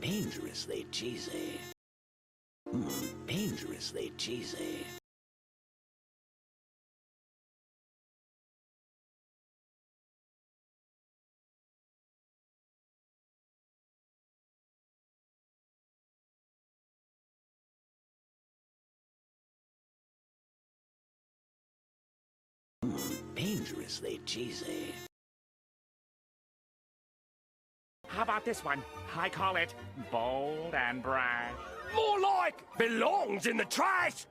Dangerously cheesy. Dangerously cheesy. Dangerously cheesy. How about this one? I call it bold and brash. More like belongs in the trash!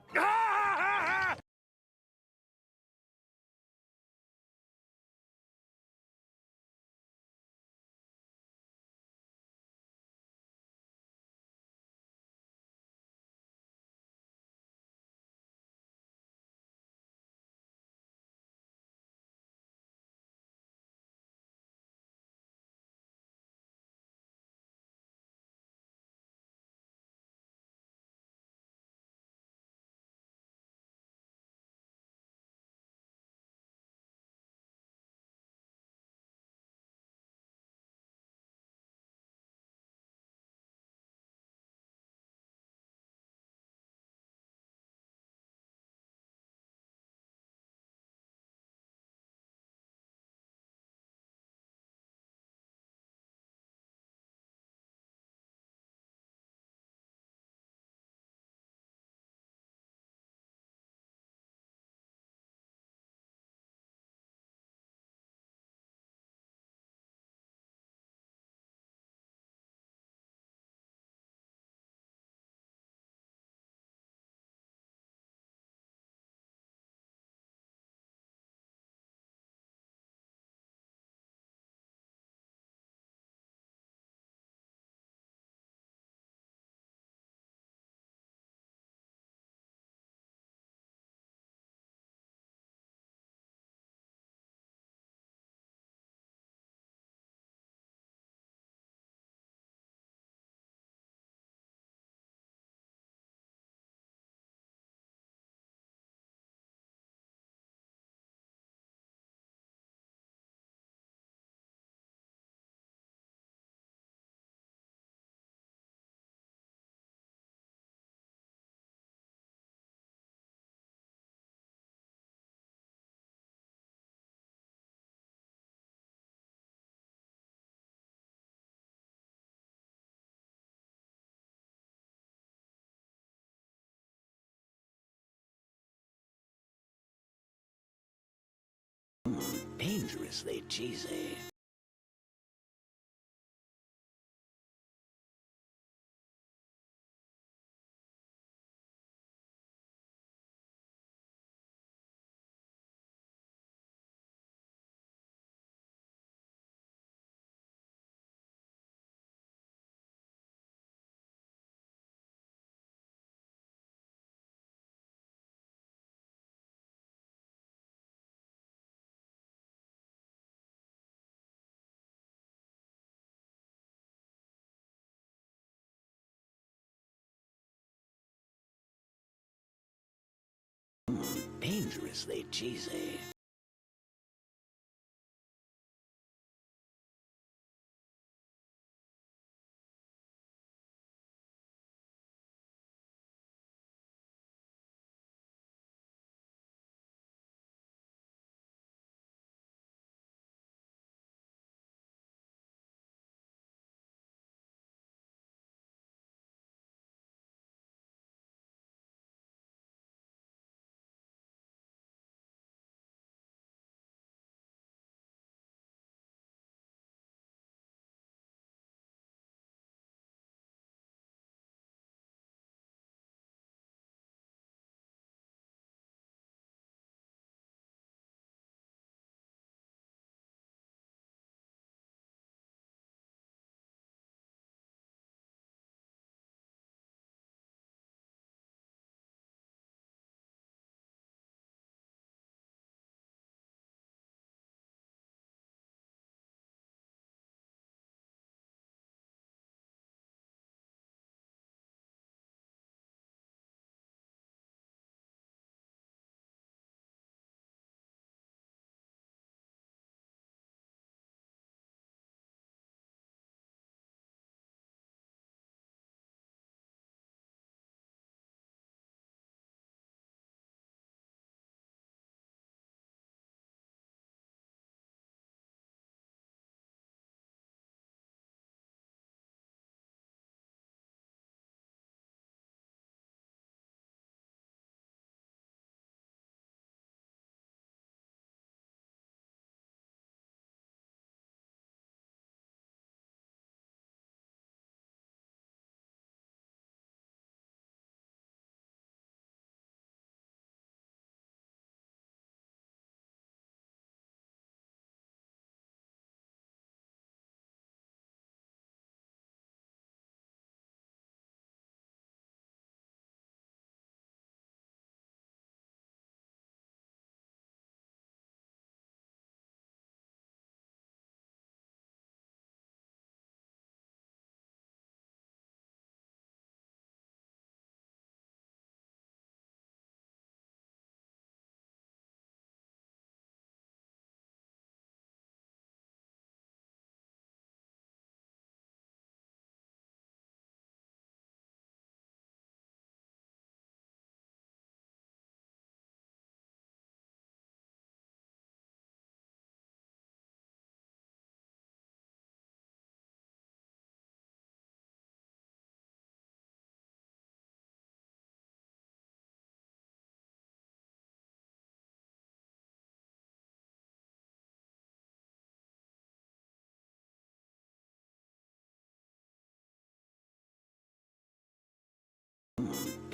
Dangerously cheesy. Dangerously cheesy.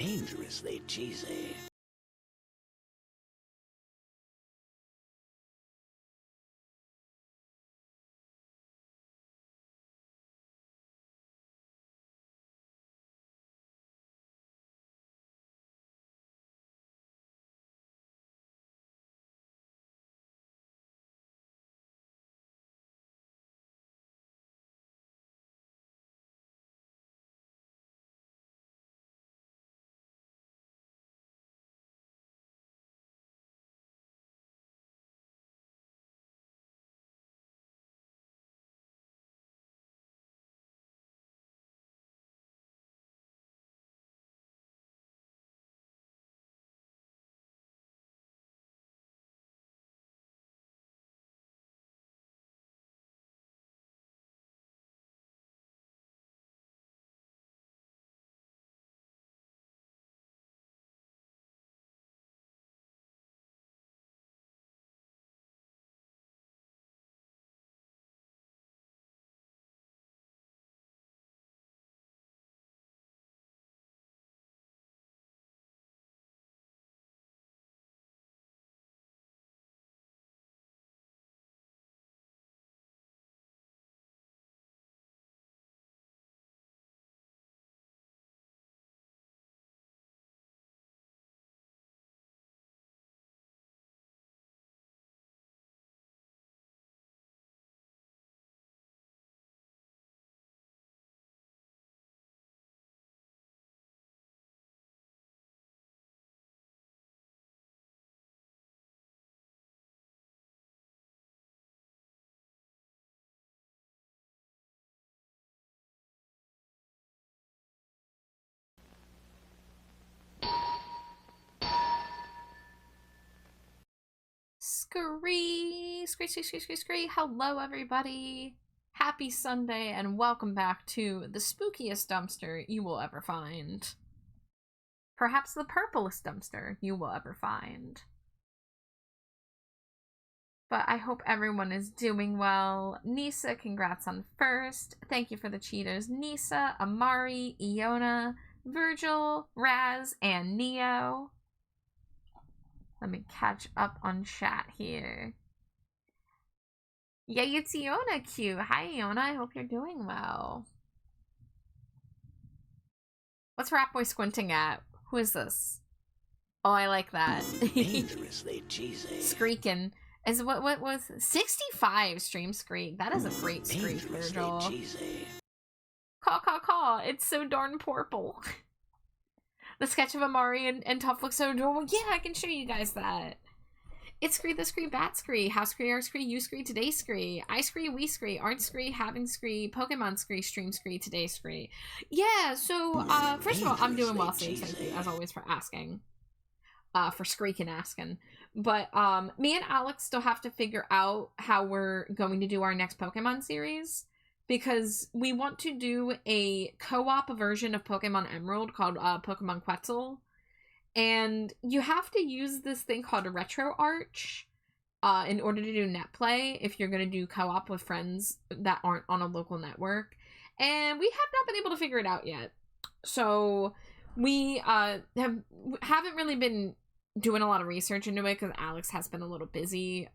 Dangerously cheesy. Scree. Hello, everybody. Happy Sunday, and welcome back to the spookiest dumpster you will ever find. Perhaps the purplest dumpster you will ever find. But I hope everyone is doing well. Nisa, congrats on first. Thank you for the Cheetos. Nisa, Amari, Iona, Virgil, Raz, and Neo. Let me catch up on chat here. Yeah, it's Iona Q. Hi, Iona. I hope you're doing well. What's Rat Boy squinting at? Who is this? Oh, I like that. Dangerously cheesy. Screeking. Is what was 65 stream screek. That is a great screek, Virgil. Cheesy. Caw. It's so darn purple. The sketch of Amari and Tough looks so adorable. Yeah, I can show you guys that. It's Scree, the Scree, Bat Scree, House Scree, Our Scree, You Scree, Today Scree, I Scree, We Scree, Art Scree, Having Scree, Pokemon Scree, Stream Scree, Today Scree. Yeah, so, first of all, I'm doing well, thank you, as always, for asking. For Screeking asking. But, me and Alex still have to figure out how we're going to do our next Pokemon series. Because we want to do a co-op version of Pokemon Emerald called Pokemon Quetzal. And you have to use this thing called a Retro Arch in order to do net play if you're going to do co-op with friends that aren't on a local network. And we have not been able to figure it out yet. So we haven't really been doing a lot of research into it because Alex has been a little busy.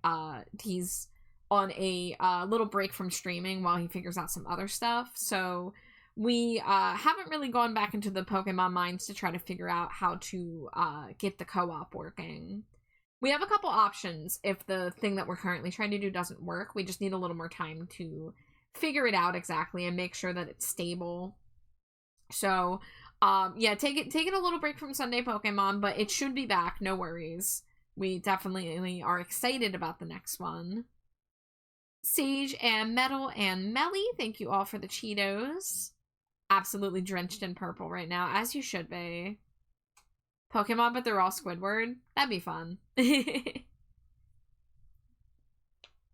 He's on a little break from streaming while he figures out some other stuff. So we haven't really gone back into the Pokemon minds to try to figure out how to get the co-op working. We have a couple options if the thing that we're currently trying to do doesn't work. We just need a little more time to figure it out exactly and make sure that it's stable. So, yeah, taking a little break from Sunday Pokemon, but it should be back, no worries. We definitely are excited about the next one. Sage and Metal and Melly, thank you all for the Cheetos. Absolutely drenched in purple right now, as you should be. Pokemon, but they're all Squidward. That'd be fun.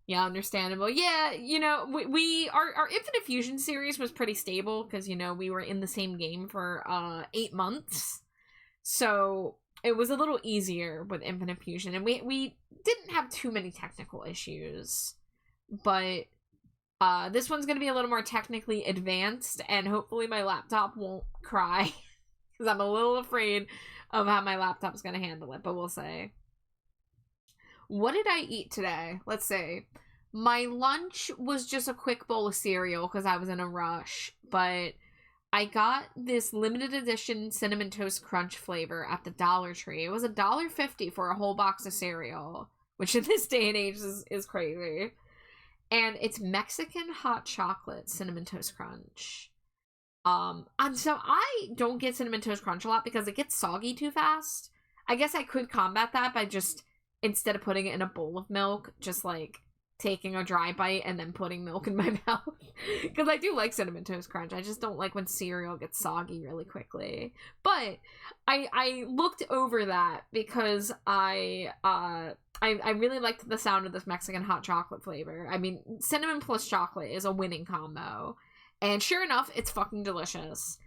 Yeah, understandable. Yeah, you know, our Infinite Fusion series was pretty stable because, you know, we were in the same game for 8 months. So it was a little easier with Infinite Fusion, and we didn't have too many technical issues. But this one's going to be a little more technically advanced, and hopefully my laptop won't cry. because I'm a little afraid of how my laptop's gonna handle it, but we'll see. What did I eat today? Let's see. My lunch was just a quick bowl of cereal because I was in a rush, but I got this limited edition Cinnamon Toast Crunch flavor at the Dollar Tree. It was $1.50 for a whole box of cereal, which in this day and age is crazy. And it's Mexican hot chocolate Cinnamon Toast Crunch. And so I don't get Cinnamon Toast Crunch a lot because it gets soggy too fast. I guess I could combat that by just, instead of putting it in a bowl of milk, just like taking a dry bite and then putting milk in my mouth. Because I do like Cinnamon Toast Crunch. I just don't like when cereal gets soggy really quickly. But I looked over that because I really liked the sound of this Mexican hot chocolate flavor. I mean, cinnamon plus chocolate is a winning combo. And sure enough, it's fucking delicious.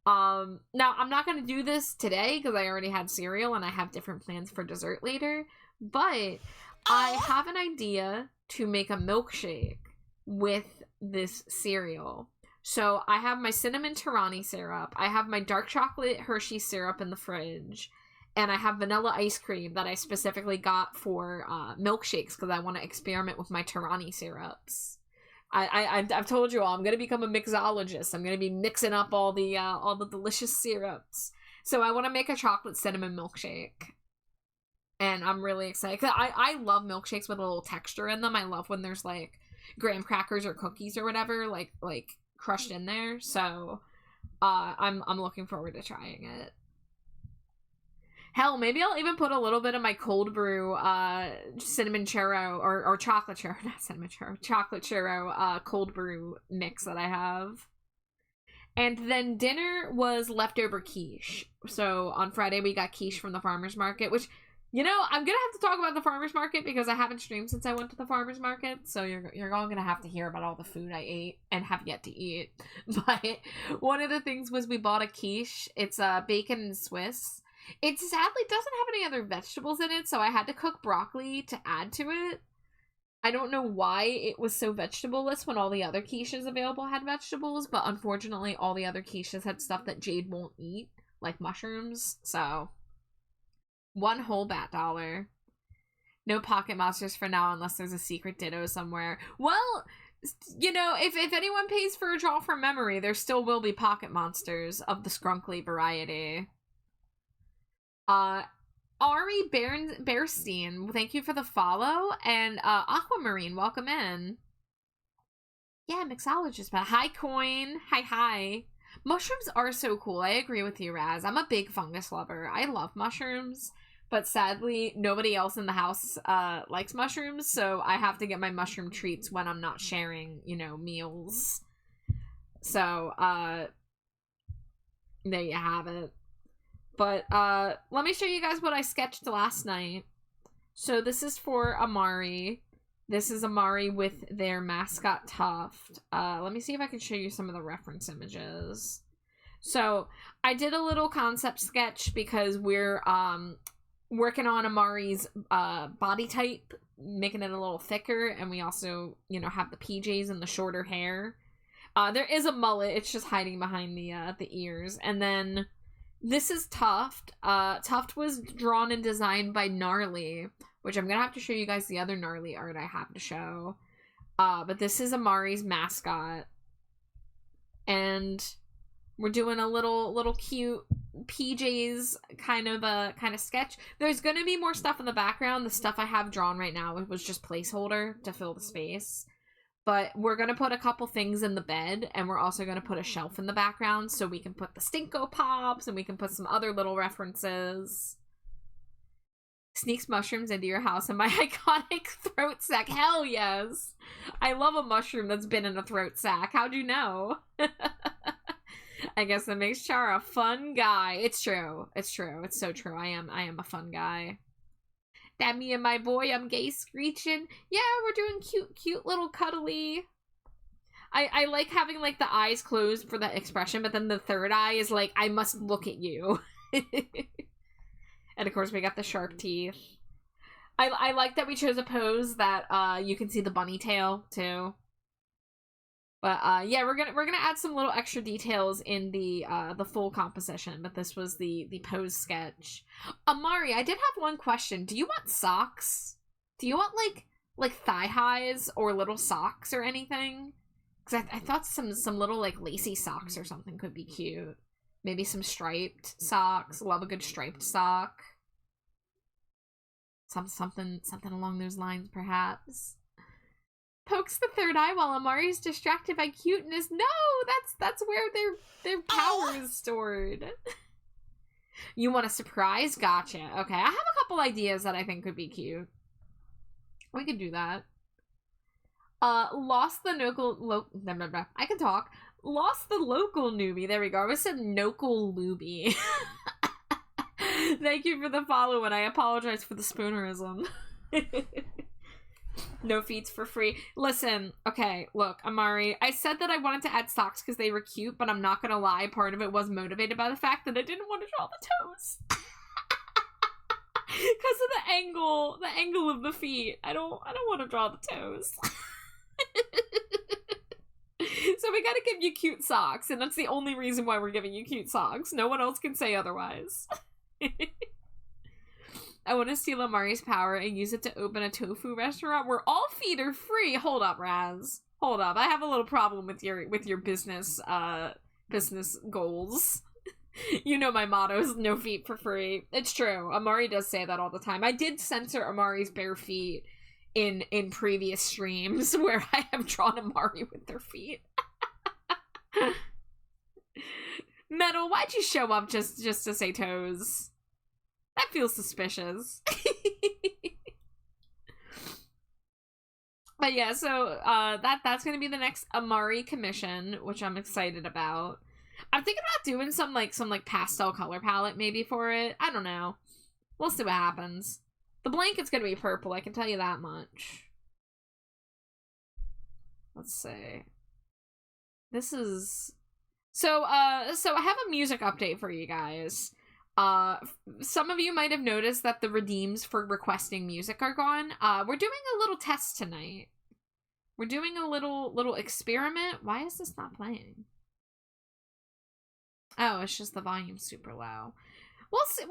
Now, I'm not going to do this today because I already had cereal and I have different plans for dessert later. But I have an idea to make a milkshake with this cereal. So I have my cinnamon Torani syrup. I have my dark chocolate Hershey syrup in the fridge. And I have vanilla ice cream that I specifically got for milkshakes because I want to experiment with my Torani syrups. I've told you all, I'm going to become a mixologist. I'm going to be mixing up all the delicious syrups. So I want to make a chocolate cinnamon milkshake. And I'm really excited. I love milkshakes with a little texture in them. I love when there's like graham crackers or cookies or whatever like crushed in there. So I'm looking forward to trying it. Hell, maybe I'll even put a little bit of my cold brew cinnamon churro or chocolate churro, not cinnamon churro, chocolate churro cold brew mix that I have. And then dinner was leftover quiche. So on Friday we got quiche from the farmer's market, which, you know, I'm gonna have to talk about the farmer's market because I haven't streamed since I went to the farmer's market. So you're all gonna have to hear about all the food I ate and have yet to eat. But one of the things was we bought a quiche. It's bacon and Swiss. It sadly doesn't have any other vegetables in it, so I had to cook broccoli to add to it. I don't know why it was so vegetable-less when all the other quiches available had vegetables, but unfortunately all the other quiches had stuff that Jade won't eat, like mushrooms, so one whole bat dollar. No pocket monsters for now unless there's a secret ditto somewhere. Well, you know, if anyone pays for a draw from memory, there still will be pocket monsters of the skrunkly variety. Ari Bearstein, thank you for the follow, and Aquamarine, welcome in. Yeah, mixologist, but hi Coin, hi. Mushrooms are so cool. I agree with you, Raz. I'm a big fungus lover. I love mushrooms, but sadly, nobody else in the house likes mushrooms, so I have to get my mushroom treats when I'm not sharing, you know, meals. So, there you have it. But, let me show you guys what I sketched last night. So this is for Amari. This is Amari with their mascot Tuft. Let me see if I can show you some of the reference images. So I did a little concept sketch because we're, working on Amari's, body type, making it a little thicker. And we also, you know, have the PJs and the shorter hair. There is a mullet. It's just hiding behind the ears. And then this is Tuft. Tuft was drawn and designed by Gnarly, which I'm gonna have to show you guys the other Gnarly art I have to show. But this is Amari's mascot. And we're doing a little cute PJs kind of sketch. There's gonna be more stuff in the background. The stuff I have drawn right now was just placeholder to fill the space. But we're going to put a couple things in the bed, and we're also going to put a shelf in the background so we can put the Stinko Pops, and we can put some other little references. Sneaks mushrooms into your house in my iconic throat sack. Hell yes! I love a mushroom that's been in a throat sack. How'd you know? I guess that makes Char a fun guy. It's true. It's true. It's so true. I am a fun guy. That me and my boy, I'm gay screeching. Yeah, we're doing cute little cuddly. I like having like the eyes closed for that expression, but then the third eye is like, I must look at you. And of course we got the sharp teeth. I like that we chose a pose that you can see the bunny tail too. But yeah, we're gonna add some little extra details in the full composition. But this was the pose sketch. Amari, I did have one question. Do you want socks? Do you want like thigh highs or little socks or anything? Because I thought some little like lacy socks or something could be cute. Maybe some striped socks. Love a good striped sock. Something along those lines, perhaps. Pokes the third eye while Amari's distracted by cuteness. No, that's where their power is stored. You want a surprise? Gotcha. Okay, I have a couple ideas that I think could be cute. We could do that. Lost the I can talk. Lost the local newbie. There we go. I said local newbie. Thank you for the follow, and I apologize for the spoonerism. No feeds for free. Listen, okay, look, Amari, I said that I wanted to add socks because they were cute, but I'm not gonna lie, part of it was motivated by the fact that I didn't want to draw the toes. Because of the angle of the feet. I don't want to draw the toes. So we gotta give you cute socks, and that's the only reason why we're giving you cute socks. No one else can say otherwise. I want to steal Amari's power and use it to open a tofu restaurant where all feet are free. Hold up, Raz. Hold up. I have a little problem with your business goals. You know my motto is no feet for free. It's true. Amari does say that all the time. I did censor Amari's bare feet in previous streams where I have drawn Amari with their feet. Metal, why'd you show up just to say toes? That feels suspicious. But yeah, so that's gonna be the next Amari commission, which I'm excited about. I'm thinking about doing some pastel color palette maybe for it. I don't know. We'll see what happens. The blanket's gonna be purple, I can tell you that much. Let's see. This is so I have a music update for you guys. Some of you might have noticed that the redeems for requesting music are gone. We're doing a little test tonight. We're doing a little experiment. Why is this not playing? Oh, it's just the volume's super low. We'll see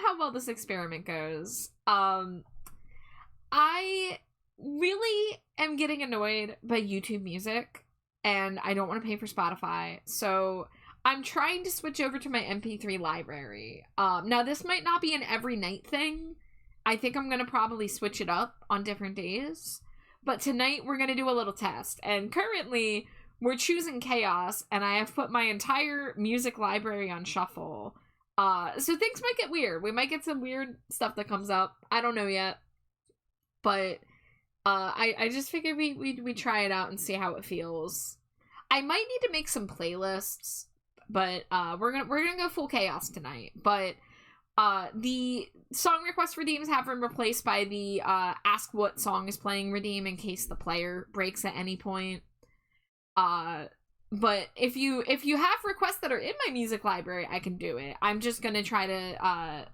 how well this experiment goes. I really am getting annoyed by YouTube Music, and I don't want to pay for Spotify, so I'm trying to switch over to my MP3 library. Now this might not be an every night thing. I think I'm gonna probably switch it up on different days. But tonight we're gonna do a little test, and currently we're choosing Chaos, and I have put my entire music library on shuffle. So things might get weird. We might get some weird stuff that comes up. I don't know yet. But I just figured we try it out and see how it feels. I might need to make some playlists, but we're gonna go full Chaos tonight. But the song request redeems have been replaced by the ask what song is playing redeem in case the player breaks at any point. But if you have requests that are in my music library, I can do it. I'm just gonna try to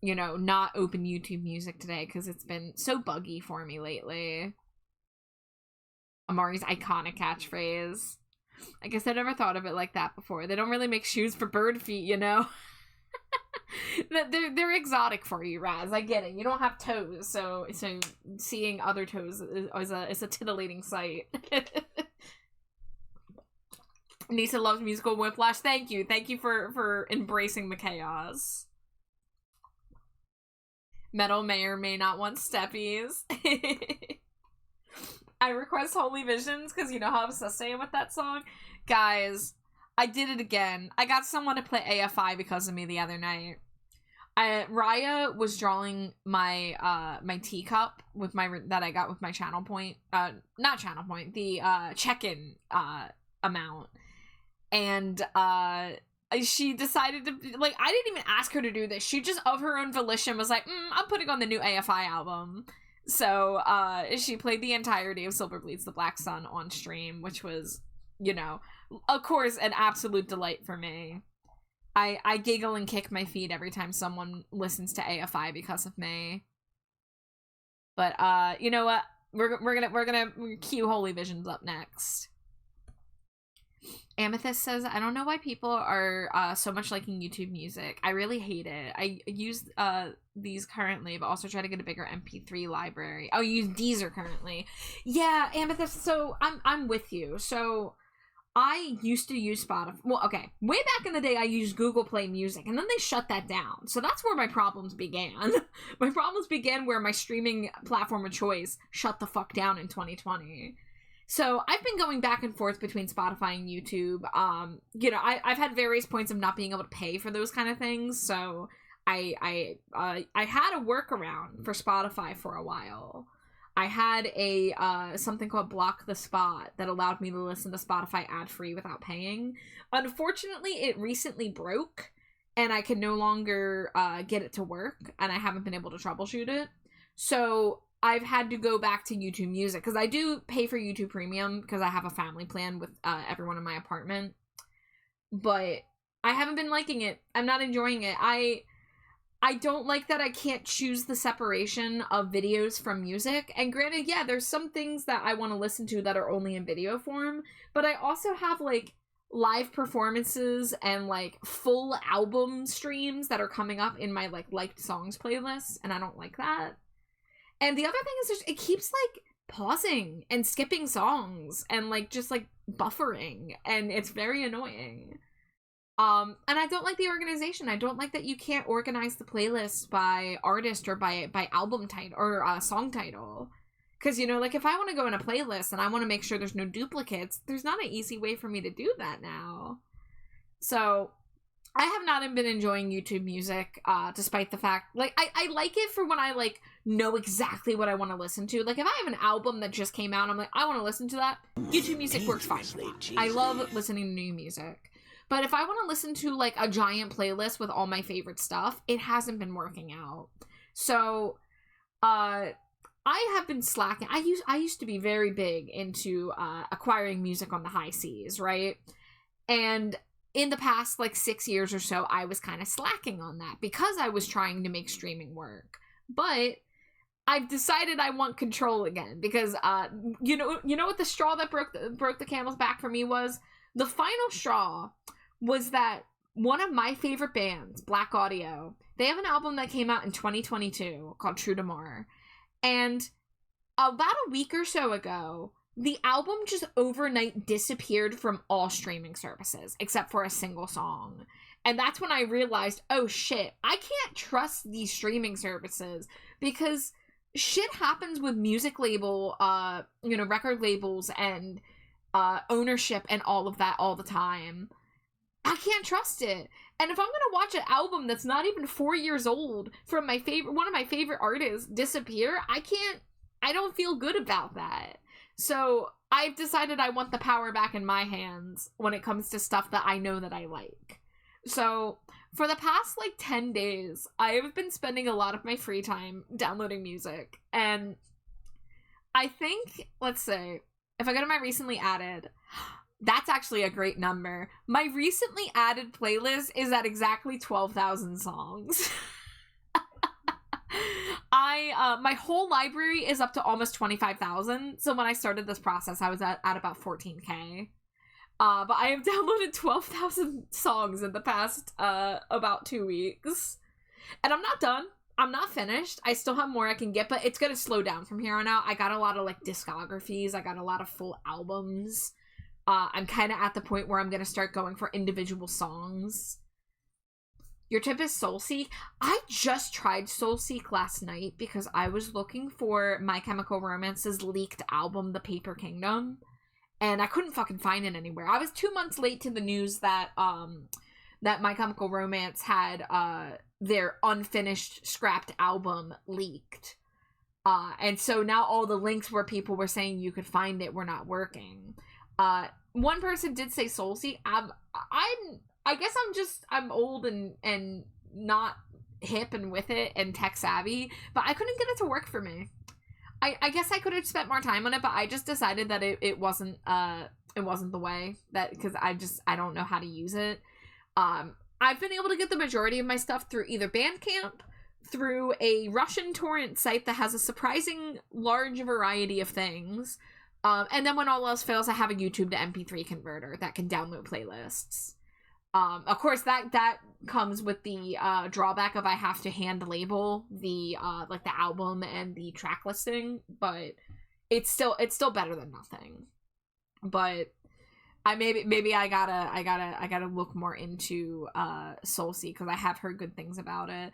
not open YouTube Music today because it's been so buggy for me lately. Amari's iconic catchphrase. I guess I never thought of it like that before. They don't really make shoes for bird feet, you know? They're exotic for you, Raz. I get it. You don't have toes, so seeing other toes is a titillating sight. Nisa loves musical whiplash. Thank you for embracing the chaos. Metal may or may not want steppies. I request Holy Visions because you know how obsessed I am with that song. Guys, I did it again. I got someone to play AFI because of me the other night. Raya was drawing my my teacup with that I got with my channel point. Not channel point, the check-in amount. And she decided to, like, I didn't even ask her to do this. She just, of her own volition, was like, I'm putting on the new AFI album. So, she played the entirety of Silver Bleeds the Black Sun on stream, which was, of course, an absolute delight for me. I giggle and kick my feet every time someone listens to AFI because of me. But, you know what? We're gonna cue Holy Visions up next. Amethyst says, I don't know why people are so much liking YouTube music. I really hate it. I use these currently, but also try to get a bigger MP3 library. Oh, you use Deezer currently. Yeah, Amethyst, so I'm with you. So I used to use Spotify. Well, okay, way back in the day, I used Google Play Music, and then they shut that down. So that's where my problems began. My problems began where my streaming platform of choice shut the fuck down in 2020. So I've been going back and forth between Spotify and YouTube. You know, I've had various points of not being able to pay for those kind of things. So I had a workaround for Spotify for a while. I had a something called Block the Spot that allowed me to listen to Spotify ad-free without paying. Unfortunately, it recently broke, and I can no longer get it to work, and I haven't been able to troubleshoot it. So I've had to go back to YouTube Music, because I do pay for YouTube Premium, because I have a family plan with everyone in my apartment. But I haven't been liking it. I'm not enjoying it. I don't like that I can't choose the separation of videos from music. And granted, yeah, there's some things that I want to listen to that are only in video form, but I also have, like, live performances and, like, full album streams that are coming up in my, like, liked songs playlist, and I don't like that. And the other thing is just, it keeps, like, pausing and skipping songs and, like, just, like, buffering, and it's very annoying. And I don't like the organization. I don't like that you can't organize the playlist by artist or by album title or song title. Because, you know, like, if I want to go in a playlist and I want to make sure there's no duplicates, there's not an easy way for me to do that now. So I have not been enjoying YouTube Music, despite the fact, like, I like it for when I, like, know exactly what I want to listen to. Like, if I have an album that just came out, I'm like, I want to listen to that, YouTube Music works fine for that. I love listening to new music. But if I want to listen to, like, a giant playlist with all my favorite stuff, it hasn't been working out. So, I have been slacking. I used to be very big into acquiring music on the high seas, right? And in the past, like, 6 years or so, I was kind of slacking on that because I was trying to make streaming work. But I've decided I want control again because, you know what the straw that broke the camel's back for me was? The final straw was that one of my favorite bands, Black Audio, they have an album that came out in 2022 called True to More. And about a week or so ago, the album just overnight disappeared from all streaming services, except for a single song. And that's when I realized, oh shit, I can't trust these streaming services because shit happens with music label, record labels and ownership and all of that all the time. I can't trust it. And if I'm gonna watch an album that's not even 4 years old from one of my favorite artists disappear, I don't feel good about that. So I've decided I want the power back in my hands when it comes to stuff that I know that I like. So for the past, like, 10 days, I have been spending a lot of my free time downloading music. And I think, let's say, if I go to my recently added, that's actually a great number. My recently added playlist is at exactly 12,000 songs. My whole library is up to almost 25,000. So when I started this process, I was at about 14K. But I have downloaded 12,000 songs in the past about 2 weeks. And I'm not done. I'm not finished. I still have more I can get, but it's gonna slow down from here on out. I got a lot of, like, discographies. I got a lot of full albums. I'm kind of at the point where I'm gonna start going for individual songs. Your tip is Soulseek. I just tried Soulseek last night because I was looking for My Chemical Romance's leaked album, The Paper Kingdom, and I couldn't fucking find it anywhere. I was 2 months late to the news that that My Chemical Romance had their unfinished, scrapped album leaked. And so now all the links where people were saying you could find it were not working. One person did say Soulseek. I guess I'm old and not hip and with it and tech savvy, but I couldn't get it to work for me. I guess I could have spent more time on it, but I just decided that it wasn't the way, that because I don't know how to use it. I've been able to get the majority of my stuff through either Bandcamp, through a Russian torrent site that has a surprising large variety of things, And then when all else fails, I have a YouTube to MP3 converter that can download playlists. Of course, that comes with the drawback of I have to hand label the like the album and the track listing, but it's still better than nothing. But maybe I gotta look more into Soulseek, because I have heard good things about it.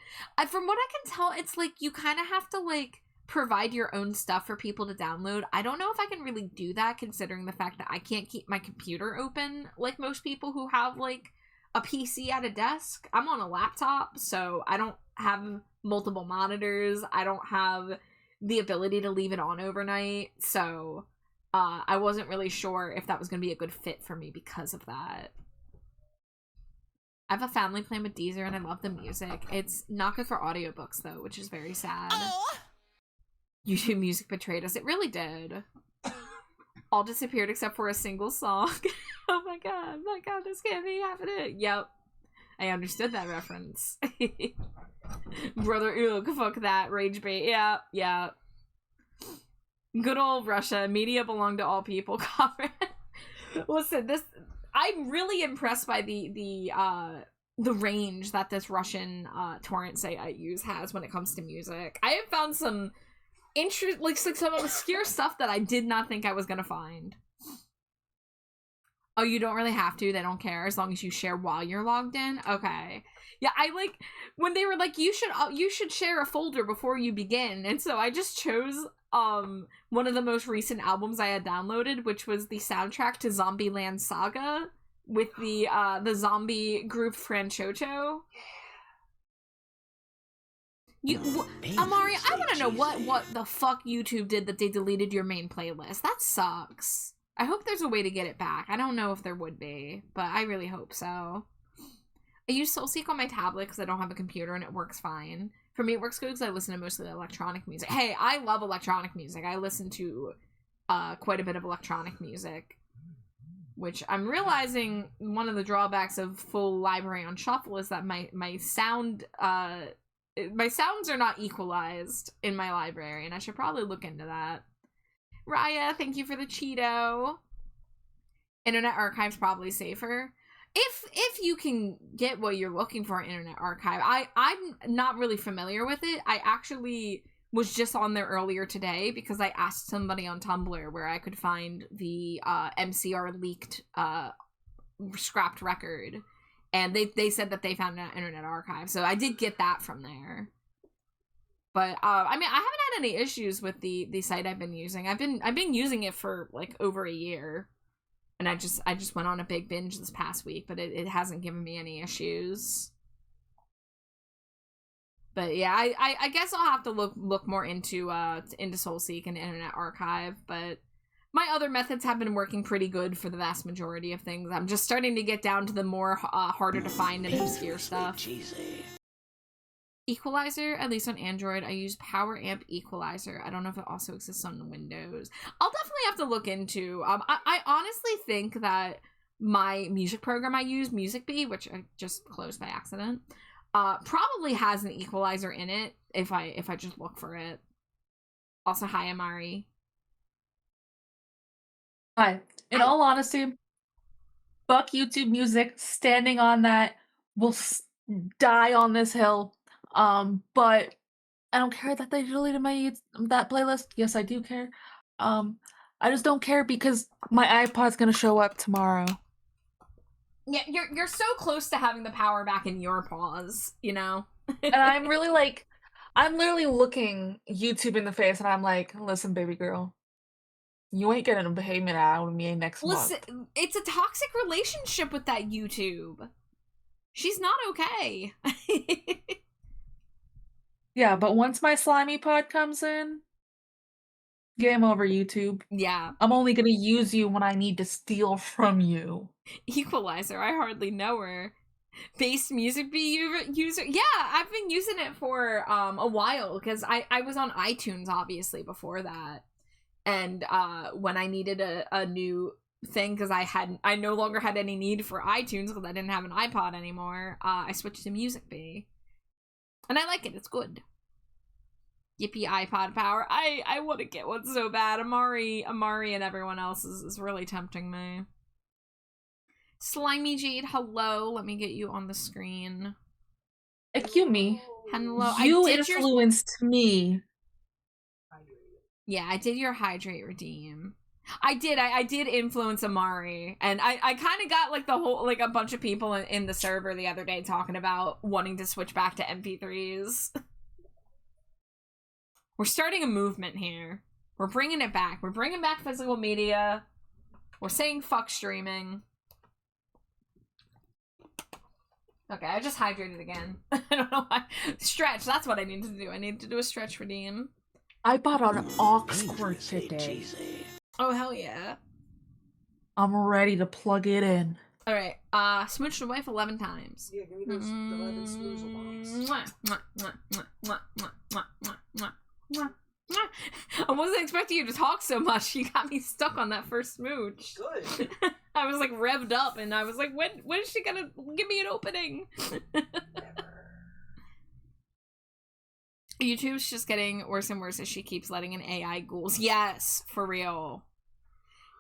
From what I can tell, it's like you kind of have to like provide your own stuff for people to download. I don't know if I can really do that, considering the fact that I can't keep my computer open like most people who have like a PC at a desk. I'm on a laptop, so I don't have multiple monitors. I don't have the ability to leave it on overnight, so I wasn't really sure if that was going to be a good fit for me because of that. I have a family plan with Deezer, and I love the music. It's not good for audiobooks, though, which is very sad. Oh. YouTube Music betrayed us. It really did. All disappeared except for a single song. Oh my god, this can't be happening. Yep. I understood that reference. Brother Oog, fuck that, rage bait. Yeah. Good old Russia. Media belong to all people. Listen, I'm really impressed by the range that this Russian torrent site I use has when it comes to music. I have found some some obscure stuff that I did not think I was gonna find. Oh, you don't really have to. They don't care as long as you share while you're logged in. Okay. Yeah, I like when they were like, you should share a folder before you begin, and so I just chose one of the most recent albums I had downloaded, which was the soundtrack to Zombieland Saga with the zombie group Franchocho. Amari, I want to know what the fuck YouTube did that they deleted your main playlist. That sucks. I hope there's a way to get it back. I don't know if there would be, but I really hope so. I use Soulseek on my tablet because I don't have a computer and it works fine. For me, it works good because I listen to mostly electronic music. Hey, I love electronic music. I listen to quite a bit of electronic music, which I'm realizing one of the drawbacks of full library on shuffle is that my sounds are not equalized in my library, and I should probably look into that. Raya, thank you for the Cheeto. Internet Archive's probably safer. If you can get what you're looking for in Internet Archive. I'm not really familiar with it. I actually was just on there earlier today because I asked somebody on Tumblr where I could find the MCR leaked scrapped record. And they said that they found an Internet Archive. So I did get that from there. But I mean, I haven't had any issues with the site I've been using. I've been using it for like over a year. And I just went on a big binge this past week, but it hasn't given me any issues. But yeah, I guess I'll have to look more into Soulseek and Internet Archive, but my other methods have been working pretty good for the vast majority of things. I'm just starting to get down to the more harder to find and obscure stuff. Cheesy. Equalizer, at least on Android, I use Power Amp Equalizer. I don't know if it also exists on Windows. I'll definitely have to look into. I honestly think that my music program I use, MusicBee, which I just closed by accident, probably has an equalizer in it if I just look for it. Also, hi Amari. Hi. In all honesty, fuck YouTube Music. Standing on that will die on this hill. But I don't care that they deleted that playlist. Yes, I do care. I just don't care because my iPod's gonna show up tomorrow. Yeah, you're so close to having the power back in your paws, you know? And I'm really like, I'm literally looking YouTube in the face and I'm like, listen, baby girl, you ain't getting a payment out of me next month. Listen, it's a toxic relationship with that YouTube. She's not okay. Yeah, but once my slimy pod comes in, game over, YouTube. Yeah. I'm only gonna use you when I need to steal from you. Equalizer, I hardly know her. Based MusicBee user. Yeah, I've been using it for a while because I was on iTunes obviously before that. And when I needed a new thing because I no longer had any need for iTunes because I didn't have an iPod anymore, I switched to MusicBee. And I like it. It's good. Yippee iPod power. I want to get one so bad. Amari and everyone else is really tempting me. Slimy Jade, hello. Let me get you on the screen. Akumi, Hello. you influenced me. Yeah, I did your hydrate redeem. I did influence Amari, and I kind of got like the whole, like a bunch of people in the server the other day talking about wanting to switch back to MP3s. We're starting a movement here. We're bringing it back. We're bringing back physical media. We're saying fuck streaming. Okay, I just hydrated again. I don't know why. Stretch, that's what I need to do. I need to do a stretch redeem. I bought an Oxford Dangerously today. cheesy. Oh, hell yeah. I'm ready to plug it in. Alright, smooch the wife 11 times. Yeah, give me those 11 smoozle bombs. I wasn't expecting you to talk so much. You got me stuck on that first smooch. Good. I was like revved up and I was like, when is she gonna give me an opening? YouTube's just getting worse and worse as she keeps letting in AI ghouls. Yes, for real.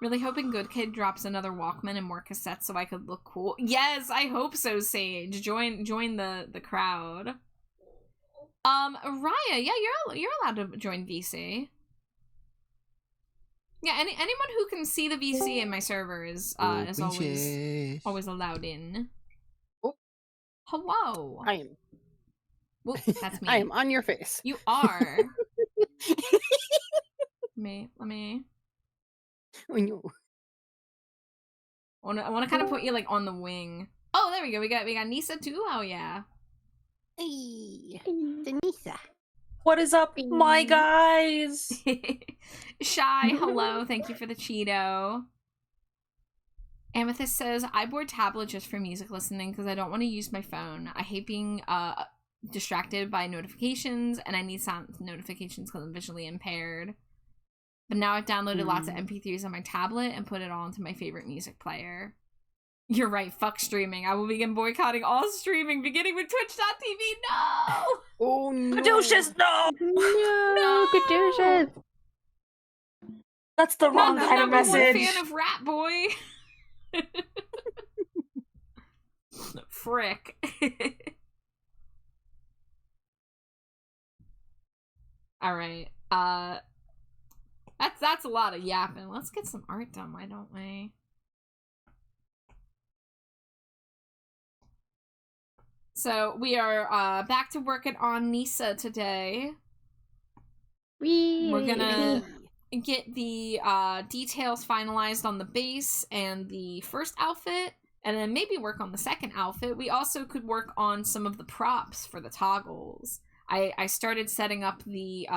Really hoping Good Kid drops another Walkman and more cassettes so I could look cool. Yes, I hope so, Sage. Join the crowd. Raya, yeah, you're allowed to join VC. Yeah, anyone who can see the VC in my server is always allowed in. Oh. Hello. I am. Whoop, that's me. I am on your face. You are. Let me. When you... I want to kind of put you like on the wing. Oh, there we go. We got Nisa too. Oh yeah. Hey, Denisa. What is up, my guys? Shy, hello. Thank you for the Cheeto. Amethyst says, I bought tablet just for music listening because I don't want to use my phone. I hate being distracted by notifications, and I need sound notifications because I'm visually impaired. But now I've downloaded lots of MP3s on my tablet and put it all into my favorite music player. You're right, fuck streaming. I will begin boycotting all streaming, beginning with Twitch.tv. No! Oh no. Caduceus, no! No, Caduceus. That's the wrong kind of message. Fan of Rat Boy. Frick. Alright. That's a lot of yapping. Let's get some art done, why don't we? So we are back to working on Nisa today. We're gonna get the details finalized on the base and the first outfit, and then maybe work on the second outfit. We also could work on some of the props for the toggles. I started setting up the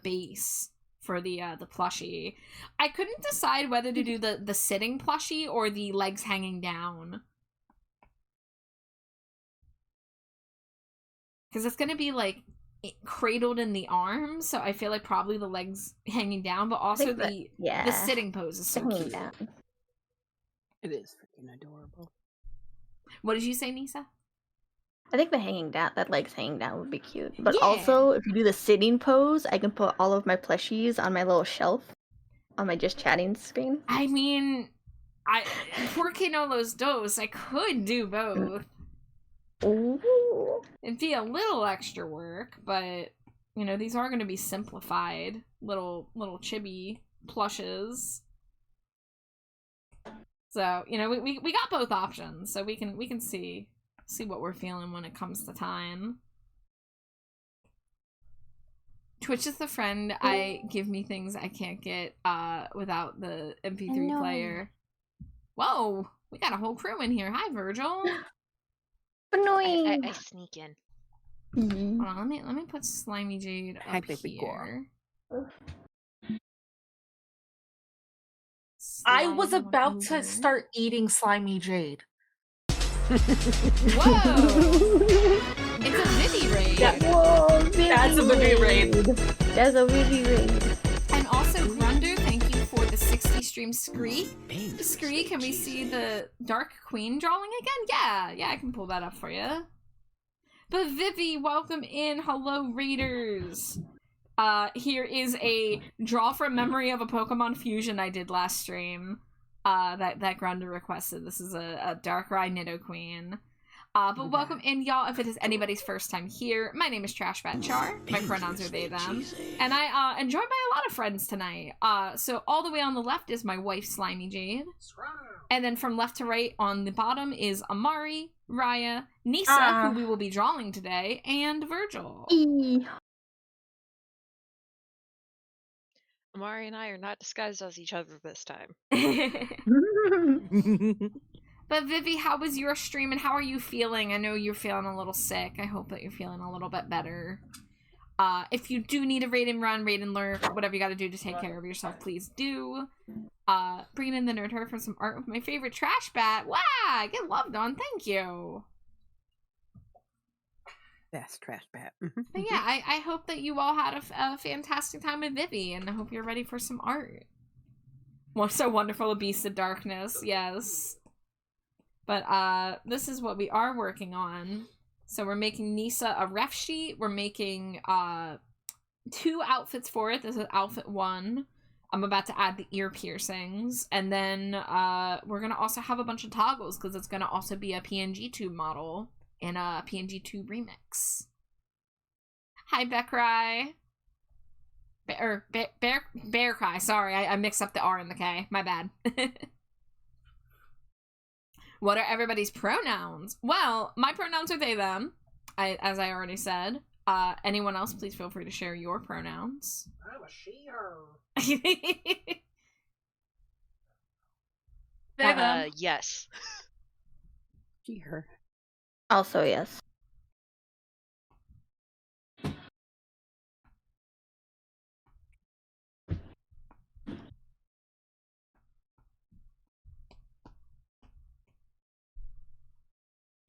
base for the plushie. I couldn't decide whether to do the sitting plushie or the legs hanging down. Because it's gonna be like cradled in the arms, so I feel like probably the legs hanging down, but also the sitting pose is so cute. Down. It is freaking adorable. What did you say, Nisa? I think the hanging down, that legs hanging down would be cute. But also, if you do the sitting pose, I can put all of my plushies on my little shelf on my just chatting screen. I mean, ¿por qué no los dos? I could do both. Ooh. It'd be a little extra work, but you know, these are going to be simplified little chibi plushes. So, you know, we got both options, so we can see what we're feeling when it comes to time. Twitch is the friend I give me things I can't get without the MP3 player. Whoa, we got a whole crew in here. Hi, Virgil. Annoying. I sneak in. Hold on, let me put Slimy Jade up here. I was about to start eating Slimy Jade. Whoa! It's a Vivi raid. Whoa, Vivi That's a Vivi raid. That's a Vivi raid. And also, Grunder, thank you for the 60 stream Scree. Scree, can we see the Dark Queen drawing again? Yeah, I can pull that up for you. But Vivi, welcome in. Hello, Raiders. Here is a draw from memory of a Pokemon fusion I did last stream. That Grunder requested. This is a Darkrai Nidoqueen. But welcome in, y'all, if it is anybody's first time here. My name is TrashBatChar. My pronouns are they, them. And I joined by a lot of friends tonight. So all the way on the left is my wife, Slimy Jade. And then from left to right on the bottom is Amari, Raya, Nisa, who we will be drawing today, and Virgil. Amari and I are not disguised as each other this time. But Vivi, how was your stream and how are you feeling? I know you're feeling a little sick. I hope that you're feeling a little bit better. If you do need a raid and run, raid and lurk, whatever you gotta do to take care of yourself, please do. Bringing in the nerd her for some art with my favorite trash bat. Wow, I get loved on. Thank you. Best trash bat. But yeah, I hope that you all had a fantastic time with Vivi, and I hope you're ready for some art. What's so wonderful, a beast of darkness, yes. But this is what we are working on. So we're making Nisa a ref sheet. We're making 2 outfits for it. This is outfit 1. I'm about to add the ear piercings. And then we're going to also have a bunch of toggles because it's going to also be a PNG Tube model in a PNG Tube remix. Hi, Beckrai. Bearcry. Sorry, I mixed up the R and the K. My bad. What are everybody's pronouns? Well, my pronouns are they, them, as I already said. Anyone else, please feel free to share your pronouns. I'm a she, her. Yes. She, her. Also, yes.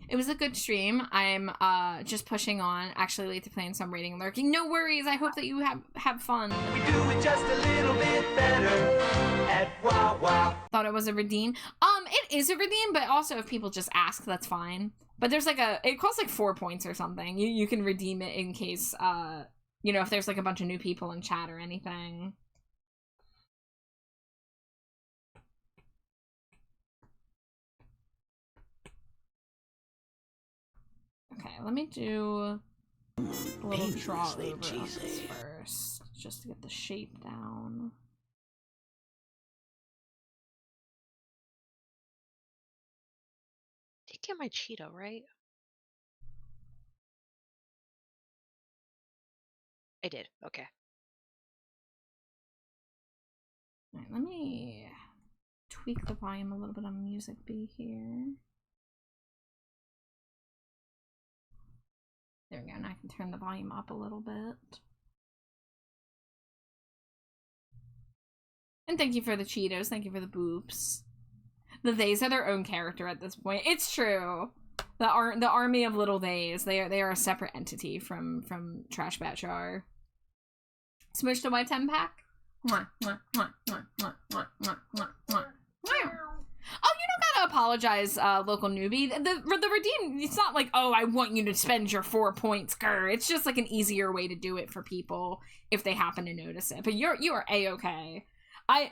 It was a good stream. I'm just pushing on. Actually late to playing some raiding and lurking. No worries. I hope that you have fun. We do it just a little bit better at Wawa. Thought it was a redeem. It is a redeem, but also if people just ask, that's fine. But there's like it costs like 4 points or something. You can redeem it in case you know, if there's like a bunch of new people in chat or anything. Okay, let me do a little draw over on this first, just to get the shape down. Did you get my Cheeto, right? I did, okay. Alright, let me tweak the volume a little bit on Music B here. There we go, now I can turn the volume up a little bit. And thank you for the Cheetos, thank you for the boops. The theys are their own character at this point. It's true. The army of little theys, they are a separate entity from TrashBatChar. Smush the white 10 pack. Mwah, mwah, mwah, mwah, mwah, mwah, mwah, mwah, mwah. Oh, you don't gotta apologize, local newbie. The redeem, it's not like, oh, I want you to spend your 4 points, grr. It's just like an easier way to do it for people if they happen to notice it. But you are A-okay. I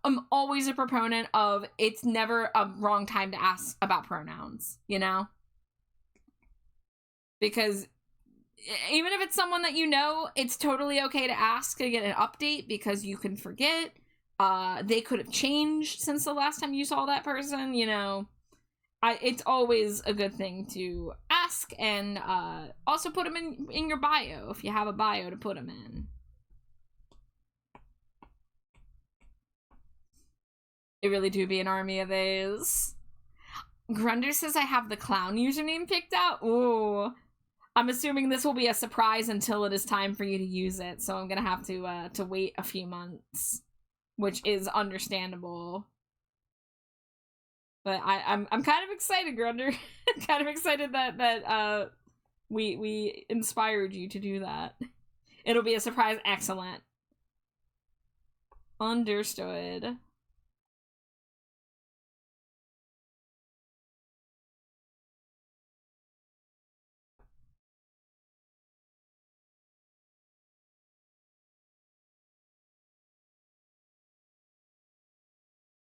am always a proponent of it's never a wrong time to ask about pronouns, you know? Because even if it's someone that you know, it's totally okay to ask to get an update because you can forget. They could have changed since the last time you saw that person, you know. It's always a good thing to ask and also put them in your bio if you have a bio to put them in. It really do be an army of these. Grunder says I have the clown username picked out. Ooh. I'm assuming this will be a surprise until it is time for you to use it, so I'm gonna have to wait a few months. Which is understandable. But I'm kind of excited, Grunder. Kind of excited that we inspired you to do that. It'll be a surprise. Excellent. Understood.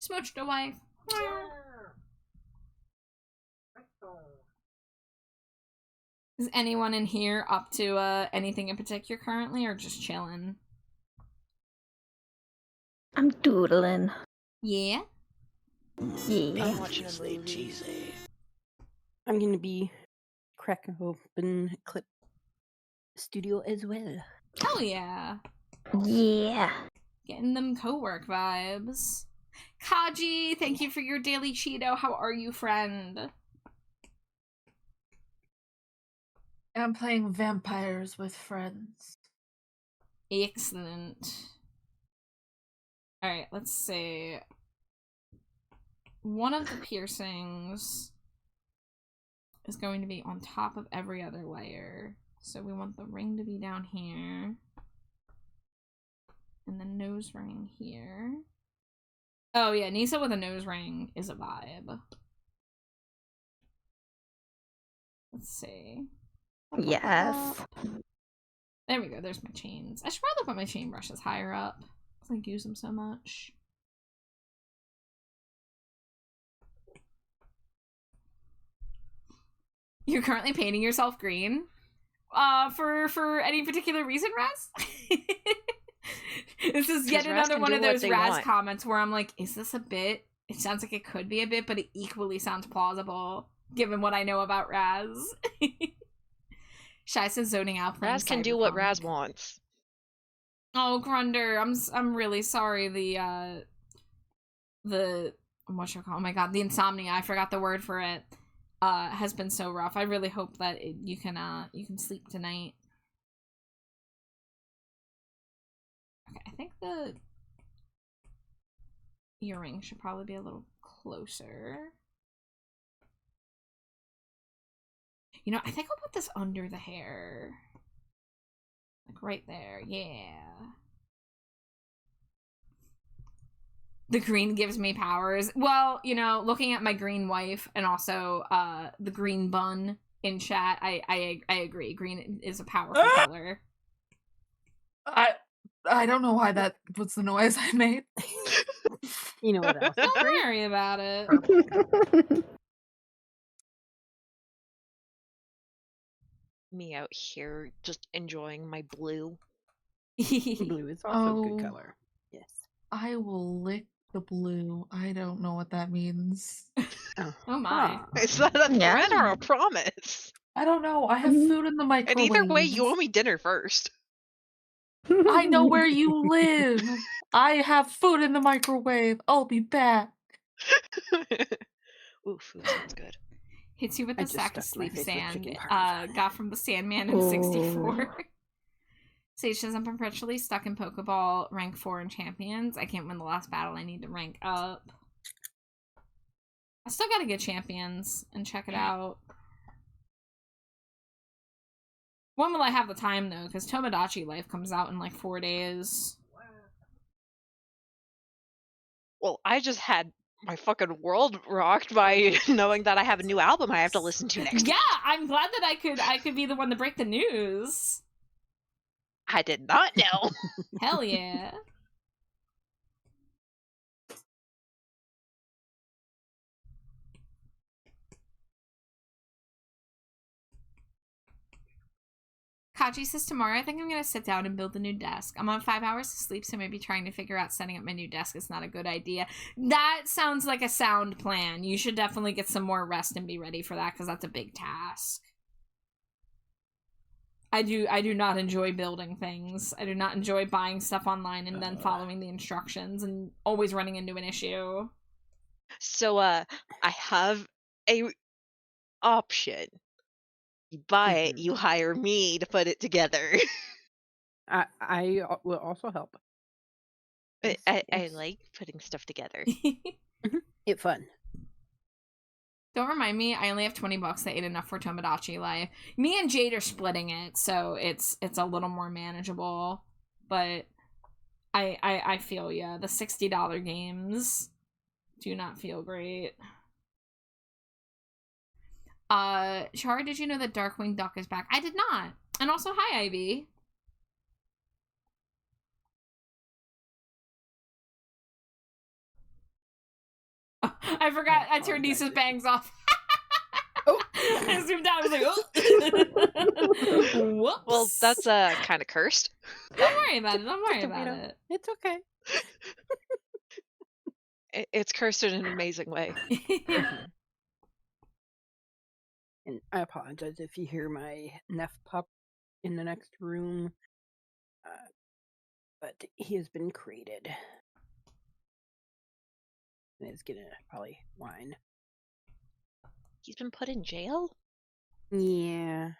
Smooched a wife. Is anyone in here up to anything in particular currently, or just chilling? I'm doodling. Yeah? Yeah. I'm watching a Dangerously movie. cheesy. I'm gonna be cracking open Clip Studio as well. Hell yeah. Yeah. Getting them co-work vibes. Kaji, thank you for your daily Cheeto. How are you, friend? I'm playing vampires with friends. Excellent. Alright, let's see. One of the piercings is going to be on top of every other layer. So we want the ring to be down here. And the nose ring here. Oh yeah, Nisa with a nose ring is a vibe. Let's see. Yes. There we go, there's my chains. I should probably put my chain brushes higher up, because I use them so much. You're currently painting yourself green? For any particular reason, Raz? This is yet 'Cause Raz another can one do of what those they Raz want. comments where I'm like, is this a bit? It sounds like it could be a bit, but it equally sounds plausible, given what I know about Raz. Shy says zoning out playing Raz can do what Cyberpunk. Raz wants. Oh, Grunder, I'm really sorry. The whatchamacallit, oh my god, the insomnia, I forgot the word for it, has been so rough. I really hope that you can sleep tonight. Okay, I think the earring should probably be a little closer. You know, I think I'll put this under the hair. Like right there, yeah. The green gives me powers. Well, you know, looking at my green wife and also the green bun in chat, I agree. Green is a powerful color. I don't know why that was the noise I made. You know what else? is Don't great? worry about it. Me out here just enjoying my blue. Blue is also a Oh. good color. Yes. I will lick the blue. I don't know what that means. Oh my. Huh. Is that a Yeah. threat or a promise? I don't know. I have food in the And microwave. either way, you owe me dinner first. I know where you live. I have food in the microwave. I'll be back. Ooh, food sounds good. Hits you with I a just sack of stuffed my sleep face with sand. chicken parmesan. Got from the Sandman in 64. Sage says, I'm perpetually stuck in Pokeball rank 4 in Champions. I can't win the last battle. I need to rank up. I still gotta get Champions and check it out. When will I have the time, though? Because Tomodachi Life comes out in like 4 days. Well, I just had my fucking world rocked by knowing that I have a new album I have to listen to next Yeah, week. I'm glad that I could be the one to break the news. I did not know. Hell yeah. Kaji says tomorrow I think I'm gonna sit down and build a new desk. I'm on 5 hours of sleep, so maybe trying to figure out setting up my new desk is not a good idea. That sounds like a sound plan. You should definitely get some more rest and be ready for that, because that's a big task. I do not enjoy building things. I do not enjoy buying stuff online and then following the instructions and always running into an issue. So, I have a option. You buy it, you hire me to put it together. I will also help. I like putting stuff together. It's fun. Don't remind me, I only have 20 bucks. I ate enough for Tomodachi Life. Me and Jade are splitting it, so it's a little more manageable. But I feel ya. The $60 games do not feel great. Char, did you know that Darkwing Duck is back? I did not. And also, hi, Ivy. I forgot I turned Nisa's bangs off. Oh. I zoomed out. I was like, oh. Whoops. Well, that's kind of cursed. Don't worry about it. Don't worry about Tomato. it. It's okay. It's cursed in an amazing way. And I apologize if you hear my Neff pup in the next room. But he has been created. And is gonna probably whine. He's been put in jail? Yeah.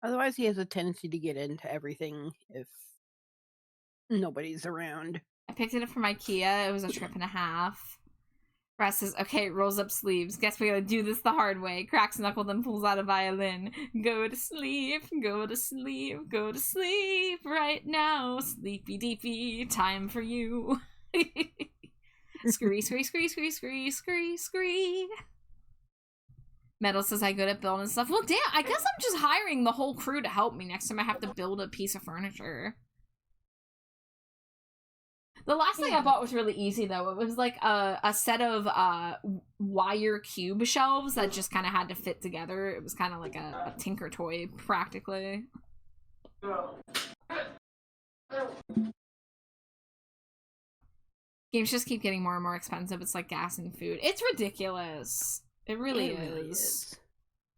Otherwise, he has a tendency to get into everything if nobody's around. I picked it up from IKEA. It was a trip and a half. Raz says, okay, rolls up sleeves. Guess we gotta do this the hard way. Cracks knuckle, then pulls out a violin. Go to sleep, go to sleep, go to sleep right now. Sleepy deepy, time for you. Scree, scree, scree, scree, scree, scree, scree. Metal says I good at building stuff. Well, damn, I guess I'm just hiring the whole crew to help me next time I have to build a piece of furniture. The last thing I bought was really easy, though. It was like a set of wire cube shelves that just kind of had to fit together. It was kind of like a tinker toy, practically. Games just keep getting more and more expensive. It's like gas and food. It's ridiculous. It really is.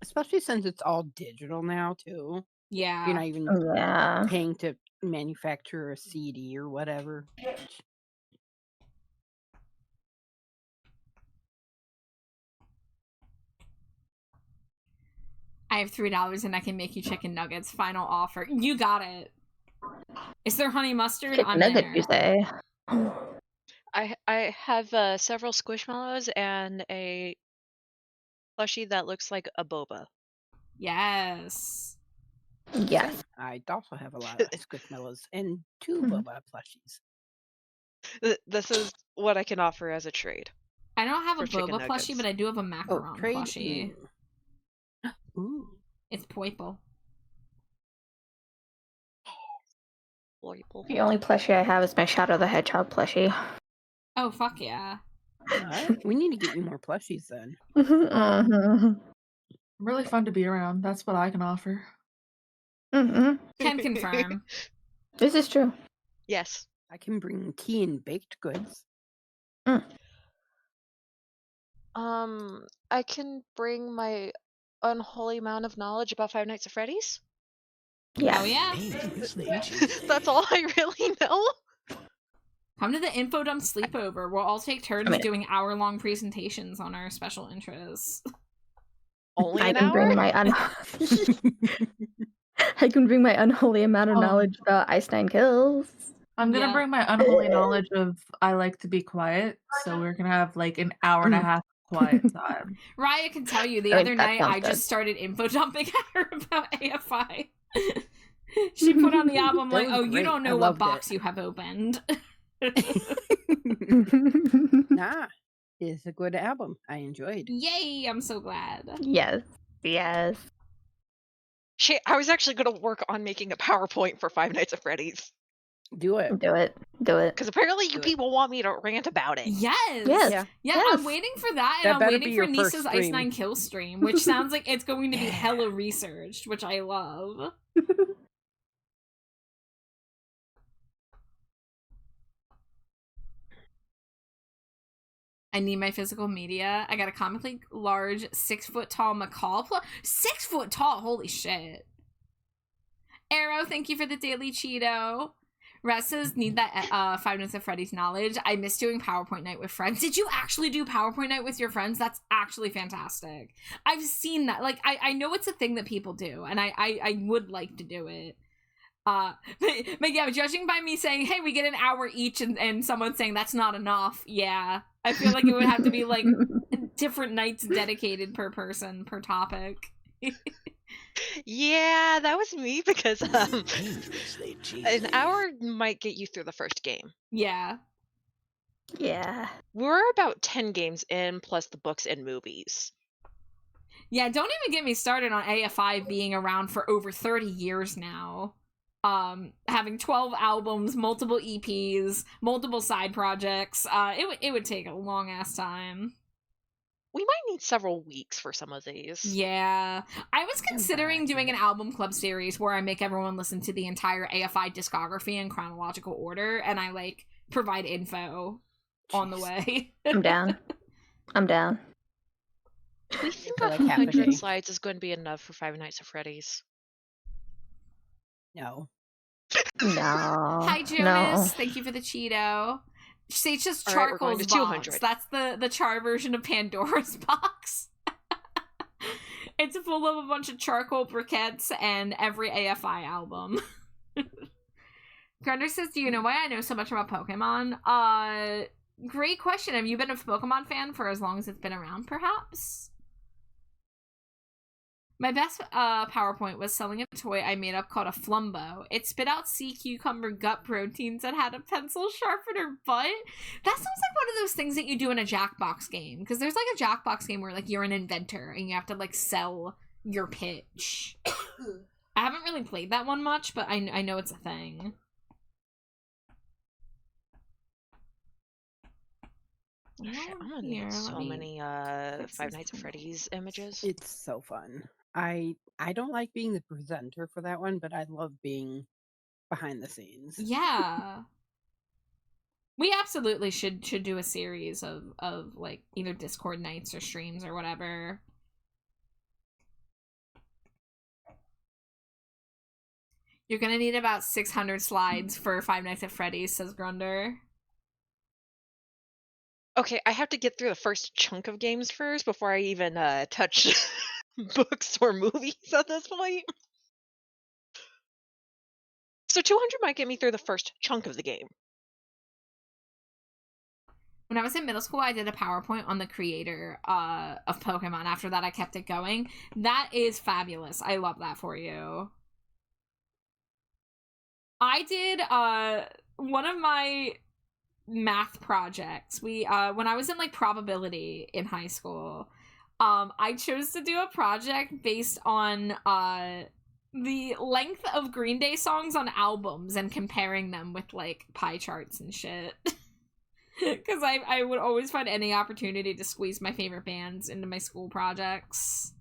Especially since it's all digital now, too. Yeah. You're not even Yeah. paying to manufacture a CD or whatever. I have $3 and I can make you chicken nuggets. Final offer. You got it. Is there honey mustard? Chicken I'm nugget, there. you say? I have several squishmallows and a plushie that looks like a boba. Yes. Yes. I also have a lot of Squishmallows and 2 boba plushies. This is what I can offer as a trade. I don't have a For chicken boba nuggets. plushie, but I do have a macaron trade. plushie. Ooh. It's purple. The only plushie I have is my Shadow the Hedgehog plushie. Oh, fuck yeah. Alright, we need to get you more plushies then. Really fun to be around. That's what I can offer. Can confirm. This is true. Yes. I can bring tea and baked goods. I can bring my unholy amount of knowledge about Five Nights at Freddy's. Yeah. Oh, yeah. Dangerously cheesy. That's all I really know. Come to the info dump sleepover. We'll all take turns doing hour-long presentations on our special interests. Only I an can hour? bring my I can bring my unholy amount of knowledge about Ice Nine Kills. I'm gonna bring my unholy knowledge of I like to be quiet, so we're gonna have like an hour and a half of quiet time. Raya can tell you, the I other think that night sounds I good. just started info dumping at her about AFI. She put on the album That like, was oh, you great. don't I know what loved box it. you have opened. Nah, it's a good album. I enjoyed. Yay, I'm so glad. Yes. Yes. Shit, I was actually going to work on making a PowerPoint for Five Nights at Freddy's. Do it. Do it. Do it. Because apparently you Do it. people want me to rant about it. Yes. Yes. Yeah. Yeah, Yes. I'm waiting for that, That and I'm better waiting be for your first Nisa's Ice stream. 9 Kill stream, which sounds like it's going to be hella researched, which I love. I need my physical media. I got a comically large 6-foot-tall macaw. 6 foot tall, holy shit. Arrow, thank you for the daily Cheeto. Raz says, need that 5 Nights at Freddy's knowledge. I miss doing PowerPoint night with friends. Did you actually do PowerPoint night with your friends? That's actually fantastic. I've seen that. Like, I know it's a thing that people do, and I would like to do it. But yeah, judging by me saying, hey, we get an hour each, and someone saying that's not enough, yeah. I feel like it would have to be, like, different nights dedicated per person, per topic. Yeah, that was me because Dangerously cheesy. an hour might get you through the first game. Yeah. Yeah. We're about 10 games in, plus the books and movies. Yeah, don't even get me started on AFI being around for over 30 years now. Having 12 albums, multiple EPs, multiple side projects. It would take a long ass time. We might need several weeks for some of these. Yeah. I was considering doing an album club series where I make everyone listen to the entire AFI discography in chronological order, and I, like, provide info on the way. I'm down. I'm down. Do we think feel like half a 100 day. slides is going to be enough for Five Nights at Freddy's? No. No. Hi, Jonas. No. Thank you for the Cheeto. It's just All right, we're going Charcoal's to box. 200. That's the char version of Pandora's box. It's full of a bunch of charcoal briquettes and every AFI album. Grunder says, do you know why I know so much about Pokemon? Great question. Have you been a Pokemon fan for as long as it's been around, perhaps? My best PowerPoint was selling a toy I made up called a Flumbo. It spit out sea cucumber gut proteins and had a pencil sharpener butt. That sounds like one of those things that you do in a Jackbox game. Because there's like a Jackbox game where like you're an inventor and you have to like sell your pitch. I haven't really played that one much, but I know it's a thing. Shit, I'm gonna need so many Five Nights at Freddy's images. It's so fun. I don't like being the presenter for that one, but I love being behind the scenes. Yeah. We absolutely should do a series of like either Discord nights or streams or whatever. You're gonna need about 600 slides for Five Nights at Freddy's, says Grunder. Okay, I have to get through the first chunk of games first before I even touch books or movies at this point. So 200 might get me through the first chunk of the game. When I was in middle school, I did a PowerPoint on the creator of Pokemon. After that, I kept it going. That is fabulous. I love that for you. I did one of my math projects. We when I was in like probability in high school, I chose to do a project based on the length of Green Day songs on albums and comparing them with like pie charts and shit. Because I would always find any opportunity to squeeze my favorite bands into my school projects.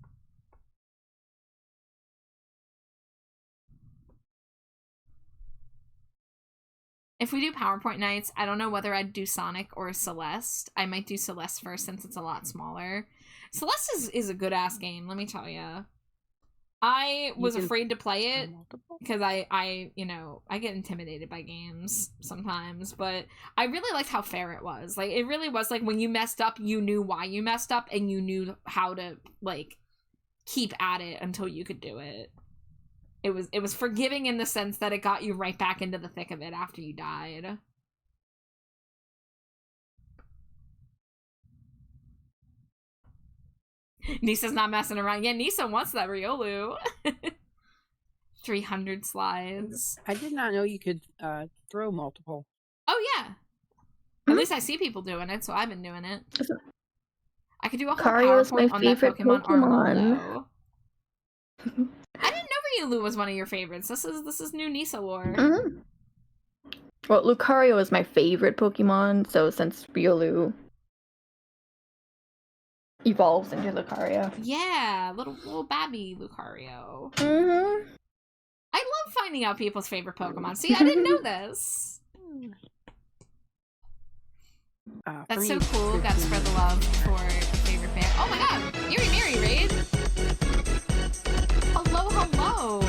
If we do PowerPoint nights, I don't know whether I'd do Sonic or Celeste. I might do Celeste first since it's a lot smaller. Celeste is a good-ass game, let me tell you. I was afraid to play it because I get intimidated by games sometimes, but I really liked how fair it was. Like, it really was like when you messed up, you knew why you messed up and you knew how to, like, keep at it until you could do it. It was forgiving in the sense that it got you right back into the thick of it after you died. Nisa's not messing around. Yeah, Nisa wants that Riolu. 300 slides. I did not know you could throw multiple. Oh, yeah. At least I see people doing it, so I've been doing it. I could do a whole Lucario is my PowerPoint on that favorite Pokemon Pokemon. Armaldo. I didn't know Riolu was one of your favorites. This is new Nisa lore. Mm-hmm. Well, Lucario is my favorite Pokemon, so since Riolu evolves into Lucario. Yeah, little babby Lucario. Mm-hmm. I love finding out people's favorite Pokemon. See, I didn't know this. That's so cool. Gotta spread the love for a favorite band. Oh my god! Yuri Miri raid! Hello, hello!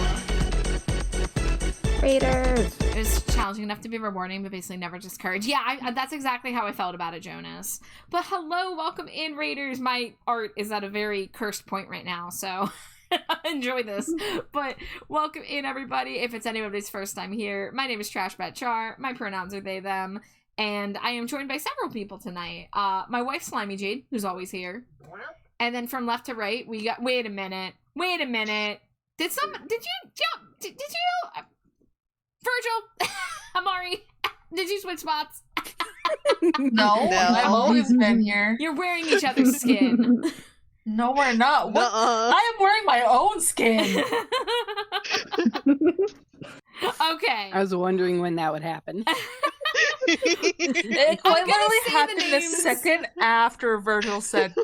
Raiders! It was challenging enough to be rewarding, but basically never discouraged. Yeah, that's exactly how I felt about it, Jonas. But hello, welcome in, Raiders. My art is at a very cursed point right now, so enjoy this. But welcome in, everybody. If it's anybody's first time here, my name is Trashbat Char. My pronouns are they, them. And I am joined by several people tonight. My wife, Slimy Jade, who's always here. And then from left to right, we got... Wait a minute. Did you... Virgil! Amari! Did you switch spots? No, I've always been here. You're wearing each other's skin. No, we're not. What? I am wearing my own skin. Okay. I was wondering when that would happen. It quite literally happened the second after Virgil said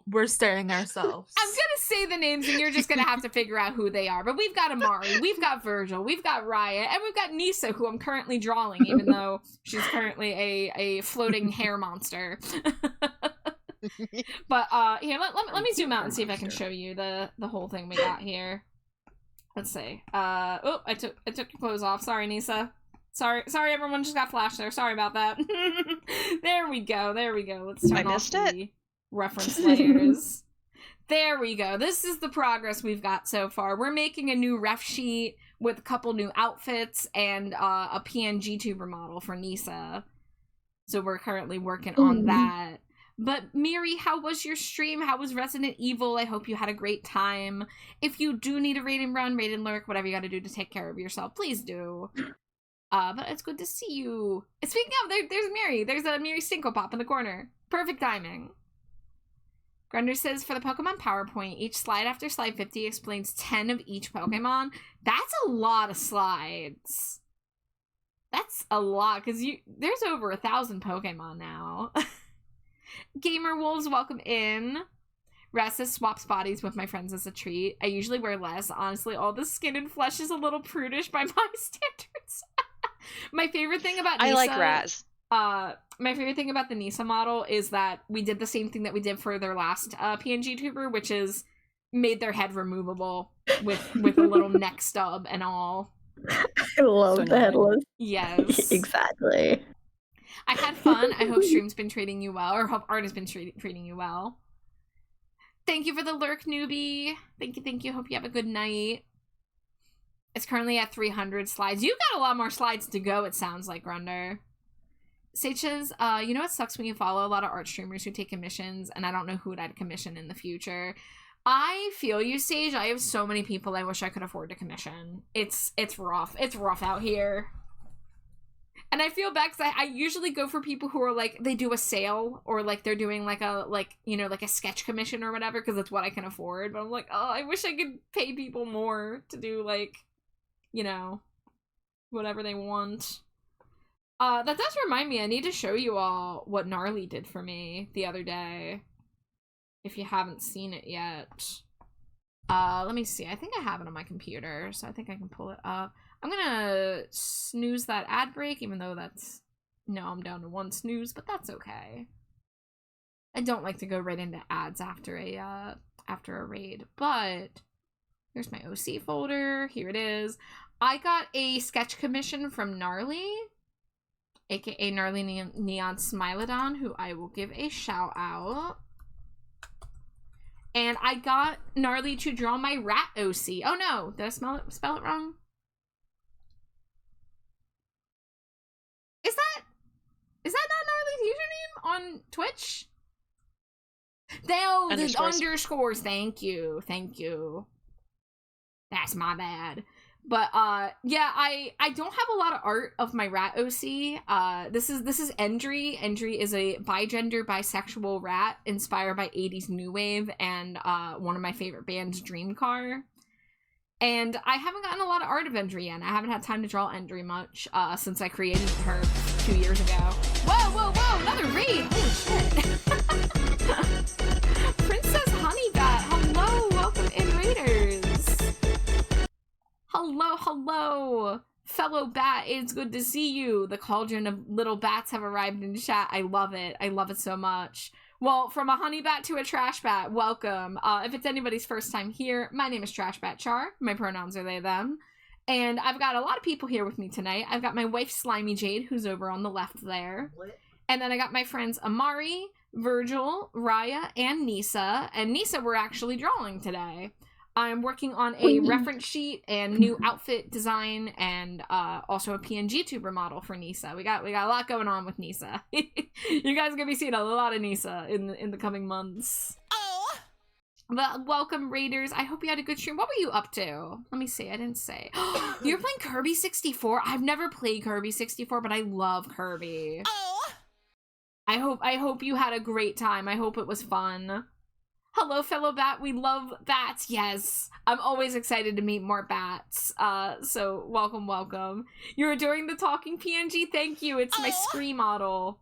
we're staring ourselves. I'm gonna say the names and you're just gonna have to figure out who they are. But we've got Amari, we've got Virgil, we've got Raya, and we've got Nisa, who I'm currently drawing, even though she's currently a floating hair monster. But here, let me zoom out and see if I can show you the whole thing we got here. Let's see. Oh, I took your clothes off. Sorry, Nisa. Sorry, everyone just got flashed there. Sorry about that. There we go. Let's turn off the reference layers. There we go. This is the progress we've got so far. We're making a new ref sheet with a couple new outfits and a PNG tuber model for Nisa. So we're currently working on that. But Miri, how was your stream? How was Resident Evil? I hope you had a great time. If you do need a raid and run, raid and lurk, whatever you gotta do to take care of yourself, please do. But it's good to see you. Speaking of, there's Miri. There's a Miri Stinko Pop in the corner. Perfect timing. Grunder says, for the Pokemon PowerPoint, each slide after slide 50 explains 10 of each Pokemon. That's a lot of slides. That's a lot, because there's over 1,000 Pokemon now. Gamer Wolves, welcome in. Raz says, swaps bodies with my friends as a treat. I usually wear less. Honestly, all the skin and flesh is a little prudish by my standards. My favorite thing about Nisa... I like Raz. My favorite thing about the Nisa model is that we did the same thing that we did for their last PNG tuber, which is made their head removable with a little neck stub and all. I love the headless. Yes. Exactly. I had fun. I hope stream's been treating you well, or hope art has been treating you well. Thank you for the lurk, newbie. Thank you. Hope you have a good night. It's currently at 300 slides. You've got a lot more slides to go, it sounds like, Grunder. Sage says, you know what sucks when you follow a lot of art streamers who take commissions, and I don't know who I'd commission in the future. I feel you, Sage. I have so many people I wish I could afford to commission. It's rough. It's rough out here. And I feel bad because I usually go for people who are like, they do a sale or like they're doing like a sketch commission or whatever because it's what I can afford. But I'm like, oh, I wish I could pay people more to do like, whatever they want. That does remind me, I need to show you all what Gnarly did for me the other day. If you haven't seen it yet. Let me see. I think I have it on my computer, so I think I can pull it up. I'm gonna snooze that ad break, even though I'm down to 1 snooze, but that's okay. I don't like to go right into ads after a raid, but here's my OC folder. Here it is. I got a sketch commission from Gnarly, aka Gnarly Neon Smilodon, who I will give a shout out. And I got Gnarly to draw my rat OC. Oh no, did I spell it wrong? Is that not Gnarly's username on Twitch? The underscores. Thank you. That's my bad. But yeah, I don't have a lot of art of my rat OC. This is Endry. Endry is a bigender, bisexual rat inspired by 80s new wave and one of my favorite bands, Dreamcar. And I haven't gotten a lot of art of Endry yet. I haven't had time to draw Endry much since I created her 2 years ago. Whoa, another raid! Holy shit! Princess Honeybat, hello, welcome in, Raiders. Hello, fellow bat, it's good to see you. The cauldron of little bats have arrived in chat. I love it so much. Well, from a honey bat to a trash bat, welcome. If it's anybody's first time here, my name is Trash Bat Char. My pronouns are they, them. And I've got a lot of people here with me tonight. I've got my wife, Slimy Jade, who's over on the left there. And then I got my friends Amari, Virgil, Raya, and Nisa. And Nisa we're actually drawing today. I'm working on a reference sheet and new outfit design and also a PNG tuber model for Nisa. We got a lot going on with Nisa. You guys are gonna be seeing a lot of Nisa in the coming months. Oh! But welcome, Raiders. I hope you had a good stream. What were you up to? Let me see. I didn't say. You're playing Kirby 64? I've never played Kirby 64, but I love Kirby. Oh! I hope you had a great time. I hope it was fun. Hello, fellow bat. We love bats. Yes. I'm always excited to meet more bats. So welcome. You're adoring the talking PNG? Thank you. It's my Scree model.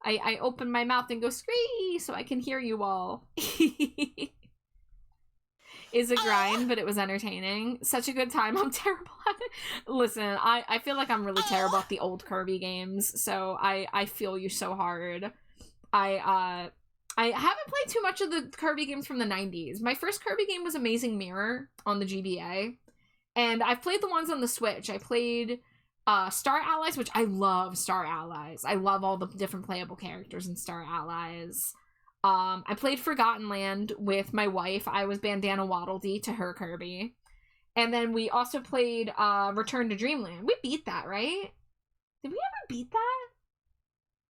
I open my mouth and go scree so I can hear you all. Is a grind, but it was entertaining. Such a good time. I'm terrible at it. Listen, I feel like I'm really terrible at the old Kirby games, so I feel you so hard. I haven't played too much of the Kirby games from the 90s. My first Kirby game was Amazing Mirror on the GBA, and I've played the ones on the Switch. I played Star Allies, which I love Star Allies. I love all the different playable characters in Star Allies. I played Forgotten Land with my wife. I was Bandana Waddle Dee to her Kirby. And then we also played Return to Dreamland. We beat that, right? Did we ever beat that?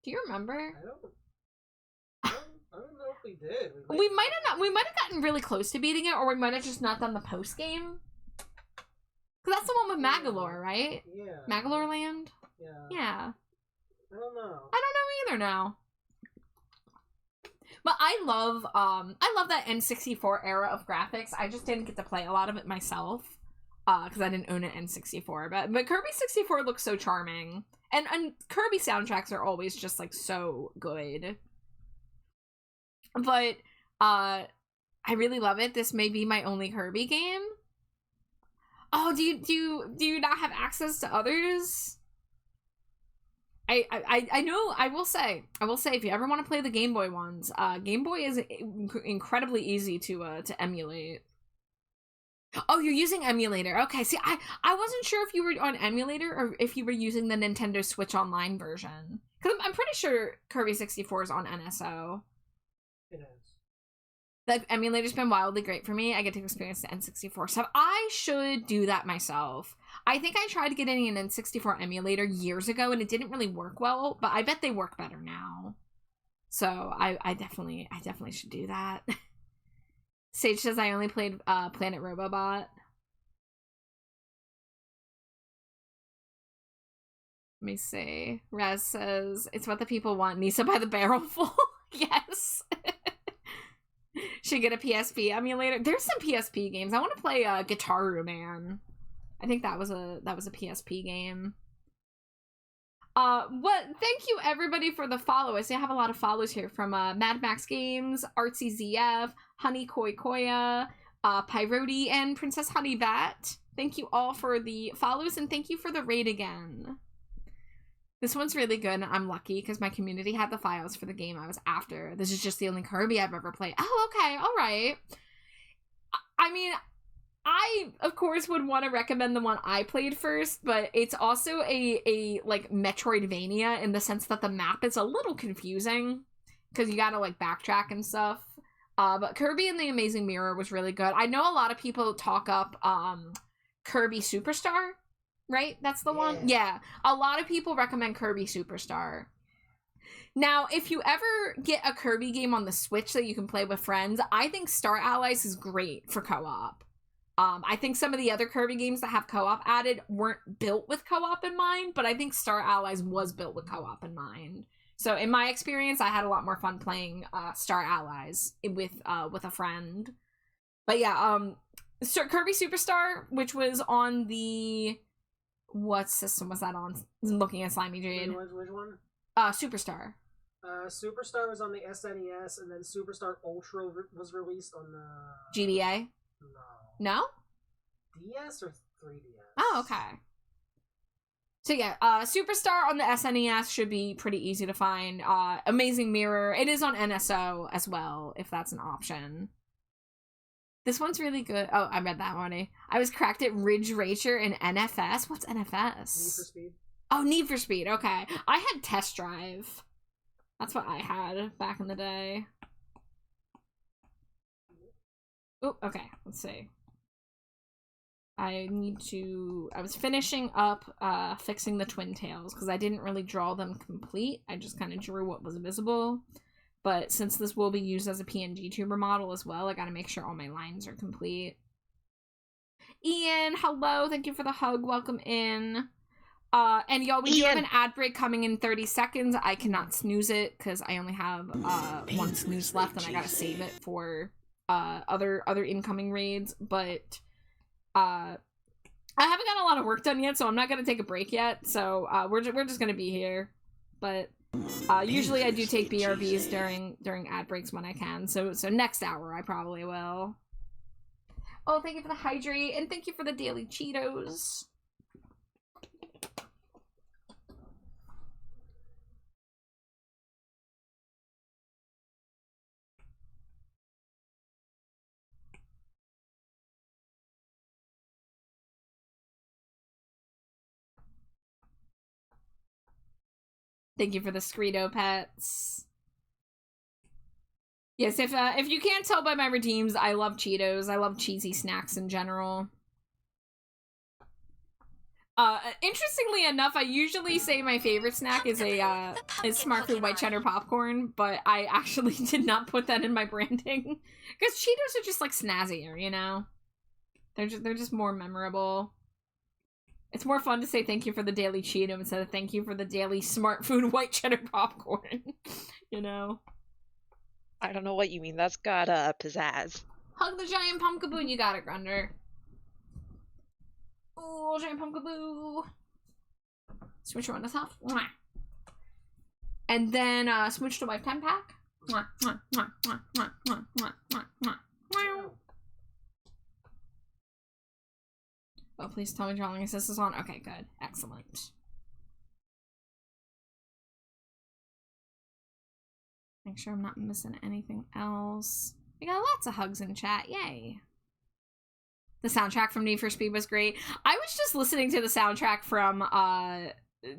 Do you remember? I don't know if we did. We might have not. We might have gotten really close to beating it, or we might have just not done the post game. Cause that's the one with Magalore, right? Yeah. Magalore Land. Yeah. Yeah. I don't know. I don't know either now. But I love that N64 era of graphics. I just didn't get to play a lot of it myself, because I didn't own an N64. But Kirby 64 looks so charming, and Kirby soundtracks are always just like so good. But I really love it. This may be my only Kirby game. Oh, do you not have access to others? I know. I will say if you ever want to play the Game Boy ones, Game Boy is incredibly easy to emulate. Oh, you're using emulator. Okay, see, I wasn't sure if you were on emulator or if you were using the Nintendo Switch Online version. Because I'm pretty sure Kirby 64 is on NSO. It is. The emulator's been wildly great for me. I get to experience the N64 stuff. I should do that myself. I think I tried getting an N64 emulator years ago and it didn't really work well, but I bet they work better now. So I definitely should do that. Sage says I only played Planet Robobot. Let me see. Raz says it's what the people want. Nisa by the barrel full. Yes. Should get a PSP emulator. There's some PSP games. I want to play Guitar Man. I think that was a PSP game. Thank you everybody for the follow. I see I have a lot of follows here from Mad Max Games, Artsy ZF, Honey Koi Koya, Pyroti, and Princess Honey Bat. Thank you all for the follows and thank you for the raid again. This one's really good. I'm lucky because my community had the files for the game I was after. This is just the only Kirby I've ever played. Oh, okay. All right. I mean, I, of course, would want to recommend the one I played first, but it's also a like, Metroidvania in the sense that the map is a little confusing because you gotta, like, backtrack and stuff. But Kirby and the Amazing Mirror was really good. I know a lot of people talk up Kirby Superstar. Right? That's the one? Yeah. A lot of people recommend Kirby Superstar. Now, if you ever get a Kirby game on the Switch that you can play with friends, I think Star Allies is great for co-op. I think some of the other Kirby games that have co-op added weren't built with co-op in mind, but I think Star Allies was built with co-op in mind. So in my experience, I had a lot more fun playing Star Allies with a friend. But yeah, Kirby Superstar, which was on the... What system was that on? Looking at Slimy Jade. Which one? Superstar. Superstar was on the SNES, and then Superstar Ultra was released on the... GBA? No? DS or 3DS? Oh, okay. So yeah, Superstar on the SNES should be pretty easy to find. Amazing Mirror. It is on NSO as well, if that's an option. This one's really good. Oh, I read that one. I was cracked at Ridge Racer and NFS. What's NFS? Need for Speed. Oh, Need for Speed. Okay. I had Test Drive. That's what I had back in the day. Oh, okay. Let's see. I was finishing up fixing the Twin Tails because I didn't really draw them complete. I just kind of drew what was visible. But since this will be used as a PNG tuber model as well, I gotta make sure all my lines are complete. Ian, hello. Thank you for the hug. Welcome in. And y'all, we do have an ad break coming in 30 seconds. I cannot snooze it because I only have one snooze left and I gotta save it for other incoming raids. But I haven't got a lot of work done yet, so I'm not gonna take a break yet. So we're just gonna be here. But Usually I do take Dangerously BRBs cheesy. during ad breaks when I can, so next hour I probably will. Oh, thank you for the hydrate, and thank you for the daily Cheetos. Thank you for the Screedo pets. Yes, if you can't tell by my redeems, I love Cheetos. I love cheesy snacks in general. Interestingly enough, I usually say my favorite snack is Smart Food white cheddar popcorn, but I actually did not put that in my branding because Cheetos are just like snazzier, you know. They're just more memorable. It's more fun to say thank you for the daily Cheeto instead of thank you for the daily Smart Food white cheddar popcorn, you know. I don't know what you mean. That's got pizzazz. Hug the giant pumpkaboo, you got it, Grunder. Oh, giant pumpkaboo. Smooch on the top. Mwah. And then smooch the wife 10 pack. Mwah, mwah, mwah, mwah, mwah, mwah, mwah, mwah, mwah. Meow. Oh, please tell me drawing assist is on. Okay, good. Excellent. Make sure I'm not missing anything else. We got lots of hugs in chat. Yay. The soundtrack from Need for Speed was great. I was just listening to the soundtrack from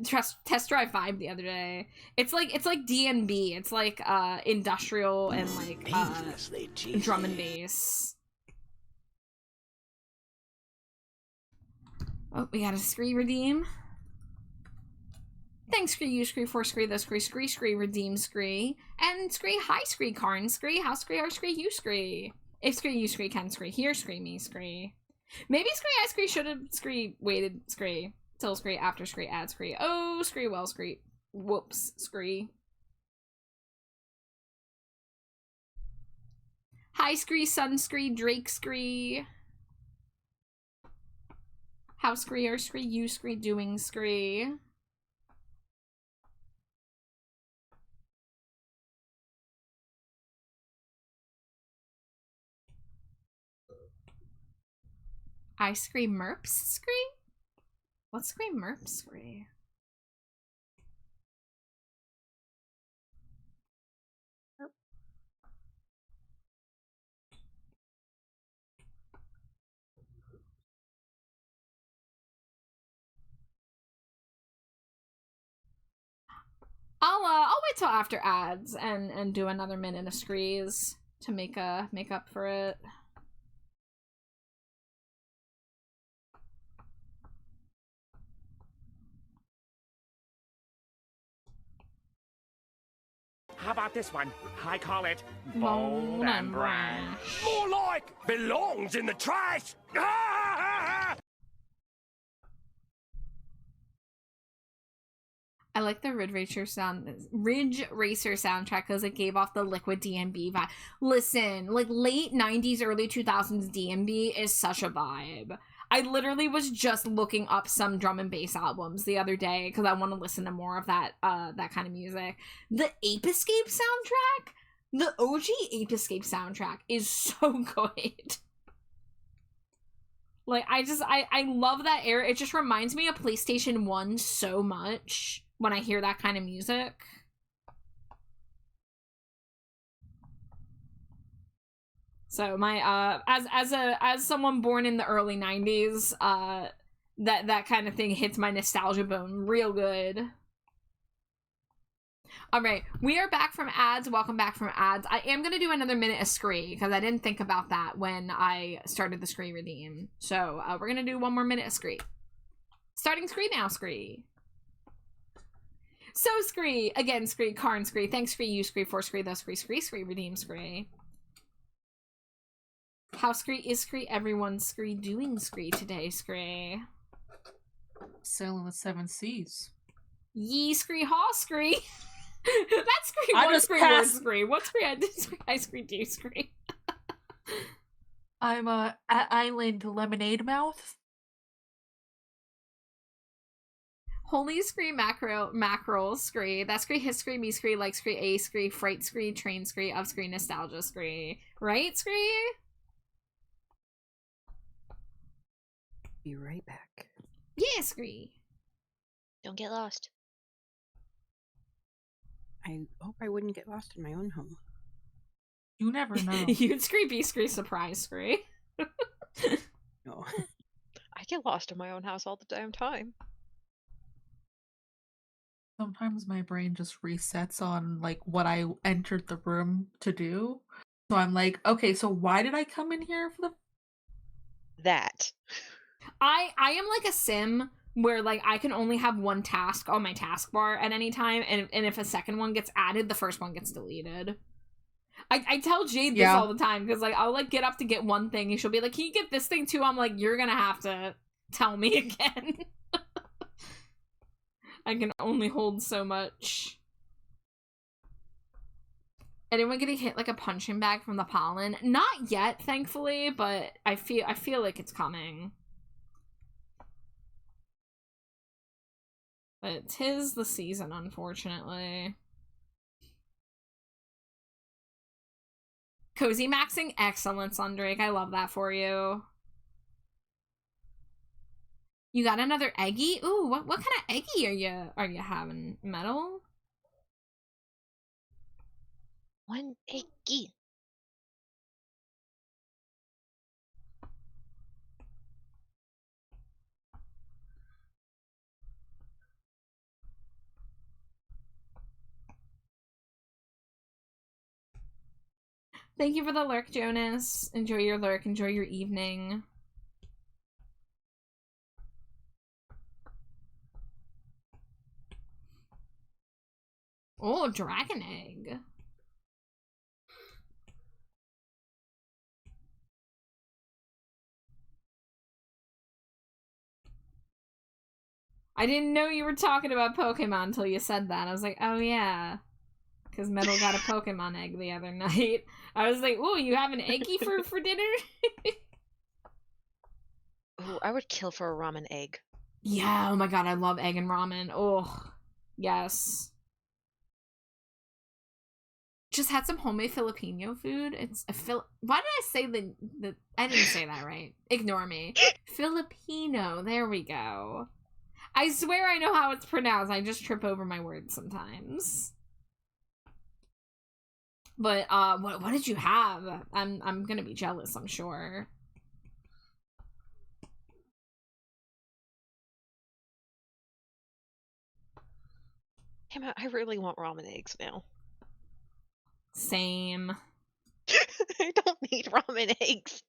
Test Drive 5 the other day. It's like D&B. It's like industrial and like Dangerously cheesy. drum and bass. Oh, we got a Scree redeem. Thanks, Scree, you Scree, for Scree, the Scree, Scree, Scree, redeem Scree. And Scree, hi Scree, Karn Scree, how Scree, are Scree, you Scree. If Scree, you Scree, can Scree, here Scree, me Scree. Maybe Scree, I Scree, should have Scree, waited Scree. Till Scree, after Scree, add Scree. Oh, Scree, well Scree. Whoops, Scree. Hi Scree, Sun Scree, Drake Scree. How Scree, are Scree, you Scree, doing Scree. I Scree Merps Scree? What's Scree Merps Scree? I'll wait till after ads and do another minute of Screes to make up for it. How about this one? I call it Bold bold and and brash. brash. More like belongs in the trash. I like the Ridge Racer soundtrack because it gave off the liquid DMB vibe. Listen, like late 90s, early 2000s DMB is such a vibe. I literally was just looking up some drum and bass albums the other day because I want to listen to more of that that kind of music. The Ape Escape soundtrack, the OG Ape Escape soundtrack is so good. Like, I love that era. It just reminds me of PlayStation 1 so much when I hear that kind of music. So my as someone born in the early 90s, that kind of thing hits my nostalgia bone real good. All right, we are back from ads. Welcome back from ads. I am going to do another minute of Scree because I didn't think about that when I started the Scree redeem. So we're going to do one more minute of Scree. Starting Scree now, Scree. So Scree, again Scree, Karn Scree, thanks Scree, you Scree, for Scree, the Scree, Scree, Scree, redeem Scree. How Scree is Scree, everyone's Scree, doing Scree today, Scree. Sailing the seven seas. Ye Scree, haw Scree. That's Scree, I one just Scree, passed- word Scree. What Scree I did Scree, I Scree, do Scree. I'm at Island Lemonade Mouth. Holy scree, mackerel scree, that scree, his scree, me scree, like scree, a scree, fright scree, train scree, of scree, nostalgia scree. Right, scree? Be right back. Yeah, scree. Don't get lost. I hope I wouldn't get lost in my own home. You never know. You'd scree, be scree, surprise scree. No. I get lost in my own house all the damn time. Sometimes my brain just resets on like what I entered the room to do. So I'm like, okay, so why did I come in here for the That. I am like a sim where like I can only have one task on my taskbar at any time, and if a second one gets added, the first one gets deleted. I tell Jade this all the time because like I'll like get up to get one thing and she'll be like, "Can you get this thing too?" I'm like, "You're gonna have to tell me again." I can only hold so much. Anyone getting hit like a punching bag from the pollen? Not yet, thankfully, but I feel like it's coming. But 'tis the season, unfortunately. Cozy maxing, excellent, Sundrake. I love that for you. You got another eggie? Ooh, what kind of eggie are you having? Metal? One eggie. Thank you for the lurk, Jonas. Enjoy your lurk. Enjoy your evening. Oh, dragon egg. I didn't know you were talking about Pokemon until you said that. I was like, oh yeah. Because Metal got a Pokemon egg the other night. I was like, ooh, you have an eggie for dinner? Ooh, I would kill for a ramen egg. Yeah, oh my god, I love egg and ramen. Oh, yes. Just had some homemade Filipino food. It's a Why did I say the I didn't say that right. Ignore me. Filipino. There we go. I swear I know how it's pronounced. I just trip over my words sometimes. But what did you have? I'm gonna be jealous, I'm sure. Damn it, I really want ramen eggs now. Same. I don't need ramen eggs.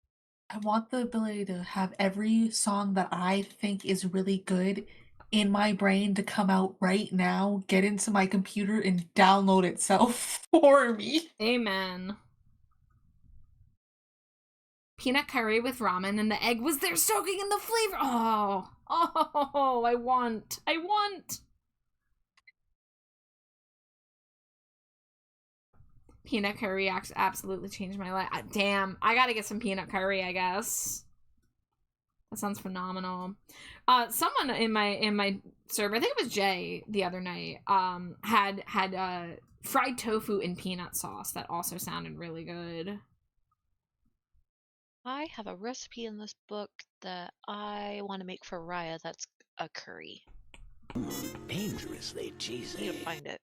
I want the ability to have every song that I think is really good in my brain to come out right now, get into my computer, and download itself for me. Amen. Peanut curry with ramen, and the egg was there soaking in the flavor. Oh, I want. Peanut curry absolutely changed my life. Damn, I gotta get some peanut curry, I guess. That sounds phenomenal. Someone in my server, I think it was Jay the other night, had fried tofu in peanut sauce that also sounded really good. I have a recipe in this book that I want to make for Raya that's a curry. Dangerously I cheesy. need to find it.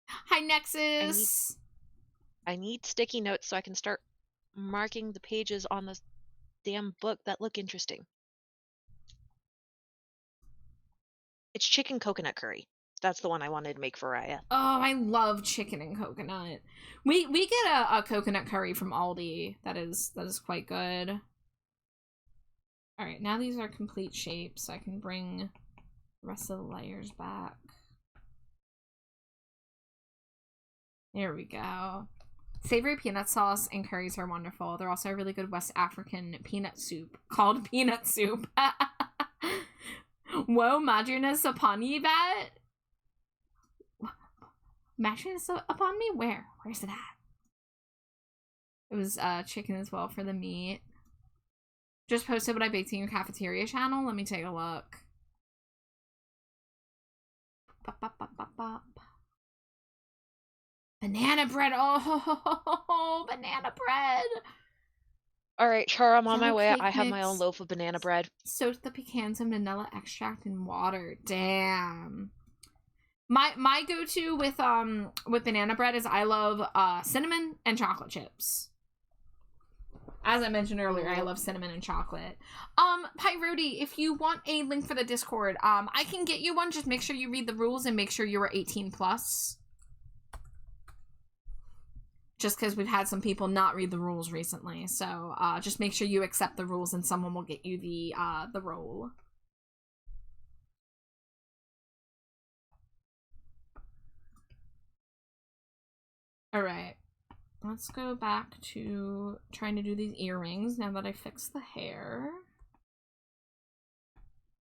Hi, Nexus. I need sticky notes so I can start marking the pages on this damn book that look interesting. It's chicken coconut curry. That's the one I wanted to make for Raya. Oh, I love chicken and coconut. We get a coconut curry from Aldi. That is quite good. All right, now these are complete shapes, so I can bring the rest of the layers back. There we go. Savory peanut sauce and curries are wonderful. They're also a really good West African peanut soup called peanut soup. Whoa, Madrinas upon ye, bat? Madrinas upon me? Where? Where's it at? It was chicken as well for the meat. Just posted what I baked in your cafeteria channel. Let me take a look. Banana bread. Oh, banana bread. All right, Char, I'm on my Yellow way. cake I have my own mix. loaf of banana bread. Soak the pecans in vanilla extract and water. Damn. My go-to with banana bread is I love cinnamon and chocolate chips. As I mentioned earlier, I love cinnamon and chocolate. Pyrodi, if you want a link for the Discord, I can get you one. Just make sure you read the rules and make sure you are 18 plus. Just because we've had some people not read the rules recently, so just make sure you accept the rules and someone will get you the role. Alright, let's go back to trying to do these earrings now that I fixed the hair.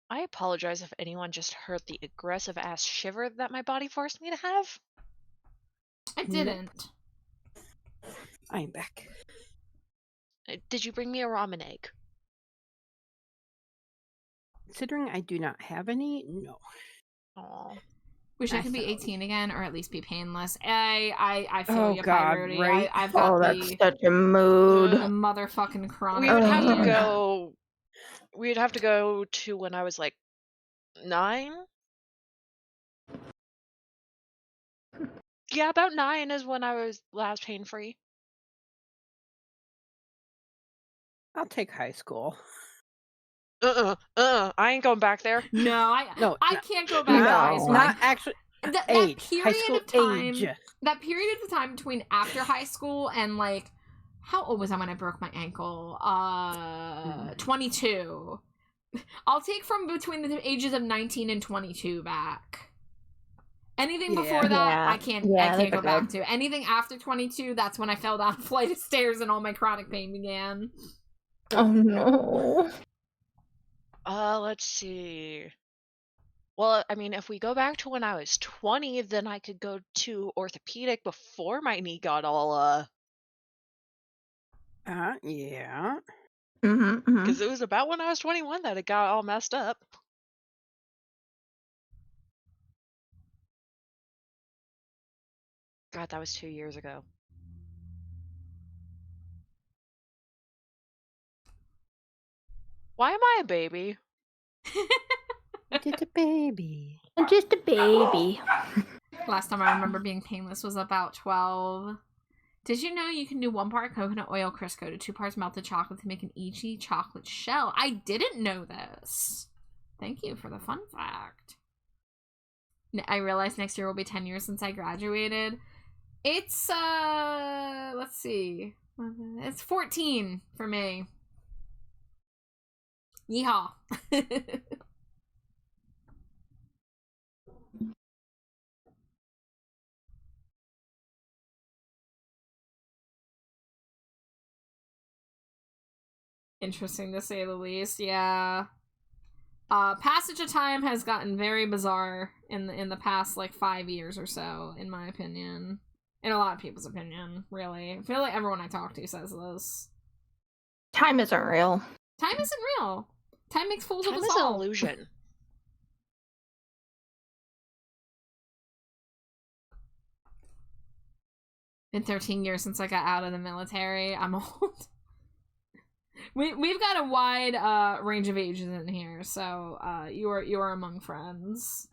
I apologize if anyone just heard the aggressive ass shiver that my body forced me to have. I didn't. I'm back. Did you bring me a ramen egg? Considering I do not have any, no. Aw. Wish I could be 18 again, or at least be painless. I feel you, God, Pyrodi. right? I've got Oh, that's the such a mood. motherfucking chronic. We would have to Ugh. go. We'd have to go to when I was like 9. Yeah, about 9 is when I was last pain free. I'll take high school. I ain't going back there. No, I No, can't go back to high school. Not actually. That Age. High period school of time. age. That period of time between after high school and like, how old was I when I broke my ankle? 22. I'll take from between the ages of 19 and 22 back. Anything before that, Yeah. I can't Yeah, go that's back okay. to. Anything after 22, that's when I fell down a flight of stairs and all my chronic pain began. Oh no. Let's see. Well, I mean, if we go back to when I was 20, then I could go to orthopedic before my knee got all Yeah. because it was about when I was 21 that it got all messed up. God, that was 2 years ago. Why am I a baby? Just a baby. I'm just a baby. Last time I remember being painless was about 12. Did you know you can do 1 part coconut oil Crisco to 2 parts melted chocolate to make an Ichi chocolate shell? I didn't know this. Thank you for the fun fact. I realize next year will be 10 years since I graduated. It's, let's see. It's 14 for me. Yeehaw. Interesting to say the least, yeah. Passage of time has gotten very bizarre in the past like 5 years or so, in my opinion. In a lot of people's opinion, really. I feel like everyone I talk to says this. Time isn't real. Time isn't real. Time makes fools of Time us is an all. illusion. Been 13 years since I got out of the military. I'm old. We've got a wide range of ages in here, so you are among friends.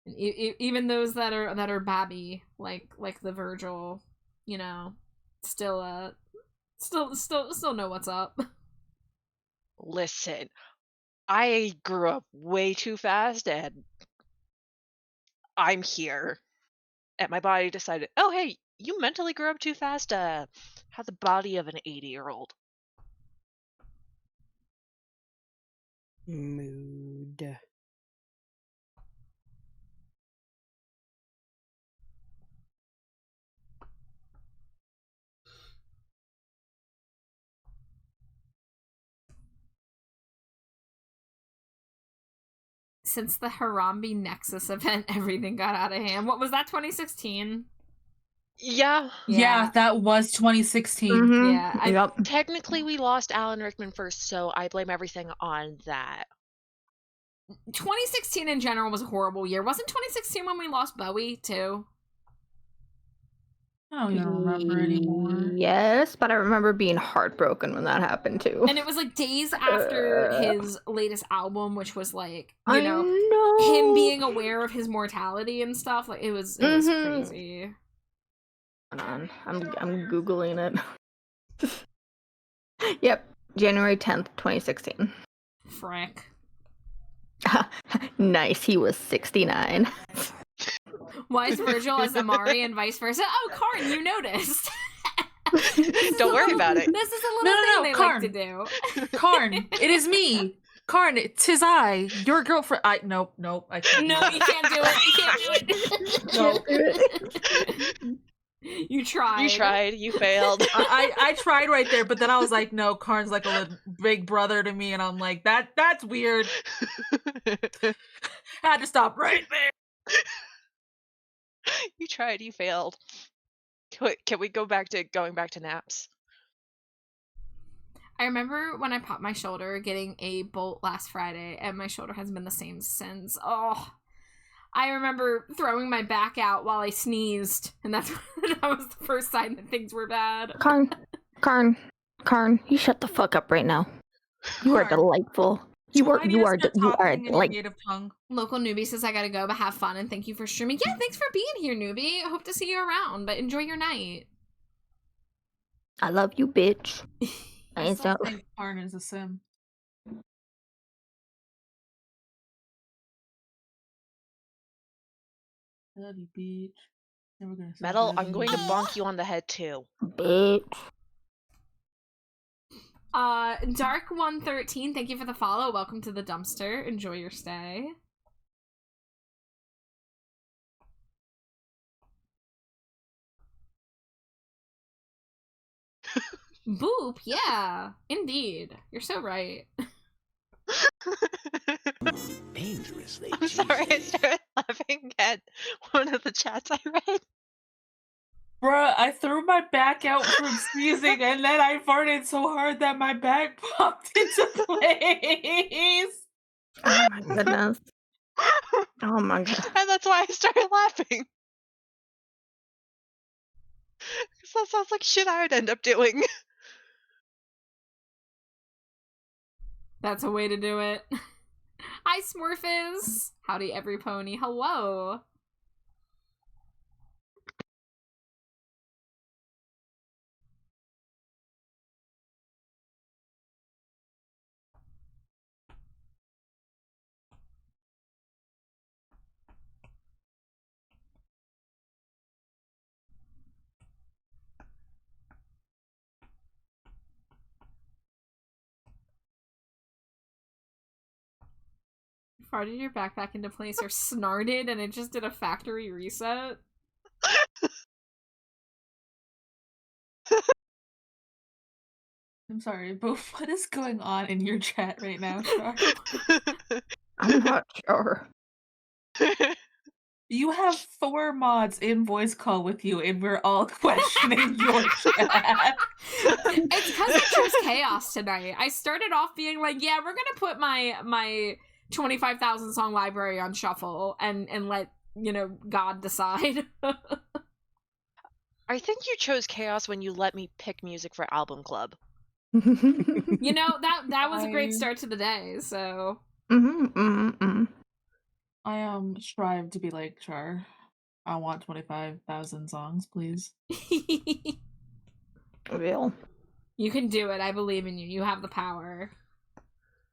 And even those that are babby, like the Virgil, you know, still know what's up. Listen, I grew up way too fast and I'm here. And my body decided, oh hey, you mentally grew up too fast to have the body of an 80-year-old. Mood. Since the Harambe Nexus event, everything got out of hand. What was that, 2016? Yeah, that was 2016. Mm-hmm. Yeah, Technically we lost Alan Rickman first, so I blame everything on that. 2016 in general was a horrible year. Wasn't 2016 when we lost Bowie too? I don't even remember anymore. Yes, but I remember being heartbroken when that happened too. And it was like days after his latest album, which was like, you I know, know. him being aware of his mortality and stuff. Like it was crazy. Hold on, I'm googling it. Yep, January 10th, 2016. Frick. Nice, he was 69. Why is Virgil as Amari and vice versa? Oh, Karn, you noticed. Don't worry about it. This is a little thing they Karn. like to do. Karn, it is me. Karn, 'tis I, your girlfriend. Nope, I can't. No, you can't do it. You can't do it. You tried. You tried. You failed. I tried right there, but then I was like, no, Karn's like a big brother to me, and I'm like, that's weird. Had to stop right there. You tried. You failed. Can we go back to going back to naps? I remember when I popped my shoulder getting a bolt last Friday, and my shoulder hasn't been the same since. Oh, I remember throwing my back out while I sneezed, and that was the first sign that things were bad. Karn, you shut the fuck up right now. You are delightful. You are like native tongue. Local newbie says I gotta go, but have fun and thank you for streaming. Yeah, thanks for being here, newbie. I hope to see you around, but enjoy your night. I love you, bitch. I still think Karn is a sim. I love you, bitch. Never gonna say Metal, better I'm than going you. to bonk you on the head too. Bitch. Dark113, thank you for the follow. Welcome to the dumpster. Enjoy your stay. Boop, yeah, indeed. You're so right. Dangerously I'm sorry, I cheesy. started laughing at one of the chats I read. Bruh, I threw my back out from sneezing, and then I farted so hard that my back popped into place. Oh my goodness. Oh my god. And that's why I started laughing. Because that sounds like shit I would end up doing. That's a way to do it. Hi, Smurfs. Howdy, every pony. Hello. Farted your backpack into place or snarted and it just did a factory reset? I'm sorry, but what is going on in your chat right now, Char? I'm not sure. You have 4 mods in voice call with you, and we're all questioning your chat. It's because I chose chaos tonight. I started off being like, yeah, we're gonna put my 25,000 song library on shuffle and let, you know, God decide. I think you chose chaos when you let me pick music for album club. You know, that was a great start to the day, so. I strive to be like Char. I want 25,000 songs, please. Real. You can do it. I believe in you. You have the power.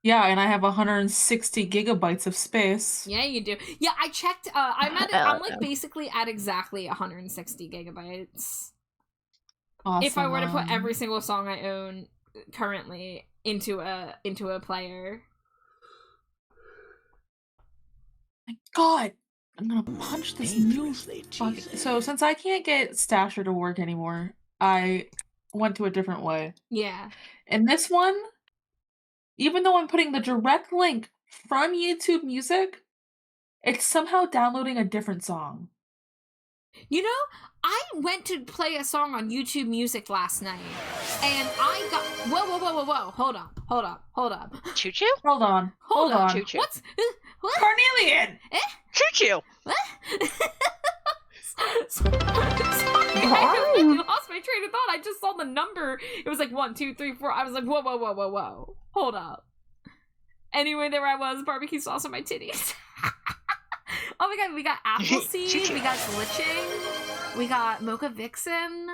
Yeah, and I have 160 gigabytes of space. Yeah, you do. Yeah, I checked. I'm like basically at exactly 160 gigabytes. Awesome. If I were to put every single song I own currently into a player. My God, I'm gonna punch this new fucking. So since I can't get Stasher to work anymore, I went to a different way. Yeah. And this one, even though I'm putting the direct link from YouTube Music, it's somehow downloading a different song. You know, I went to play a song on YouTube Music last night, and I got whoa! Hold up! Choo choo? Hold on. Choo-choo. Choo-choo. What's What? Carnelian! Choo-choo! What? Sorry, I completely lost my train of thought. I just saw the number. It was like 1, 2, 3, 4. I was like, whoa, whoa, whoa, whoa, whoa. Hold up. Anyway, there I was, barbecue sauce on my titties. Oh my god, we got Appleseed, we got Glitching, we got Mocha Vixen,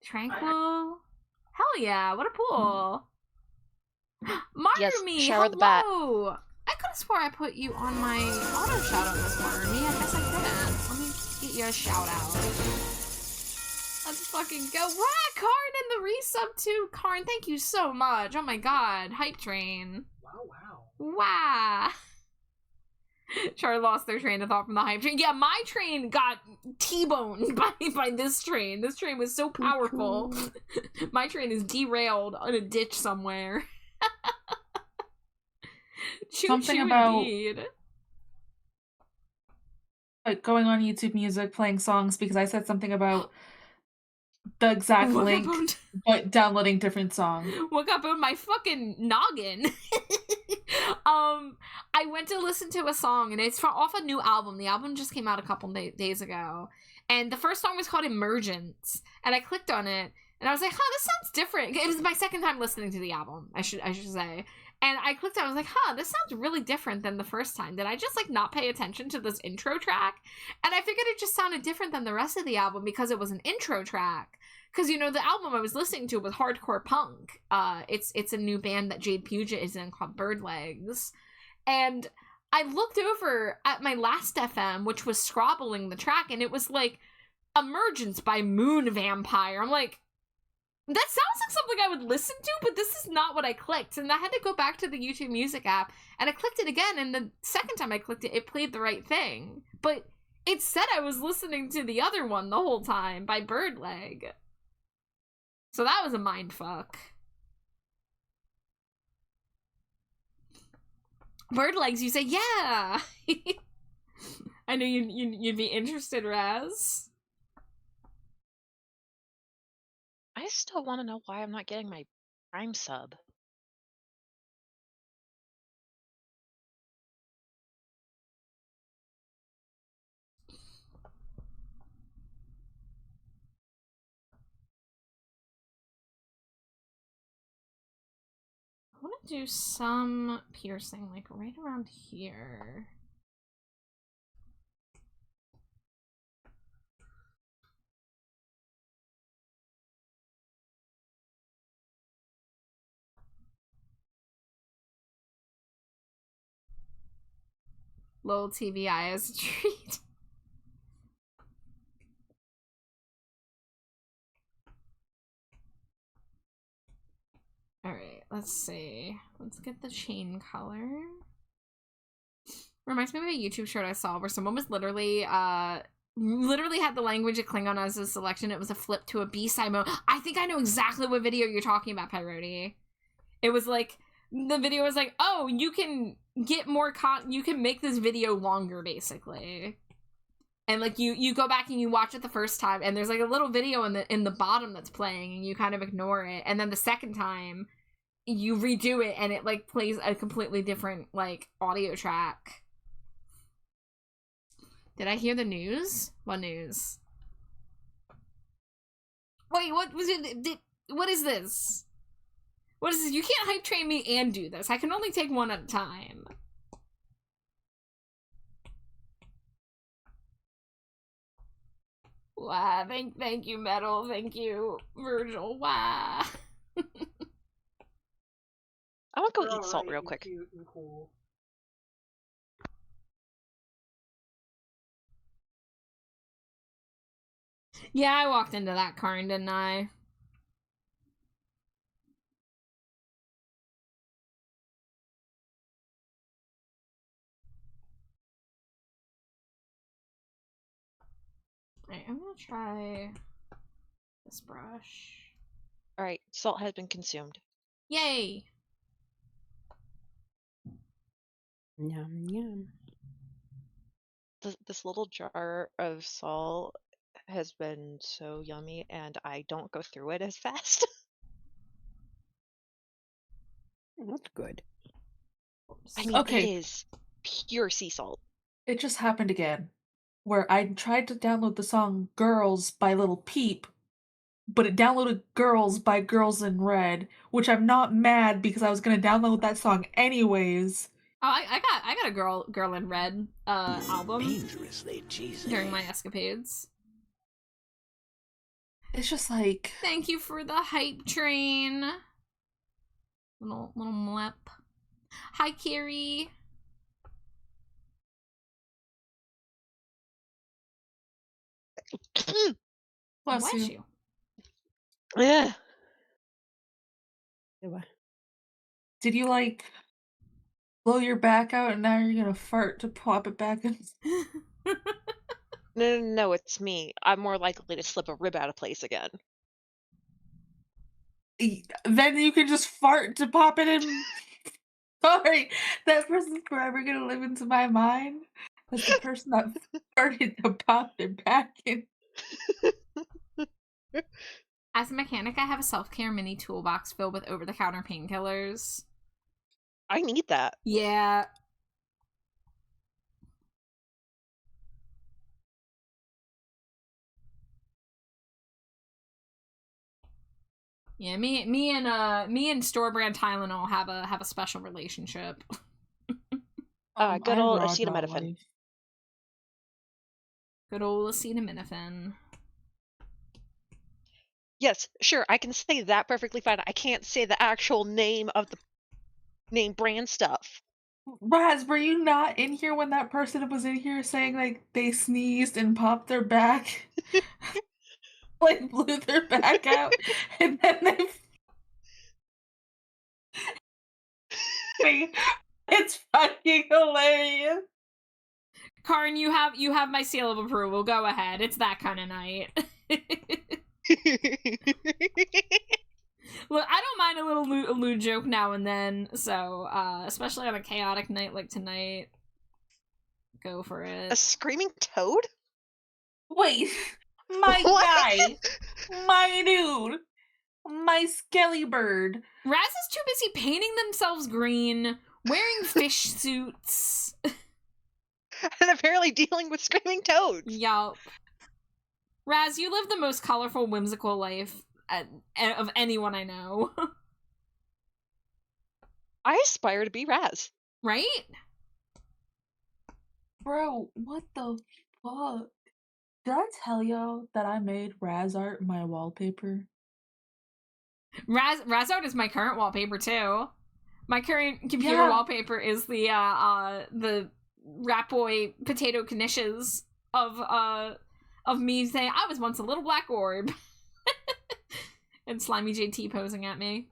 Tranquil. Hell yeah, what a pool. Marumi, shower the bat. hello! I could have swore I put you on my auto shout out list, Marumi. I guess I didn't. Let me get you a shout out. Let's fucking go. Wow, Karn in the resub too. Karn, thank you so much. Oh my god, hype train. Wow. Wow. Char lost their train of thought from the hype train. Yeah, my train got T-boned by this train. This train was so powerful. My train is derailed in a ditch somewhere. Something about like going on YouTube Music, playing songs, because I said something about the exact link, but downloading different songs. Woke up on my fucking noggin. I went to listen to a song, and it's off a new album. The album just came out a couple days ago, and the first song was called Emergence, and I clicked on it, and I was like, huh, this sounds different. It was my second time listening to the album, I should say. And I clicked on it, I was like, huh, this sounds really different than the first time. Did I just, like, not pay attention to this intro track? And I figured it just sounded different than the rest of the album because it was an intro track. Because, you know, the album I was listening to was hardcore punk. It's a new band that Jade Puget is in called Birdlegs. And I looked over at my last FM, which was scrobbling the track, and it was, like, Emergence by Moon Vampire. I'm like, that sounds like something I would listen to, but this is not what I clicked. And I had to go back to the YouTube Music app, and I clicked it again, and the second time I clicked it, it played the right thing. But it said I was listening to the other one the whole time, by Birdleg. So that was a mindfuck. Birdlegs, you say, yeah! I know you'd be interested, Raz. I still want to know why I'm not getting my Prime sub. I want to do some piercing, like right around here. Lol TBI as a treat. Alright, let's see. Let's get the chain color. Reminds me of a YouTube short I saw where someone was literally had the language of Klingon as a selection. It was a flip to a B-side mode. I think I know exactly what video you're talking about, Pyroti. It was like, the video was like, oh, you can get more you can make this video longer, basically. And like you go back and you watch it the first time, and there's like a little video in the bottom that's playing, and you kind of ignore it, and then the second time you redo it, and it like plays a completely different like audio track. Did I hear the news? What news? Wait, what was it? What is this? What is this? You can't hype train me and do this. I can only take one at a time. Wow, thank you, Metal. Thank you, Virgil. Wow. I want to go eat salt real quick. Cute and cool. Yeah, I walked into that Karn, didn't I? Alright, I'm gonna try this brush. Alright, salt has been consumed. Yay! Yum, yum. This little jar of salt has been so yummy, and I don't go through it as fast. That's good. I mean, Okay. it is. pure sea salt. It just happened again, where I tried to download the song Girls by Lil Peep, but it downloaded Girls by Girls in Red, which I'm not mad because I was gonna download that song anyways. Oh, I got a Girl in Red album Dangerously cheesy. during my escapades. It's just like... Thank you for the hype train. Little mlep. Hi, Carrie. Bless you. Yeah. Did you, like, blow your back out and now you're gonna fart to pop it back in? No, it's me. I'm more likely to slip a rib out of place again. Then you can just fart to pop it in. Sorry, that person's forever gonna live into my mind. That's the person that farted to pop their back in. As a mechanic, I have a self-care mini toolbox filled with over-the-counter painkillers. I need that. Yeah. Yeah, me and store brand Tylenol have a special relationship. Good old acetaminophen. Good old acetaminophen. Yes, sure, I can say that perfectly fine. I can't say the actual name of the name brand stuff. Raz, were you not in here when that person was in here saying, like, they sneezed and popped their back? Like, blew their back out, and then it's fucking hilarious. Karin, you have my seal of approval. Go ahead. It's that kind of night. Look, I don't mind a little lewd joke now and then, so, especially on a chaotic night like tonight. Go for it. A screaming toad? Wait, my What? guy, my dude, my skelly bird. Raz is too busy painting themselves green, wearing fish suits. And apparently dealing with screaming toads. Yup. Raz, you live the most colorful, whimsical life of anyone I know. I aspire to be Raz. Right? Bro, what the fuck? Did I tell y'all that I made Raz art my wallpaper? Raz art is my current wallpaper too. My current computer wallpaper is the Rat Boy potato knishes of me saying I was once a little black orb. And Slimy JT posing at me.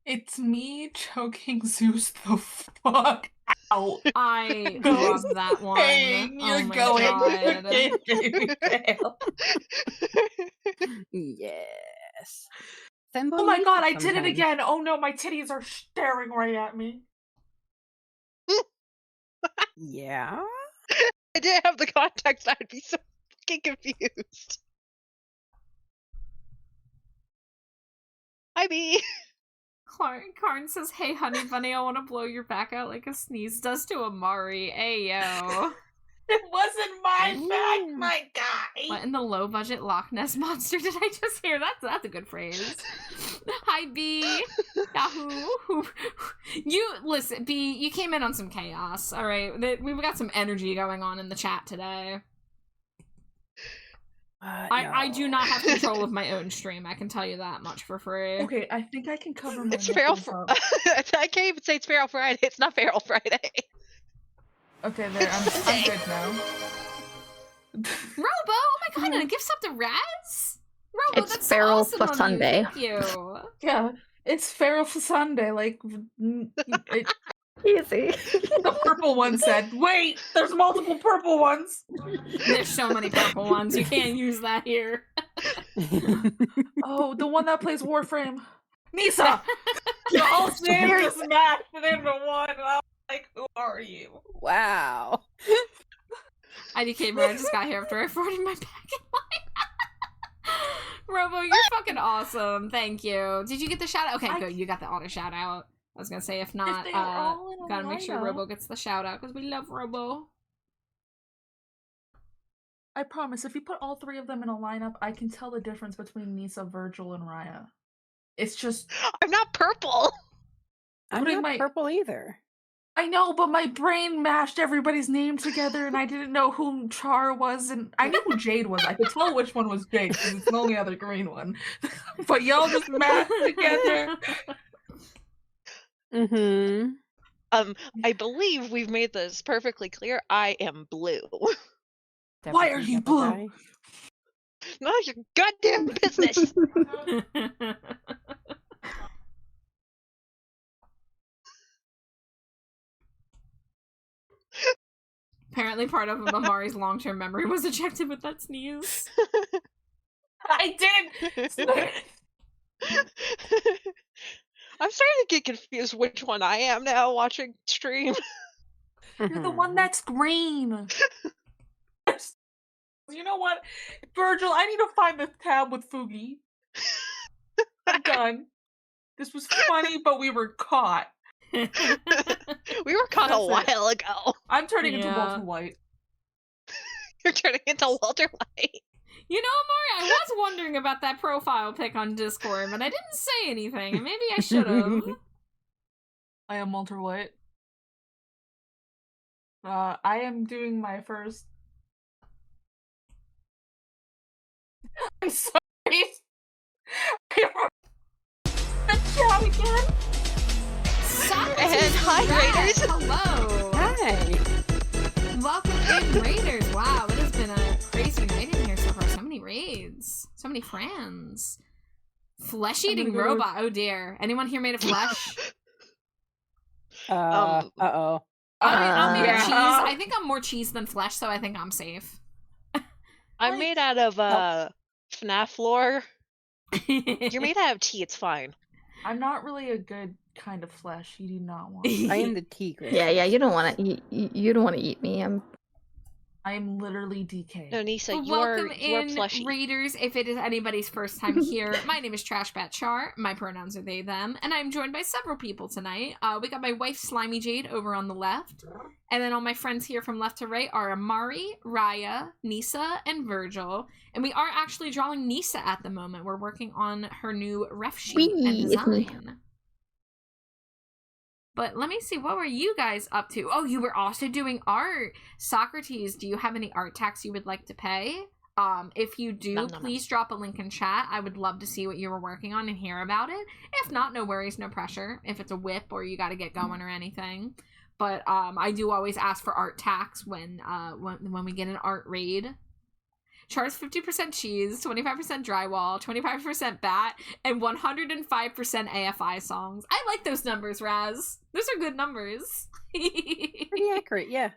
It's me choking Zeus the fuck out. I love that one. You're my going. God. Yes. Oh my god, I did it again! Oh no, my titties are staring right at me. Yeah? I didn't have the context, I'd be so fucking confused. Hi, B. Karn says, hey, honey bunny, I want to blow your back out like a sneeze does to Amari. Ayo. It wasn't my back, my guy! What in the low-budget Loch Ness monster did I just hear? That's a good phrase. Hi, B. Yahoo. You, listen, B, you came in on some chaos, alright? We've got some energy going on in the chat today. I do not have control of my own stream, I can tell you that much for free. Okay, I think I can cover my It's Feral I can't even say it's Feral Friday, it's not Feral Friday. Okay, there, I'm good now. Robo, oh my god, and a gift sub to Raz? Robo, It's that's Feral awesome for of you. Sunday. Thank you. Yeah, it's Feral for Sunday, like, Easy. the purple one said. Wait, there's multiple purple ones! There's so many purple ones, you can't use that here. Oh, the one that plays Warframe. Nisa! Y'all just smashed it into one, and I was like, who are you? Wow. IDK bro, I just got here after I farted my back in line. Robo, you're fucking awesome. Thank you. Did you get the shout out? Okay, good. You got the auto shout out. I was gonna say, if not, they were all in a gotta make sure lineup. Robo gets the shout out because we love Robo. I promise, if you put all 3 of them in a lineup, I can tell the difference between Nisa, Virgil, and Raya. It's just I'm not purple. I'm putting not purple either. I know, but my brain mashed everybody's name together, and I didn't know who Char was, and I knew who Jade was. I could tell which one was Jade because it's the only other green one. But y'all just mashed together. Mm-hmm. I believe we've made this perfectly clear. I am blue. Why are you blue? None of your goddamn business. Apparently part of Amari's long-term memory was ejected with that sneeze. I did! I'm starting to get confused which one I am now watching stream. You're the one that's green. You know what? Virgil, I need to find the tab with Fugi. I'm done. This was funny, but we were caught. We were caught a while ago. I'm turning into Walter White. You're turning into Walter White. You know, Amari, I was wondering about that profile pic on Discord, but I didn't say anything. Maybe I should have. I am Walter White. I am doing my first... I'm sorry. Chat again. And hi, Raiders. Hello. Hi. Welcome in, Raiders. Wow, it has been a crazy night in here so far. So many raids. So many friends. Flesh-eating robot. Oh dear. Anyone here made of flesh? Uh-oh. I'm made of cheese. I think I'm more cheese than flesh, so I think I'm safe. I'm made out of FNAF lore. You're made out of tea, it's fine. I'm not really a good kind of flesh. You do not want. I am the tigre. Yeah, you don't want to. You don't want to eat me. I'm literally DK. No, Nisa, Welcome you're in, plushy. Raiders. If it is anybody's first time here, my name is Trashbat Char. My pronouns are they, them, and I'm joined by several people tonight. We got my wife, Slimy Jade, over on the left, and then all my friends here from left to right are Amari, Raya, Nisa, and Virgil. And we are actually drawing Nisa at the moment. We're working on her new ref sheet and design. But let me see, what were you guys up to? Oh, you were also doing art. Socrates, do you have any art tax you would like to pay? If you do, please drop a link in chat. I would love to see what you were working on and hear about it. If not, no worries, no pressure. If it's a whip or you got to get going or anything. But I do always ask for art tax when we get an art raid. Charge 50% cheese, 25% drywall, 25% bat, and 105% AFI songs. I like those numbers, Raz. Those are good numbers. Pretty accurate, yeah.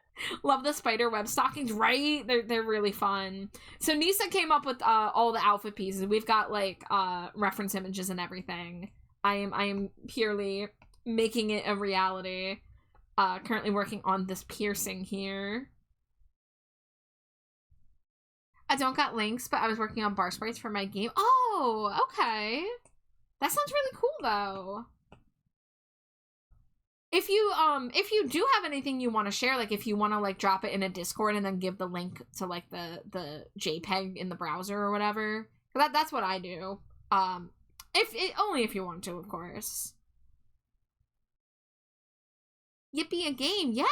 Love the spider web stockings, right? They're really fun. So Nisa came up with all the outfit pieces. We've got like reference images and everything. I am purely making it a reality. Currently working on this piercing here. I don't got links, but I was working on bar sprites for my game. Oh, okay. That sounds really cool, though. If you do have anything you want to share, like if you want to like drop it in a Discord and then give the link to like the JPEG in the browser or whatever, that's what I do. Only if you want to, of course. Yippee, a game, yeah.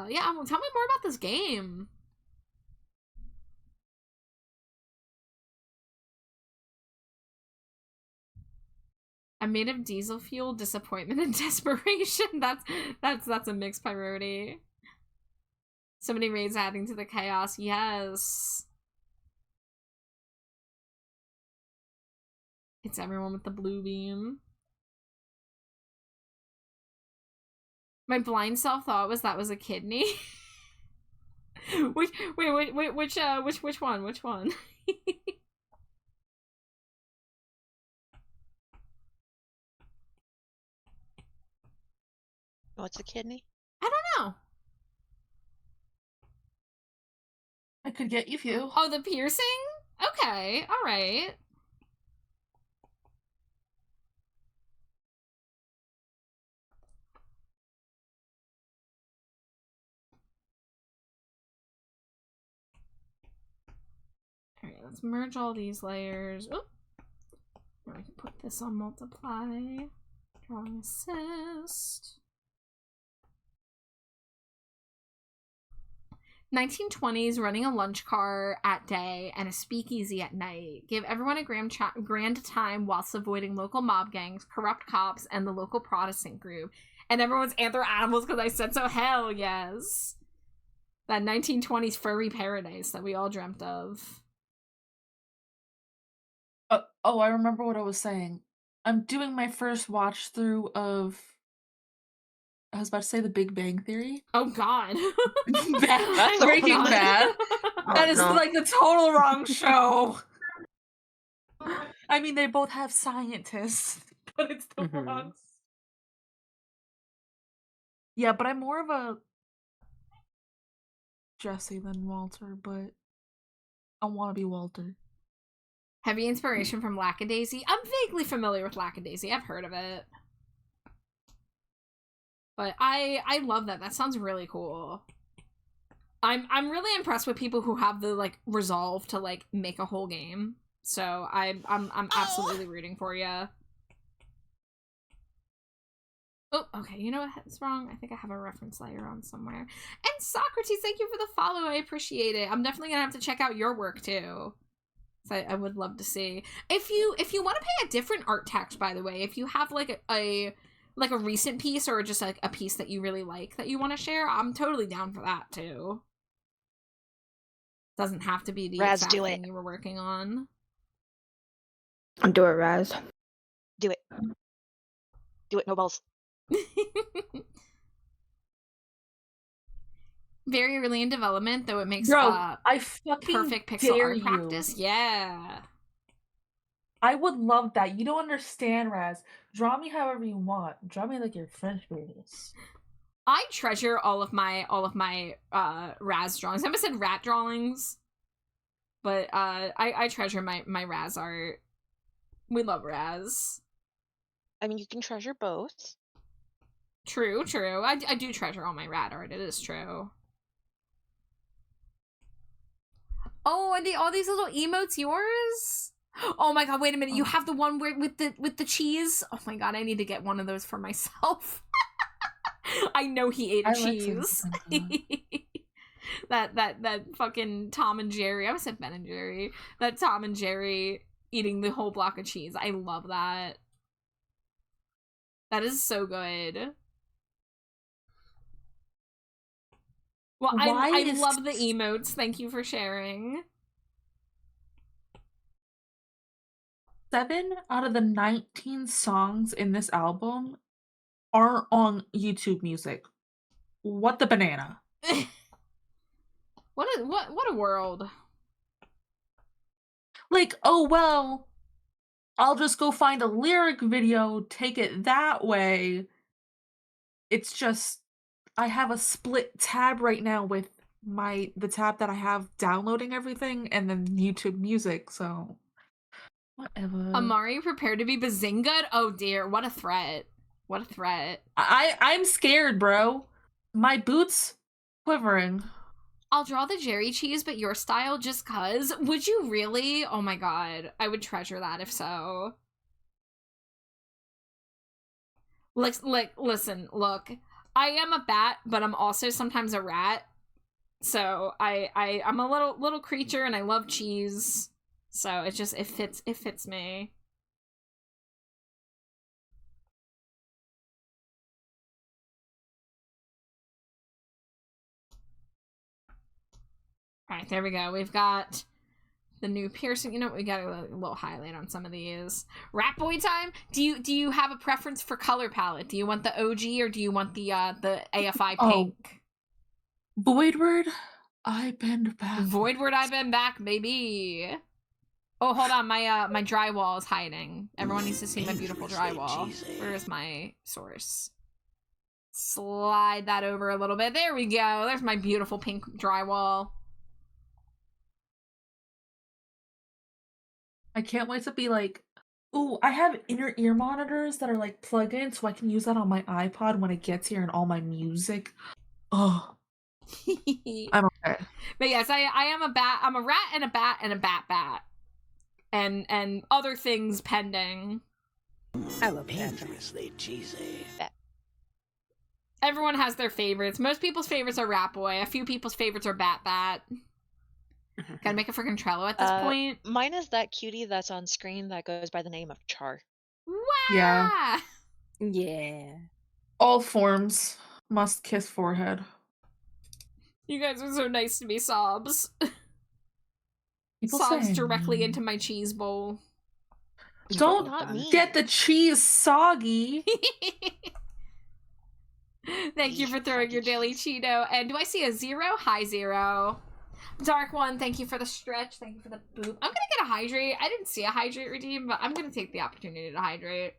Tell me more about this game. I'm made of diesel fuel, disappointment, and desperation. That's a mixed priority. So many raids adding to the chaos. Yes. It's everyone with the blue beam. My blind self thought that was a kidney. Which one? Which one? What's a kidney? I don't know. I could get you a few. Oh, the piercing? Okay, alright. let's merge all these layers. Oop. Now we can put this on multiply. Drawing assist. 1920s, running a lunch car at day and a speakeasy at night. Give everyone a grand time whilst avoiding local mob gangs, corrupt cops, and the local Protestant group. And everyone's anthro animals because I said so. Hell yes. That 1920s furry paradise that we all dreamt of. Oh, I remember what I was saying. I'm doing my first watch through of, I was about to say The Big Bang Theory. Oh God. Breaking Bad. That is like the total wrong show. I mean, they both have scientists, but it's the wrong. Yeah, but I'm more of a Jesse than Walter, but I want to be Walter. Heavy inspiration from Lackadaisy. I'm vaguely familiar with Lackadaisy. I've heard of it. But I love that. That sounds really cool. I'm really impressed with people who have the like resolve to like make a whole game. So I'm absolutely rooting for you. Oh, okay. You know what's wrong? I think I have a reference layer on somewhere. And Socrates, thank you for the follow. I appreciate it. I'm definitely gonna have to check out your work too. So I would love to see. If you want to pay a different art text, by the way, if you have like a recent piece or just like a piece that you really like that you want to share, I'm totally down for that too. Doesn't have to be the Raz, exact do thing it. you were working on. I'll do it, Raz. Do it. Do it, no balls. Very early in development, though it makes Bro, I fucking perfect pixel dare art you. practice. Yeah. I would love that. You don't understand, Raz. Draw me however you want. Draw me like your French babies. I treasure all of my Raz drawings. I almost said rat drawings, but I treasure my Raz art. We love Raz. I mean, you can treasure both. True. I do treasure all my rat art. It is true. Oh, and all these little emotes yours? Oh my god, wait a minute. You have the one where with the cheese? Oh my god, I need to get one of those for myself. I know he ate a cheese. that fucking Tom and Jerry. I almost said Ben and Jerry. That Tom and Jerry eating the whole block of cheese. I love that. That is so good. Well, I love the emotes. Thank you for sharing. 7 out of the 19 songs in this album aren't on YouTube Music. What the banana? What a world. Like, oh well, I'll just go find a lyric video, take it that way. It's just I have a split tab right now with the tab that I have downloading everything and then YouTube Music, so whatever. Amari prepared to be bazingaed? Oh dear, what a threat. What a threat. I'm scared, bro. My boots quivering. I'll draw the Jerry cheese, but your style just cuz. Would you really? Oh my god. I would treasure that if so. Listen, look. I am a bat, but I'm also sometimes a rat. So I'm a little creature and I love cheese. So it fits me. Alright, there we go. We've got the new piercing. You know, we got a little highlight on some of these. Rat boy time? Do you have a preference for color palette? Do you want the OG or do you want the AFI pink? Voidward, I bend back. Voidward, I bend back, baby. Oh, hold on, my drywall is hiding. Everyone needs to see my beautiful drywall. Where is my source? Slide that over a little bit. There we go. There's my beautiful pink drywall. I can't wait to be like, ooh, I have inner ear monitors that are like plug in so I can use that on my iPod when it gets here and all my music. Oh. I'm okay. But yes, I am a bat. I'm a rat and a bat and a bat. And other things pending. I love that. Dangerously cheesy. Everyone has their favorites. Most people's favorites are Rat Boy. A few people's favorites are Bat. Gotta make a freaking Trello at this point. Mine is that cutie that's on screen that goes by the name of Char. Wow! Yeah. Yeah. All forms must kiss forehead. You guys are so nice to me, Sobs. People Sobs say- directly into my cheese bowl. Don't Not me. get the cheese soggy. Thank you for throwing your daily Cheeto. And do I see a 0? Hi, 0. Dark One, thank you for the stretch. Thank you for the boop. I'm gonna get a hydrate. I didn't see a hydrate redeem, but I'm gonna take the opportunity to hydrate.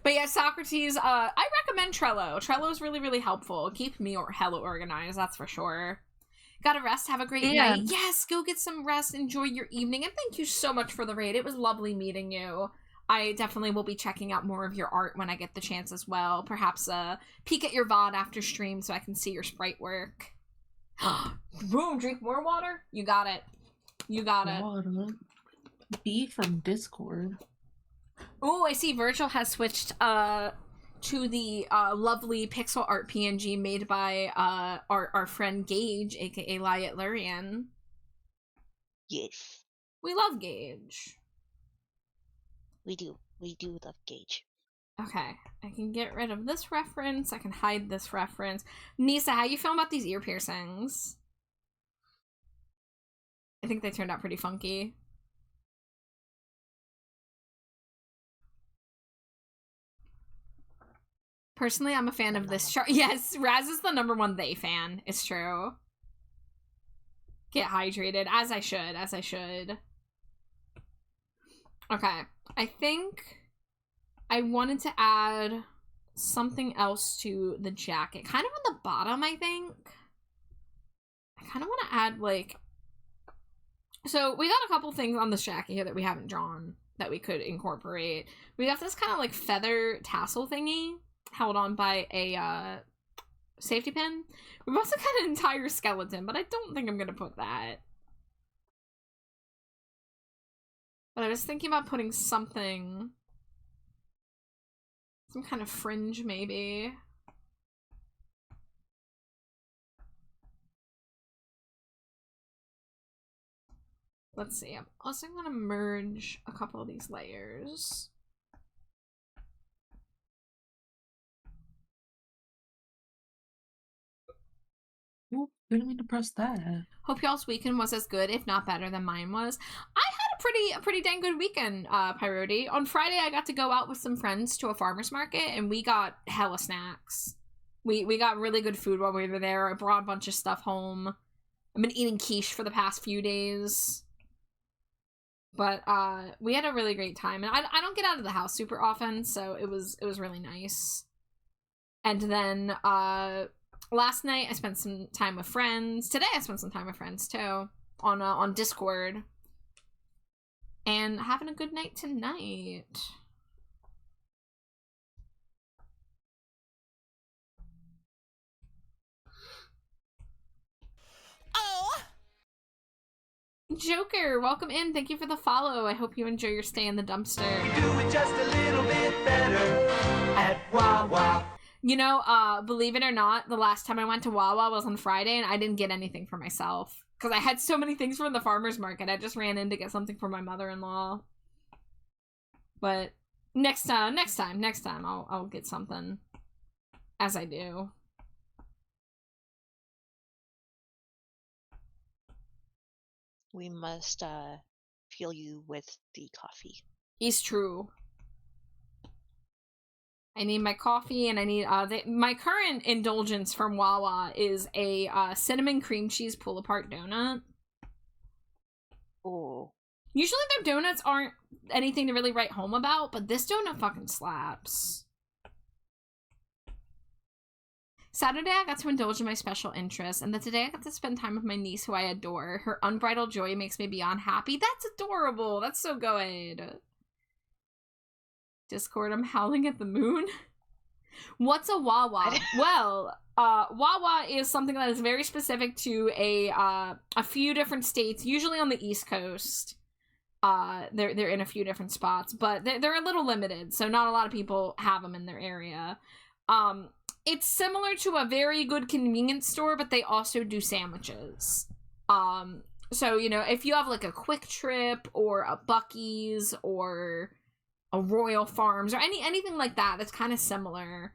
But yeah, Socrates, I recommend Trello. Trello is really, really helpful. Keep me hella organized, that's for sure. Gotta rest, have a great night. Yes, go get some rest, enjoy your evening, and thank you so much for the raid. It was lovely meeting you. I definitely will be checking out more of your art when I get the chance as well. Perhaps peek at your VOD after stream so I can see your sprite work. Boom, drink more water? You got it. You got it. Water. B from Discord. Oh, I see Virgil has switched to the lovely pixel art PNG made by our friend Gage, aka Lyot Lurian. Yes, We love Gage. we do. We do love Gage. Okay, I can get rid of this reference. I can hide this reference. Nisa, how you feeling about these ear piercings? I think they turned out pretty funky. Personally, I'm a fan of this chart. Yes, Raz is the #1 they fan. It's true. Get hydrated, as I should. Okay, I think I wanted to add something else to the jacket. Kind of on the bottom, I think. I kind of want to add, like... So, we got a couple things on this jacket here that we haven't drawn that we could incorporate. We got this kind of, like, feather tassel thingy held on by a safety pin. We've also got an entire skeleton, but I don't think I'm gonna put that. But I was thinking about putting something, some kind of fringe maybe. Let's see, I'm also gonna merge a couple of these layers. Ooh, didn't mean to press that. Hope y'all's weekend was as good, if not better, than mine was. I had a pretty dang good weekend, Pyrote. On Friday, I got to go out with some friends to a farmer's market, and we got hella snacks. We got really good food while we were there. I brought a bunch of stuff home. I've been eating quiche for the past few days. But we had a really great time, and I don't get out of the house super often, so it was really nice. And then last night I spent some time with friends. Today I spent some time with friends too on Discord, and having a good night tonight. Joker, welcome in. Thank you for the follow. I hope you enjoy your stay in the dumpster. We do it just a little bit better at Wawa. You know, believe it or not, the last time I went to Wawa was on Friday, and I didn't get anything for myself. Because I had so many things from the farmer's market. I just ran in to get something for my mother-in-law. But next time, I'll get something. As I do. We must fuel you with the coffee. It's true. I need my coffee, and I need my current indulgence from Wawa is a cinnamon cream cheese pull apart donut. Oh. Usually their donuts aren't anything to really write home about, but this donut fucking slaps. Saturday, I got to indulge in my special interests, and then today I got to spend time with my niece, who I adore. Her unbridled joy makes me beyond happy. That's adorable. That's so good. Discord, I'm howling at the moon. What's a Wawa? Well, Wawa is something that is very specific to a few different states, usually on the East Coast. They're in a few different spots, but they're a little limited, so not a lot of people have them in their area. It's similar to a very good convenience store, but they also do sandwiches. So, you know, if you have like a Quick Trip or a Buc-ee's or a Royal Farms or anything like that, that's kind of similar.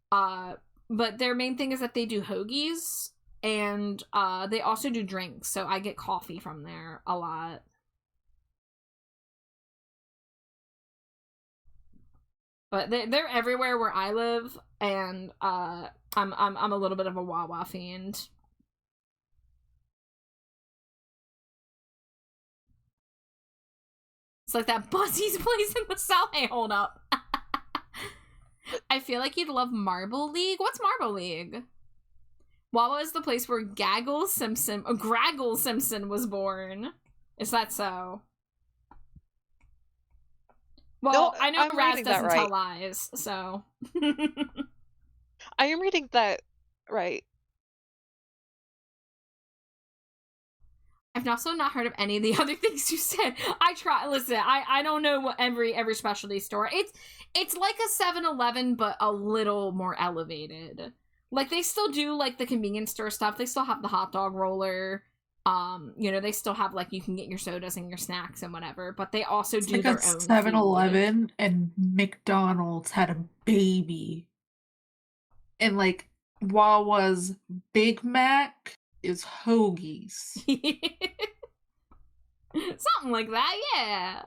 But their main thing is that they do hoagies, and they also do drinks, so I get coffee from there a lot. But they're everywhere where I live, and I'm a little bit of a Wawa fiend. It's like that Buzzy's place in the South. Hey, hold up. I feel like you'd love Marble League. What's Marble League? Wawa is the place where Graggle Simpson was born. Is that so? Well, No, I know I'm Raz reading doesn't that tell right. lies, so. I am reading that right. I've also not heard of any of the other things you said. Listen, I don't know what every specialty store. It's like a 7-Eleven, but a little more elevated. Like, they still do, like, the convenience store stuff. They still have the hot dog roller. You know, they still have, like, you can get your sodas and your snacks and whatever, but they also It's do like their a own 7-Eleven and McDonald's had a baby. And, like, Wawa's Big Mac is hoagies. Something like that, yeah.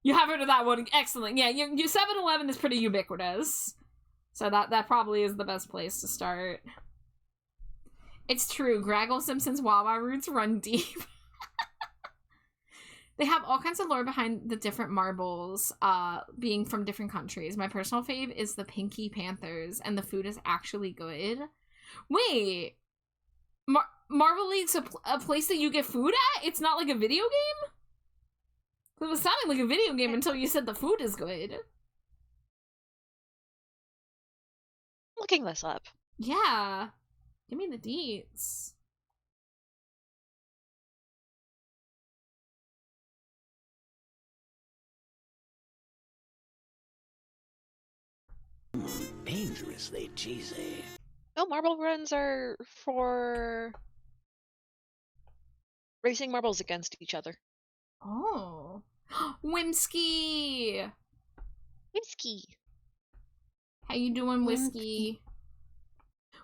You have heard of that one. Excellent. Yeah, your 7-Eleven is pretty ubiquitous. So that probably is the best place to start. It's true. Graggle Simpson's Wawa roots run deep. They have all kinds of lore behind the different marbles being from different countries. My personal fave is the Pinky Panthers, and the food is actually good. Wait. Marble League's a place that you get food at? It's not like a video game? It was sounding like a video game until you said the food is good. Looking this up. Yeah. Give me the deets. Dangerously cheesy. No, marble runs are for racing marbles against each other. Oh. Whimsky! Whiskey. How you doing, Whiskey?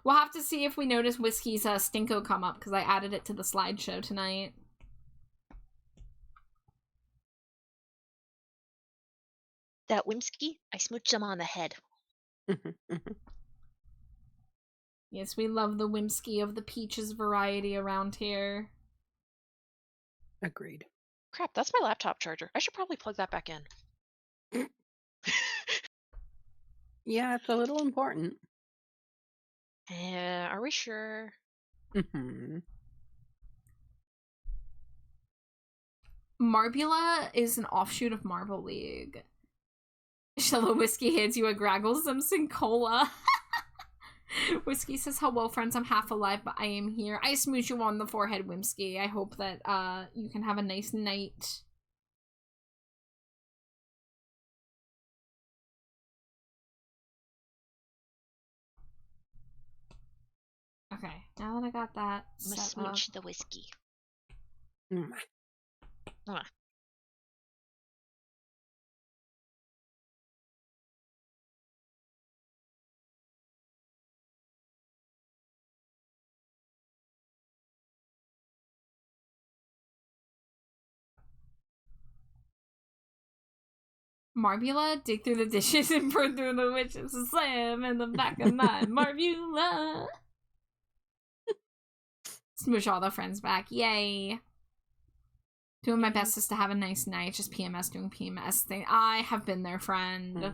We'll have to see if we notice Whiskey's Stinko come up, because I added it to the slideshow tonight. That Whimsky, I smooch him on the head. Yes, we love the Whimsky of the peaches variety around here. Agreed. Crap, that's my laptop charger. I should probably plug that back in. Yeah, it's a little important. Are we sure? Marbula is an offshoot of Marble League. Shallow Whiskey hands you a Graggle Simpson cola. Whiskey says, hello friends, I'm half alive, but I am here. I smooch you on the forehead, Whimsky. I hope that you can have a nice night. Okay, now that I got that I'm gonna set up. smooch the whiskey. Marbula, dig through the dishes and burn through the witches and slam in the back of my Marbula. Smoosh all the friends back. Yay. Doing my best is to have a nice night. Just PMS doing PMS thing. I have been there, friend.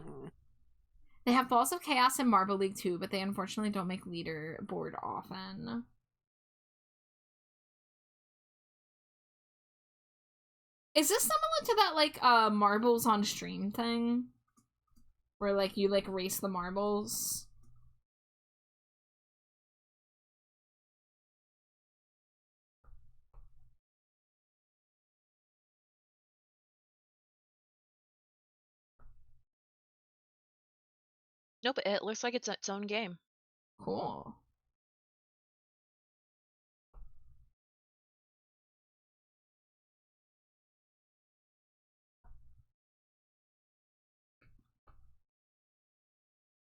They have Balls of Chaos in Marble League too, but they unfortunately don't make leaderboard often. Is this similar to that, like, marbles on stream thing? where like you like race the marbles. Nope, it looks like it's its own game. Cool.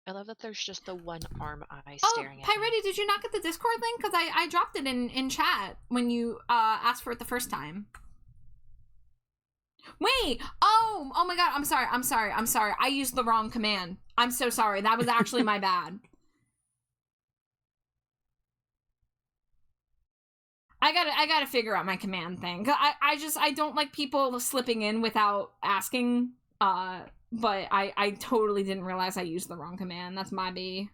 I love that there's just the one arm eye Oh, staring at me. Pyretti, did you not get the Discord link? Because I dropped it in chat when you asked for it the first time. Wait! Oh my god, I'm sorry. I used the wrong command. I'm so sorry. That was actually my bad. I gotta figure out my command thing. I don't like people slipping in without asking. But I totally didn't realize I used the wrong command. That's my B.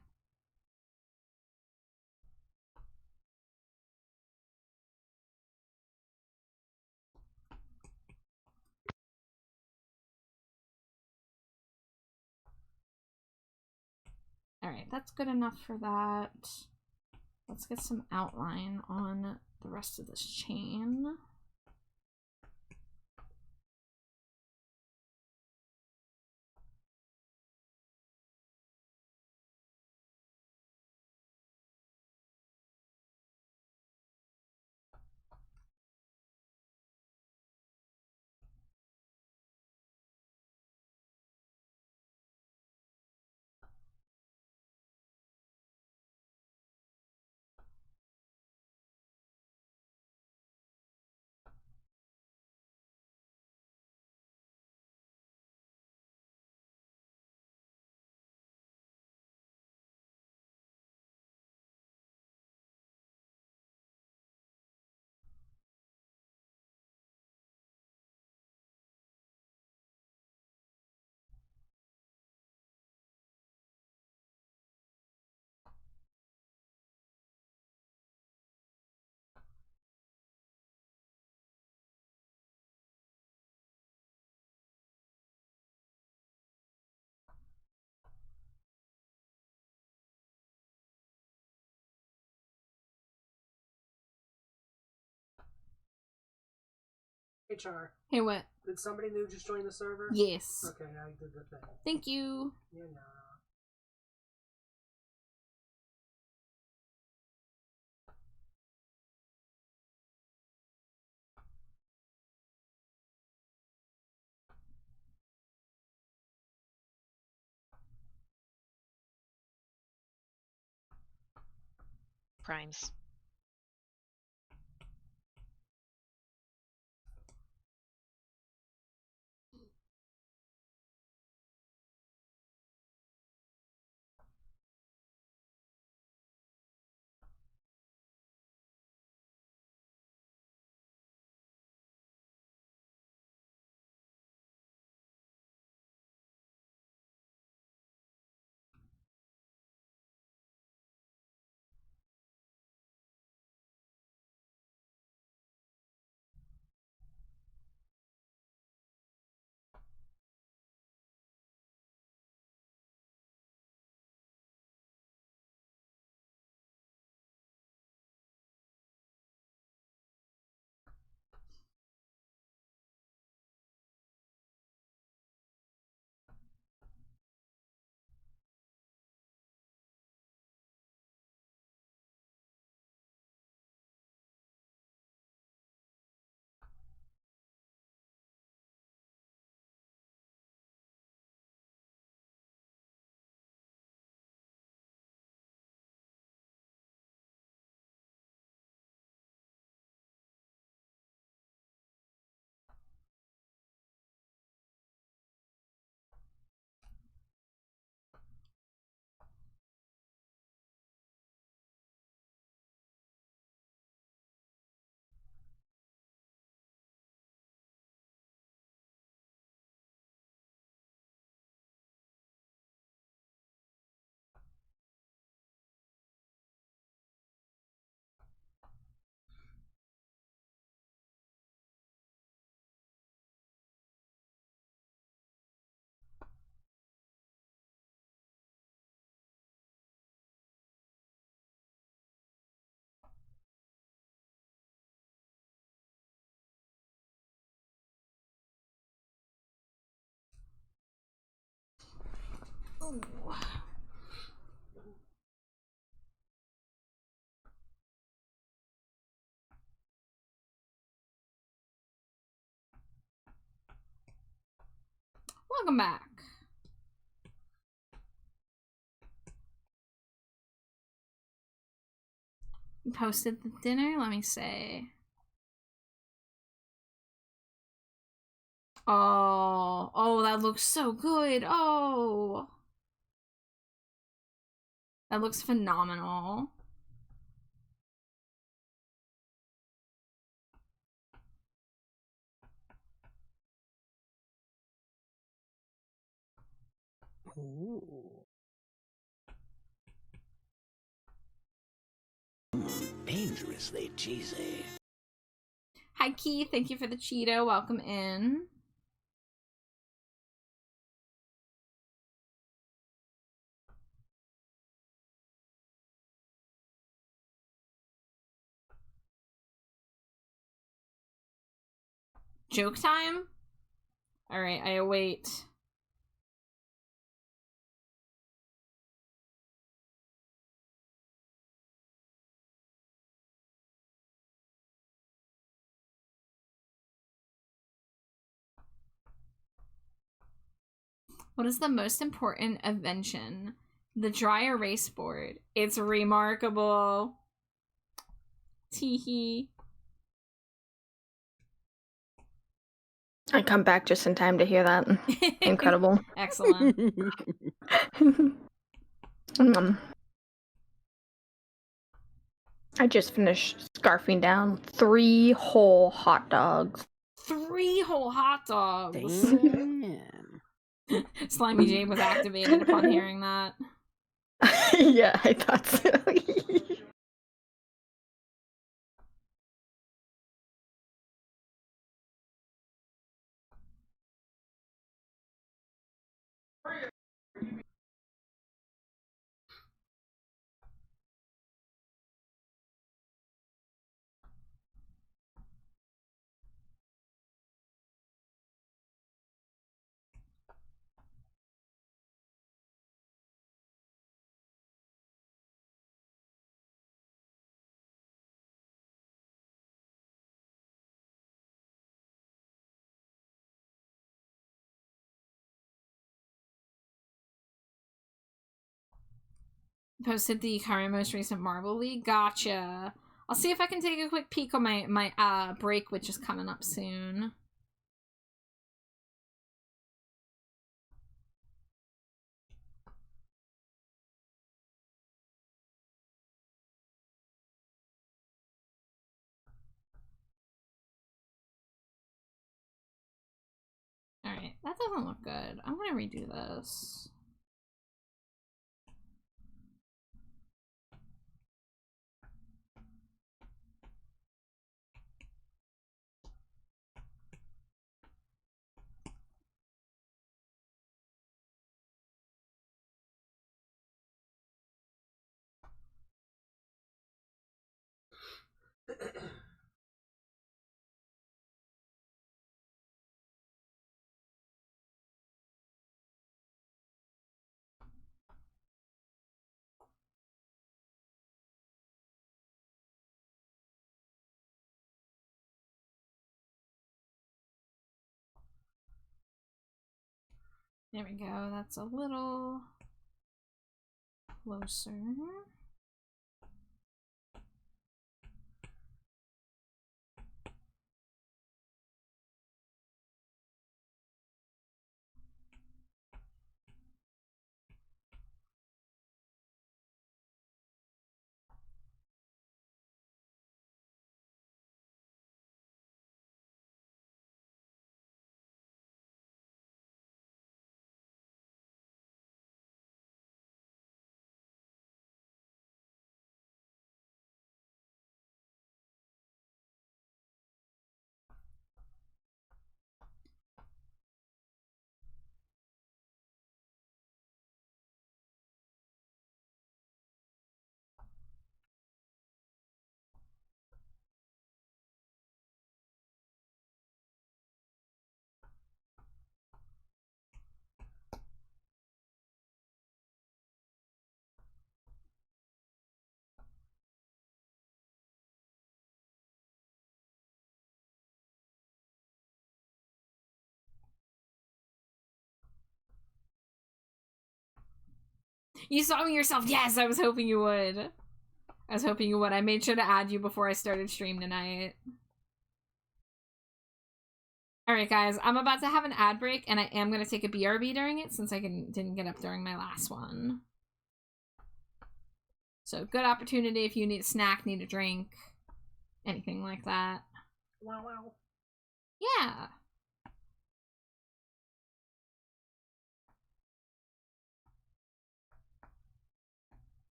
Alright, that's good enough for that. Let's get some outline on the rest of this chain. Hey Char, Hey, what? did somebody new just join the server? Yes. Okay, I did the thing. Thank you. Yeah, no. Primes. Ooh. Welcome back. You posted the dinner? Let me see. Oh, that looks so good. Oh. That looks phenomenal. Ooh. Dangerously cheesy. Hi, Keith. Thank you for the Cheeto. Welcome in. Joke time? Alright, I await. What is the most important invention? The dry erase board. It's remarkable. Teehee. I come back just in time to hear that. Incredible. Excellent. I just finished scarfing down 3 whole hot dogs. 3 whole hot dogs. Damn. Slimy Jade was activated upon hearing that. Yeah, I thought so. Posted the current most recent Marvel League. Gotcha. I'll see if I can take a quick peek on my break, which is coming up soon. Alright, that doesn't look good. I'm gonna redo this. There we go. That's a little closer. You saw me yourself. Yes, I was hoping you would. I was hoping you would. I made sure to add you before I started stream tonight. Alright, guys. I'm about to have an ad break, and I am going to take a BRB during it since I didn't get up during my last one. So, good opportunity if you need a snack, need a drink, anything like that. Wow, wow. Yeah.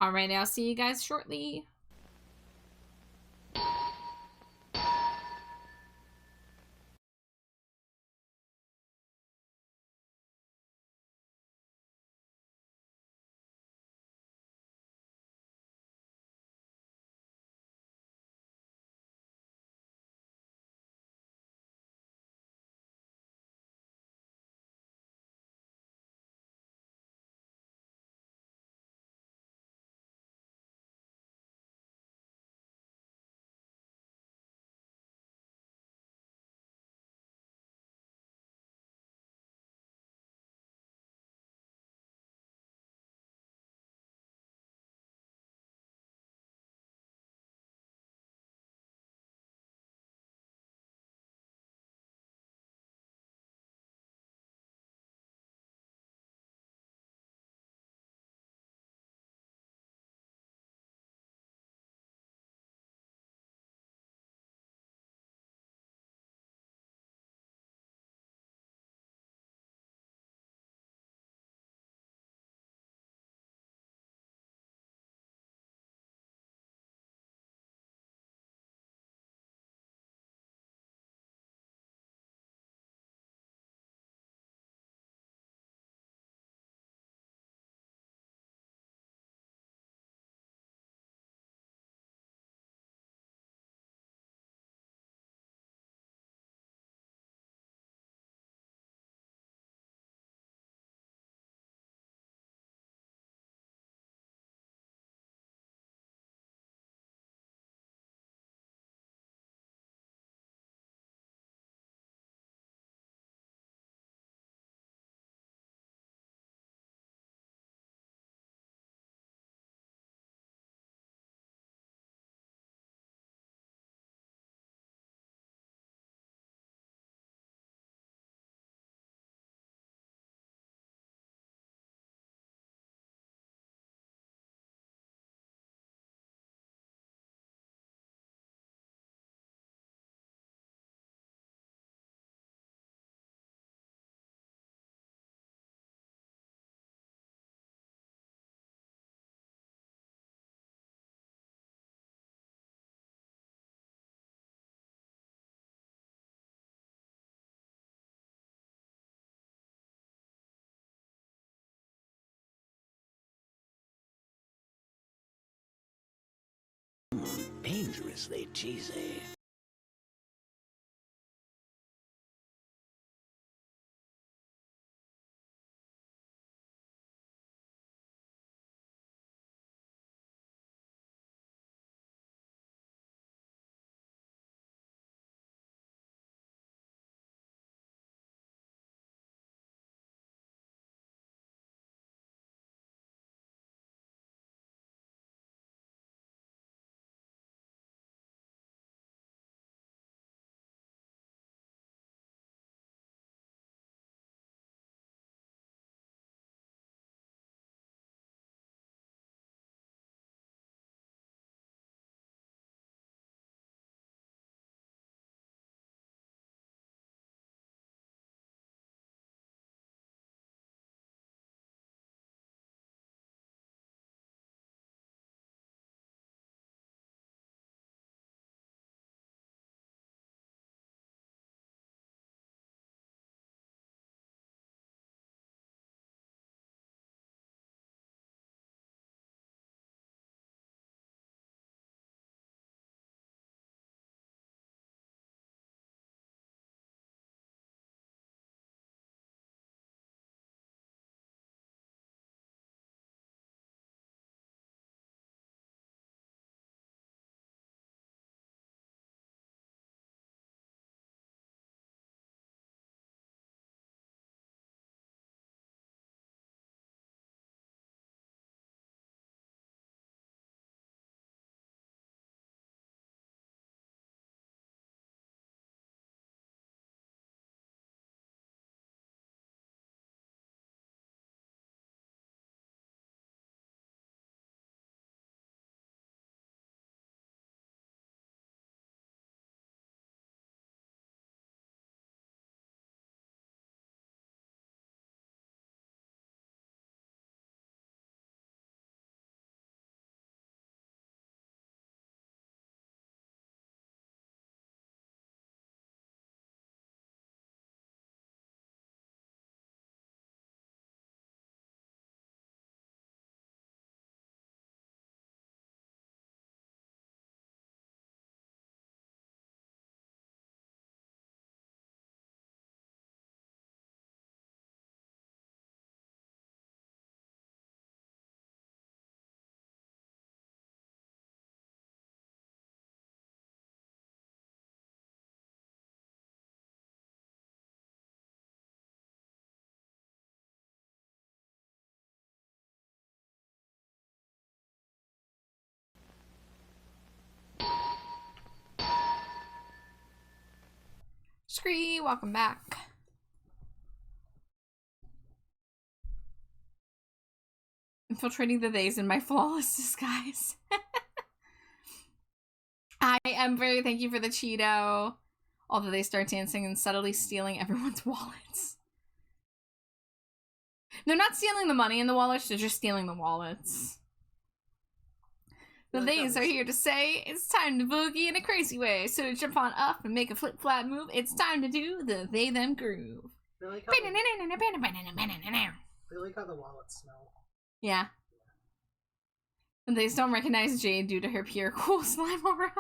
Alright, I'll see you guys shortly. Dangerously cheesy. Scree, welcome back. Infiltrating the days in my flawless disguise. I am very thank you for the Cheeto. Although they start dancing and subtly stealing everyone's wallets. They're not stealing the money in the wallets, they're just stealing the wallets. The days are here to say, it's time to boogie in a crazy way. So jump on up and make a flip-flap move. It's time to do the they-them groove. They like how the wallets smell. Yeah. And they don't recognize Jade due to her pure cool slime aura.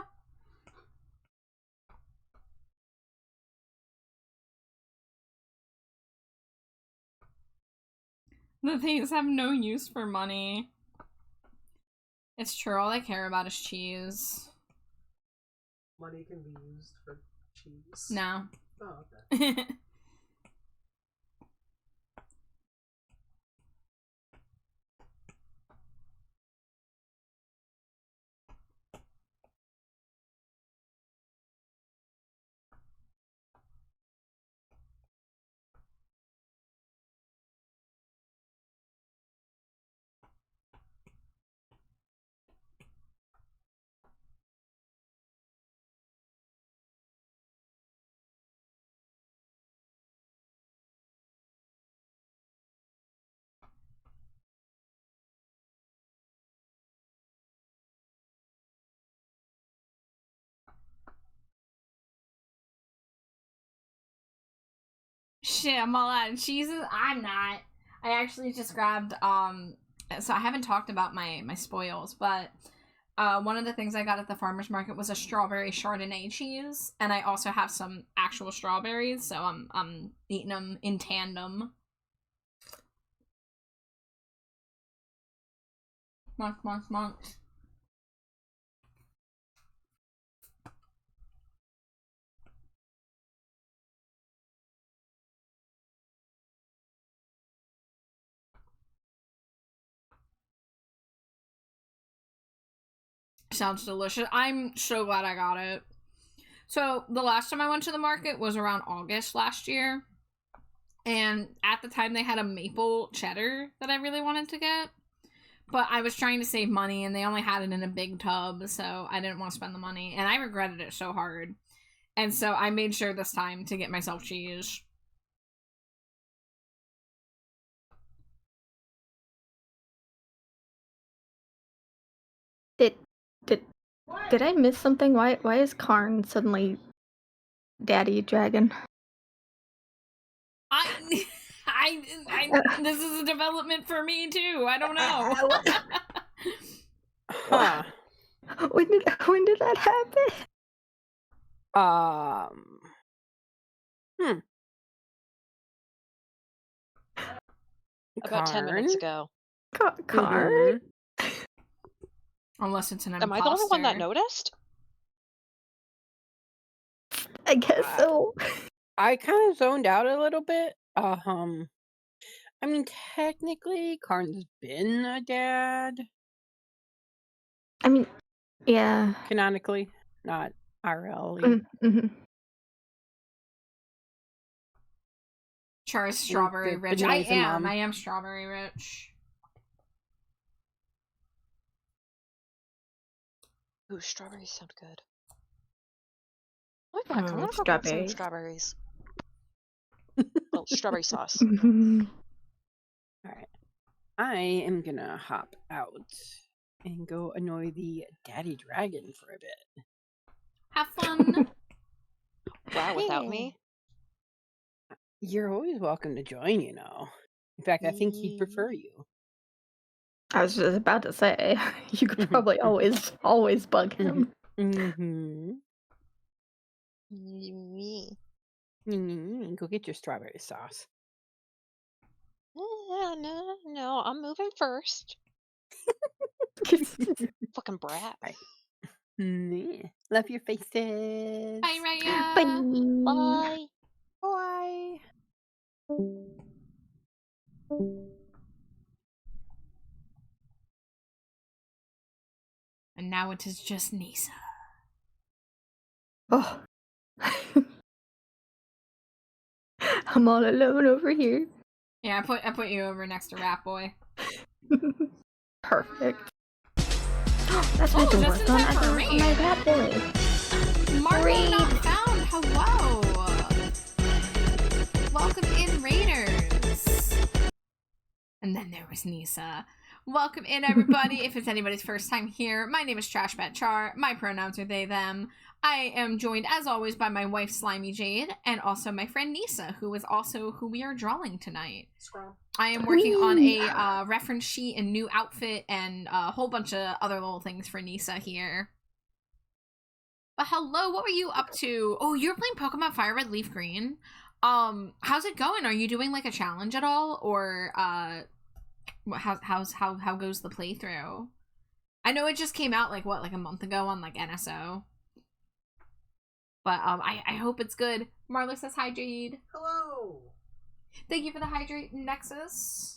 The things have no use for money. It's true, all I care about is cheese. Money can be used for cheese. No. Oh, okay. Shit, I'm all out of cheeses? I'm not. I actually just grabbed, so I haven't talked about my spoils, but one of the things I got at the farmer's market was a strawberry Chardonnay cheese, and I also have some actual strawberries, so I'm eating them in tandem. Monk. Sounds delicious. I'm so glad I got it. So the last time I went to the market was around August last year. And at the time they had a maple cheddar that I really wanted to get. But I was trying to save money and they only had it in a big tub. So I didn't want to spend the money. And I regretted it so hard. And so I made sure this time to get myself cheese. Did I miss something? Why is Karn suddenly Daddy Dragon? This is a development for me too. I don't know. Huh. When did that happen? About 10 minutes ago. Karn? Unless it's an Am I the only one that noticed? I guess so. I kind of zoned out a little bit. I mean, technically, Karn's been a dad. I mean, yeah. Canonically, not IRL. Mm-hmm. Char's strawberry rich. I am strawberry rich. Ooh, strawberries sound good. Oh, I'm gonna go grab some strawberries. Well, strawberry sauce. Alright. I am gonna hop out and go annoy the daddy dragon for a bit. Have fun. Wow, without me? You're always welcome to join, you know. In fact, I think he'd prefer you. I was just about to say, you could probably always bug him. Me. Go get your strawberry sauce. No, I'm moving first. Fucking brat. Right. Love your faces. Bye, Raya. Bye. Bye. And now it is just Nisa. Oh. I'm all alone over here. Yeah, I put you over next to Rat Boy. Perfect. That's my door. just in time for a raid. My Rat Boy. Margot not found. Hello. Welcome in, Raiders. And then there was Nisa. Welcome in, everybody. If it's anybody's first time here, my name is Trashbat Char. My pronouns are they, them. I am joined, as always, by my wife, Slimy Jade, and also my friend Nisa, who is also who we are drawing tonight. Scrum. I am working on a reference sheet and new outfit and a whole bunch of other little things for Nisa here. But hello, what were you up to? Oh, you're playing Pokemon Fire Red Leaf Green. How's it going? Are you doing like a challenge at all, or how goes the playthrough? I know it just came out like a month ago on like NSO. But I hope it's good. Marla says hi, Jade. Hello. Thank you for the hydrate, Nexus.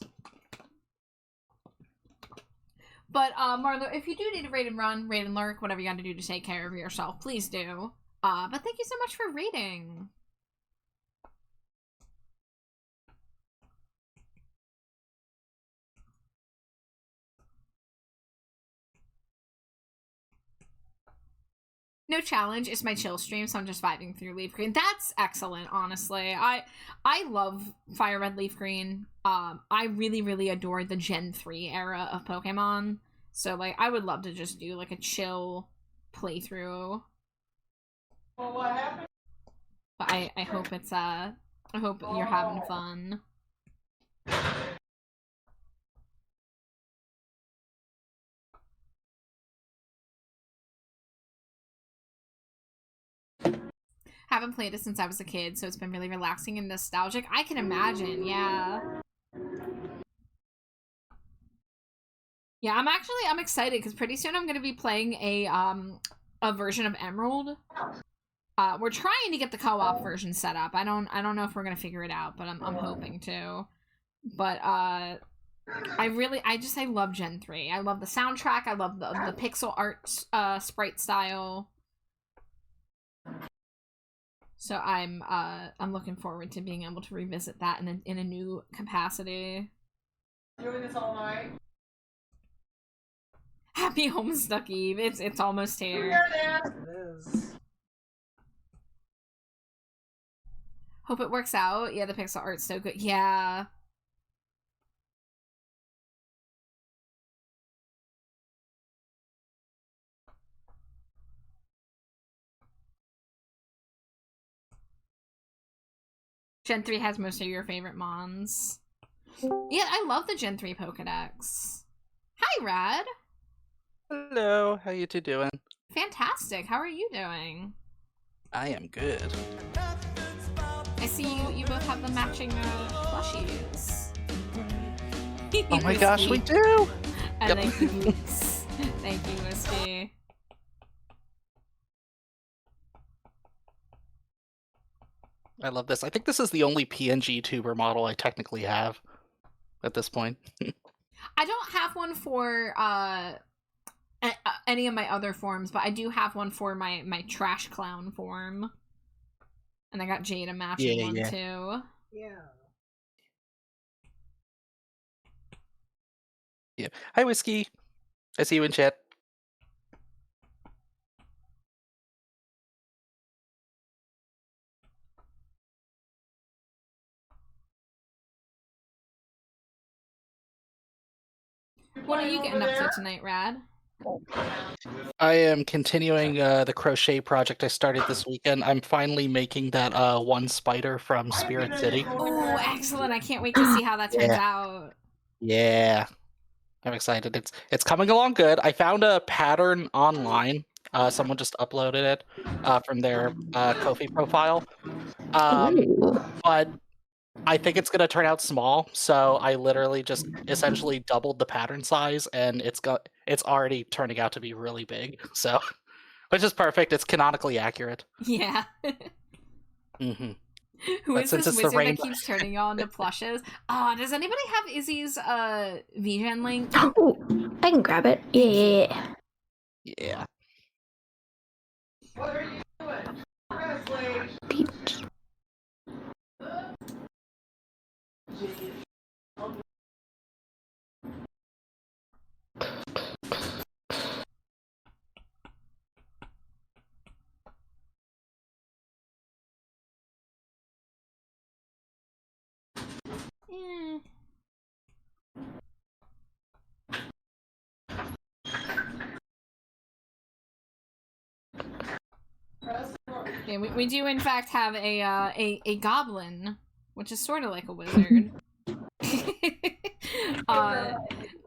But Marla, if you do need to raid and run, raid and lurk, whatever you got to do to take care of yourself, please do. But thank you so much for raiding. No challenge, it's my chill stream, so I'm just vibing through Leaf Green. That's excellent, honestly. I love Fire Red Leaf Green. I really, really adore the Gen 3 era of Pokemon. So, like, I would love to just do, like, a chill playthrough. Well, what happened? But I hope it's, I hope you're having fun. Haven't played it since I was a kid, so it's been really relaxing and nostalgic. I can imagine, yeah. Yeah, I'm excited because pretty soon I'm gonna be playing a version of Emerald. We're trying to get the co-op version set up. I don't know if we're gonna figure it out, but I'm hoping to. But I love Gen 3. I love the soundtrack. I love the pixel art sprite style. So I'm looking forward to being able to revisit that in a new capacity. Doing this all night. Happy Homestuck Eve. It's almost here. It is. Hope it works out. Yeah, the pixel art's so good. Yeah. Gen 3 has most of your favorite mons. Yeah, I love the Gen 3 Pokedex. Hi, Rad. Hello, how you two doing? Fantastic. How are you doing? I am good. I see you both have the matching plushies. Oh my gosh, we do! Yep. Thank you. Thank you, Whiskey. I love this. I think this is the only PNG tuber model I technically have at this point. I don't have one for any of my other forms, but I do have one for my trash clown form. And I got Jade a matching one too. Yeah. Yeah. Hi, Whiskey. I see you in chat. What are you getting up to tonight, Rad? I am continuing the crochet project I started this weekend. I'm finally making that one spider from Spirit City. Oh, excellent. I can't wait to see how that turns out. Yeah. I'm excited. It's coming along good. I found a pattern online. Someone just uploaded it from their Ko-fi profile. But I think it's gonna turn out small, so I literally just essentially doubled the pattern size, and it's already turning out to be really big. So, which is perfect. It's canonically accurate. Yeah. Mm-hmm. Who is this wizard that keeps turning you on to plushes? Does anybody have Izzy's VGen link? Oh, I can grab it. Yeah. Yeah. What are you doing? Presley. Peach. Eh. Yeah, we do in fact have a goblin, which is sort of like a wizard.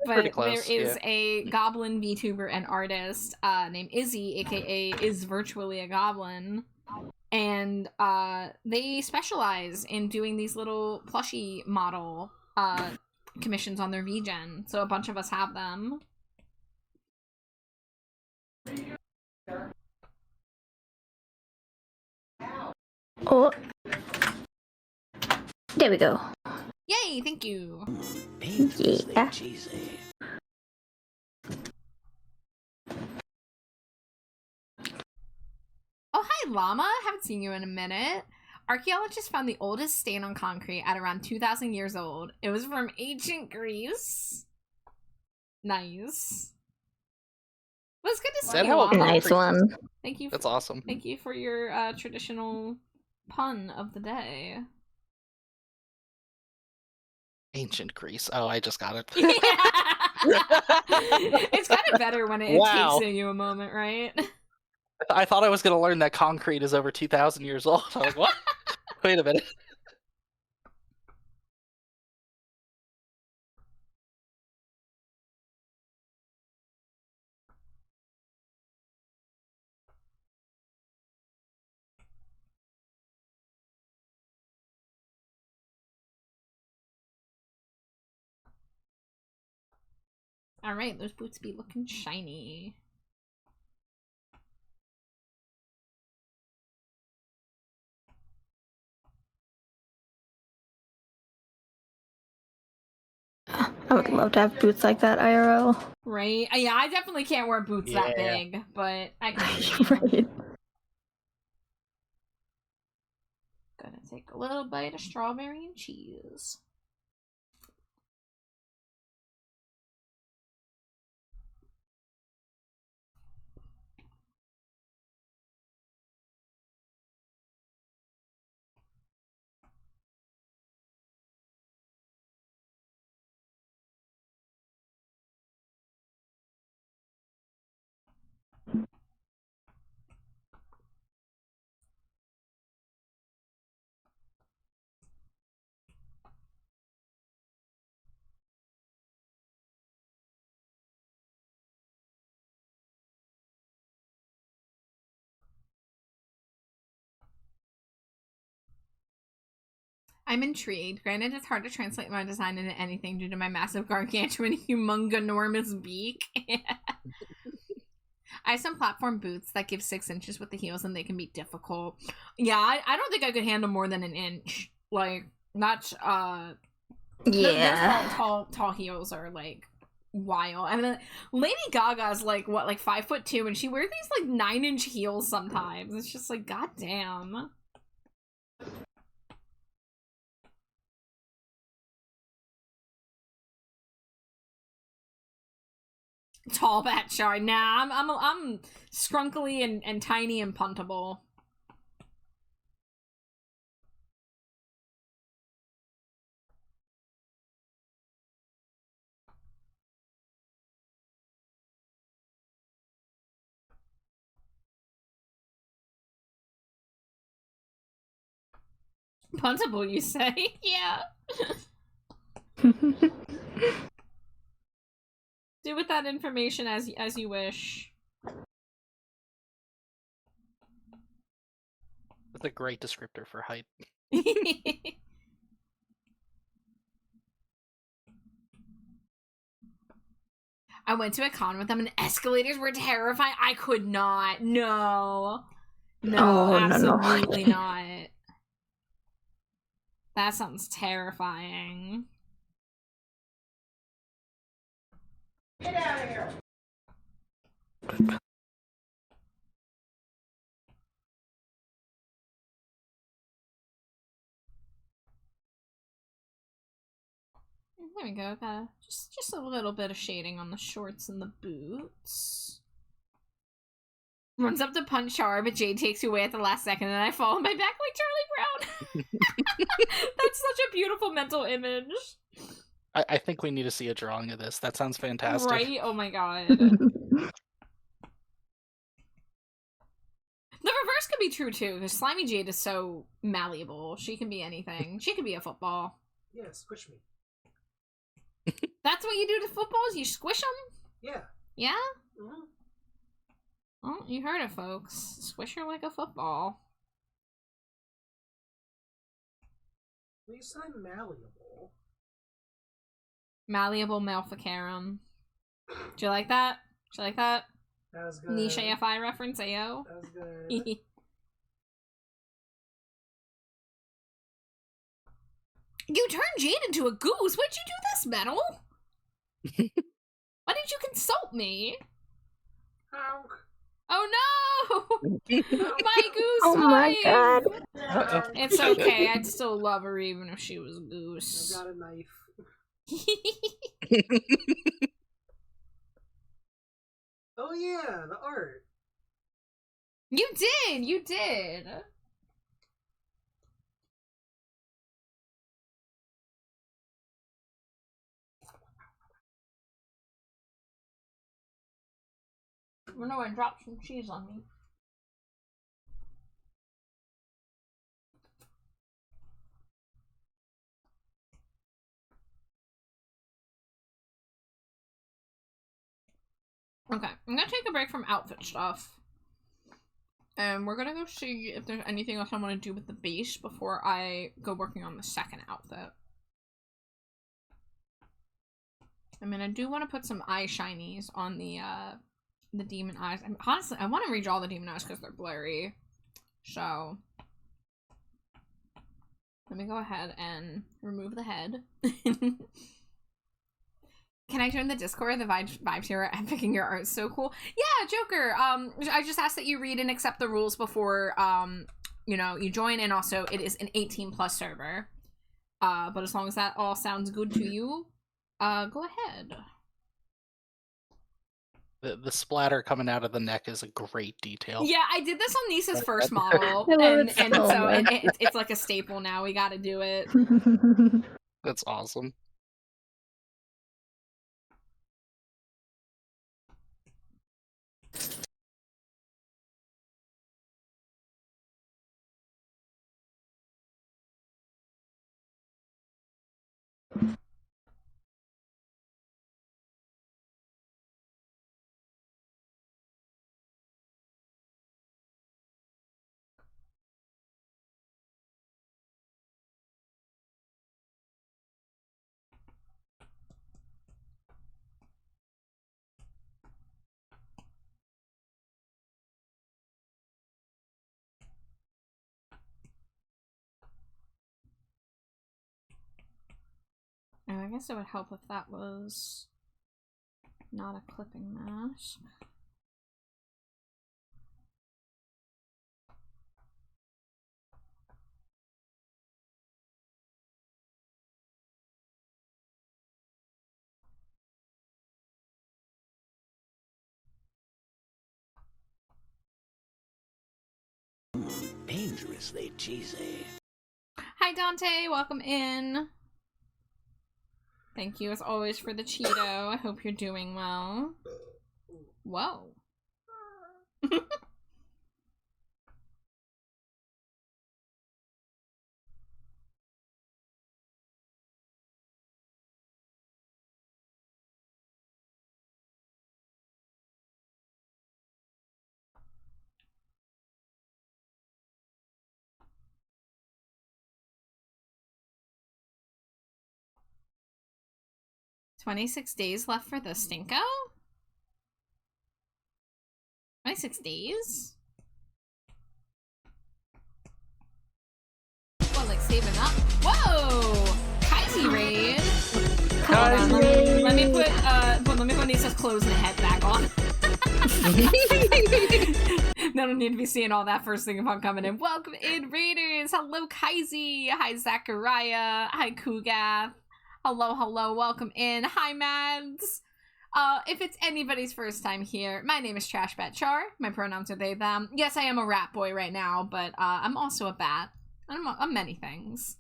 But close, there is yeah. a goblin VTuber and artist named Izzy, aka is virtually a goblin, and they specialize in doing these little plushie model commissions on their VGen. So a bunch of us have them. Oh. There we go. Yay, thank you. Yeah. Cheesy. Oh, hi, Llama. Haven't seen you in a minute. Archaeologists found the oldest stain on concrete at around 2,000 years old. It was from ancient Greece. Nice. Well, it's good to see That you, how a Llama. Nice concrete- one. Thank you. That's awesome. Thank you for your traditional pun of the day. Ancient Greece. Oh, I just got it. It's kind of better when it Wow. takes you a moment, right? I thought I was going to learn that concrete is over 2,000 years old. I was like, what? Wait a minute. Alright, those boots be looking shiny. I would love to have boots like that IRL. Right? Yeah, I definitely can't wear boots that Yeah. big, but I can. Right. Gonna take a little bite of strawberry and cheese. I'm intrigued. Granted, it's hard to translate my design into anything due to my massive gargantuan humongonormous beak. I have some platform boots that give 6 inches with the heels and they can be difficult. Yeah, I don't think I could handle more than an inch. Like, not, Yeah. Those tall heels are, like, wild. I mean, Lady Gaga's, like, what, like 5'2", and she wears these, like, 9-inch heels sometimes. It's just like, goddamn. Tall bat shard. Nah, I'm scrunkly and tiny and puntable. Puntable, you say? Yeah. Do with that information as you wish. That's a great descriptor for height. I went to a con with them and escalators were terrifying. I could not. No. No, Oh, absolutely no. not. That sounds terrifying. Get out of here. There we go. Got just a little bit of shading on the shorts and the boots. Runs up to punch Char, but Jade takes you away at the last second, and I fall on my back like Charlie Brown. That's such a beautiful mental image. I think we need to see a drawing of this. That sounds fantastic. Right? Oh my god. The reverse could be true too, because Slimy Jade is so malleable. She can be anything. She could be a football. Yeah, squish me. That's what you do to footballs? You squish them? Yeah. Yeah? Mm-hmm. Well, you heard it, folks. Squish her like a football. Well, you said malleable. Malleable Malficarum. Do you like that? Do you like that? That was good. Niche AFI reference, AO? That was good. You turned Jade into a goose? Why'd you do this, Metal? Why didn't you consult me? Honk. Oh no! My goose Oh my wife! god. It's okay, I'd still love her even if she was a goose. I got a knife. Oh yeah, the art. You did! You did! Oh no, I dropped some cheese on me. Okay, I'm gonna take a break from outfit stuff. And we're gonna go see if there's anything else I want to do with the base before I go working on the second outfit. I mean, I do want to put some eye shinies on the demon eyes. And honestly, I want to redraw the demon eyes because they're blurry. So, let me go ahead and remove the head. Can I join the Discord? The vibes here are picking your art so cool. Yeah, Joker. I just ask that you read and accept the rules before you know, you join, and also it is an 18+ server. But as long as that all sounds good to you, go ahead. The splatter coming out of the neck is a great detail. Yeah, I did this on Nisa's first model, I love and it so so much. it's like a staple now. We got to do it. That's awesome. I guess it would help if that was not a clipping mask. Dangerously cheesy. Hi Dante, welcome in. Thank you as always for the Cheeto. I hope you're doing well. Whoa. "26 days left for the Stinko? 26 days? What, like saving up? Whoa! Kaiji raid! Hold on, let me put Nisa's clothes and head back on. I don't need to be seeing all that first thing upon coming in. Welcome in, Raiders! Hello, Kaizi! Hi, Zachariah! Hi, Kugath! Hello, hello, welcome in. Hi, Mads. If it's anybody's first time here, my name is Trash Bat Char. My pronouns are they, them. Yes, I am a rat boy right now, but I'm also a bat. I'm many things.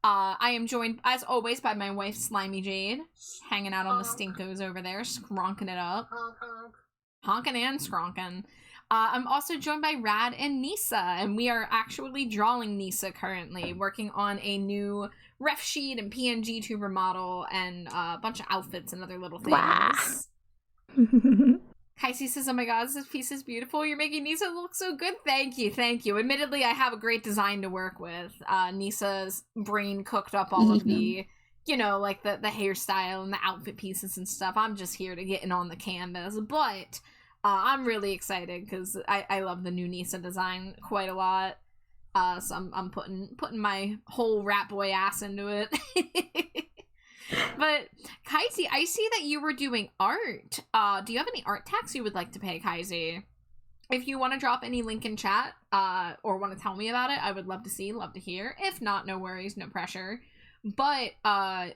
I am joined, as always, by my wife, Slimy Jade, hanging out on the stinkos over there, skronking it up. Honk, honk. Honking and skronking. I'm also joined by Rad and Nisa, and we are actually drawing Nisa currently, working on a new ref sheet and PNG tuber model and a bunch of outfits and other little things. Wow. Kaisi says, oh my god, this piece is beautiful. You're making Nisa look so good. Thank you, thank you. Admittedly, I have a great design to work with. Nisa's brain cooked up all of the, you know, like the hairstyle and the outfit pieces and stuff. I'm just here to get in on the canvas, but I'm really excited because I love the new Nisa design quite a lot. So I'm putting my whole rat boy ass into it. But Kaisi, I see that you were doing art. Do you have any art tax you would like to pay, Kaisi? If you want to drop any link in chat, or want to tell me about it, I would love to see, love to hear. If not, no worries, no pressure. But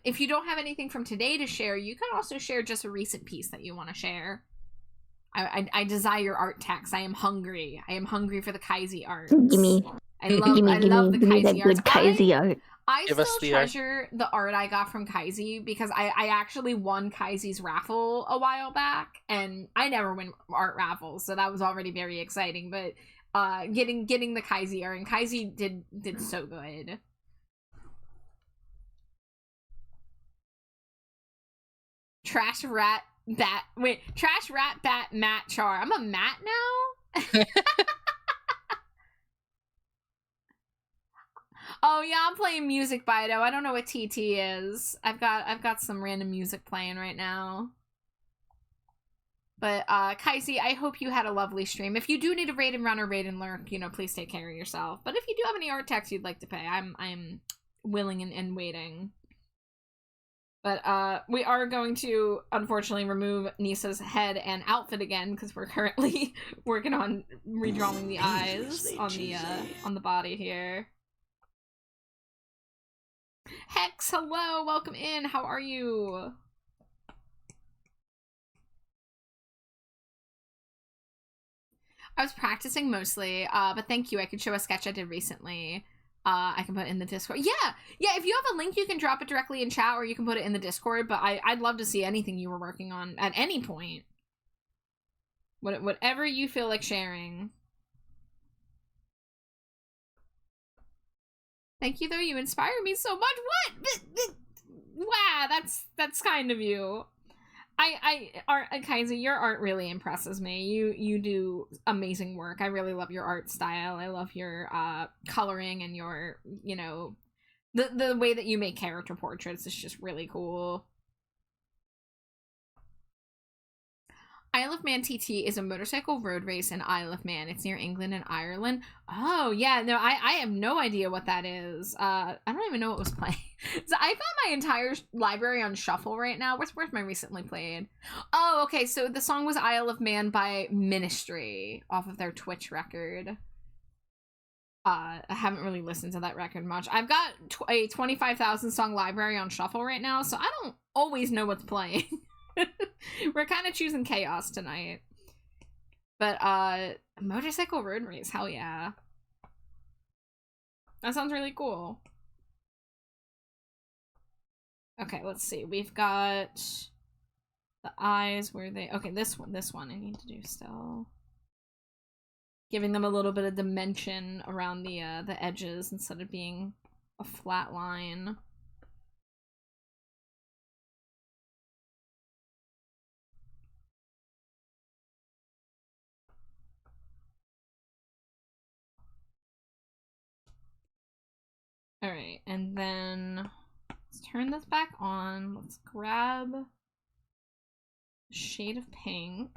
if you don't have anything from today to share, you can also share just a recent piece that you want to share. I desire art tax. I am hungry. I am hungry for the Kaisi art. Gimme. I love the Kaisi good art. Kaisi art. I Give still us the treasure the art I got from Kaisi because I actually won Kaisi's raffle a while back, and I never win art raffles, so that was already very exciting. But getting the Kaisi art, and Kaisi did so good. Trash rat bat Matt Char. I'm a Matt now. Oh yeah, I'm playing music Bido. I don't know what TT is. I've got some random music playing right now. But Kaisi, I hope you had a lovely stream. If you do need a raid and run or raid and lurk, you know, please take care of yourself. But if you do have any art tax you'd like to pay, I'm willing and waiting. But we are going to unfortunately remove Nisa's head and outfit again because we're currently working on redrawing the eyes on the body here. Hex, hello, welcome in. How are you? I was practicing mostly, but thank you. I could show a sketch I did recently. I can put it in the Discord. Yeah, if you have a link, you can drop it directly in chat, or you can put it in the Discord, but I'd love to see anything you were working on at any point. Whatever you feel like sharing. Thank you, though. You inspire me so much. What? Wow, that's kind of you. Kaisi, your art really impresses me. You do amazing work. I really love your art style. I love your coloring and your, you know, the way that you make character portraits is just really cool. Isle of Man TT is a motorcycle road race in Isle of Man. It's near England and Ireland. Oh, yeah. No, I have no idea what that is. I don't even know what was playing. So I got my entire library on shuffle right now. Where's my recently played? Oh, okay. So the song was Isle of Man by Ministry off of their Twitch record. I haven't really listened to that record much. I've got a 25,000 song library on shuffle right now, so I don't always know what's playing. We're kind of choosing chaos tonight. But motorcycle road race, hell yeah. That sounds really cool. Okay, let's see. We've got the eyes where they okay, this one I need to do still. Giving them a little bit of dimension around the edges instead of being a flat line. All right, and then let's turn this back on. Let's grab a shade of pink.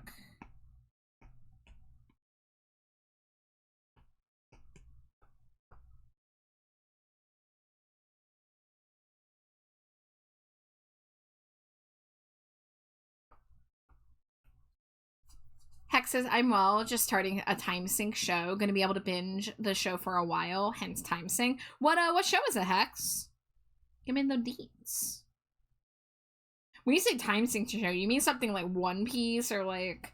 Hex says, I'm well, just starting a time sync show. Gonna be able to binge the show for a while, hence time sync. What show is it, Hex? Give me the deets. When you say time signature show, you mean something like One Piece or like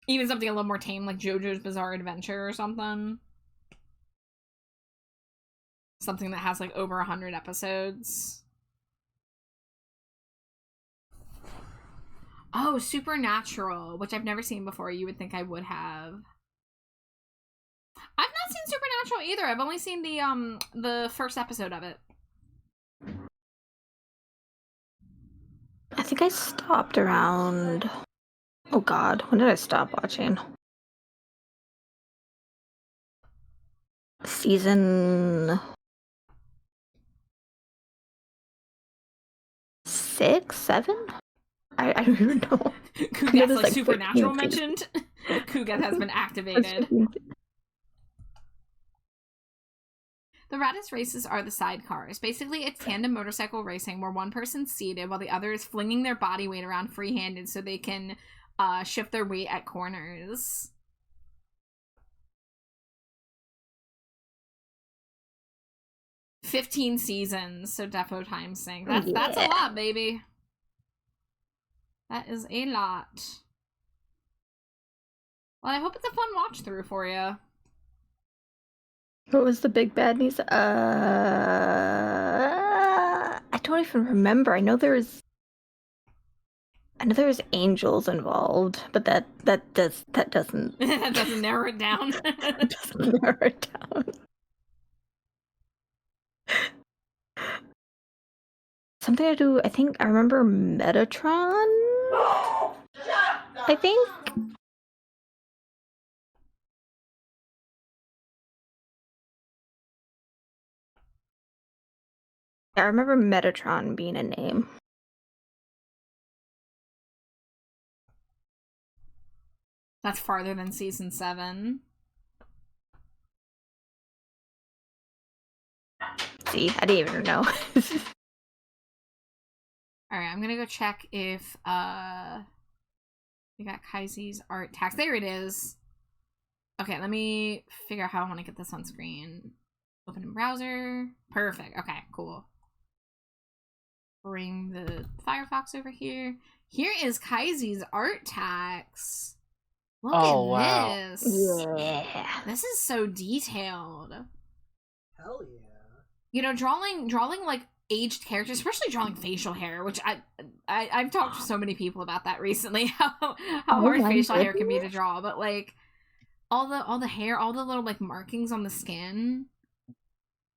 even something a little more tame like JoJo's Bizarre Adventure or something? Something that has like over 100 episodes. Oh, Supernatural, which I've never seen before. You would think I would have. I've not seen Supernatural either. I've only seen the first episode of it. I think I stopped around... Oh god, when did I stop watching? Season... 6, 7? I don't even know. Kugath, like Supernatural mentioned. Kugath has been activated. The Radis races are the sidecars. Basically, it's tandem motorcycle racing where one person's seated while the other is flinging their body weight around free-handed so they can shift their weight at corners. "15 seasons, so defo time sync. That's a lot, baby. That is a lot. Well, I hope it's a fun watch through for you. What was the big bad news? I don't even remember. I know there was angels involved, but that doesn't That doesn't narrow it down. doesn't narrow it down. Something to do. I think I remember Metatron. I think. I remember Metatron being a name. That's farther than season 7. See, I didn't even know. Alright, I'm gonna go check if we got Kaizi's art tax. There it is. Okay, let me figure out how I want to get this on screen. Open in browser. Perfect. Okay, cool. Bring the Firefox over here. Here is Kaizi's art tax. Look at this. Yeah. This is so detailed. Hell yeah. You know, drawing like aged characters, especially drawing facial hair, which I've talked to so many people about that recently, how hard facial hair can be to draw, but like all the hair, all the little like markings on the skin,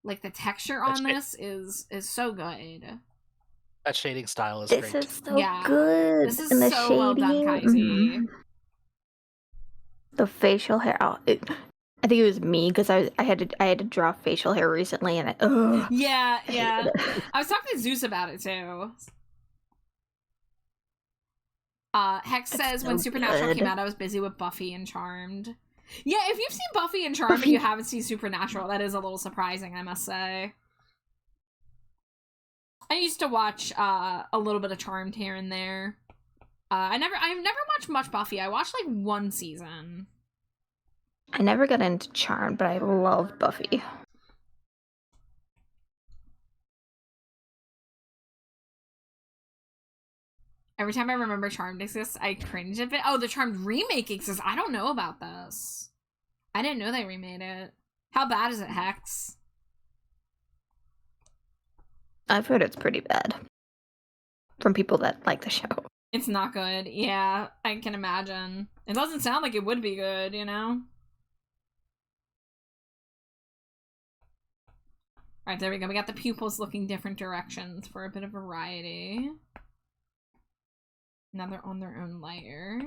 like the texture on this is so good. That shading style is This great. is so good. This is and the so shading, well done, Kaizi. The facial hair. Oh, I think it was me because I had to draw facial hair recently, and Yeah. I was talking to Zeus about it too. Hex says when Supernatural came out, I was busy with Buffy and Charmed. Yeah, if you've seen Buffy and Charmed and you haven't seen Supernatural, that is a little surprising, I must say. I used to watch a little bit of Charmed here and there. I've never watched much Buffy. I watched like one season. I never got into Charmed, but I love Buffy. Every time I remember Charmed exists, I cringe a bit. Oh, the Charmed remake exists. I don't know about this. I didn't know they remade it. How bad is it, Hex? I've heard it's pretty bad. From people that like the show. It's not good. Yeah, I can imagine. It doesn't sound like it would be good, you know? Alright, there we go. We got the pupils looking different directions for a bit of variety. Now they're on their own layer.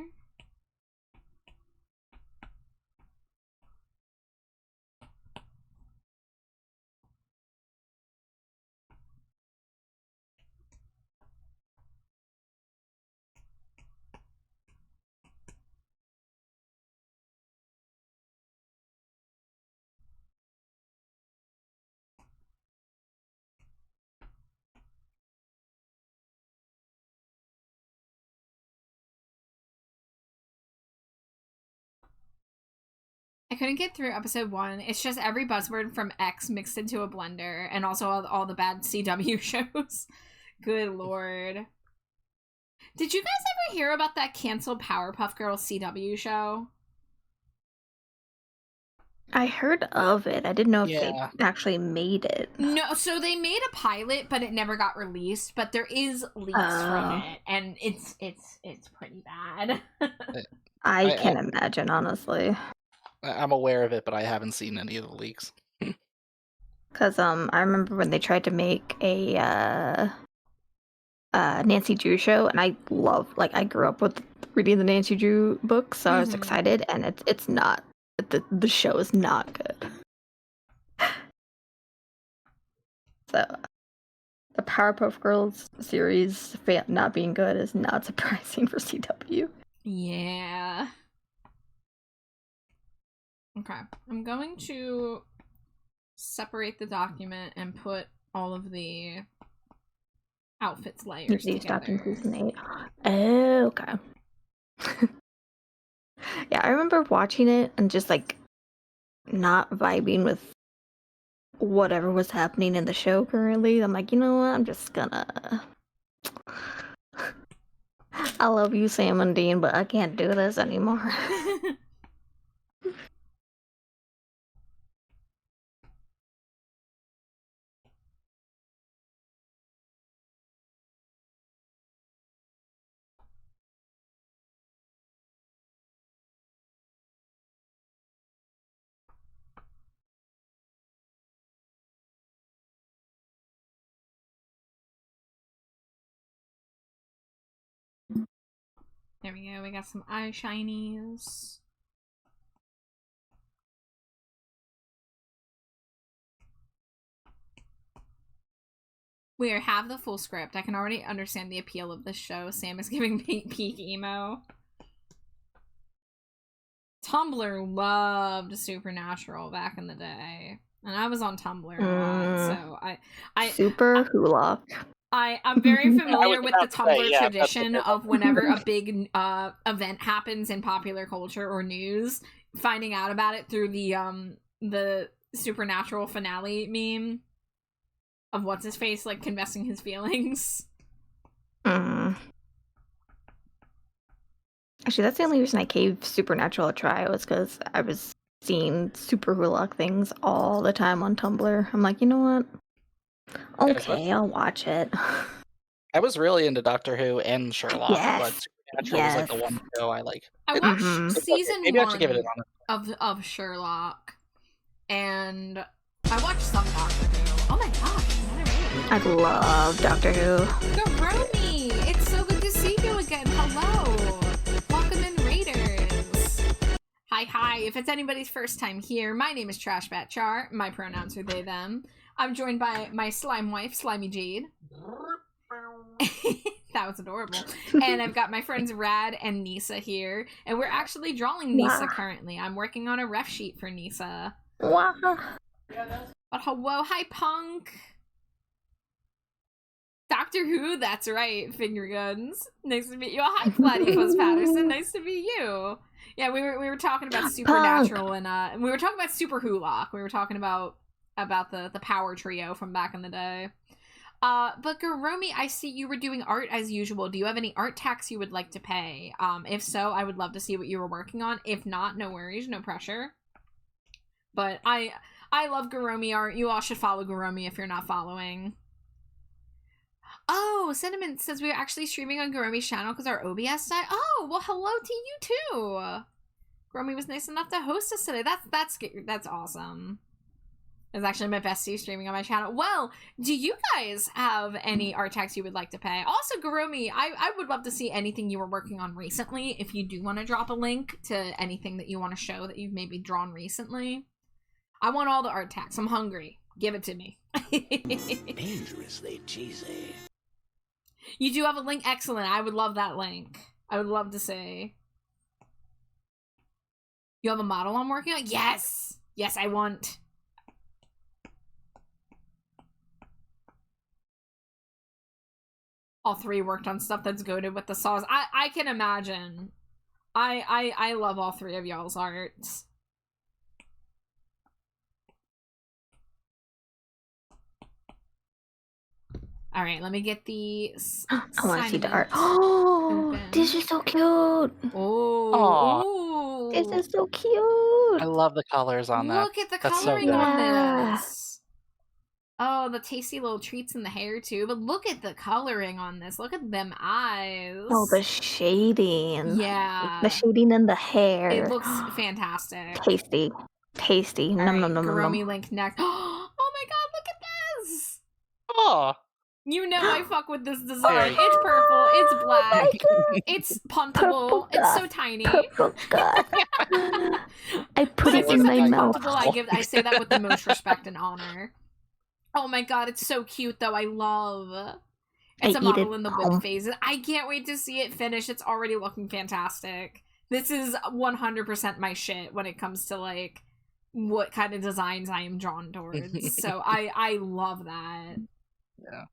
I couldn't get through episode 1. It's just every buzzword from X mixed into a blender, and also all the bad CW shows. Good lord. Did you guys ever hear about that canceled Powerpuff Girls CW show? I heard of it. I didn't know if they Yeah. actually made it. No, so they made a pilot, but it never got released. But there is leaks from it, and it's pretty bad. I can imagine, honestly. I'm aware of it, but I haven't seen any of the leaks. Because I remember when they tried to make a Nancy Drew show, and I grew up with reading the Nancy Drew books, so I was excited, and it's not. The show is not good. So the Powerpuff Girls series not being good is not surprising for CW. Yeah. Okay, I'm going to separate the document and put all of the outfits layers together. Season 8. Oh, okay. Yeah, I remember watching it and just like not vibing with whatever was happening in the show currently. I'm like, you know what? I'm just gonna. I love you, Sam and Dean, but I can't do this anymore. There we go, we got some eye shinies. We have the full script. I can already understand the appeal of this show. Sam is giving peak emo. Tumblr loved Supernatural back in the day. And I was on Tumblr a lot, so I Super Hula. I'm very familiar with the Tumblr tradition of whenever a big event happens in popular culture or news, finding out about it through the Supernatural finale meme of what's his face like confessing his feelings. Actually, that's the only reason I gave Supernatural a try was because I was seeing Super Hula things all the time on Tumblr. I'm like, you know what? Okay, I'll watch it. I was really into Doctor Who and Sherlock, but Supernatural was like the one show I like. I watched season Maybe I should give it one of Sherlock, and I watched some Doctor Who. Oh my gosh, I love Doctor Who. Garoni, it's so good to see you again. Hello, welcome in, Raiders. Hi. If it's anybody's first time here, my name is TrashBatChar. My pronouns are they, them. I'm joined by my slime wife, Slimy Jade. That was adorable. And I've got my friends Rad and Nisa here. And we're actually drawing Nisa currently. I'm working on a ref sheet for Nisa. Wow. But hello, hi Punk. Doctor Who, that's right, finger guns. Nice to meet you. Hi Platypus Patterson, nice to meet you. Yeah, we were talking about Supernatural and we were talking about Super Hulock. We were talking about the power trio from back in the day. But Garomi, I see you were doing art as usual. Do you have any art tax you would like to pay? If so, I would love to see what you were working on. If not, no worries, no pressure. But I love Garomi art. You all should follow Garomi if you're not following. Oh, Cinnamon says we are actually streaming on Garomi's channel because our OBS died. Oh, well, hello to you too. Garomi was nice enough to host us today. That's awesome. It's actually my bestie streaming on my channel. Well, do you guys have any art tags you would like to pay? Also, Garomi, I would love to see anything you were working on recently. If you do want to drop a link to anything that you want to show that you've maybe drawn recently. I want all the art tags. I'm hungry. Give it to me. Dangerously cheesy. You do have a link? Excellent. I would love that link. I would love to see. You have a model I'm working on? Yes! Yes, I want... All three worked on stuff that's goated with the saws. I can imagine. I love all three of y'all's arts. All right, let me get the. I want to see the art. Oh, open. This is so cute. Oh, This is so I cute. love the colors on that. Look at the That's so coloring good. on Yeah. this. Oh, the tasty little treats in the hair too. But look at the coloring on this. Look at them eyes. Oh, the shading. Yeah. The shading in the hair. It looks fantastic. Tasty. Tasty. All Num right, num num num. Garomi Link next. Oh my god, look at this! Oh, You know I fuck with this There design. you go. It's purple, it's Oh black, my god. it's Purple puntable, it's so god. tiny. Purple god. I put When I it say in my something's mouth. puntable, I say that with the most respect and honor. Oh my god, it's so cute though. I love. It's I a eat model it in the home. whip phases. I can't wait to see it finish. It's already looking fantastic. This is 100% my shit when it comes to like what kind of designs I am drawn towards. So I love that. Yeah.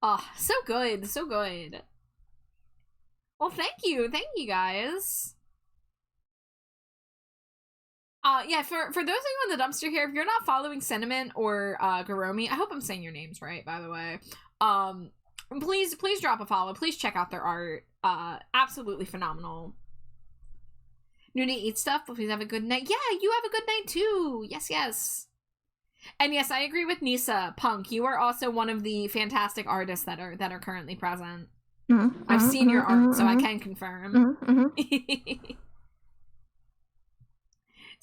Oh, so good, so good. Well, thank you guys. Yeah, for those of you in the dumpster here, if you're not following Sentiment or Garomi, I hope I'm saying your names right, by the way. Please drop a follow. Please check out their art. Absolutely phenomenal. New to eat stuff, but please have a good night. Yeah, you have a good night too. Yes. And yes, I agree with Nisa. Punk, you are also one of the fantastic artists that are currently present. I've seen your art, so I can confirm.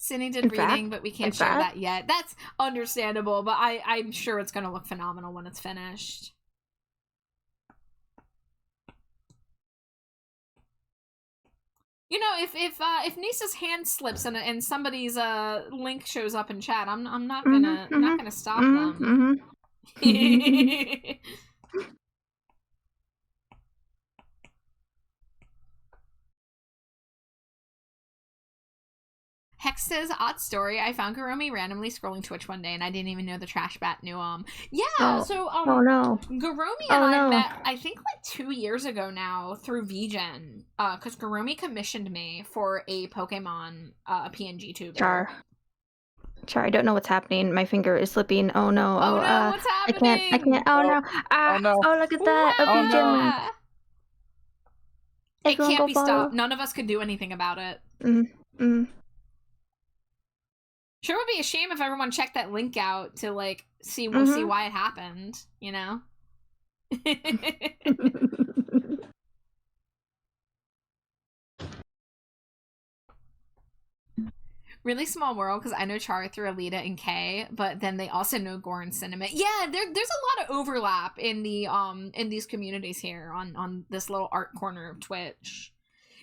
Cindy did In reading, fact- but we can't in share fact- that yet. That's understandable, but I'm sure it's gonna look phenomenal when it's finished. You know, if Nisa's hand slips and somebody's link shows up in chat, I'm not gonna stop them. Hex says, odd story. I found Garomi randomly scrolling Twitch one day, and I didn't even know the trash bat knew him. Yeah, Oh. so Oh no. Garomi Oh, and I no. met, I think like 2 years ago now through VGen, because Garomi commissioned me for a Pokemon PNG tuber. Char, I don't know what's happening. My finger is slipping. Oh no. Oh no, what's I happening? can't. Oh no. Oh, no. Oh, look at that. Wow. A pigeon. It Everyone can't go be follow. stopped. None of us could do anything about it. Sure would be a shame if everyone checked that link out to like see why it happened, you know? Really small world, because I know Char through Alita and Kay, but then they also know Gore and Cinnamon. Yeah, there's a lot of overlap in the in these communities here on this little art corner of Twitch.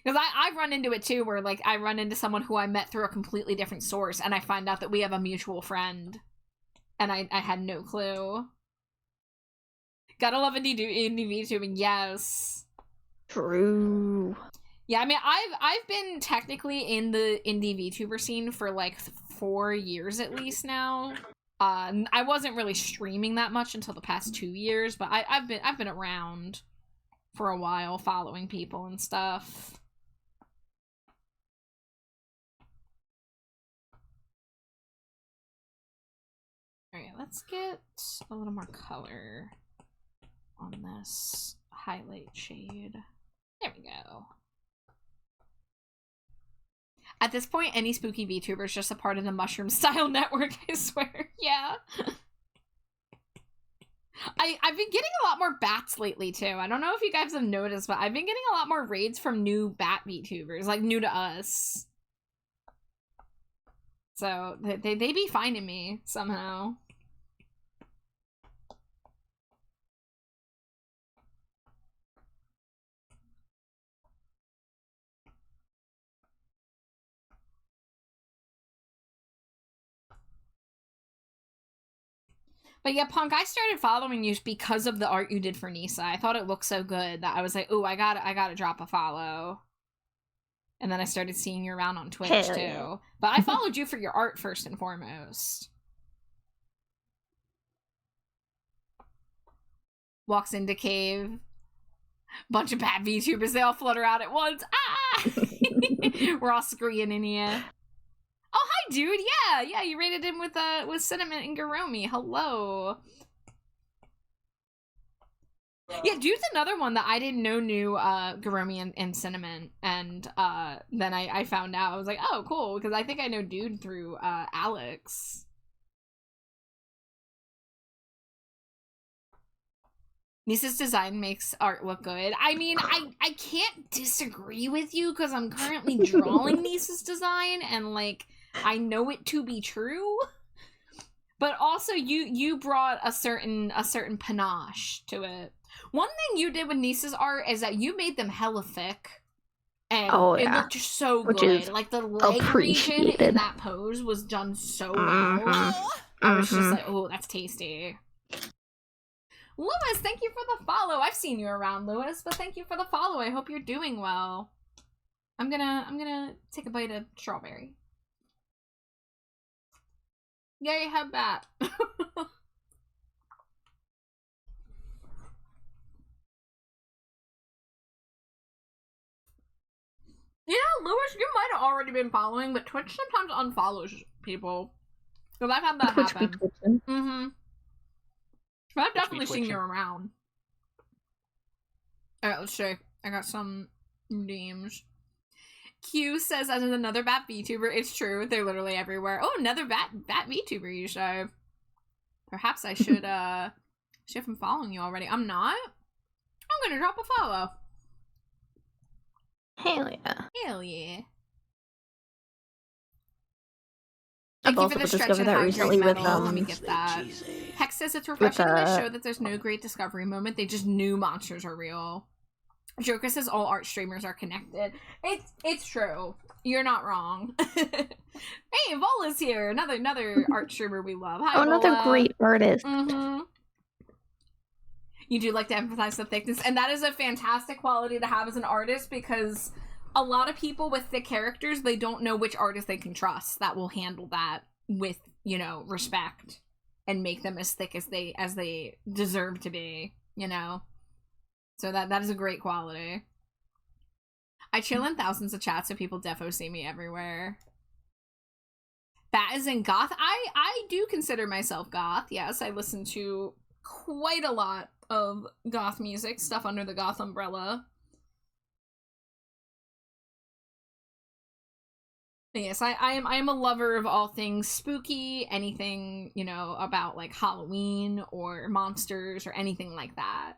Because I've run into it too, where like I run into someone who I met through a completely different source, and I find out that we have a mutual friend, and I had no clue. Gotta love indie VTubing, yes. True. Yeah, I mean, I've been technically in the indie VTuber scene for like 4 years at least now. I wasn't really streaming that much until the past 2 years, but I've been around for a while, following people and stuff. Alright, let's get a little more color on this highlight shade. There we go. At this point, any spooky VTuber is just a part of the mushroom style network, I swear. Yeah. I've been getting a lot more bats lately, too. I don't know if you guys have noticed, but I've been getting a lot more raids from new bat VTubers, like new to us. So, they be finding me, somehow. But yeah, Punk, I started following you because of the art you did for Nisa. I thought it looked so good that I was like, ooh, I gotta drop a follow. And then I started seeing you around on Twitch, Hell too. yeah. But I followed you for your art first and foremost. Walks into cave. Bunch of bad VTubers, they all flutter out at once. Ah! We're all screaming in here. Oh, hi, dude. Yeah, you rated him with Cinnamon and Garomi. Hello. Yeah, Dude's another one that I didn't know knew Garomi and Cinnamon, and then I found out. I was like, oh, cool, because I think I know Dude through Alex. Nisa's design makes art look good. I mean, I can't disagree with you because I'm currently drawing Nisa's design, and like I know it to be true. But also, you brought a certain panache to it. One thing you did with Nisa's art is that you made them hella thick, and it looked just so good. Like the leg region in that pose was done so well. I was just like, oh, that's tasty. Lewis, thank you for the follow. I've seen you around, Lewis, but thank you for the follow. I hope you're doing well. I'm gonna take a bite of strawberry. Yay, head bat. Yeah, Lewis, you might have already been following, but Twitch sometimes unfollows people. Because I've had that happen. Mm-hmm. I've definitely seen you around. Alright, let's see. I got some names. Q says, as another bat VTuber, it's true. They're literally everywhere. Oh, another bat VTuber, you should. Perhaps I should, see if I'm following you already. I'm not? I'm gonna drop a follow. Hell yeah. Hell yeah. I've also discovered that recently with Let me get that. Hex says it's refreshing in this show that there's no great discovery moment. They just knew monsters are real. Joker says all art streamers are connected. It's true. You're not wrong. Hey, Vola's here. Another art streamer we love. Hi, another Vola. great artist. Mm-hmm. You do like to emphasize the thickness, and that is a fantastic quality to have as an artist, because a lot of people with thick characters, they don't know which artist they can trust that will handle that with, you know, respect and make them as thick as they deserve to be, you know? So that is a great quality. I chill in thousands of chats so people defo see me everywhere. That is in goth. I do consider myself goth. Yes, I listen to quite a lot of goth music, stuff under the goth umbrella. But yes, I am a lover of all things spooky, anything, you know, about like Halloween or monsters or anything like that.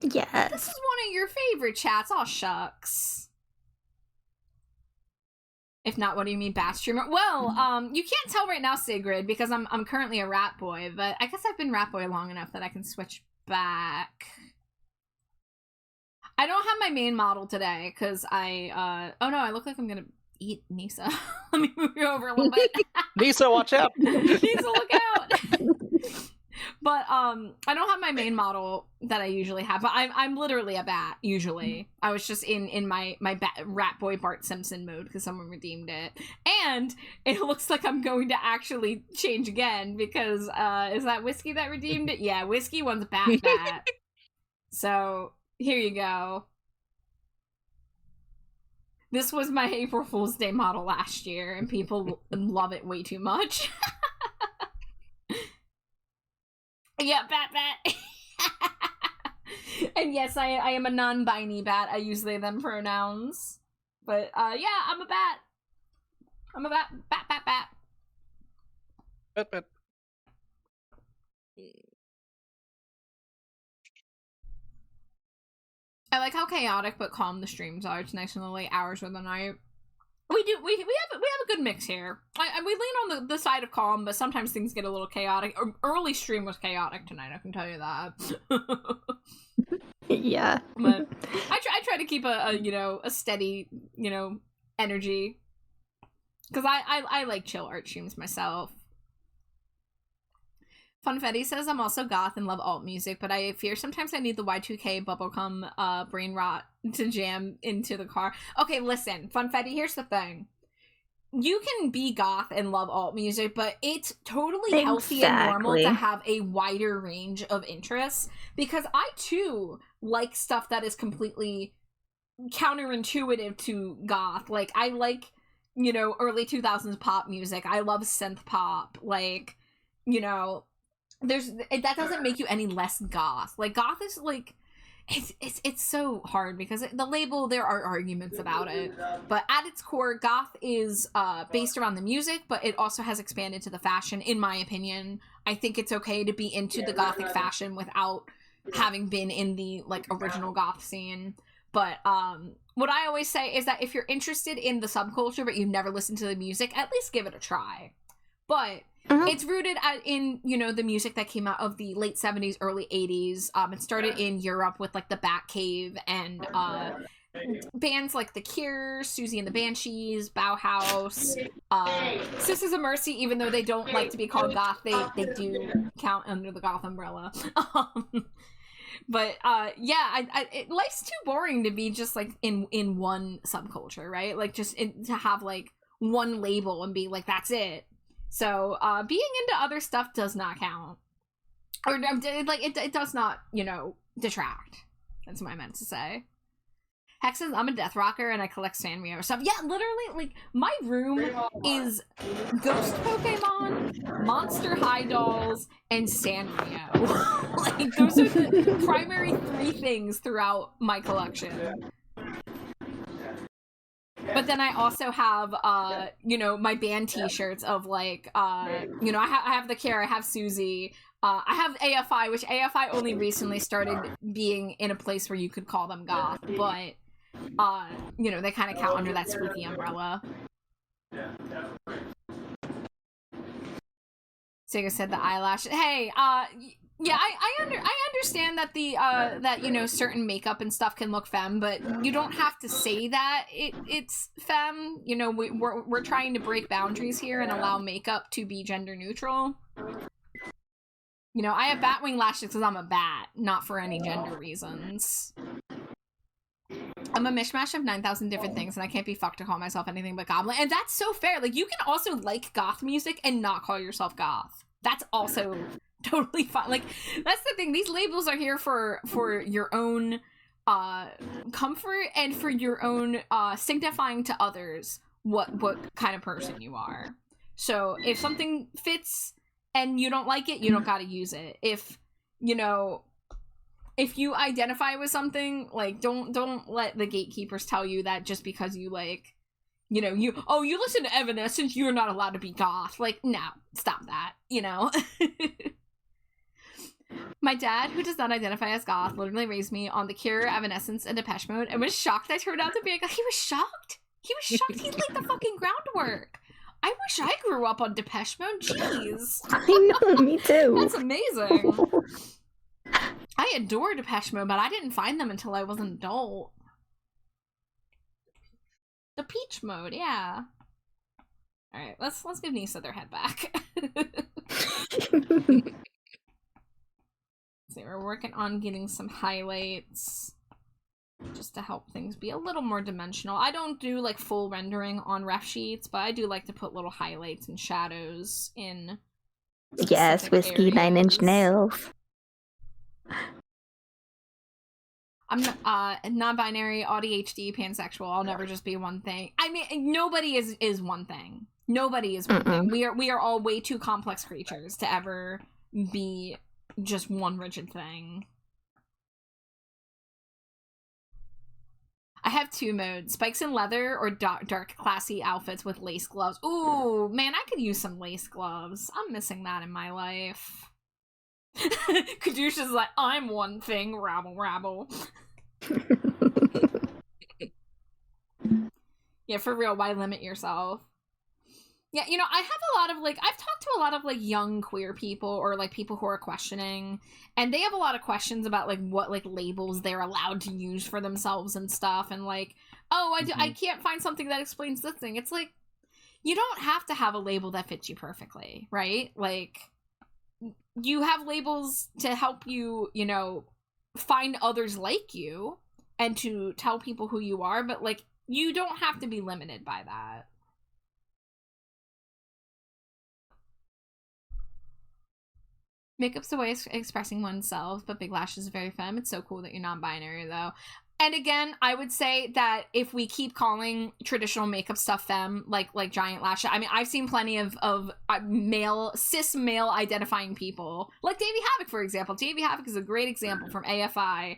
Yes. This is one of your favorite chats. Aw, shucks. If not, what do you mean, bat streamer? Well, you can't tell right now, Sigrid, because I'm currently a rat boy, but I guess I've been rat boy long enough that I can switch back. I don't have my main model today, because oh no, I look like I'm gonna eat Nisa. Let me move you over a little bit. Nisa, watch out! Nisa, look out! But I don't have my main model that I usually have, but I'm literally a bat usually. I was just in my rat boy Bart Simpson mode because someone redeemed it, and it looks like I'm going to actually change again because is that Whiskey that redeemed it? Yeah, Whiskey wants bat. So here you go. This was my April Fool's Day model last year, and people love it way too much. Yeah, bat. And yes, I am a non-binary bat. I use they, them pronouns. But, yeah, I'm a bat. I'm a bat. Bat. I like how chaotic but calm the streams are. It's nice in the late hours of the night. We have a good mix here. We lean on the side of calm, but sometimes things get a little chaotic. Early stream was chaotic tonight, I can tell you that. Yeah. But I try to keep a steady, energy. Because I like chill art streams myself. Funfetti says, I'm also goth and love alt music, but I fear sometimes I need the Y2K bubblegum brain rot to jam into the car. Okay, listen, Funfetti, here's the thing. You can be goth and love alt music, but it's totally healthy and normal to have a wider range of interests, because I, too, like stuff that is completely counterintuitive to goth. Like, I like, early 2000s pop music. I love synth pop. Like, that doesn't make you any less goth. Like, goth is like, it's so hard because the label, there are arguments about it, but at its core, goth is based around the music, but it also has expanded to the fashion. In my opinion, I think it's okay to be into the gothic fashion without having been in the like original goth scene. But what I always say is that if you're interested in the subculture but you've never listened to the music, at least give it a try. But it's rooted in, you know, the music that came out of the late 70s, early 80s. It started in Europe with like the Batcave and bands like The Cure, Susie and the Banshees, Bauhaus, Sisters of Mercy. Even though they don't like to be called goth, they do count under the goth umbrella. But yeah, life's too boring to be just like in one subculture, right? Like just to have like one label and be like, that's it. So being into other stuff does not count, or like it does not, you know, detract. That's what I meant to say. Hex says, I'm a death rocker and I collect Sanrio stuff. Yeah, literally, like, my room is Ghost Pokemon, Monster High dolls, and Sanrio. Like, those are the primary 3 things throughout my collection. But then I also have, you know, my band t-shirts of, like, you know, I have The Cure, I have Susie, I have AFI, which AFI only recently started being in a place where you could call them goth, but, you know, they kind of count under that spooky umbrella. Sega said the eyelash. Hey, yeah, I understand that the that, you know, certain makeup and stuff can look femme, but you don't have to say that it's femme. You know, we're trying to break boundaries here and allow makeup to be gender neutral. You know, I have Batwing lashes because I'm a bat, not for any gender reasons. I'm a mishmash of 9,000 different things, and I can't be fucked to call myself anything but goblin. And that's so fair. Like, you can also like goth music and not call yourself goth. That's also totally fine. Like, that's the thing. These labels are here for your own comfort and for your own signifying to others what kind of person you are. So if something fits and you don't like it, you don't gotta use it. If, you know, if you identify with something, like, don't let the gatekeepers tell you that just because you, like, you know, you listen to Evanescence, you're not allowed to be goth. Like, no, stop that, you know? My dad, who does not identify as goth, literally raised me on The Cure, Evanescence, and Depeche Mode, and was shocked I turned out to be a goth. He was shocked? He was shocked. He laid the fucking groundwork. I wish I grew up on Depeche Mode. Jeez. I know, me too. That's amazing. I adore Depeche Mode, but I didn't find them until I was an adult. The Peach Mode, yeah. Alright, let's give Nisa their head back. So we're working on getting some highlights just to help things be a little more dimensional. I don't do like full rendering on ref sheets, but I do like to put little highlights and shadows in. Yes, whiskey, 9 Inch Nails. I'm non-binary, ADHD, pansexual. I'll never just be one thing. I mean, nobody is one thing. Nobody is one thing. We are all way too complex creatures to ever be just one rigid thing. I have 2 modes: spikes and leather, or dark classy outfits with lace gloves. Ooh, man, I could use some lace gloves. I'm missing that in my life. Kadusha's like, I'm one thing, rabble rabble. Yeah, for real, why limit yourself? Yeah, you know, I have a lot of, like, I've talked to a lot of, like, young queer people, or, like, people who are questioning, and they have a lot of questions about, like, what, like, labels they're allowed to use for themselves and stuff, and, like, oh, I can't find something that explains this thing. It's like, you don't have to have a label that fits you perfectly, right? Like, you have labels to help you, you know, find others like you, and to tell people who you are, but, like, you don't have to be limited by that. Makeup's a way of expressing oneself, but big lashes is very femme. It's so cool that you're non-binary, though. And again, I would say that if we keep calling traditional makeup stuff femme, like giant lashes, I mean, I've seen plenty of cis male identifying people, like Davey Havoc, for example. Davey Havoc is a great example from AFI.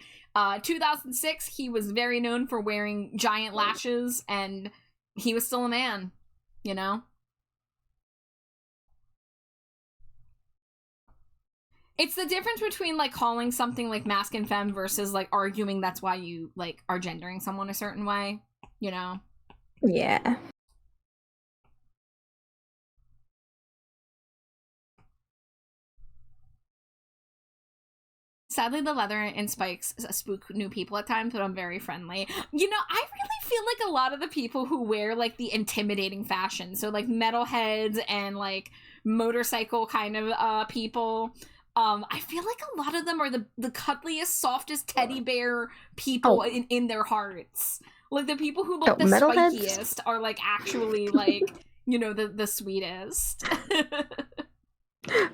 2006, he was very known for wearing giant lashes, and he was still a man, you know? It's the difference between, like, calling something, like, masc and femme versus, like, arguing that's why you, like, are gendering someone a certain way, you know? Yeah. Sadly, the leather and spikes spook new people at times, but I'm very friendly. You know, I really feel like a lot of the people who wear, like, the intimidating fashion, so, like, metalheads and, like, motorcycle kind of people, I feel like a lot of them are the cuddliest, softest teddy bear people in their hearts. Like, the people who look the metalheads? spikiest are, like, actually, like, you know, the sweetest.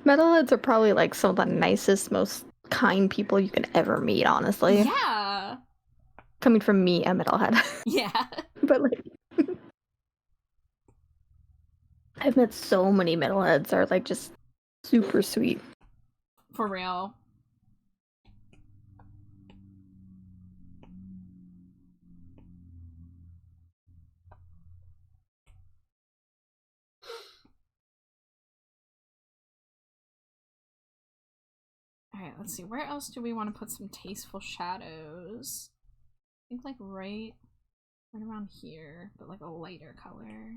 Metalheads are probably like some of the nicest, most kind people you can ever meet, honestly. Yeah. Coming from me, a metalhead. Yeah. But like I've met so many metalheads that are like just super sweet. For real. Alright, let's see. Where else do we want to put some tasteful shadows? I think like right around here, but like a lighter color.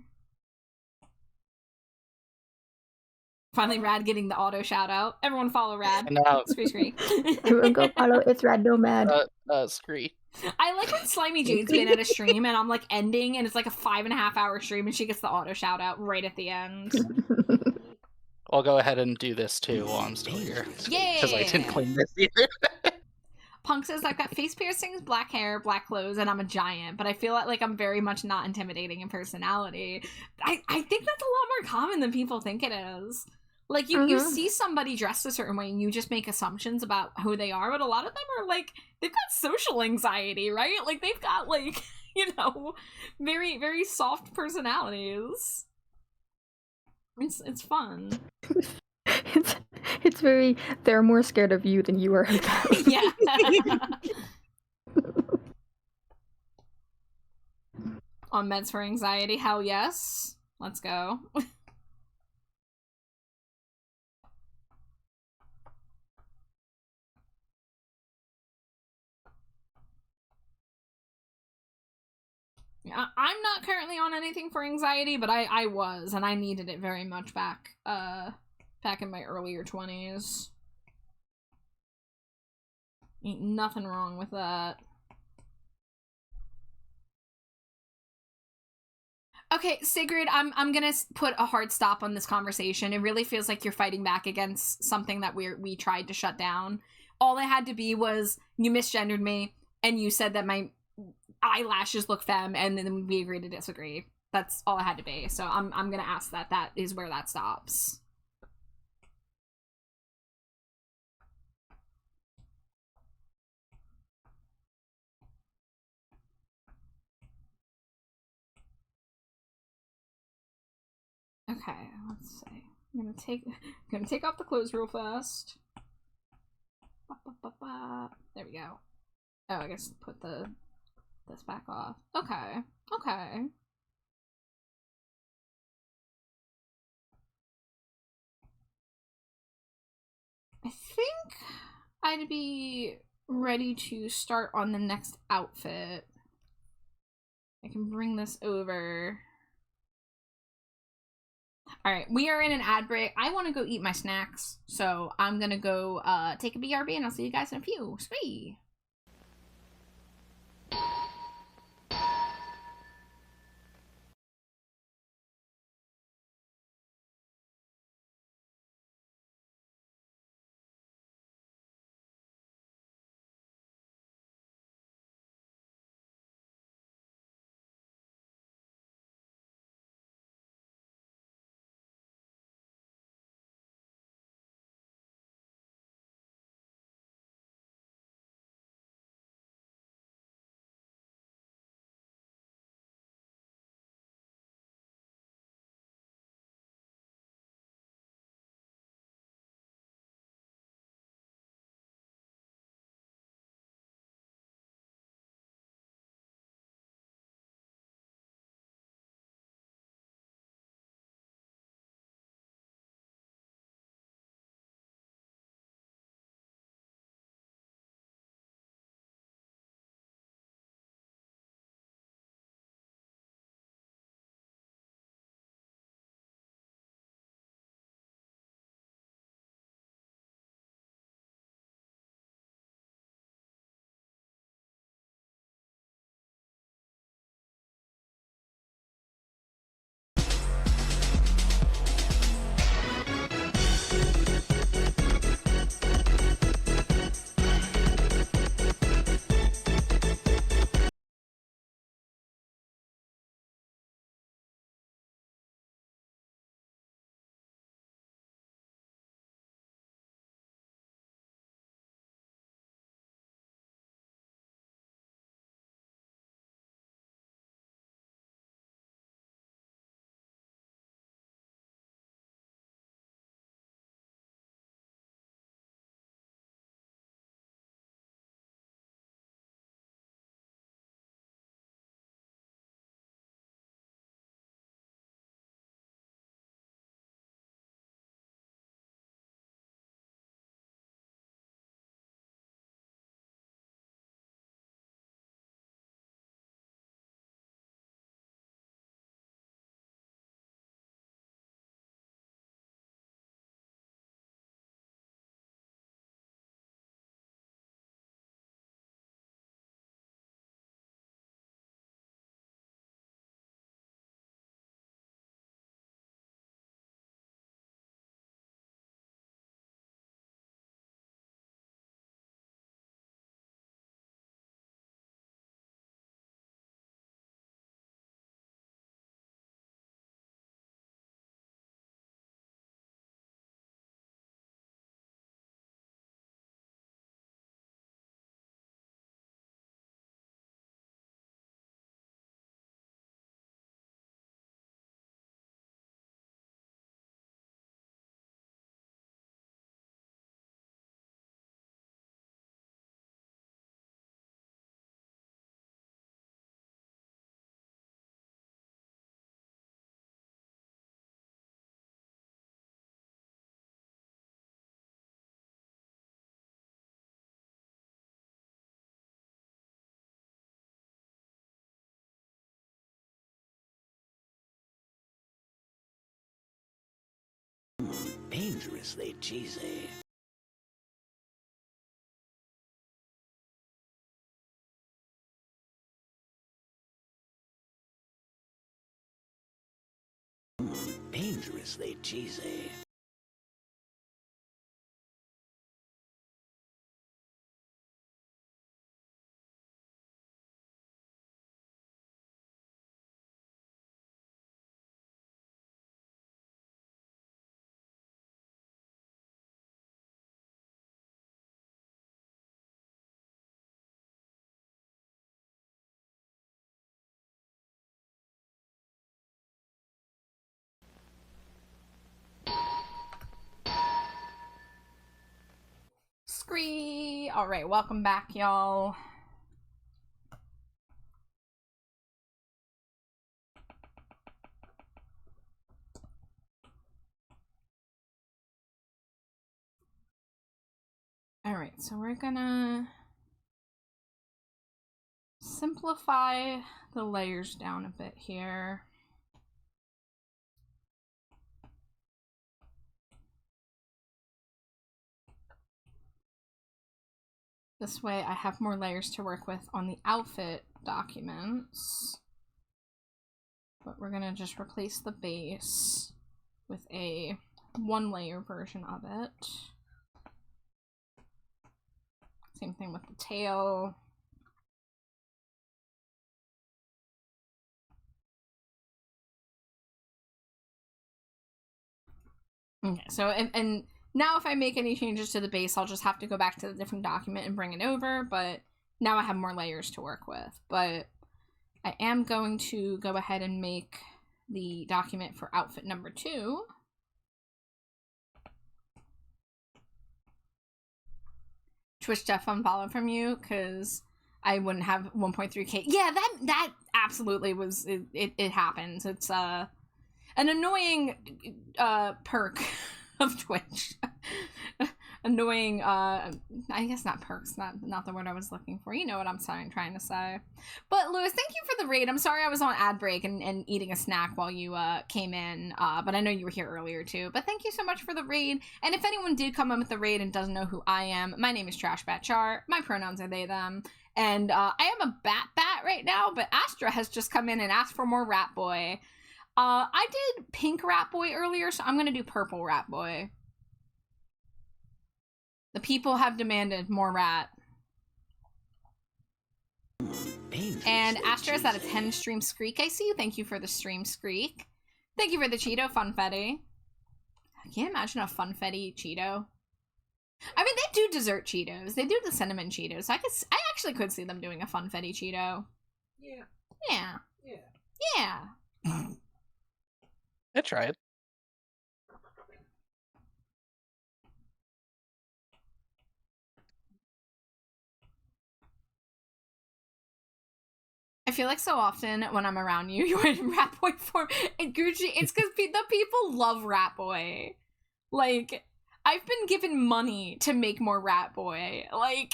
Finally, Rad getting the auto shout out. Everyone follow Rad. No. Scree. Everyone go follow It's Rad Nomad. Scree. I like when Slimy Jade's been at a stream and I'm like ending and it's like a 5.5 hour stream and she gets the auto shout out right at the end. I'll go ahead and do this too while I'm still here. Yeah! Because I didn't clean this either. Punk says, I've got face piercings, black hair, black clothes, and I'm a giant, but I feel like I'm very much not intimidating in personality. I think that's a lot more common than people think it is. Like, you see somebody dressed a certain way and you just make assumptions about who they are, but a lot of them are, like, they've got social anxiety, right? Like, they've got, like, you know, very, very soft personalities. It's fun. It's very, they're more scared of you than you are of them. Yeah. On meds for anxiety, hell yes. Let's go. I'm not currently on anything for anxiety, but I was, and I needed it very much back in my earlier 20s. Ain't nothing wrong with that. Okay, Sigrid, I'm gonna put a hard stop on this conversation. It really feels like you're fighting back against something that we tried to shut down. All it had to be was you misgendered me, and you said that my eyelashes look femme, and then we agreed to disagree. That's all it had to be. So I'm gonna ask that is where that stops. Okay, let's see. I'm gonna take off the clothes real fast. There we go. Oh, I guess put this back off. Okay. Okay. I think I'd be ready to start on the next outfit. I can bring this over. Alright, we are in an ad break. I want to go eat my snacks, so I'm gonna go take a BRB and I'll see you guys in a few. Sweet! Dangerously cheesy. Dangerously cheesy. Scree! Alright, welcome back, y'all. Alright, so we're gonna simplify the layers down a bit here. This way I have more layers to work with on the outfit documents. But we're gonna just replace the base with a one-layer version of it. Same thing with the tail. Okay, so and now if I make any changes to the base, I'll just have to go back to the different document and bring it over, but now I have more layers to work with. But I am going to go ahead and make the document for outfit number 2. Twitch Jeff unfollow from you, because I wouldn't have 1.3k. Yeah, that absolutely was, it happens. It's an annoying perk of Twitch. Annoying, I guess not perks, not the word I was looking for. You know what I'm trying to say. But Lewis, thank you for the raid. I'm sorry I was on ad break and eating a snack while you came in, but I know you were here earlier too. But thank you so much for the raid. And if anyone did come in with the raid and doesn't know who I am, my name is Trashbatchar. My pronouns are they, them. And I am a bat right now, but Astra has just come in and asked for more Rat Boy. I did pink Rat Boy earlier, so I'm gonna do purple Rat Boy. The people have demanded more rat. And Astra's at a 10 stream Screek, I see. Thank you for the stream Screek. Thank you for the Cheeto, Funfetti. I can't imagine a Funfetti Cheeto. I mean, they do dessert Cheetos. They do the cinnamon Cheetos. I actually could see them doing a Funfetti Cheeto. Yeah. Yeah. Yeah. Yeah. I tried. I feel like so often when I'm around you, you're in Rat Boy form. And Gucci, it's because the people love Rat Boy. Like, I've been given money to make more Rat Boy. Like,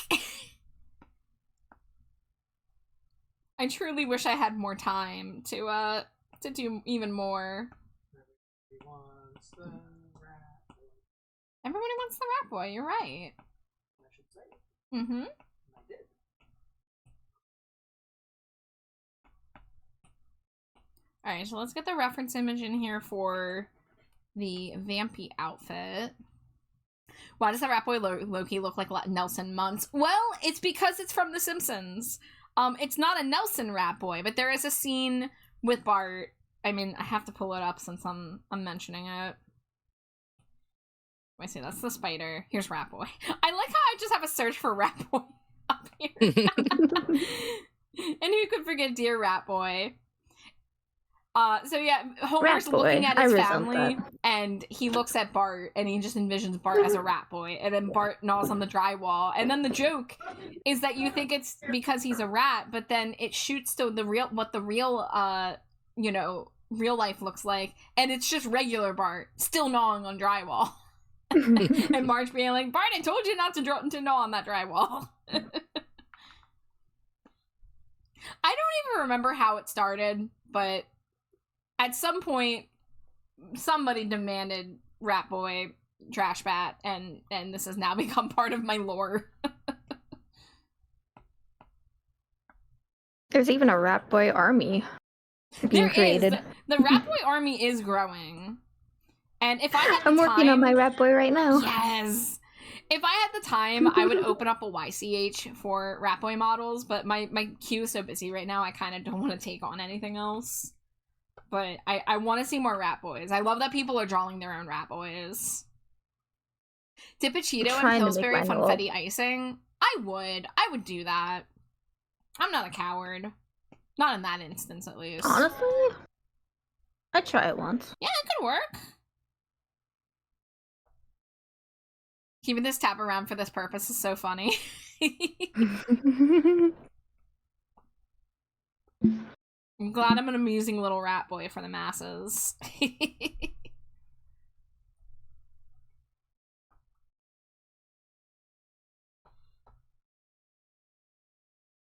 I truly wish I had more time to do even more. Everybody wants the Rat Boy, you're right. I should say. Mm-hmm. I did. Alright, so let's get the reference image in here for the Vampy outfit. Why does the Rat Boy Loki look like Nelson Muntz? Well, it's because it's from The Simpsons. It's not a Nelson Rat Boy, but there is a scene with Bart. I mean, I have to pull it up since I'm mentioning it. I see, that's the spider. Here's Rat Boy. I like how I just have a search for Rat Boy up here. And who could forget Dear Rat Boy? So yeah, Homer's looking at his family, and he looks at Bart, and he just envisions Bart as a rat boy, and then Bart gnaws on the drywall, and then the joke is that you think it's because he's a rat, but then it shoots to what the real, real life looks like, and it's just regular Bart, still gnawing on drywall. And Marge being like, Bart, I told you not to gnaw on that drywall. I don't even remember how it started, but at some point, somebody demanded Rat Boy, trash bat, and this has now become part of my lore. There's even a Rat Boy army being created. The Rat Boy army is growing. And if I had the I'm working on my Rat Boy right now. Yes. If I had the time, I would open up a YCH for Rat Boy models, but my queue is so busy right now, I kind of don't want to take on anything else. But I want to see more Rat Boys. I love that people are drawing their own Rat Boys. Dip a Cheeto and Pillsbury Funfetti icing? I would do that. I'm not a coward. Not in that instance, at least. Honestly? I'd try it once. Yeah, it could work. Keeping this tab around for this purpose is so funny. I'm glad I'm an amusing little rat boy for the masses.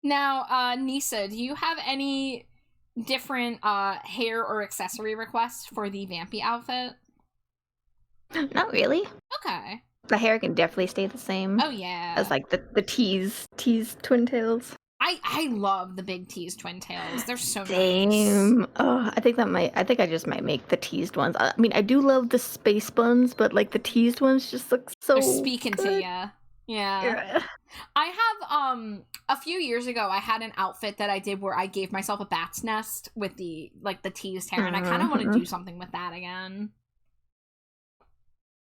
Now, Nisa, do you have any different hair or accessory requests for the Vampy outfit? Not really. Okay. The hair can definitely stay the same. Oh yeah. As like the tease twin tails. I love the big teased twin tails. They're so Same. nice. Oh, I think I just might make the teased ones. I mean, I do love the space buns, but like the teased ones just look so They're speaking good. to ya. Yeah. I have a few years ago I had an outfit that I did where I gave myself a bat's nest with the teased hair, and I kind of want to do something with that again.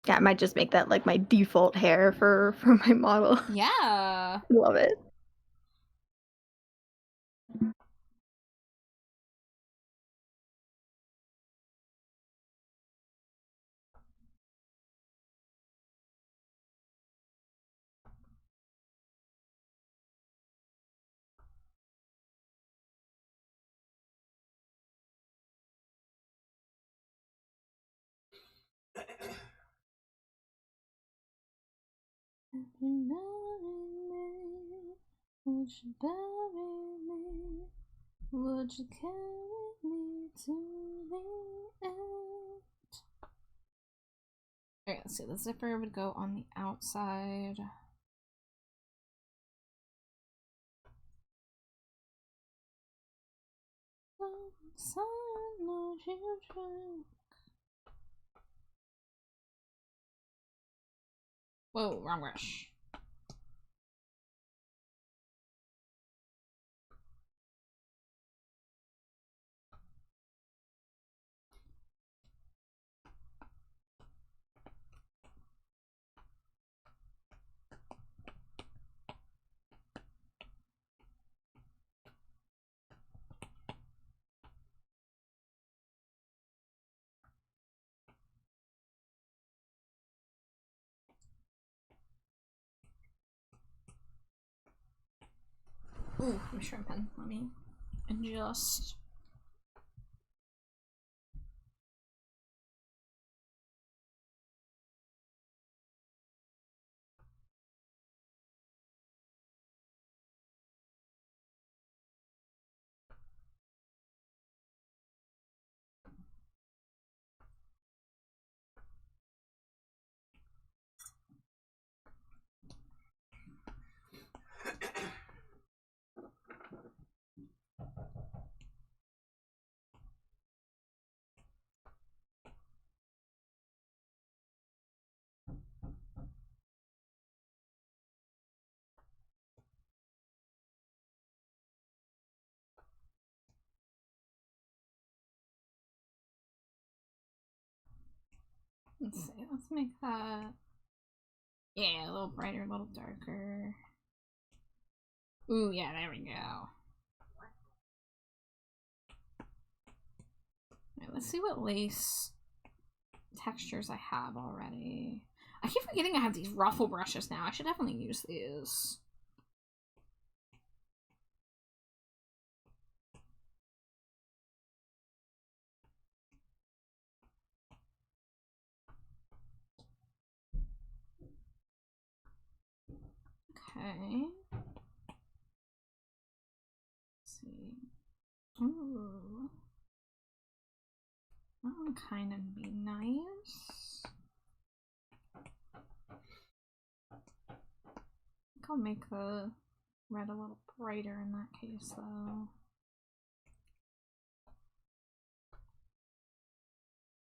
Yeah, I might just make that like my default hair for my model. Yeah. Love it. Would you bury me? Would you carry me to the end? Alright, let's see. The zipper would go on the outside. Whoa, wrong rush. Ooh, I'm shrimping. Let me adjust. Let's see, let's make that, yeah, a little brighter, a little darker. Ooh, yeah, there we go. Right, let's see what lace textures I have already. I keep forgetting I have these ruffle brushes now. I should definitely use these. Okay. Let's see. Ooh. That one kind of be nice. I'll make the red a little brighter in that case, though.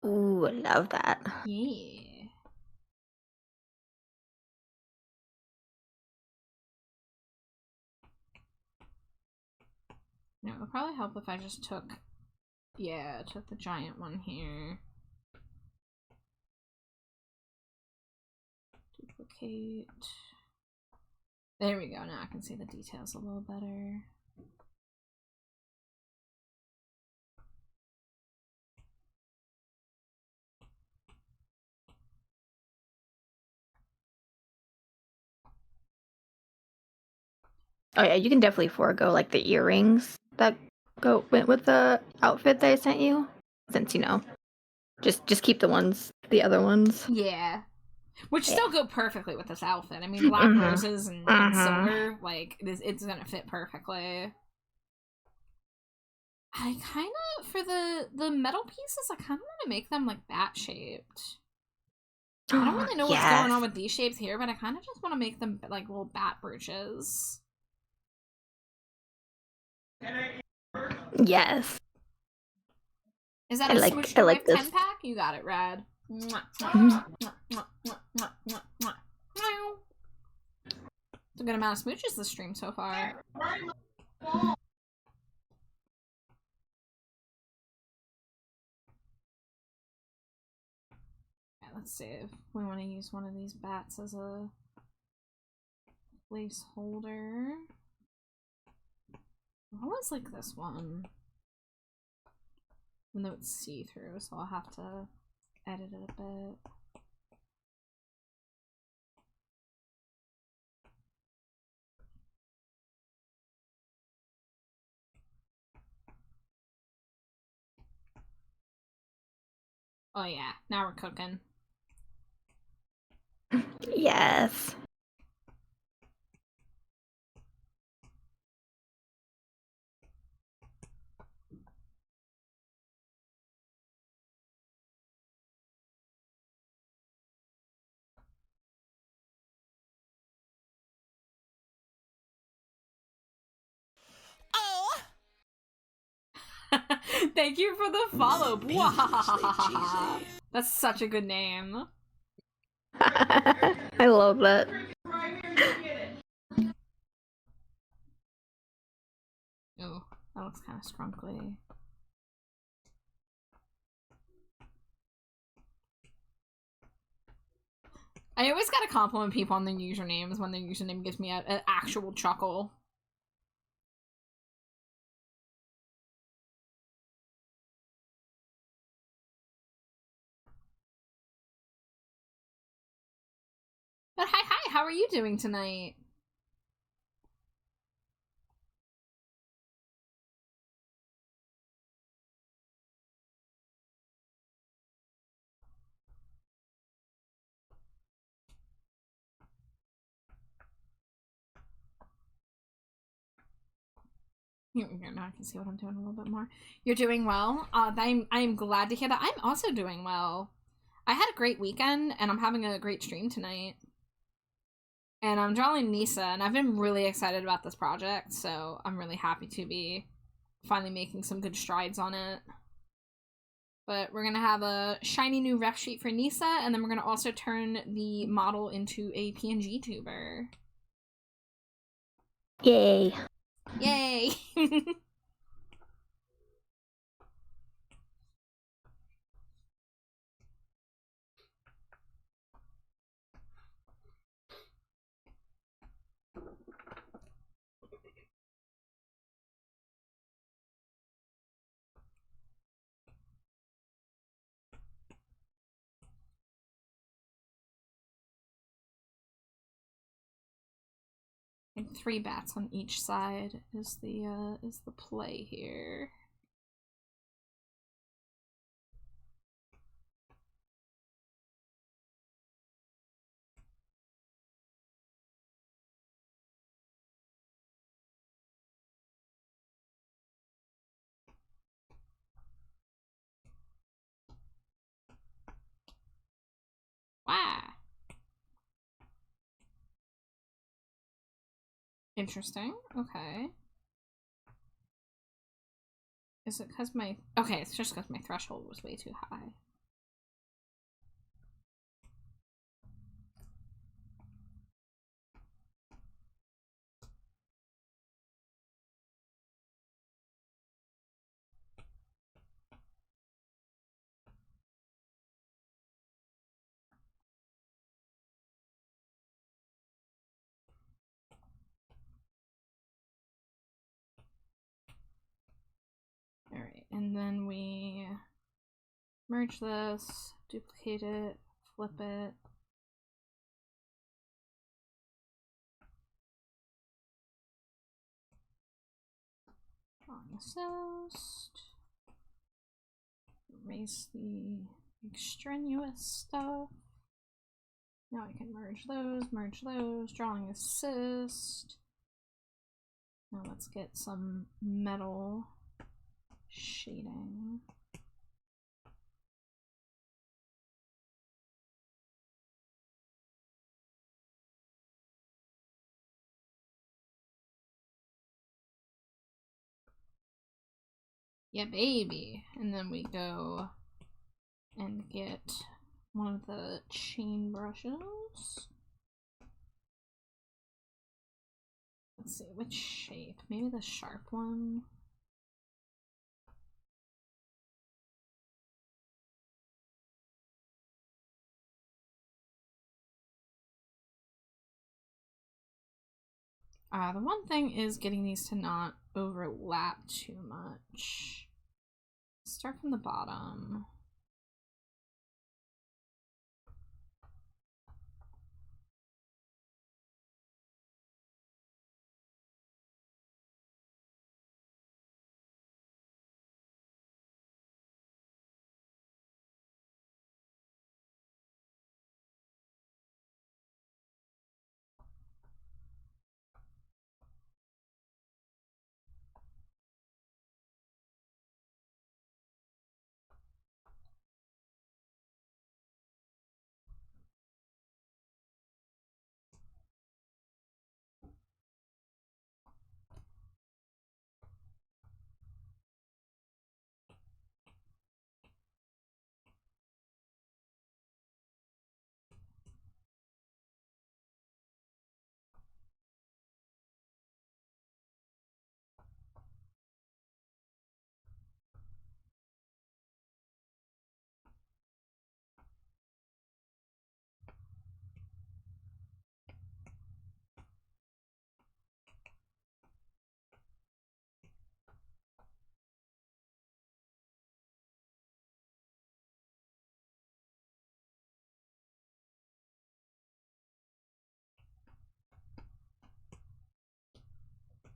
Ooh, I love that. Yeah. No, it would probably help if I just took, took the giant one here. Duplicate. There we go, now I can see the details a little better. Oh yeah, you can definitely forego like the earrings that went with the outfit that I sent you, since you know, just keep the other ones. Yeah. Which Yeah. still go perfectly with this outfit. I mean, black roses and silver, like, it's gonna fit perfectly. I kind of, for the metal pieces, I kind of want to make them, like, bat-shaped. I don't really know what's going on with these shapes here, but I kind of just want to make them, like, little bat brooches. Yes. Is that a Smoosh Your Wife 10-pack? You got it, Rad. Mwah, mwah, mwah, mwah, mwah, mwah, mwah, mwah. It's a good amount of smooches this stream so far. Let's see if we want to use one of these bats as a placeholder. I always like this one. Even though it's see-through, so I'll have to edit it a bit. Oh yeah, now we're cooking. Yes. Oh! Thank you for the follow. Cheesy. That's such a good name. I love that. Oh, that looks kind of scrunkly. I always gotta compliment people on their usernames when their username gives me an actual chuckle. But hi, how are you doing tonight? Here, now I can see what I'm doing a little bit more. You're doing well. I'm glad to hear that. I'm also doing well. I had a great weekend, and I'm having a great stream tonight. And I'm drawing Nisa, and I've been really excited about this project, so I'm really happy to be finally making some good strides on it. But we're gonna have a shiny new ref sheet for Nisa, and then we're gonna also turn the model into a PNG tuber. Yay. Yay! And 3 bats on each side is the play here. Wow. Interesting. Okay. Is it because my... Okay, it's just because my threshold was way too high. Alright, and then we merge this, duplicate it, flip it. Drawing assist. Erase the extraneous stuff. Now I can merge those, drawing assist. Now let's get some metal shading. Yeah, baby. And then we go and get one of the chain brushes. Let's see, which shape? Maybe the sharp one. The one thing is getting these to not overlap too much. Start from the bottom.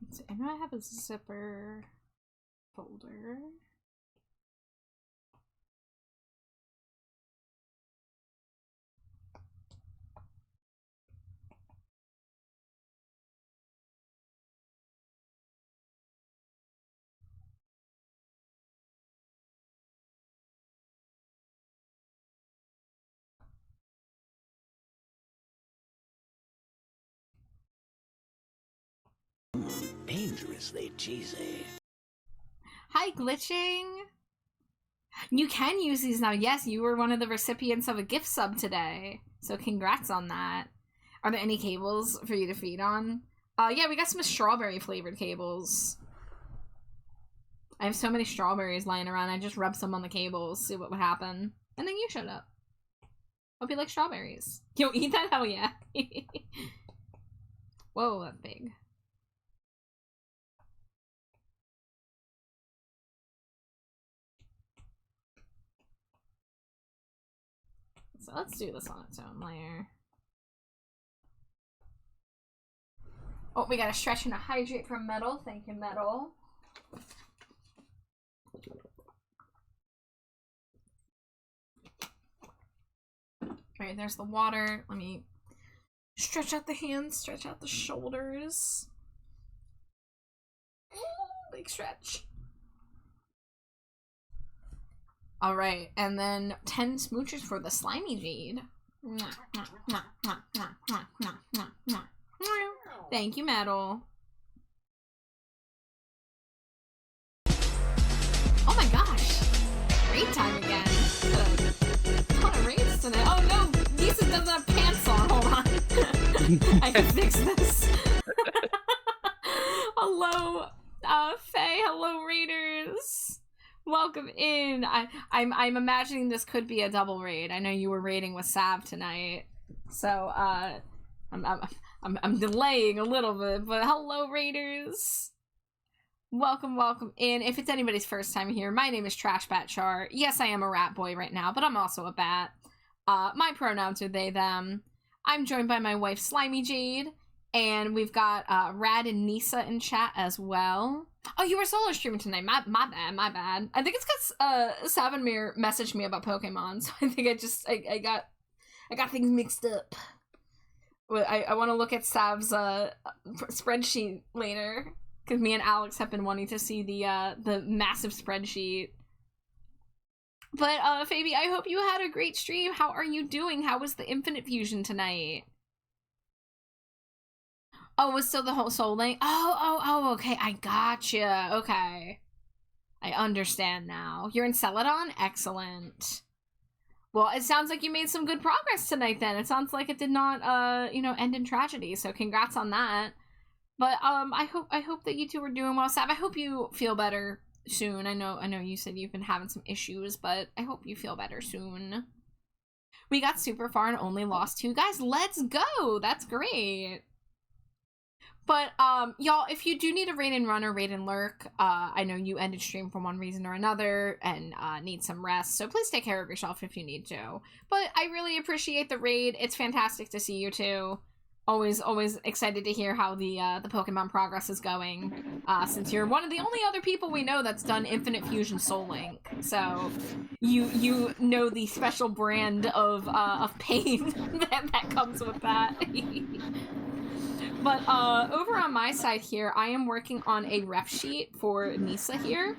Let's see, I know I have a zipper folder. Dangerously cheesy. Hi, glitching! You can use these now. Yes, you were one of the recipients of a gift sub today. So congrats on that. Are there any cables for you to feed on? Yeah, we got some strawberry flavored cables. I have so many strawberries lying around. I just rubbed some on the cables, see what would happen. And then you showed up. Hope you like strawberries. Yo, eat that? Hell yeah. Whoa, that's big. So let's do this on its own layer. Oh, we gotta stretch and a hydrate from metal. Thank you, metal. Alright, there's the water. Let me stretch out the hands, stretch out the shoulders. Ooh, big stretch. Alright, and then 10 smooches for the slimy jade. Thank you, metal. I can fix this. Hello, Faye. Hello, Raiders. Welcome in. I'm imagining this could be a double raid. I know you were raiding with Sav tonight, so I'm delaying a little bit. But hello, Raiders. Welcome in. If it's anybody's first time here, my name is Trash Bat Char. Yes, I am a rat boy right now, but I'm also a bat. My pronouns are they, them. I'm joined by my wife, Slimy Jade, and we've got Rad and Nisa in chat as well. Oh, you were solo streaming tonight. My bad. I think it's because Savamir messaged me about Pokemon, so I think I got things mixed up. I want to look at Sav's spreadsheet later, because me and Alex have been wanting to see the massive spreadsheet. But, Fabi, I hope you had a great stream. How are you doing? How was the Infinite Fusion tonight? Oh, it was still the whole Soul Link? Oh, okay. I gotcha. Okay. I understand now. You're in Celadon? Excellent. Well, it sounds like you made some good progress tonight, then. It sounds like it did not, end in tragedy, so congrats on that. But, I hope that you two are doing well. Sav, I hope you feel better soon. I know you said you've been having some issues, but I hope you feel better soon. We got super far and only lost 2 guys. Let's go! That's great. But, y'all, if you do need a raid and run or raid and lurk, I know you ended stream for one reason or another and need some rest, so please take care of yourself if you need to. But I really appreciate the raid. It's fantastic to see you two. Always excited to hear how the Pokemon progress is going, since you're one of the only other people we know that's done Infinite Fusion Soul Link. So you know the special brand of pain that comes with that. But over on my side here, I am working on a ref sheet for Nisa here.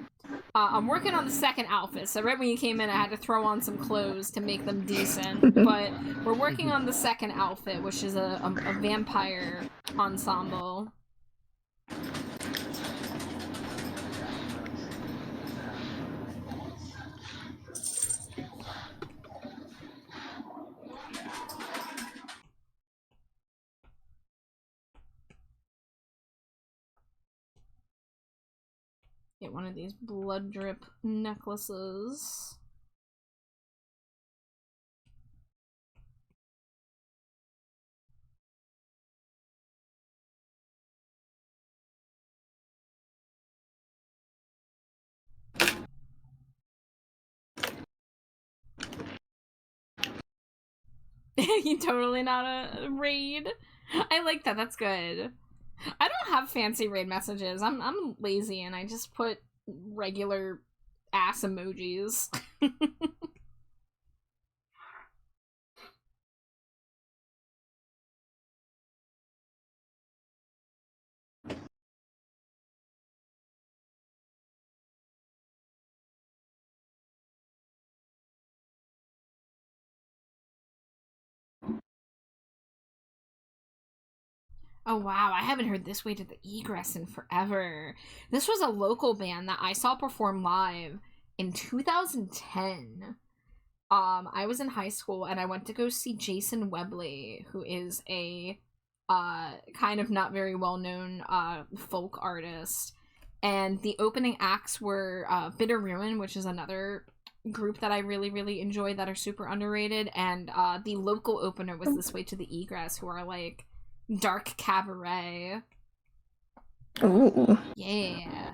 I'm working on the second outfit, so right when you came in, I had to throw on some clothes to make them decent. But we're working on the second outfit, which is a vampire ensemble. Get one of these blood drip necklaces. You totally not a raid. I like that. That's good. I don't have fancy raid messages. I'm lazy and I just put regular ass emojis. Oh wow, I haven't heard This Way to the Egress in forever. This was a local band that I saw perform live in 2010. I was in high school and I went to go see Jason Webley, who is a kind of not very well known folk artist. And the opening acts were Bitter Ruin, which is another group that I really enjoy that are super underrated, and the local opener was This Way to the Egress, who are like dark cabaret. Ooh. Yeah.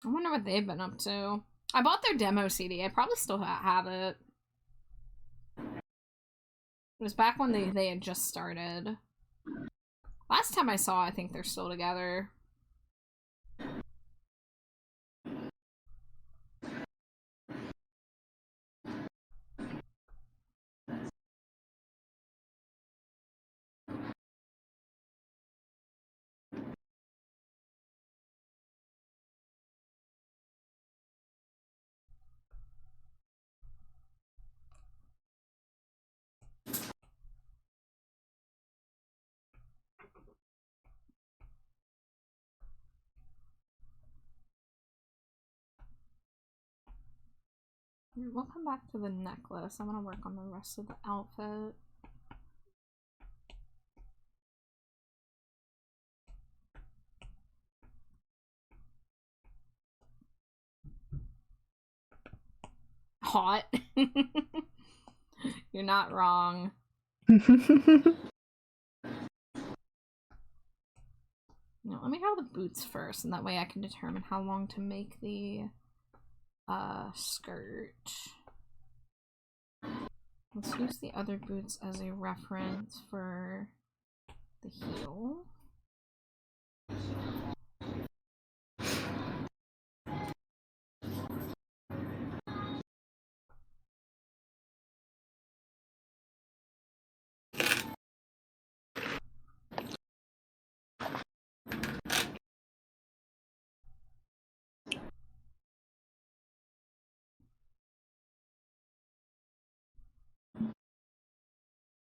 I wonder what they've been up to. I bought their demo CD. I probably still have it. It was back when they had just started. Last time I saw, I think they're still together. We'll come back to the necklace. I want to work on the rest of the outfit. Hot. You're not wrong. No, let me grab the boots first, and that way I can determine how long to make the skirt. Let's use the other boots as a reference for the heel.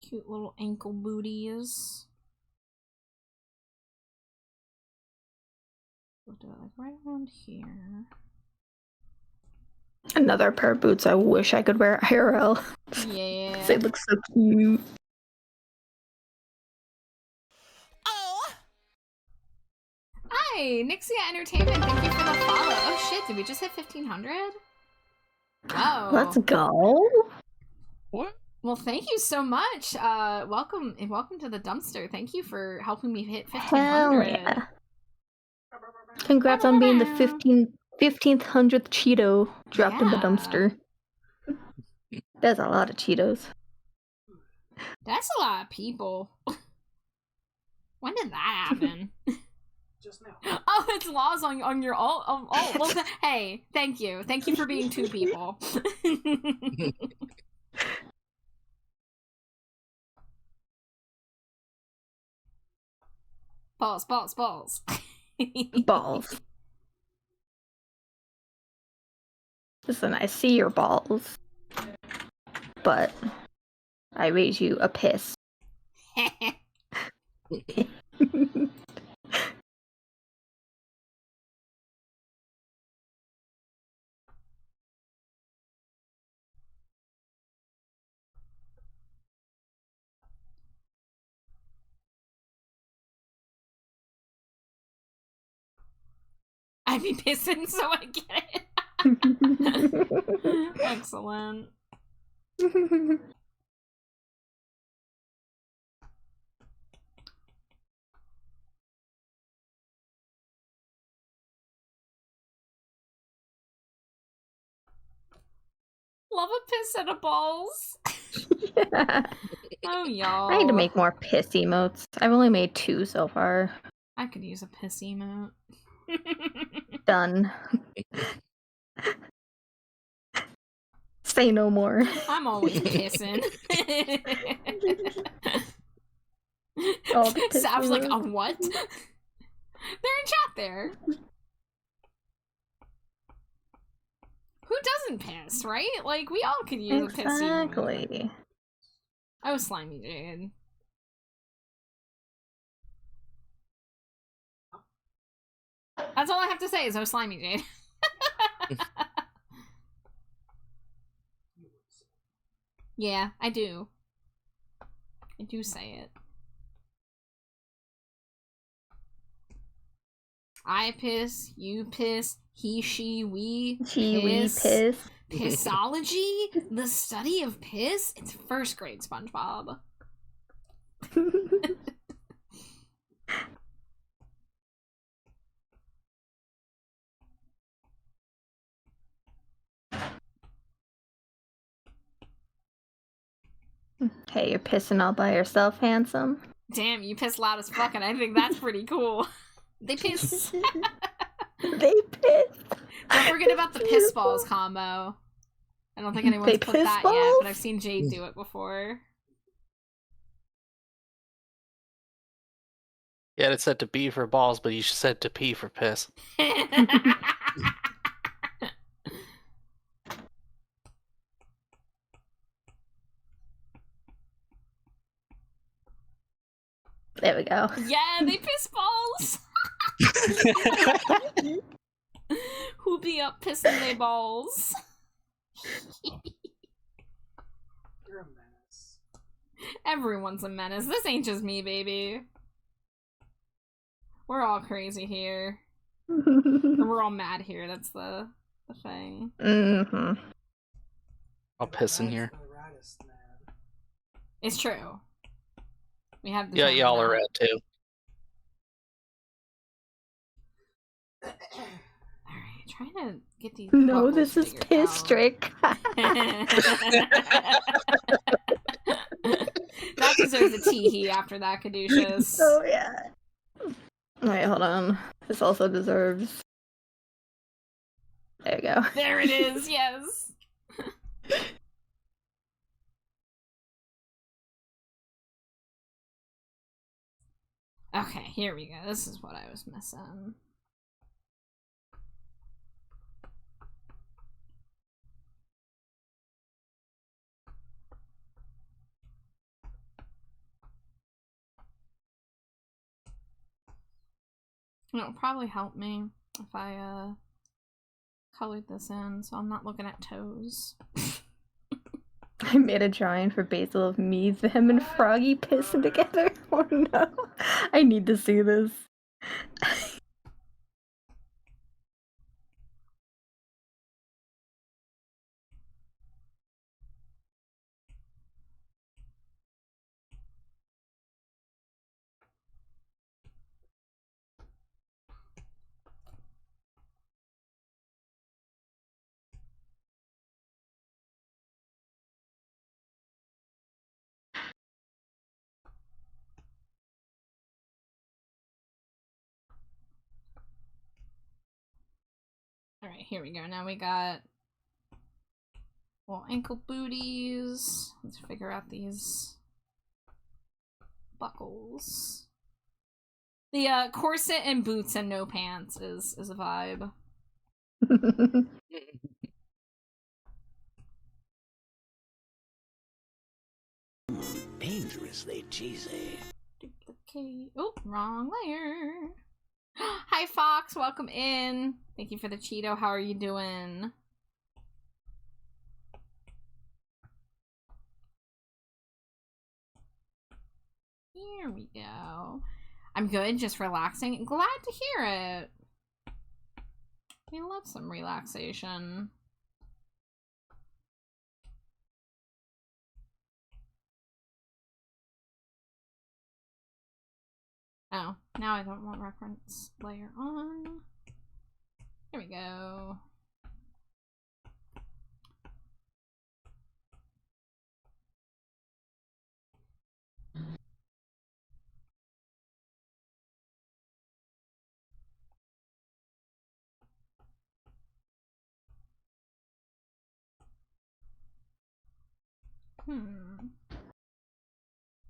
Cute little ankle booties. We'll do it like right around here. Another pair of boots I wish I could wear IRL. Yeah. They look so cute. Hi, Nixia Entertainment. Thank you for the follow. Oh shit, did we just hit 1500? Wow. Let's go. What? Well, thank you so much. Welcome to the dumpster. Thank you for helping me hit Hell 1500. yeah. Congrats on being the 1500th Cheeto dropped in the Yeah. dumpster. That's a lot of Cheetos. That's a lot of people. When did that happen? Just now. Oh, it's laws on your well, hey, thank you. Thank you for being two people. Balls. Balls. Listen, I see your balls. But I raise you a piss. I be pissing, so I get it. Excellent. Love a piss and a balls. Yeah. Oh, y'all. I need to make more piss emotes. I've only made 2 so far. I could use a piss emote. Done. Say no more. I'm always pissing. All the piss Sav's like, emotes. on what? They're in chat there. Who doesn't piss, right? Like, we all could use a piss emote. Exactly. Oh, Slimy Jade. That's all I have to say is, oh, Slimy Jade. Yeah, I do. I do say it. I piss, you piss, he, she, we piss. Piss. Pissology? The study of piss? It's first grade SpongeBob. Hey, you're pissing all by yourself, handsome. Damn, you piss loud as fuck, and I think that's pretty cool. They piss. They piss. Don't forget about the piss balls combo. I don't think anyone's They put piss that balls? yet, but I've seen Jade do it before. Yeah, it said to B for balls, but you said to P for piss. There we go. Yeah, they piss balls. Who be up pissing they balls? You're a menace. Everyone's a menace. This ain't just me, baby. We're all crazy here. Or we're all mad here, that's the thing. Mm-hmm. I'll piss in here. The raddest mad. It's true. We have Yeah, determined y'all are that. red too. Alright, trying to get these No, buckles this is figured piss out. trick. That deserves a tee-hee after that, Caduceus. Oh yeah. Alright, hold on. This also deserves. There you go. There it is, yes. Okay, here we go. This is what I was missing. It'll probably help me if I colored this in, so I'm not looking at toes. I made a drawing for Basil of me, them, and Froggy pissing together. Oh no. I need to see this. Alright, here we go. Now we got little ankle booties. Let's figure out these buckles. The corset and boots and no pants is a vibe. Dangerously cheesy. Duplicate. Oh, wrong layer. Hi, Fox. Welcome in. Thank you for the Cheeto. How are you doing? Here we go. I'm good, just relaxing. Glad to hear it. We love some relaxation. Oh, now I don't want reference layer on. Here we go.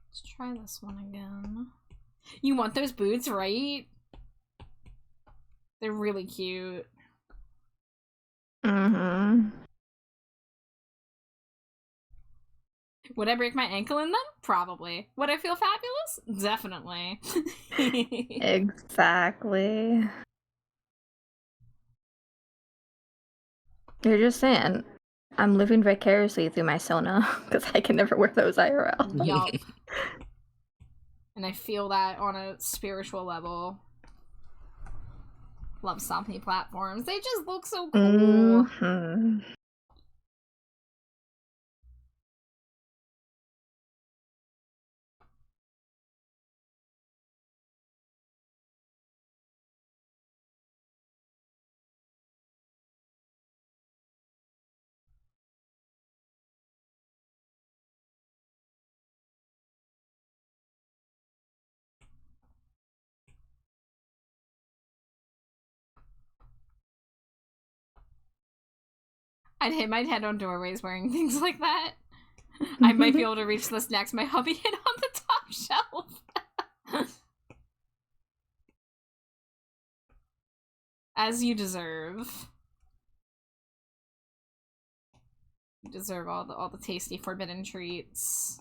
Let's try this one again. You want those boots, right? They're really cute. Mm-hmm. Would I break my ankle in them? Probably. Would I feel fabulous? Definitely. Exactly. You're just saying, I'm living vicariously through my Sona because I can never wear those IRL. Yup. And I feel that on a spiritual level. Love Somni platforms. They just look so cool. Mm-hmm. I'd hit my head on doorways wearing things like that. I might be able to reach this next. My hubby hid on the top shelf. As you deserve. You deserve all the tasty forbidden treats.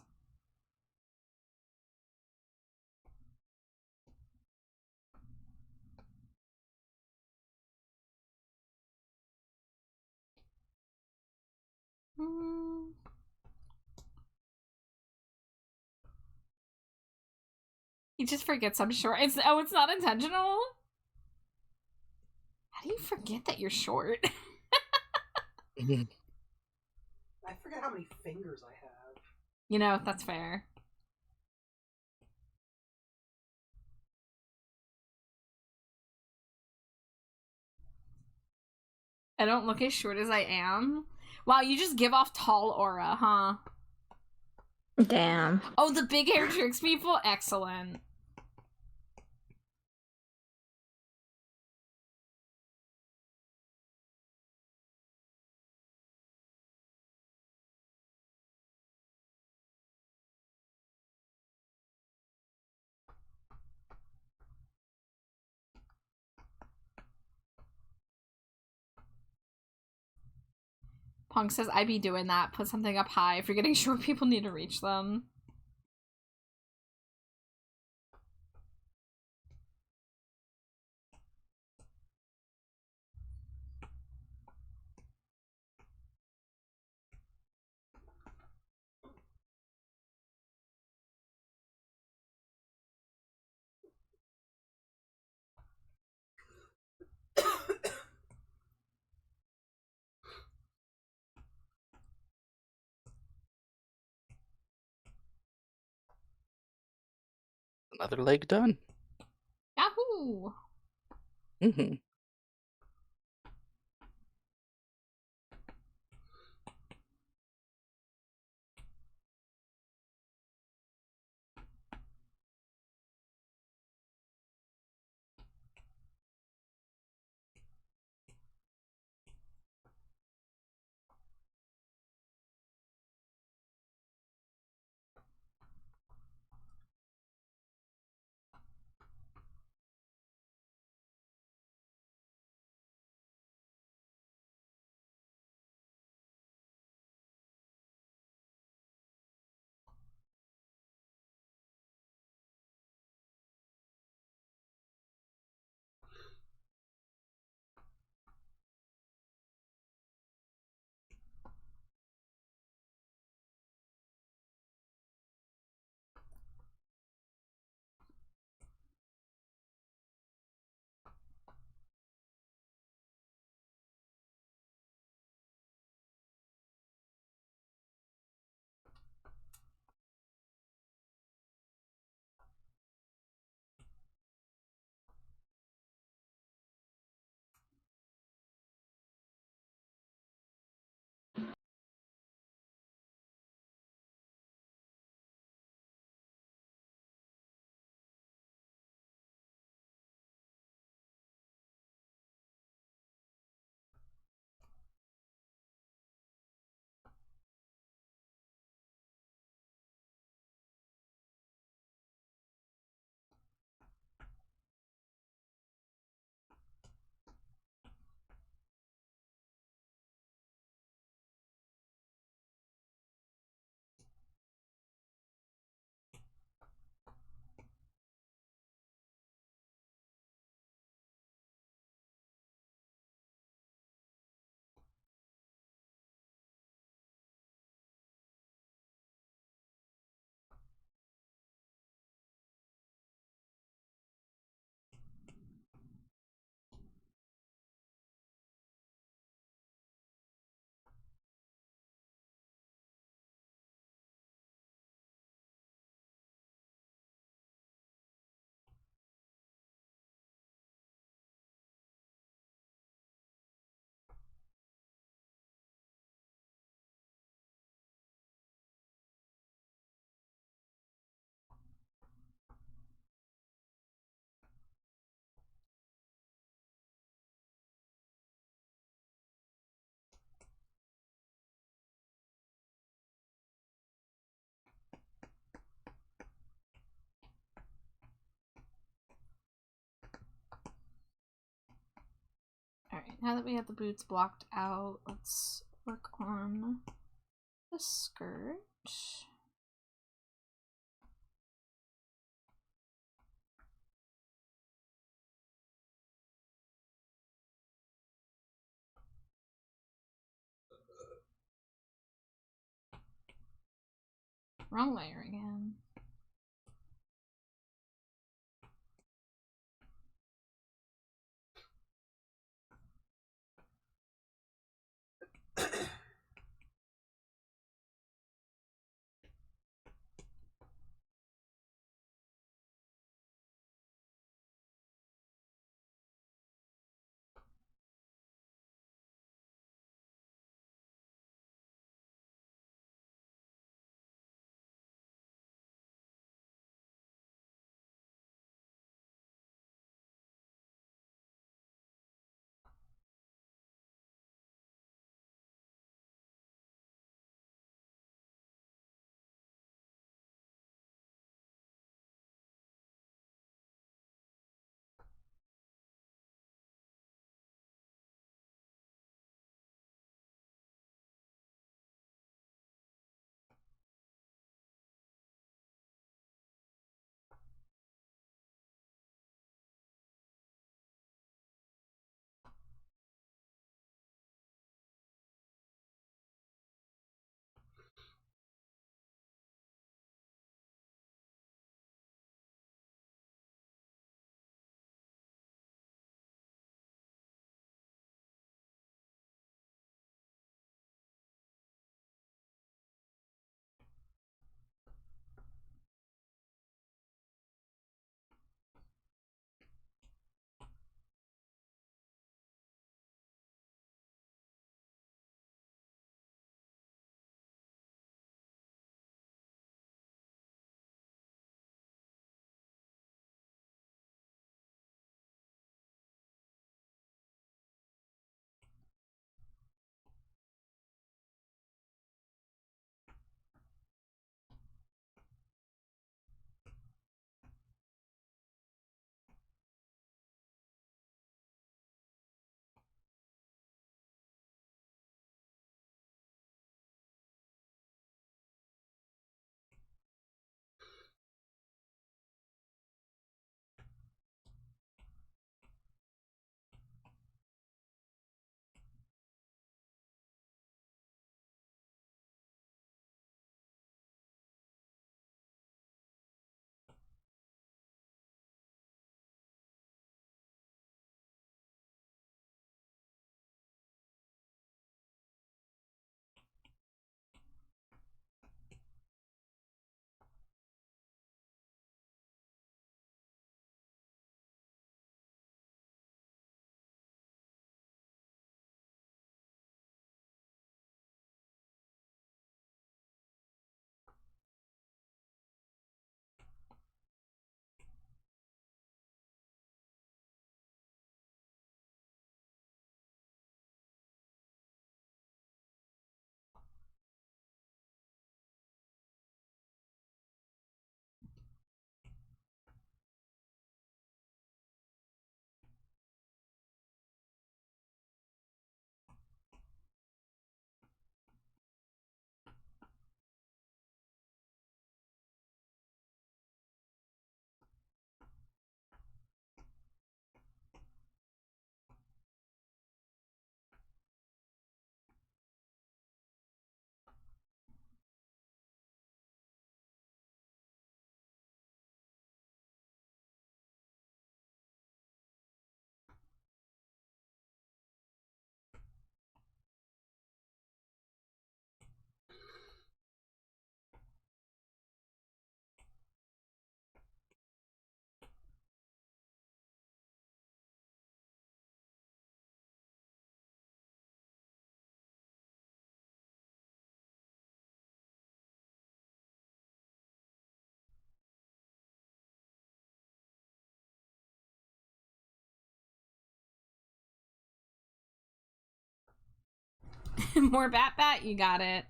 He just forgets I'm short. It's not intentional? How do you forget that you're short? I forget how many fingers I have. You know, that's fair. I don't look as short as I am. Wow, you just give off tall aura, huh? Damn. Oh, the big hair tricks people? Excellent. Punk says, I be doing that. Put something up high. If you're getting short, people need to reach them. Another leg done. Yahoo! Mm-hmm. Alright, now that we have the boots blocked out, let's work on the skirt. Wrong layer again. More bat bat, you got it.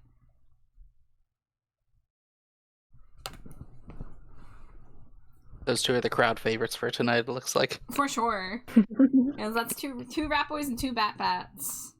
Those two are the crowd favorites for tonight, it looks like. For sure. Yeah, that's two rat boys and two bat bats.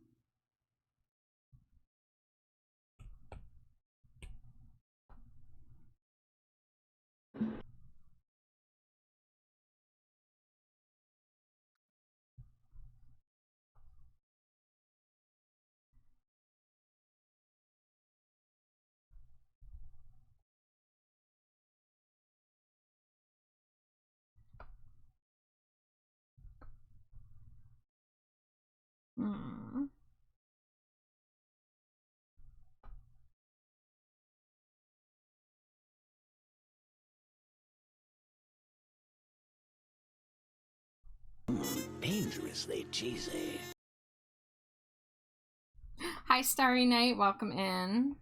Dangerously cheesy. Hi, Starry Night. Welcome in.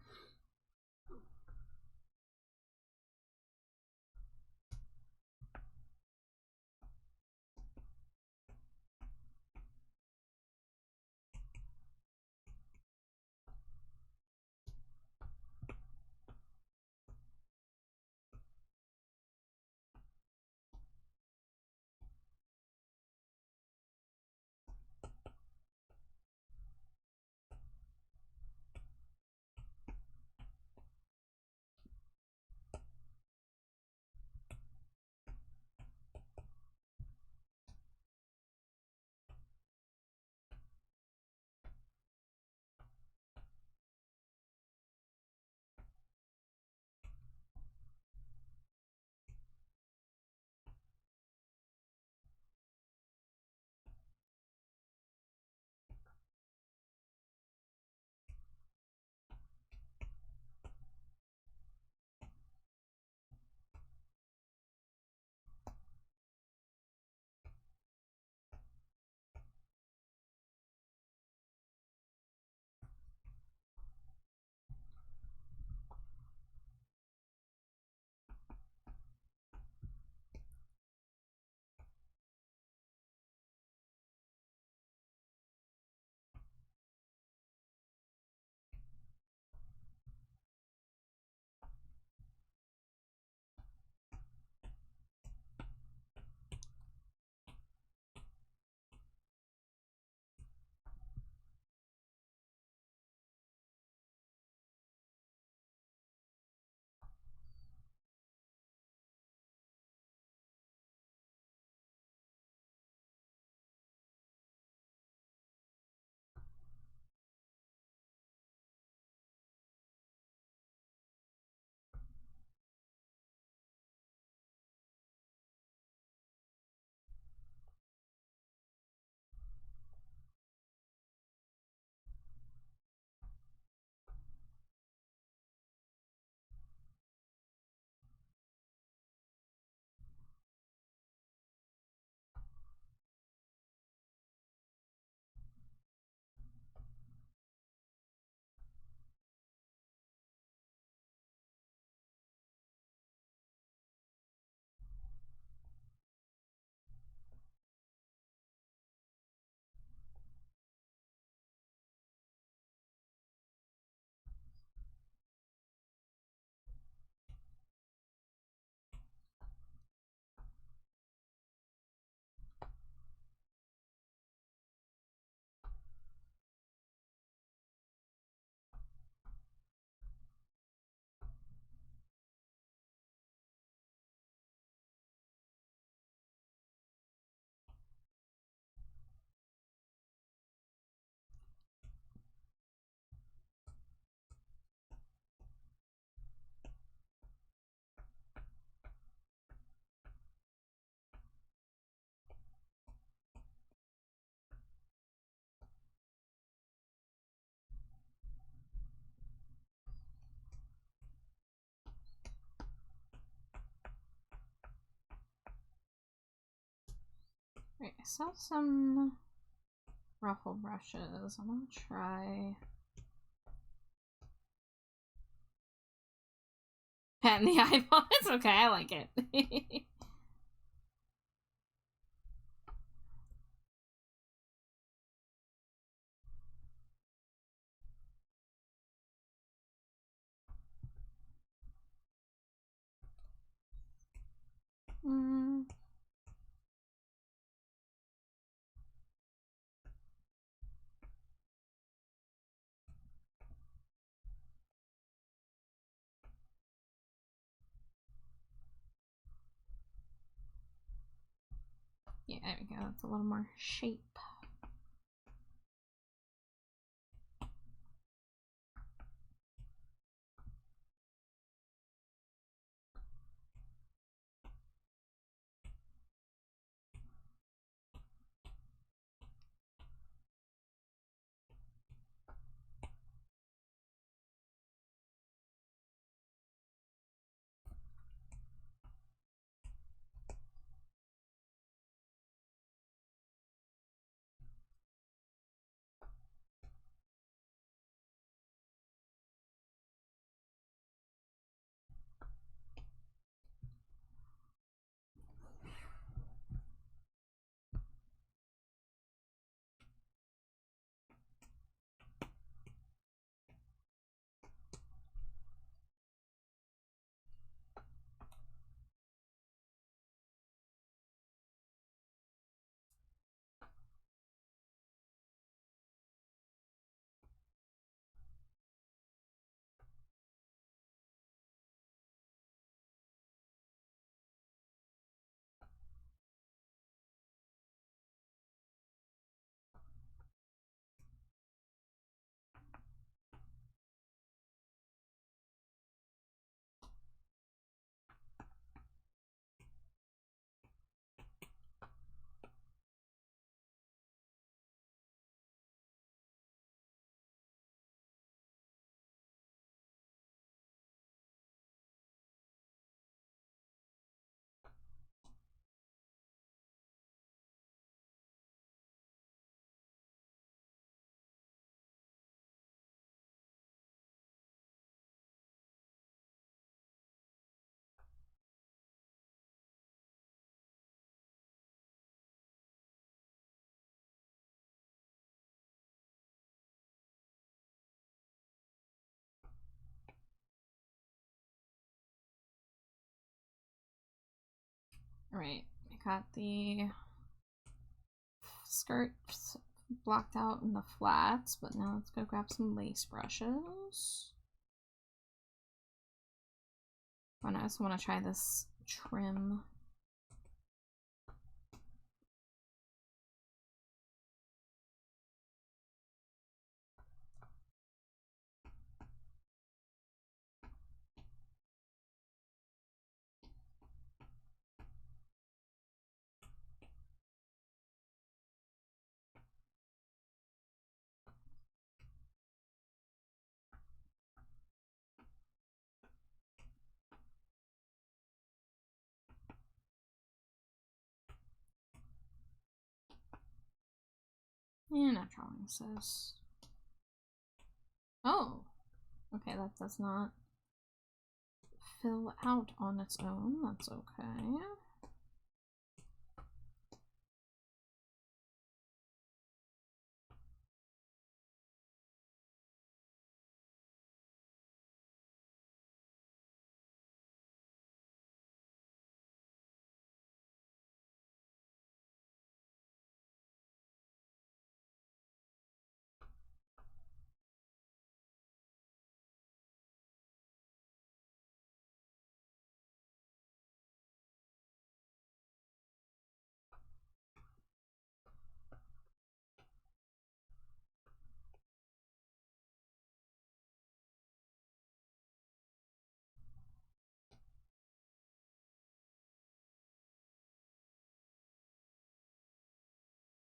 Wait, I saw some ruffle brushes. I'm gonna try patting the eyeball. It's okay, I like it. mm. Yeah, there we go. That's a little more shape. Alright, I got the skirt blocked out in the flats, but now let's go grab some lace brushes. And I also want to try this trim. Yeah, not drawing says. Oh, okay, that does not fill out on its own. That's okay.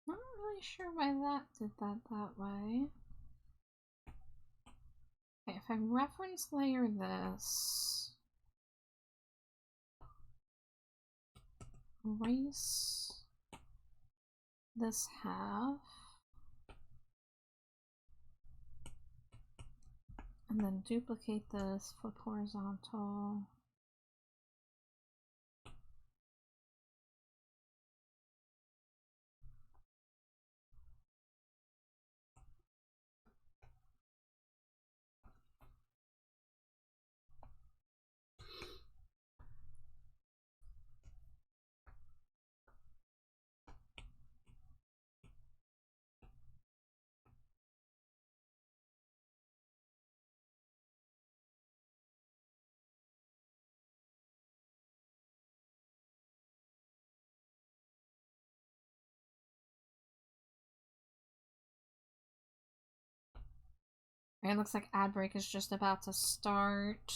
Not really sure why that did that way. Okay, if I reference layer this, erase this half, and then duplicate this, flip horizontal. It looks like ad break is just about to start.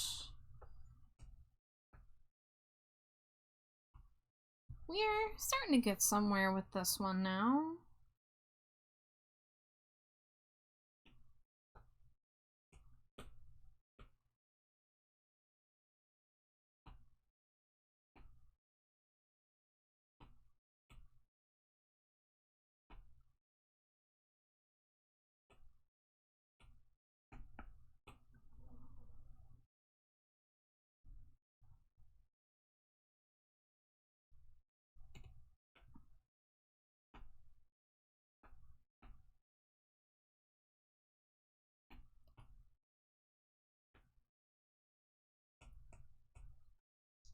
We're starting to get somewhere with this one now.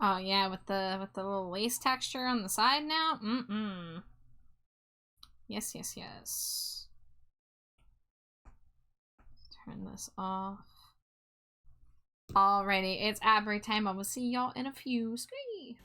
Oh yeah, with the little lace texture on the side now. Yes, yes, yes. Turn this off. Alrighty, it's ad break time. I will see y'all in a few. Scree!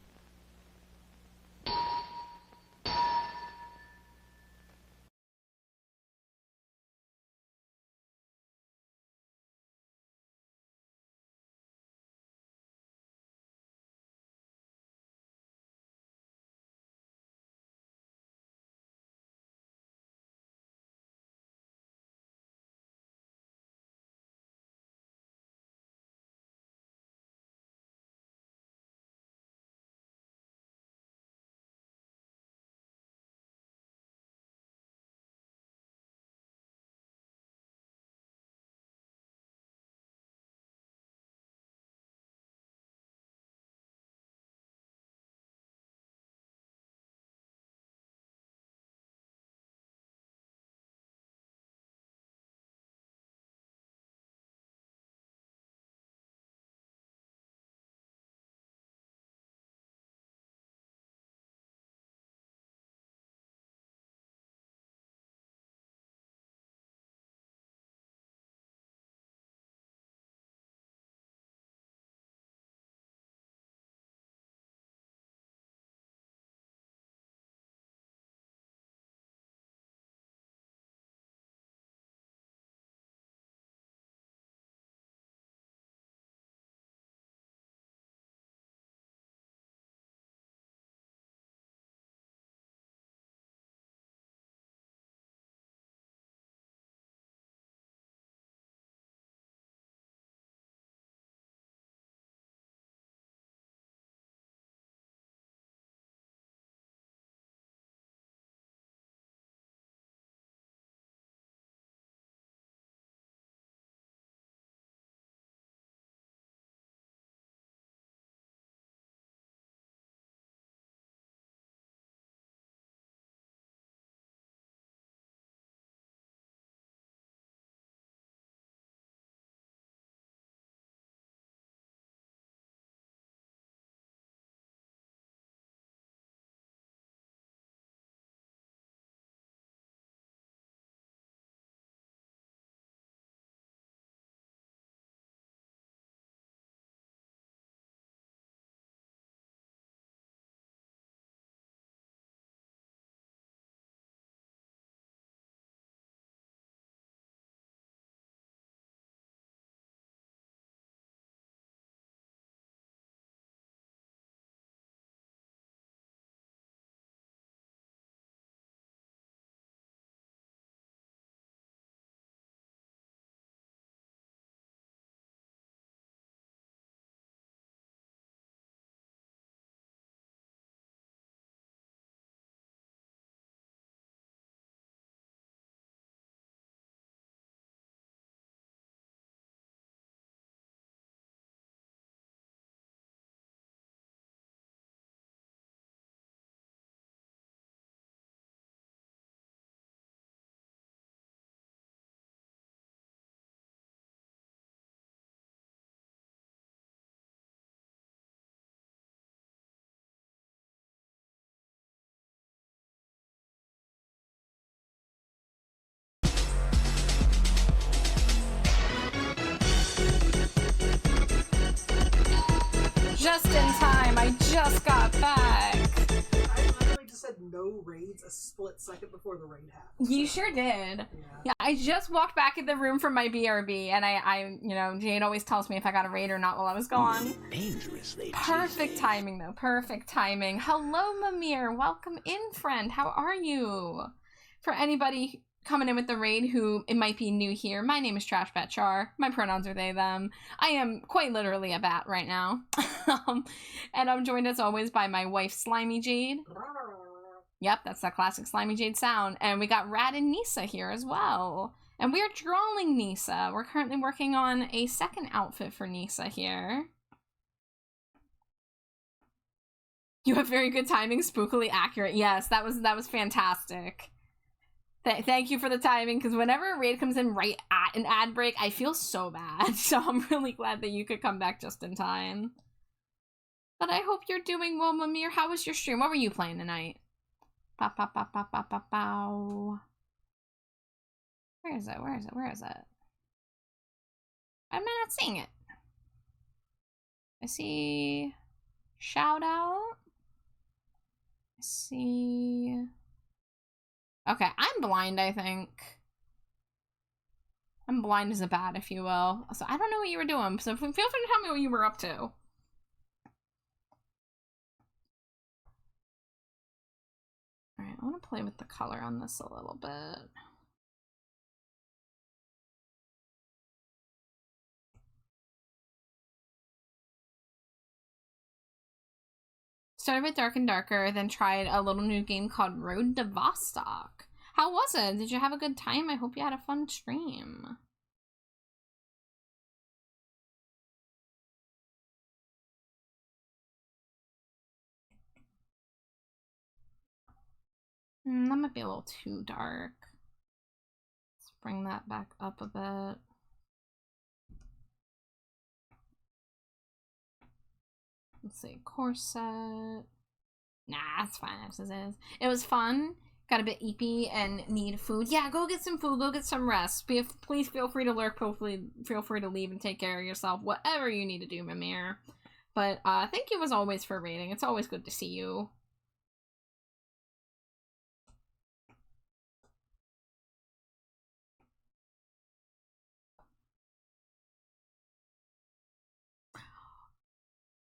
just got back. I literally just said no raids a split second before the raid happened. You sure did. Yeah, I just walked back in the room from my BRB, and I you know, Jade always tells me if I got a raid or not while I was gone. Dangerously Perfect cheesy. timing, though. Perfect timing. Hello, Mimir. Welcome in, friend. How are you? For anybody coming in with the raid who it might be new here, my name is Trash Bat Char. My pronouns are they, them. I am quite literally a bat right now. And I'm joined as always by my wife, Slimy Jade. Yep, that's that classic Slimy Jade sound. And we got Rad and Nisa here as well. And we're drawing Nisa. We're currently working on a second outfit for Nisa here. You have very good timing, spookily accurate. Yes, that was fantastic. Thank you for the timing, because whenever a raid comes in right at an ad break, I feel so bad. So I'm really glad that you could come back just in time. But I hope you're doing well, Mimir. How was your stream? What were you playing tonight? Bow, bow, bow, bow, bow, bow, bow. Where is it? Where is it? Where is it? Why am I not seeing it? I see shout out. I see. Okay, I'm blind, I think. I'm blind as a bat, if you will. So I don't know what you were doing, so feel free to tell me what you were up to. Alright, I want to play with the color on this a little bit. Started with Dark and Darker, then tried a little new game called Road to Vostok. How was it? Did you have a good time? I hope you had a fun stream. That might be a little too dark. Let's bring that back up a bit. Let's see, corset. Nah, it's fine as it is. It was fun. Got a bit eepy and need food. Yeah, go get some food. Go get some rest. Please feel free to lurk. Hopefully, feel free to leave and take care of yourself. Whatever you need to do, Mimir. But thank you as always for raiding. It's always good to see you.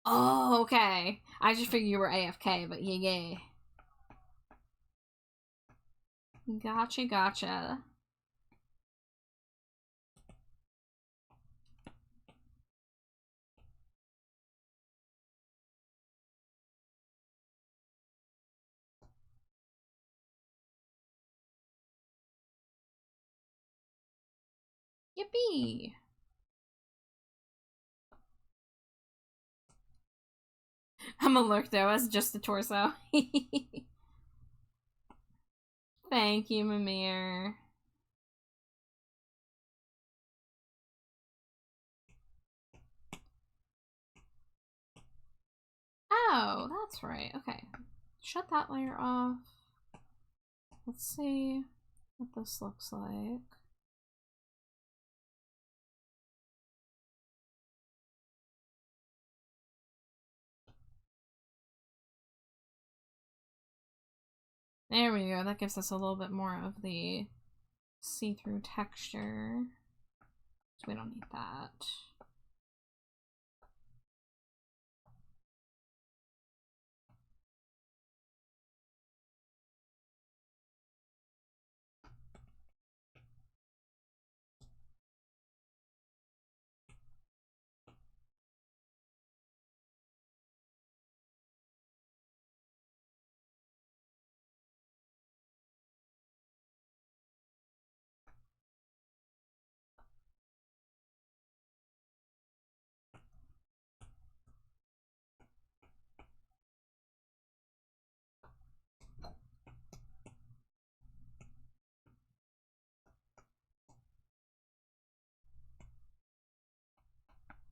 Oh, okay. I just figured you were AFK, but yeah. Gotcha, gotcha. Yippee! I'm a lurk though, as just the torso. Thank you, Mimir. Oh, that's right. Okay. Shut that layer off. Let's see what this looks like. There we go. That gives us a little bit more of the see-through texture. So we don't need that.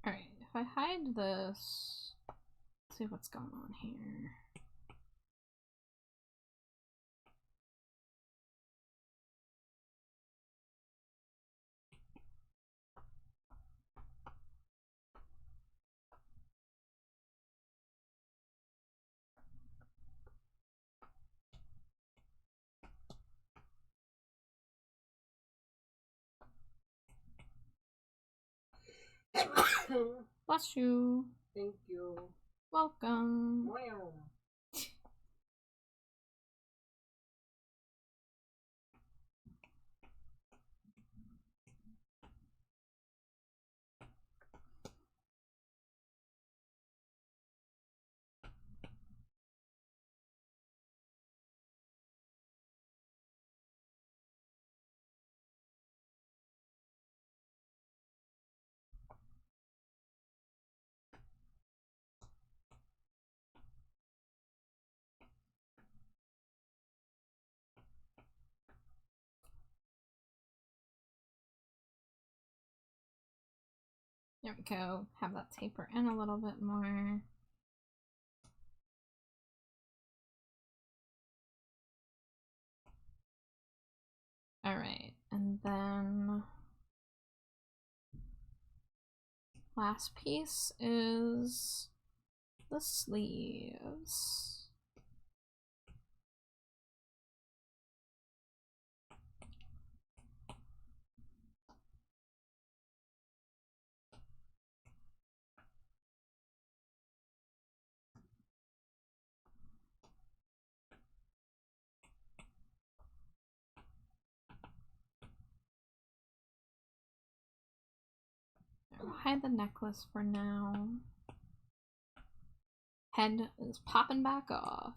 Alright, if I hide this, let's see what's going on here. Bless you. Thank you. Welcome. Wow. There we go. Have that taper in a little bit more. Alright, and then last piece is the sleeves. I'll hide the necklace for now. Head is popping back off.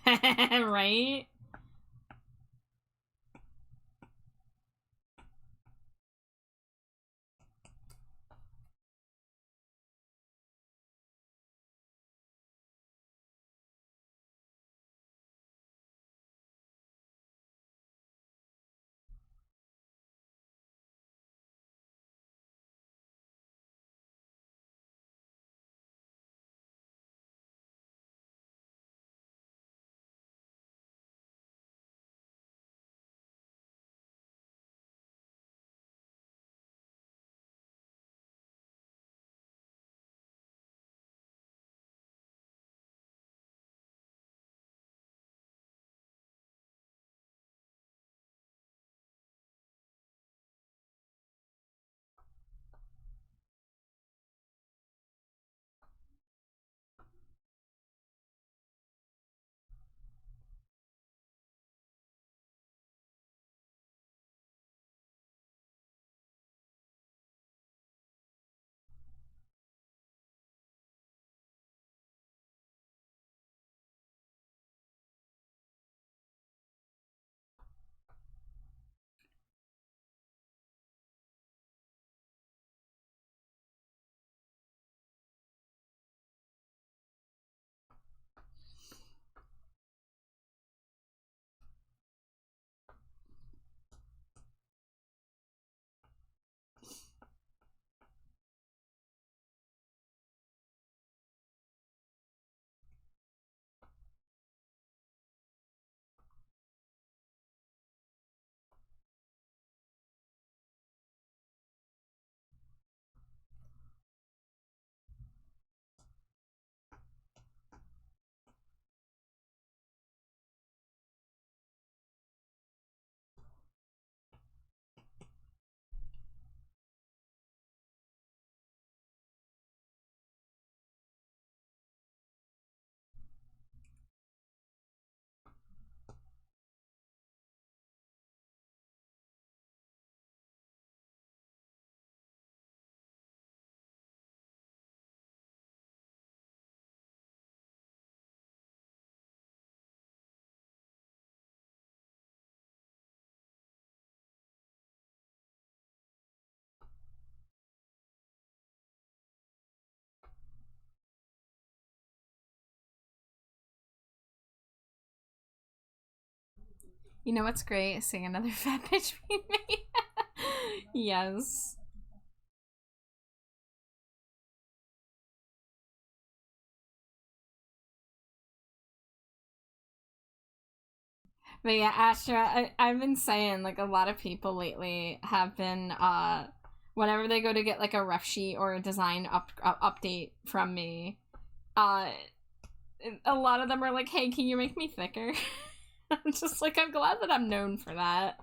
Right? You know what's great? Seeing another fat bitch being made. Yes. But yeah, Astra, I've been saying, like, a lot of people lately have been, whenever they go to get, like, a ref sheet or a design update from me, a lot of them are like, hey, can you make me thicker? I'm just like, I'm glad that I'm known for that.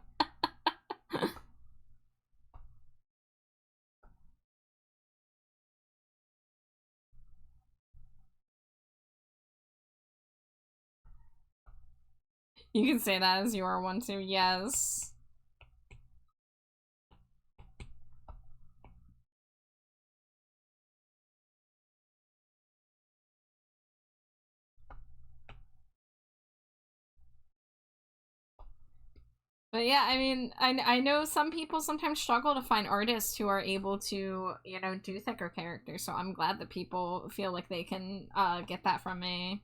You can say that as you are one too, yes. But yeah, I mean, I know some people sometimes struggle to find artists who are able to, you know, do thicker characters, so I'm glad that people feel like they can get that from me.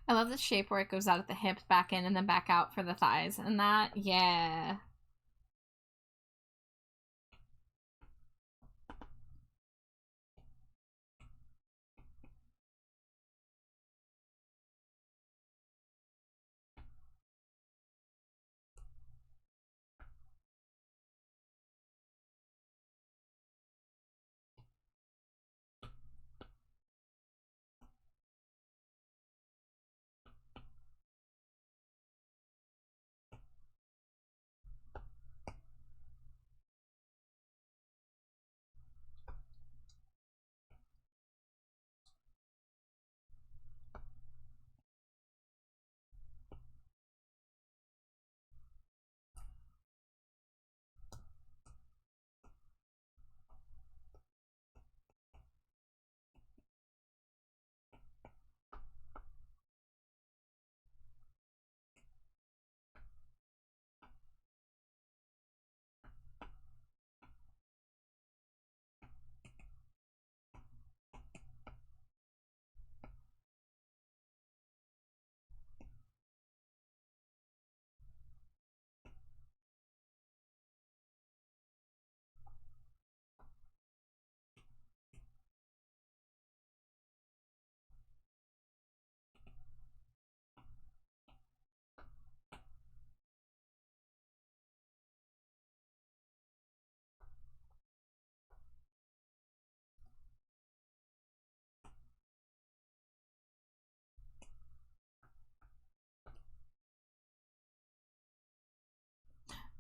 I love the shape where it goes out at the hips, back in, and then back out for the thighs. And that, yeah.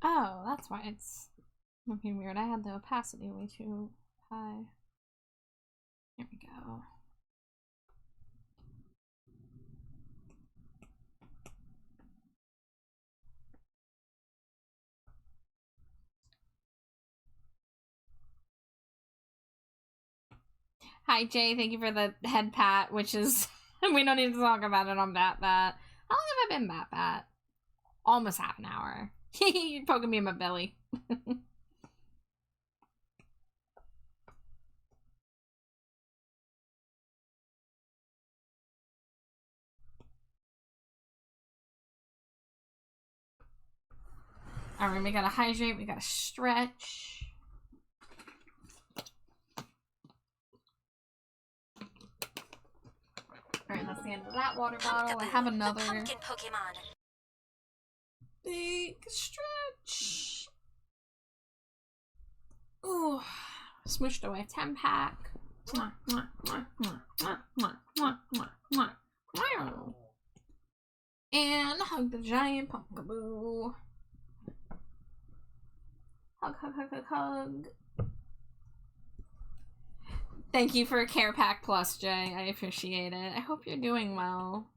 Oh, that's why it's looking weird. I had the opacity way too high. Here we go. Hi, Jay. Thank you for the head pat, which is... we don't need to talk about it on Bat Bat. How long have I been Bat Bat? Almost half an hour. You're poking me in my belly. Alright, we gotta hydrate, we gotta stretch. Alright, that's the end of that water bottle. I have another Pokemon. big stretch. Ooh, smooshed away 10-pack. And hug the giant Pumpkaboo. Hug, hug, hug, hug, hug. Thank you for a care pack plus, Jay. I appreciate it. I hope you're doing well.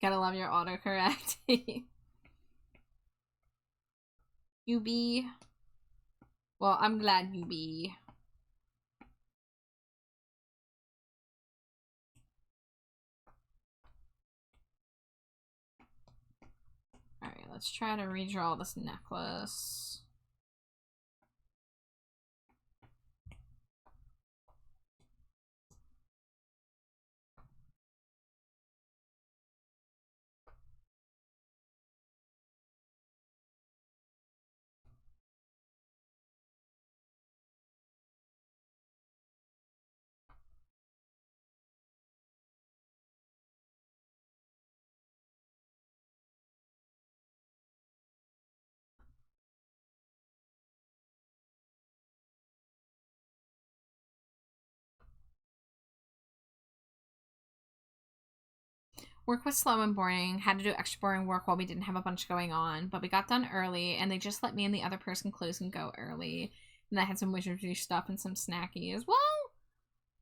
Gotta love your autocorrect. You be. Well, I'm glad you be. Alright, let's try to redraw this necklace. Work was slow and boring. Had to do extra boring work while we didn't have a bunch going on. But we got done early, and they just let me and the other person close and go early. And I had some wizardry stuff and some snackies. Well,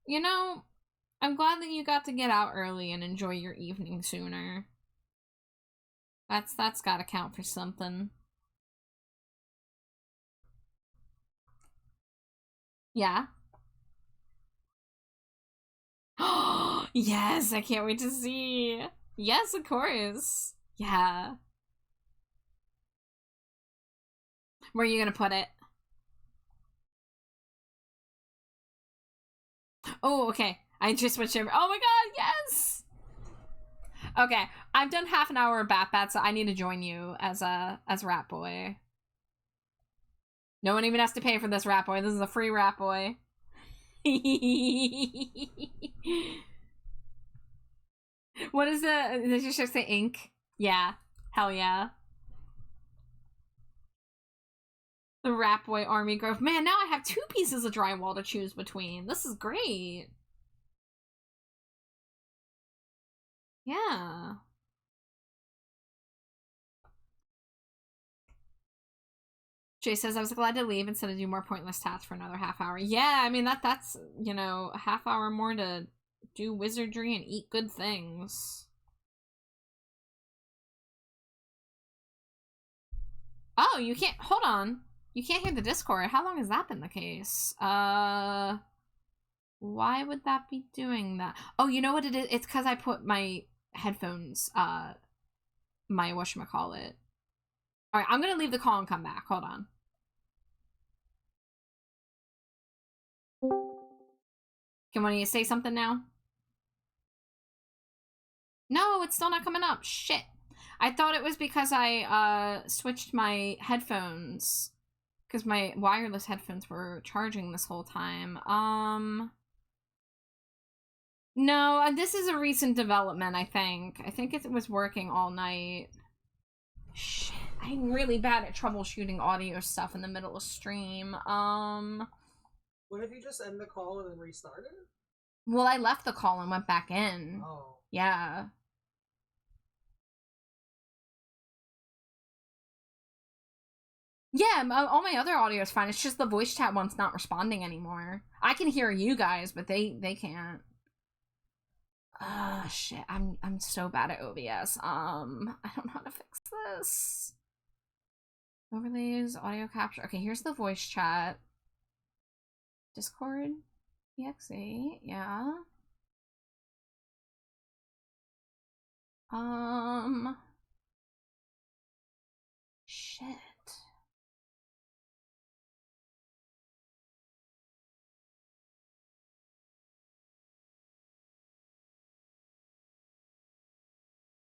you know, I'm glad that you got to get out early and enjoy your evening sooner. That's gotta count for something. Yeah? Yes, I can't wait to see. Yes, of course. Yeah. Where are you gonna put it? Oh, okay. I just switched over. Oh my god, yes! Okay, I've done half an hour of Bat, so I need to join you as Rat Boy. No one even has to pay for this, Rat Boy. This is a free Rat Boy. What is the... Did you just say ink? Yeah. Hell yeah. The Rat Boy Army Grove. Man, now I have 2 pieces of drywall to choose between. This is great. Yeah. Jay says, I was glad to leave instead of do more pointless tasks for another half hour. Yeah, I mean, that's, you know, a half hour more to do wizardry and eat good things. Oh, you can't, hold on. You can't hear the Discord. How long has that been the case? Why would that be doing that? Oh, you know what it is? It's because I put my headphones, my whatchamacallit. Alright, I'm gonna leave the call and come back. Hold on. Can one of you say something now? No, it's still not coming up. Shit. I thought it was because I switched my headphones. Because my wireless headphones were charging this whole time. No, this is a recent development, I think. I think it was working all night. Shit. I'm really bad at troubleshooting audio stuff in the middle of stream. What if you just end the call and then restart it? Well, I left the call and went back in. Oh. Yeah. Yeah, all my other audio is fine. It's just the voice chat one's not responding anymore. I can hear you guys, but they can't. Shit. I'm so bad at OBS. I don't know how to fix this. Overlays, audio capture. Okay, here's the voice chat. Discord, exe, yeah. Shit.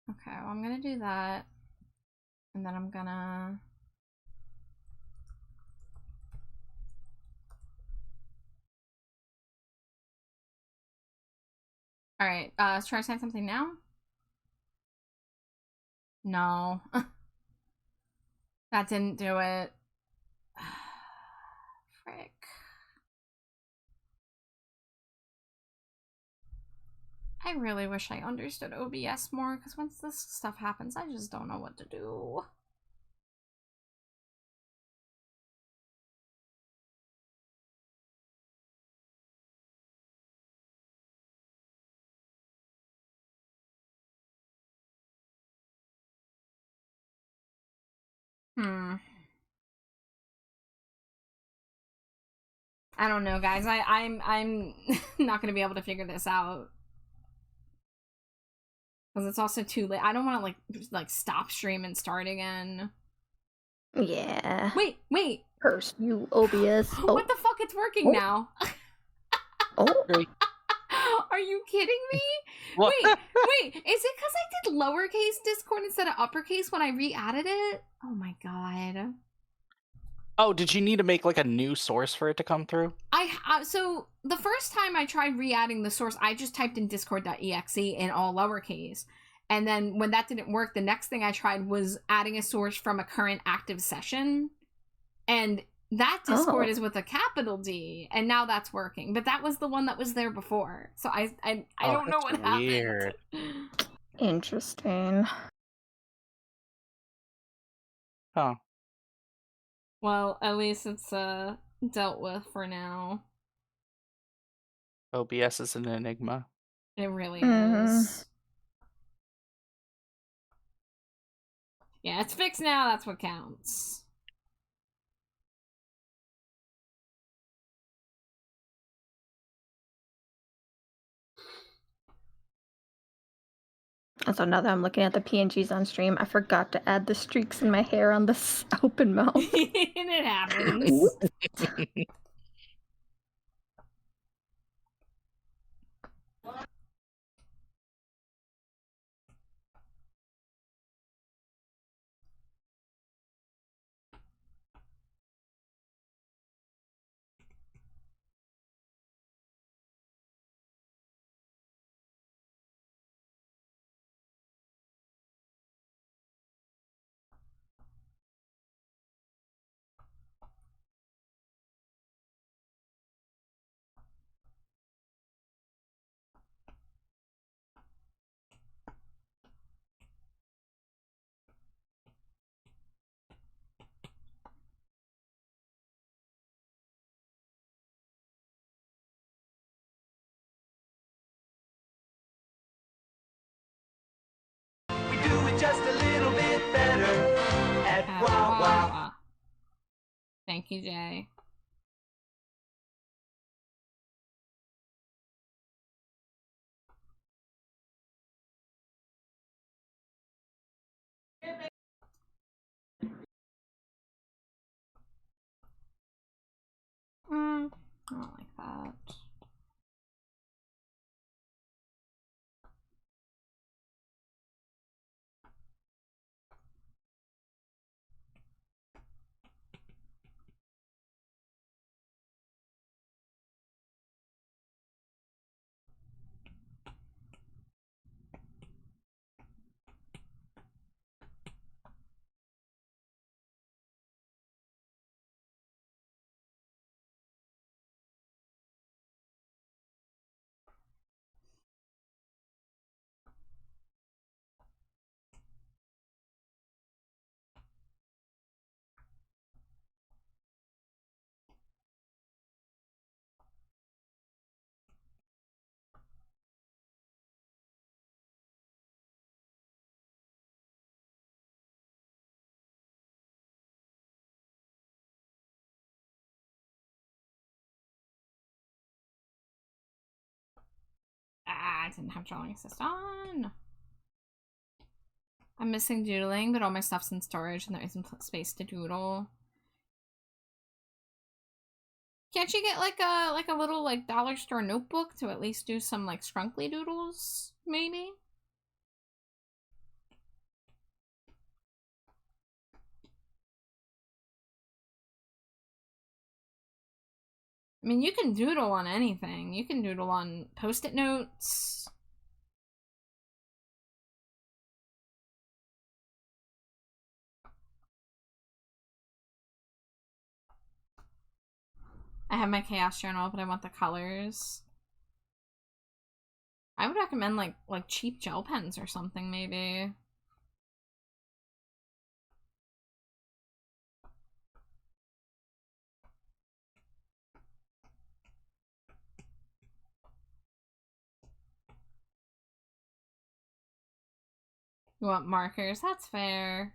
Okay, well, I'm gonna do that. And then I'm gonna... Alright, let's try to sign something now. No. That didn't do it. Frick. I really wish I understood OBS more, because once this stuff happens, I just don't know what to do. I don't know, guys. I'm not gonna be able to figure this out. Because it's also too late. I don't want to, like, stop stream and start again. Yeah. Wait. Curse you, OBS. What the fuck? It's working now. Oh. Are you kidding me? What? Wait. Is it because I did lowercase Discord instead of uppercase when I re-added it? Oh my god. Oh, did you need to make like a new source for it to come through? So the first time I tried re-adding the source, I just typed in discord.exe in all lowercase. And then when that didn't work, the next thing I tried was adding a source from a current active session. And that Discord is with a capital D, and now that's working. But that was the one that was there before. So I don't know what weird. happened. Interesting. Huh. Well, at least it's dealt with for now. OBS is an enigma. It really is. Yeah, it's fixed now. That's what counts. So now that I'm looking at the PNGs on stream, I forgot to add the streaks in my hair on this open mouth. And it happens. We do it just a little bit better at Wawa. Thank you, Jay. I don't like that. I didn't have drawing assist on. I'm missing doodling, but all my stuff's in storage and there isn't space to doodle. Can't you get like a little like dollar store notebook to at least do some like scrunkly doodles, maybe? I mean, you can doodle on anything. You can doodle on post-it notes. I have my chaos journal, but I want the colors. I would recommend like cheap gel pens or something, maybe. You want markers? That's fair.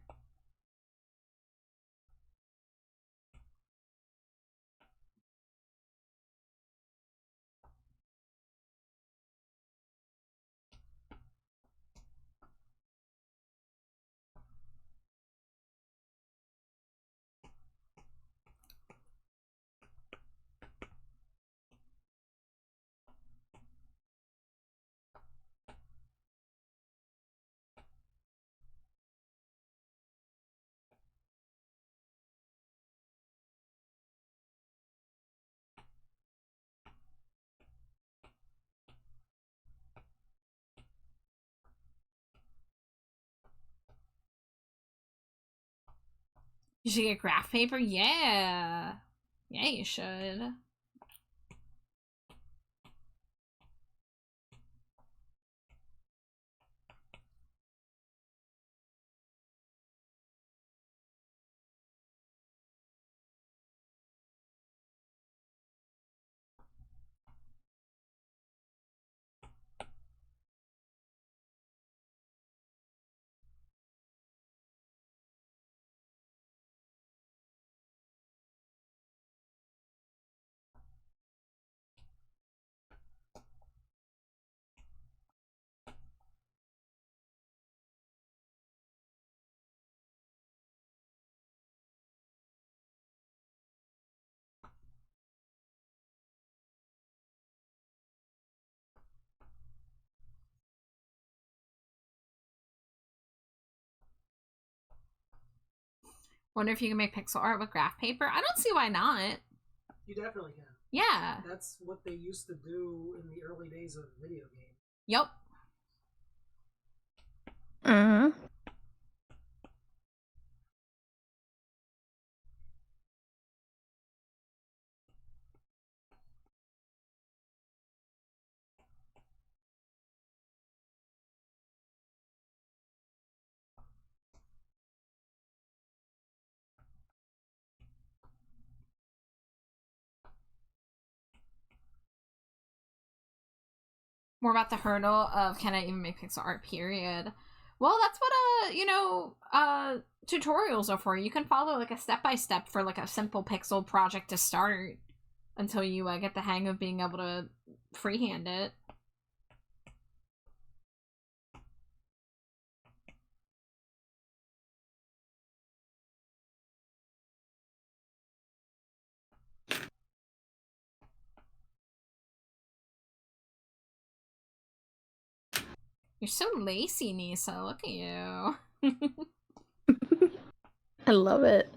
You should get graph paper? Yeah. Yeah, you should. Wonder if you can make pixel art with graph paper? I don't see why not. You definitely can. Yeah. That's what they used to do in the early days of video games. Yep. Mm-hmm. More about the hurdle of can I even make pixel art, period. Well, that's what tutorials are for. You can follow like a step-by-step for like a simple pixel project to start until you get the hang of being able to freehand it. You're so lacy, Nisa. Look at you. I love it.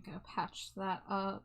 go patch that up.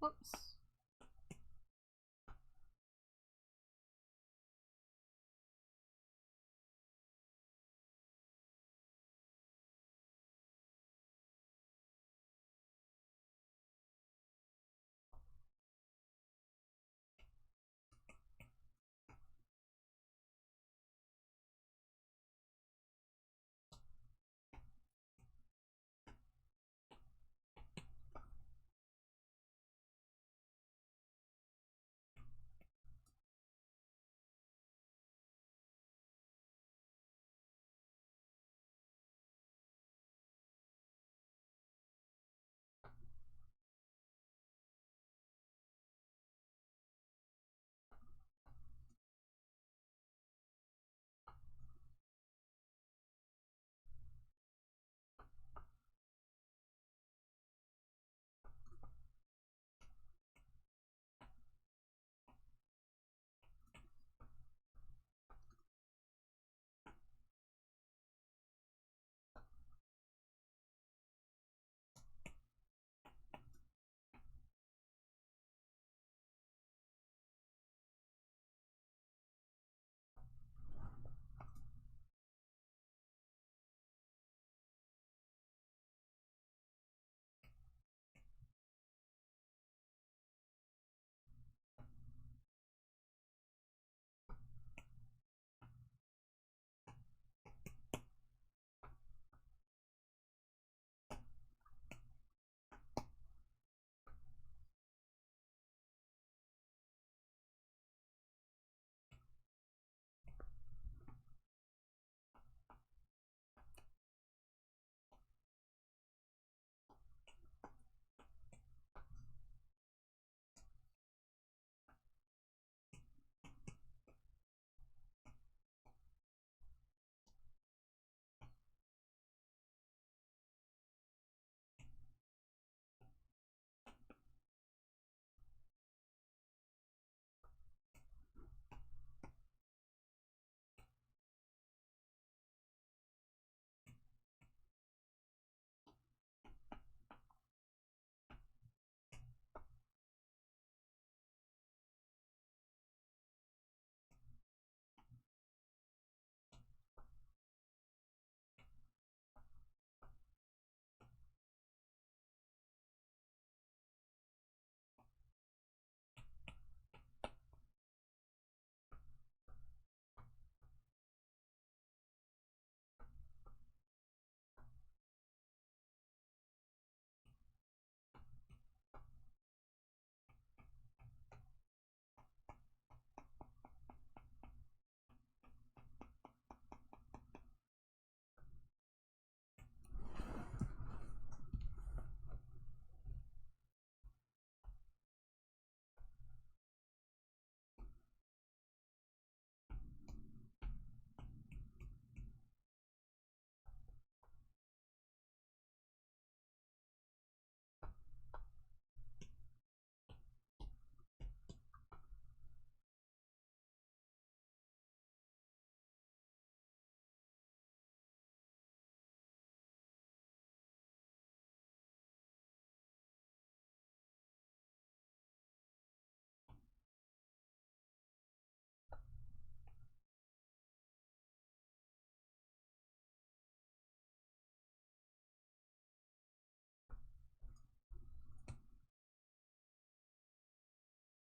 Whoops.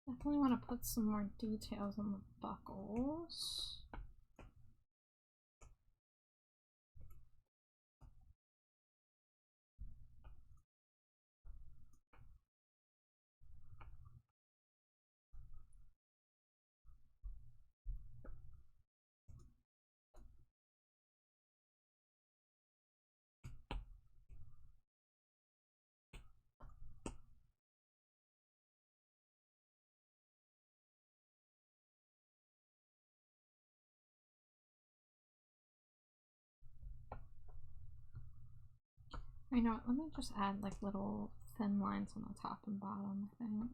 Definitely want to put some more details on the buckles. You know what, let me just add like little thin lines on the top and bottom, I think.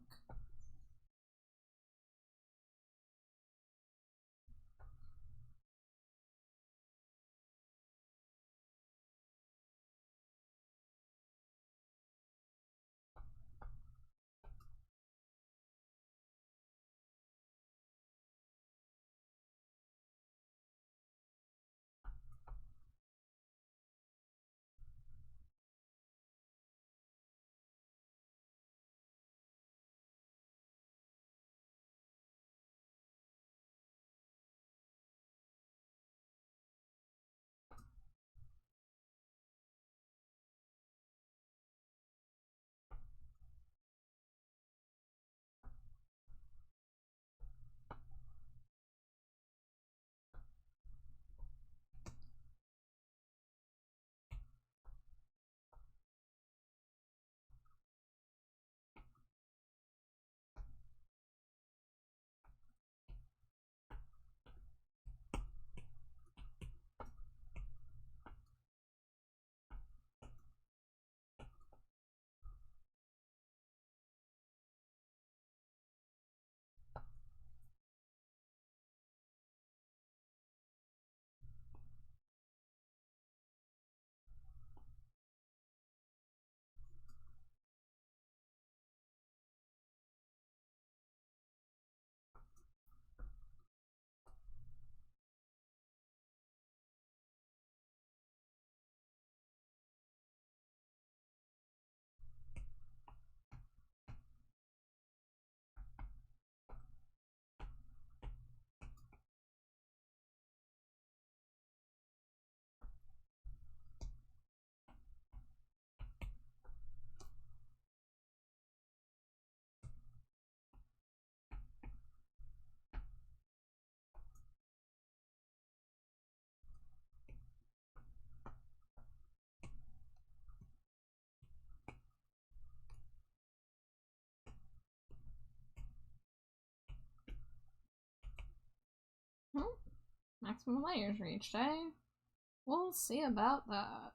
Maximum layers reached, eh? We'll see about that.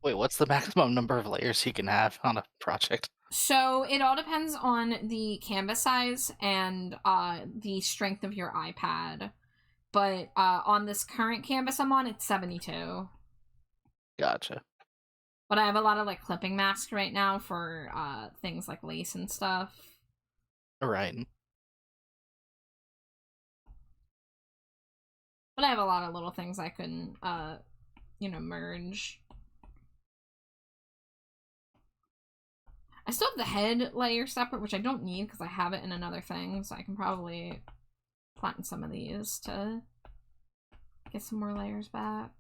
Wait, what's the maximum number of layers you can have on a project? So it all depends on the canvas size and the strength of your iPad. But on this current canvas I'm on, it's 72. Gotcha. But I have a lot of like clipping masks right now for things like lace and stuff. Right. But I have a lot of little things I can, merge. I still have the head layer separate, which I don't need because I have it in another thing, so I can probably flatten some of these to get some more layers back.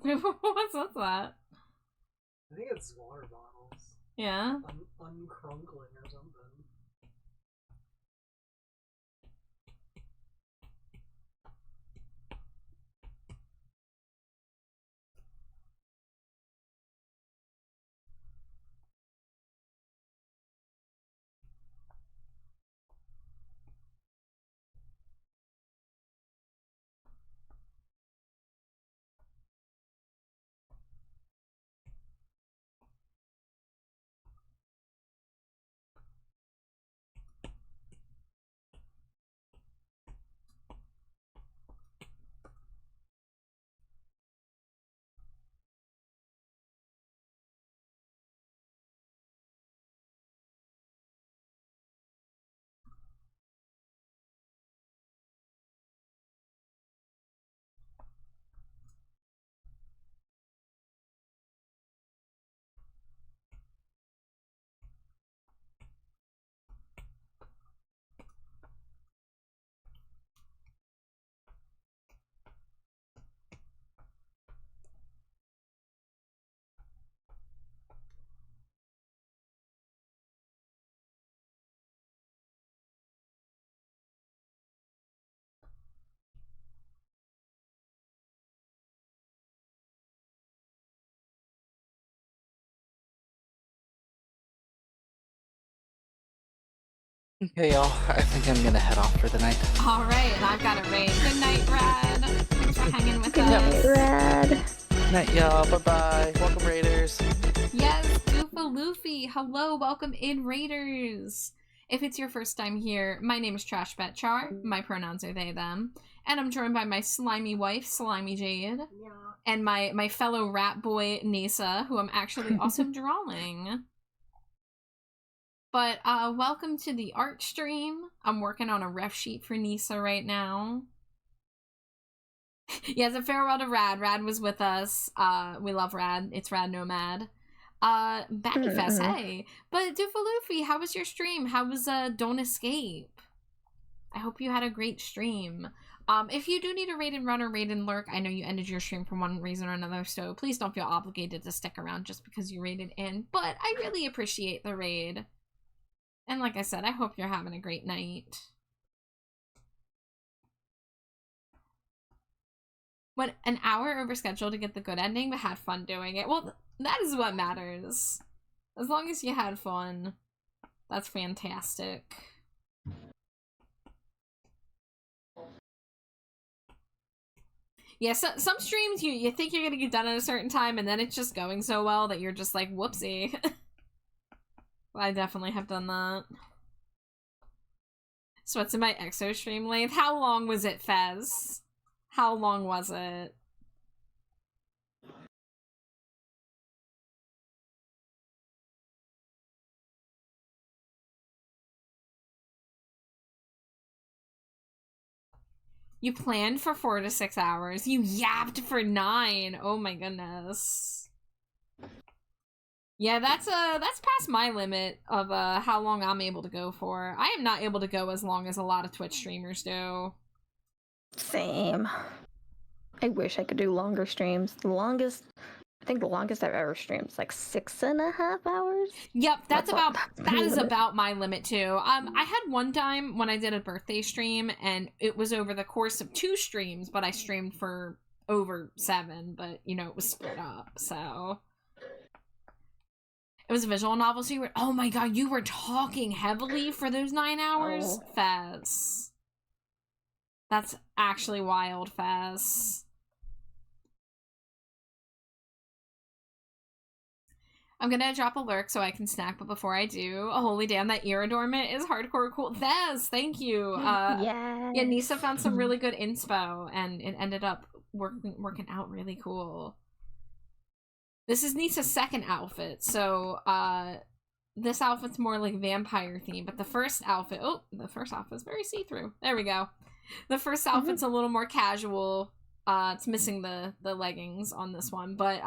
What's that? I think it's water bottles. Yeah. Uncrunkling or something. Okay, y'all. I think I'm gonna head off for the night. All right, and I've got a raid. Good night, Rad. Thanks for hanging with Good us. night, Rad. Night, y'all. Bye-bye. Welcome, Raiders. Yes, Goofa Luffy. Hello, welcome in, Raiders. If it's your first time here, my name is Trash Betchar. My pronouns are they, them. And I'm joined by my slimy wife, Slimy Jade. Yeah. And my fellow rat boy, Nisa, who I'm actually also drawing. But welcome to the art stream. I'm working on a ref sheet for Nisa right now. Yes, a farewell to Rad. Rad was with us. We love Rad. It's Rad Nomad. Battyfest, hey. But Doofaloofy, how was your stream? How was Don't Escape? I hope you had a great stream. If you do need a raid and run or raid and lurk, I know you ended your stream for one reason or another, so please don't feel obligated to stick around just because you raided in. But I really appreciate the raid. And like I said, I hope you're having a great night. Went an hour over schedule to get the good ending, but had fun doing it. Well, that is what matters. As long as you had fun, that's fantastic. Yeah, so, some streams you think you're gonna get done at a certain time, and then it's just going so well that you're just like, whoopsie. I definitely have done that. So what's in my EXO stream length? How long was it, Fez? How long was it? You planned for 4 to 6 hours. You yapped for 9. Oh my goodness. Yeah, that's past my limit of how long I'm able to go for. I am not able to go as long as a lot of Twitch streamers do. Same. I wish I could do longer streams. I think the longest I've ever streamed is like 6.5 hours. Yep, that is limit. about my limit too. I had one time when I did a birthday stream, and it was over the course of 2 streams, but I streamed for over 7, but you know, it was split up, so. It was a visual novel, so you were, oh my god, you were talking heavily for those 9 hours? Oh. Fez. That's actually wild, Fez. I'm gonna drop a lurk so I can snack, but before I do, oh, holy damn, that ear adornment is hardcore cool. Fez, thank you. Yeah. Yeah, Nisa found some really good inspo, and it ended up working out really cool. This is Nisa's second outfit, so this outfit's more like vampire theme, but the first outfit is very see-through. There we go. The first outfit's a little more casual. It's missing the leggings on this one, but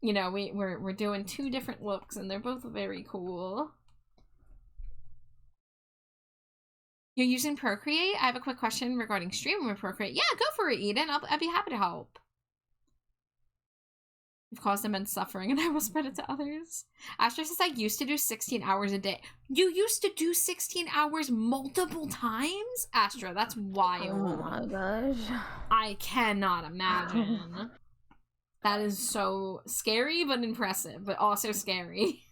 you know, we're doing 2 different looks, and they're both very cool. You're using Procreate? I have a quick question regarding streaming with Procreate. Yeah, go for it, Eden. I'd be happy to help. You've caused immense suffering and I will spread it to others. Astra says, I used to do 16 hours a day. You used to do 16 hours multiple times? Astra, that's wild. Oh my gosh. I cannot imagine. That is so scary but impressive, but also scary.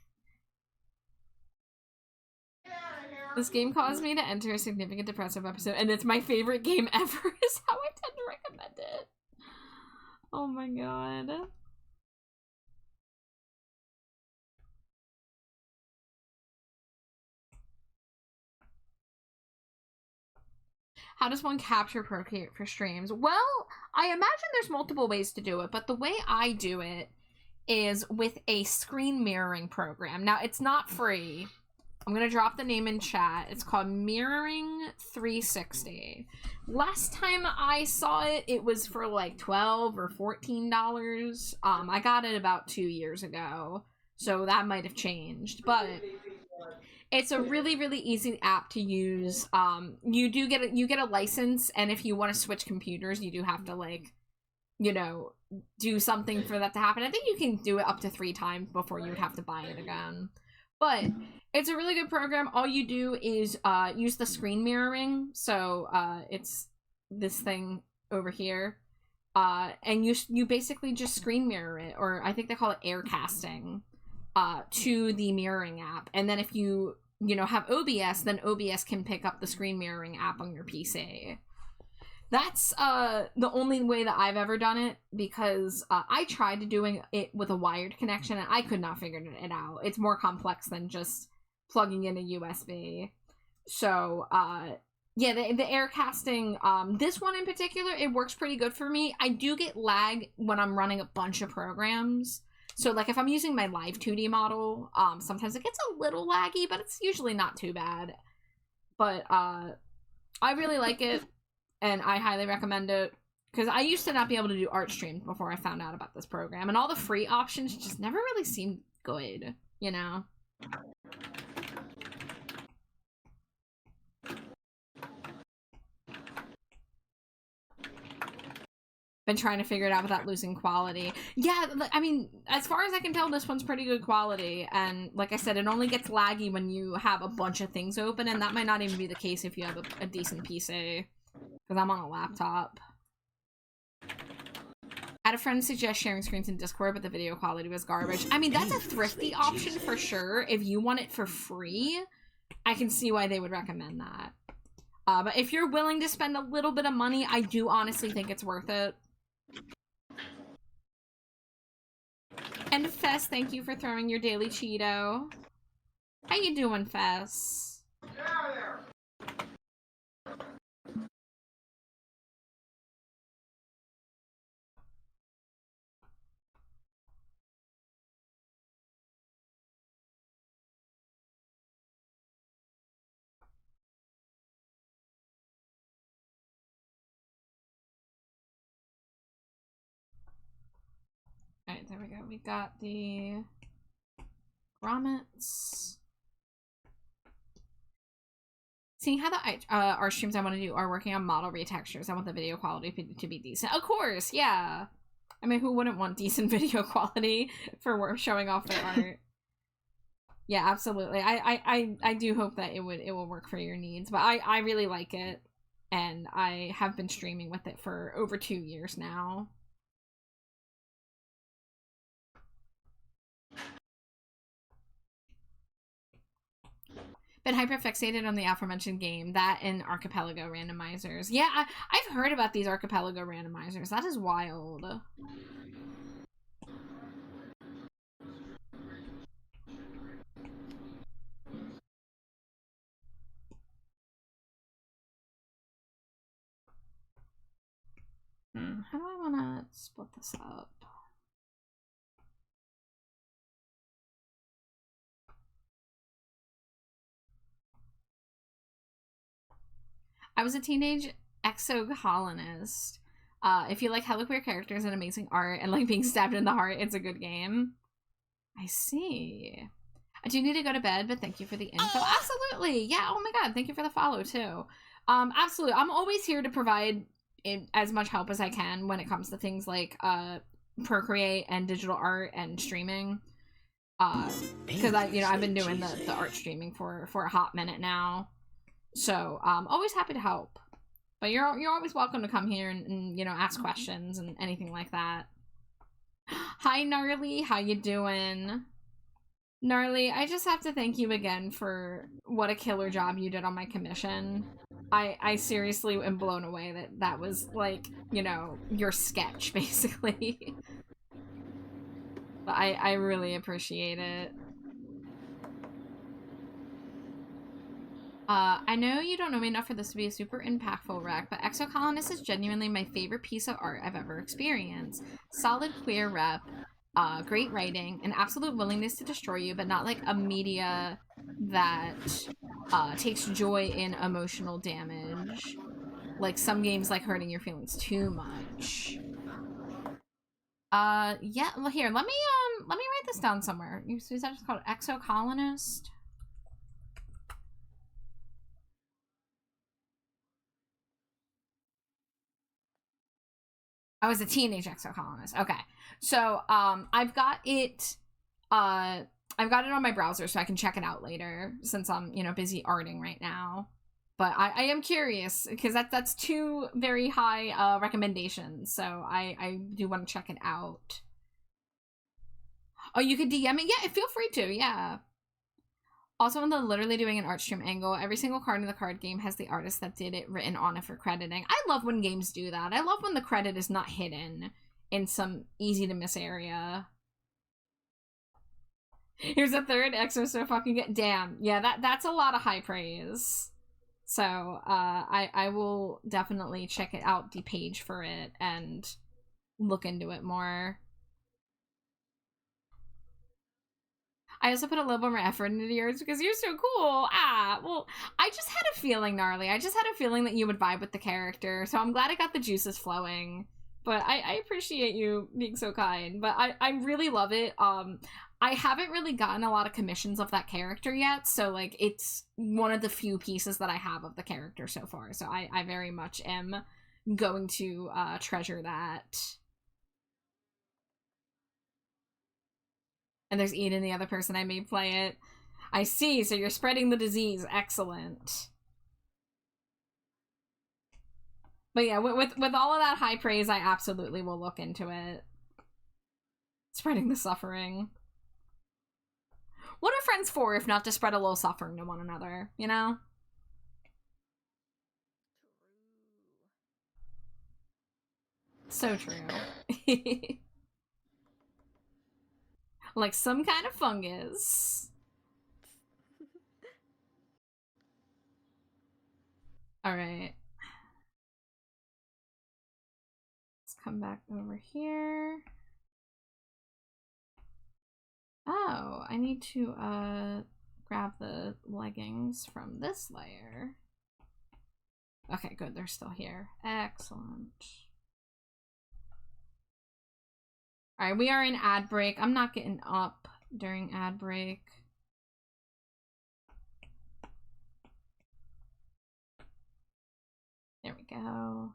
This game caused me to enter a significant depressive episode, and it's my favorite game ever, is how I tend to recommend it. Oh my god. How does one capture Procreate for streams? Well, I imagine there's multiple ways to do it, but the way I do it is with a screen mirroring program. Now, it's not free. I'm going to drop the name in chat. It's called Mirroring 360. Last time I saw it, it was for like $12 or $14. I got it about 2 years ago, so that might have changed, but it's a really, really easy app to use. You get a license, and if you want to switch computers, you do have to, like, you know, do something for that to happen. I think you can do it up to 3 times before you would have to buy it again. But it's a really good program. All you do is use the screen mirroring. So it's this thing over here. And you basically just screen mirror it, or I think they call it air casting, to the mirroring app. And then if you have OBS, then OBS can pick up the screen mirroring app on your PC. That's the only way that I've ever done it, because I tried doing it with a wired connection and I could not figure it out. It's more complex than just plugging in a USB. So yeah, the air casting, this one in particular, it works pretty good for me. I do get lag when I'm running a bunch of programs. So like if I'm using my live 2D model, sometimes it gets a little laggy, but it's usually not too bad. But I really like it. And I highly recommend it, because I used to not be able to do art streams before I found out about this program. And all the free options just never really seemed good, you know? Been trying to figure it out without losing quality. Yeah, I mean, as far as I can tell, this one's pretty good quality. And like I said, it only gets laggy when you have a bunch of things open. And that might not even be the case if you have a decent PC. Because I'm on a laptop. I had a friend suggest sharing screens in Discord, but the video quality was garbage. I mean, that's a thrifty option for sure. If you want it for free, I can see why they would recommend that. But if you're willing to spend a little bit of money, I do honestly think it's worth it. And Fess, thank you for throwing your daily Cheeto. How you doing, Fess? Alright, there we go. We got the grommets. Seeing how the art streams I want to do are working on model retextures, I want the video quality to be decent. Of course, yeah. I mean, who wouldn't want decent video quality for showing off their art? Yeah, absolutely. I do hope that it will work for your needs, but I really like it, and I have been streaming with it for over 2 years now. Been hyper-fixated on the aforementioned game, that and Archipelago randomizers. Yeah, I've heard about these Archipelago randomizers. That is wild. How do I want to split this up? I was a teenage exocolonist. If you like hella queer characters and amazing art and like being stabbed in the heart, it's a good game. I see. I do need to go to bed, but thank you for the info. Absolutely. Yeah, oh my god, thank you for the follow too. Absolutely. I'm always here to provide as much help as I can when it comes to things like Procreate and digital art and streaming. Because I've been doing the art streaming for a hot minute now, so always happy to help. But you're always welcome to come here and ask questions and anything like that. Hi Gnarly, how you doing? Gnarly, I just have to thank you again for what a killer job you did on my commission. I seriously am blown away that was like, your sketch basically. But I really appreciate it. I know you don't know me enough for this to be a super impactful rec, but Exocolonist is genuinely my favorite piece of art I've ever experienced. Solid queer rep, great writing, an absolute willingness to destroy you, but not like a media that takes joy in emotional damage. Like some games like hurting your feelings too much. Yeah, well, here, let me write this down somewhere. You said it's called Exocolonist? I was a teenage exocolonist. Okay. So, I've got it on my browser so I can check it out later since I'm, busy arting right now. But I am curious because that's two very high recommendations. So I do want to check it out. Oh, you could DM it? Yeah, feel free to. Yeah. Also, when they're literally doing an art stream angle, every single card in the card game has the artist that did it written on it for crediting. I love when games do that. I love when the credit is not hidden in some easy to miss area. Here's a third Exo so fucking good. Damn. Yeah, that's a lot of high praise. So, I will definitely check it out, the page for it, and look into it more. I also put a little bit more effort into yours because you're so cool. Well, I just had a feeling, Gnarly. I just had a feeling that you would vibe with the character, so I'm glad I got the juices flowing. But I appreciate you being so kind. But I really love it. I haven't really gotten a lot of commissions of that character yet, so, like, it's one of the few pieces that I have of the character so far. So I very much am going to treasure that. And there's Eden, the other person I made play it. I see, so you're spreading the disease. Excellent. But yeah, with all of that high praise, I absolutely will look into it. Spreading the suffering. What are friends for if not to spread a little suffering to one another, you know? So true. Like some kind of fungus. Alright. Let's come back over here. Oh, I need to grab the leggings from this layer. Okay, good, they're still here. Excellent. Alright, we are in ad break. I'm not getting up during ad break. There we go.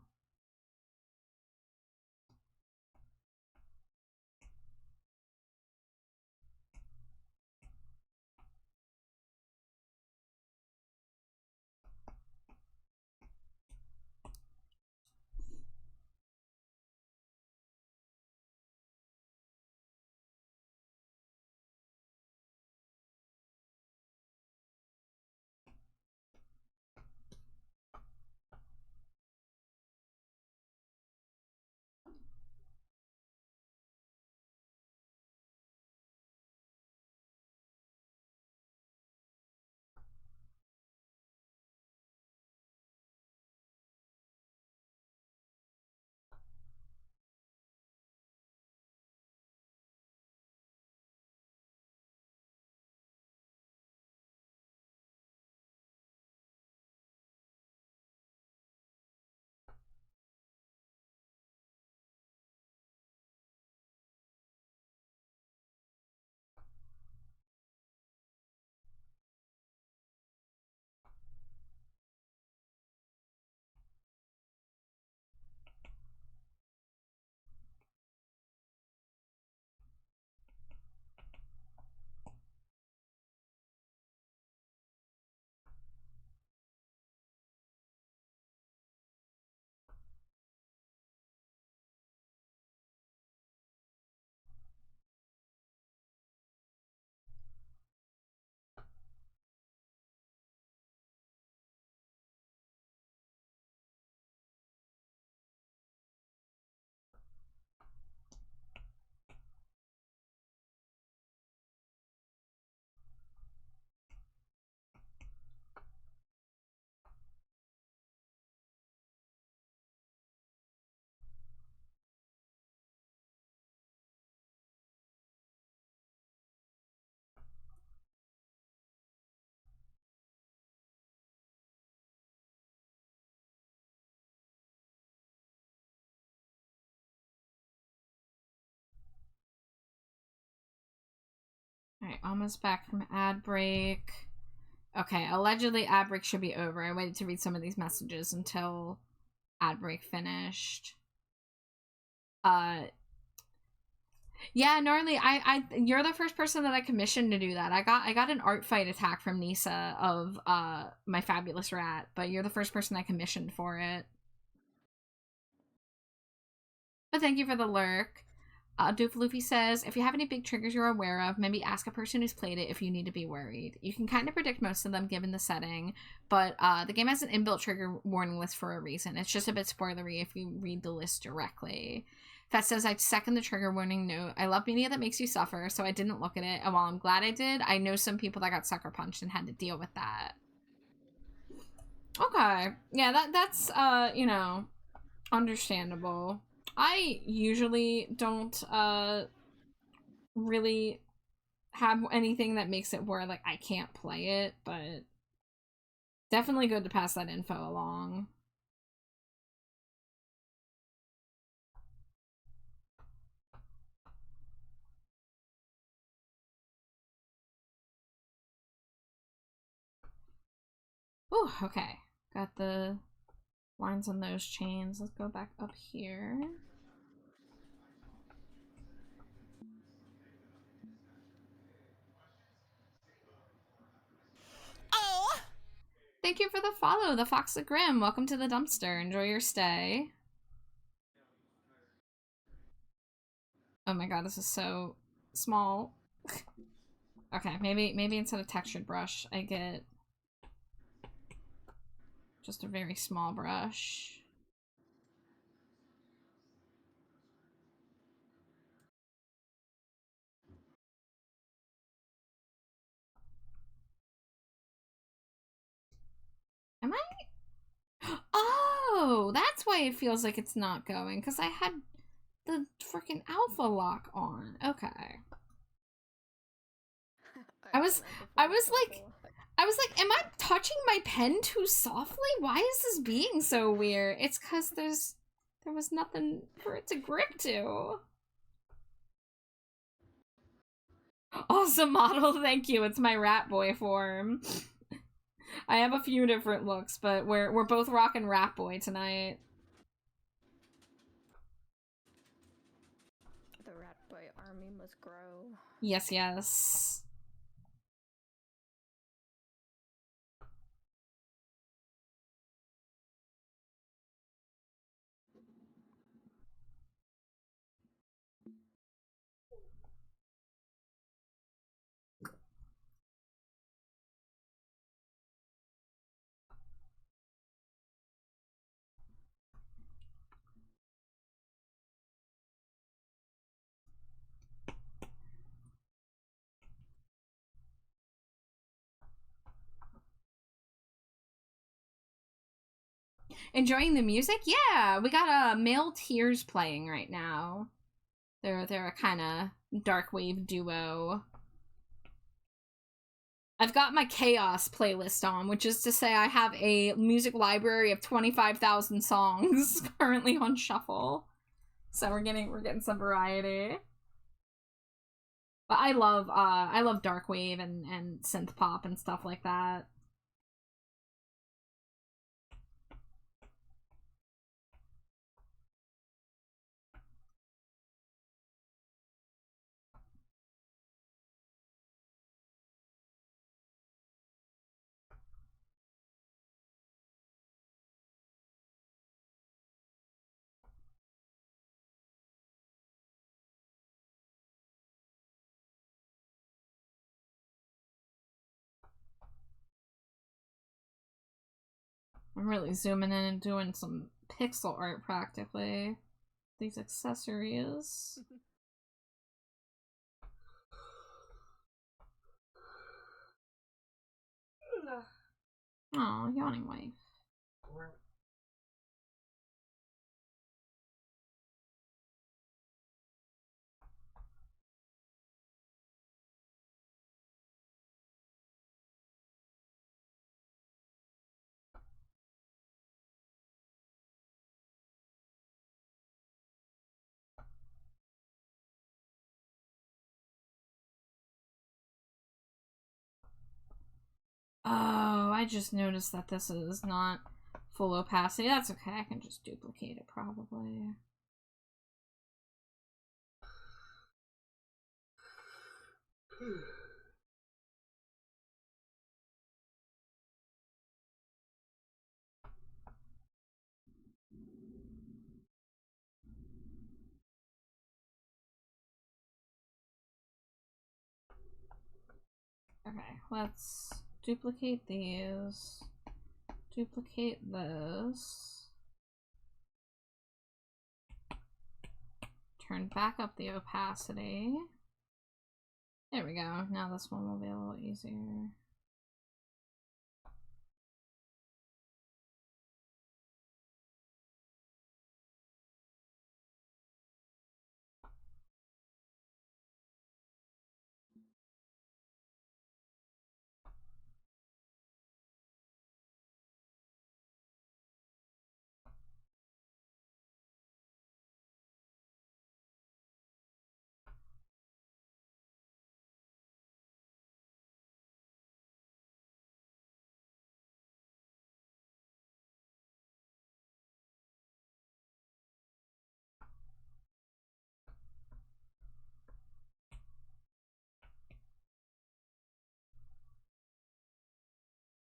Alright, almost back from ad break. Okay, allegedly ad break should be over. I waited to read some of these messages until ad break finished. Yeah, Gnarly, you're the first person that I commissioned to do that. I got an art fight attack from Nisa of my fabulous rat, but you're the first person I commissioned for it. But thank you for the lurk. Doof Luffy says, if you have any big triggers you're aware of, maybe ask a person who's played it if you need to be worried. You can kind of predict most of them given the setting, but the game has an inbuilt trigger warning list for a reason. It's just a bit spoilery if you read the list directly. Fett says, I second the trigger warning note. I love media that makes you suffer, so I didn't look at it, and while I'm glad I did, I know some people that got sucker punched and had to deal with that. Okay. Yeah, that's, you know, understandable. I usually don't really have anything that makes it where like I can't play it, but definitely good to pass that info along. Ooh, okay. Got the lines on those chains. Let's go back up here. Oh! Thank you for the follow, the Fox the Grim. Welcome to the dumpster. Enjoy your stay. Oh my god, this is so small. Okay, maybe instead of textured brush, I get just a very small brush. Am I? Oh, that's why it feels like it's not going, because I had the freaking alpha lock on. Okay. I was like, am I touching my pen too softly? Why is this being so weird? It's because there was nothing for it to grip to. Awesome model, thank you. It's my rat boy form. I have a few different looks, but we're both rocking rat boy tonight. The rat boy army must grow. Yes, yes. Enjoying the music? Yeah, we got Male Tears playing right now. They're a kind of dark wave duo. I've got my Chaos playlist on, which is to say I have a music library of 25,000 songs currently on shuffle. So we're getting some variety. But I love dark wave and synth pop and stuff like that. I'm really zooming in and doing some pixel art practically. These accessories. Oh, yawning wife. I just noticed that this is not full opacity. That's okay, I can just duplicate it probably. Okay, let's duplicate these. Duplicate this. Turn back up the opacity. There we go. Now this one will be a little easier.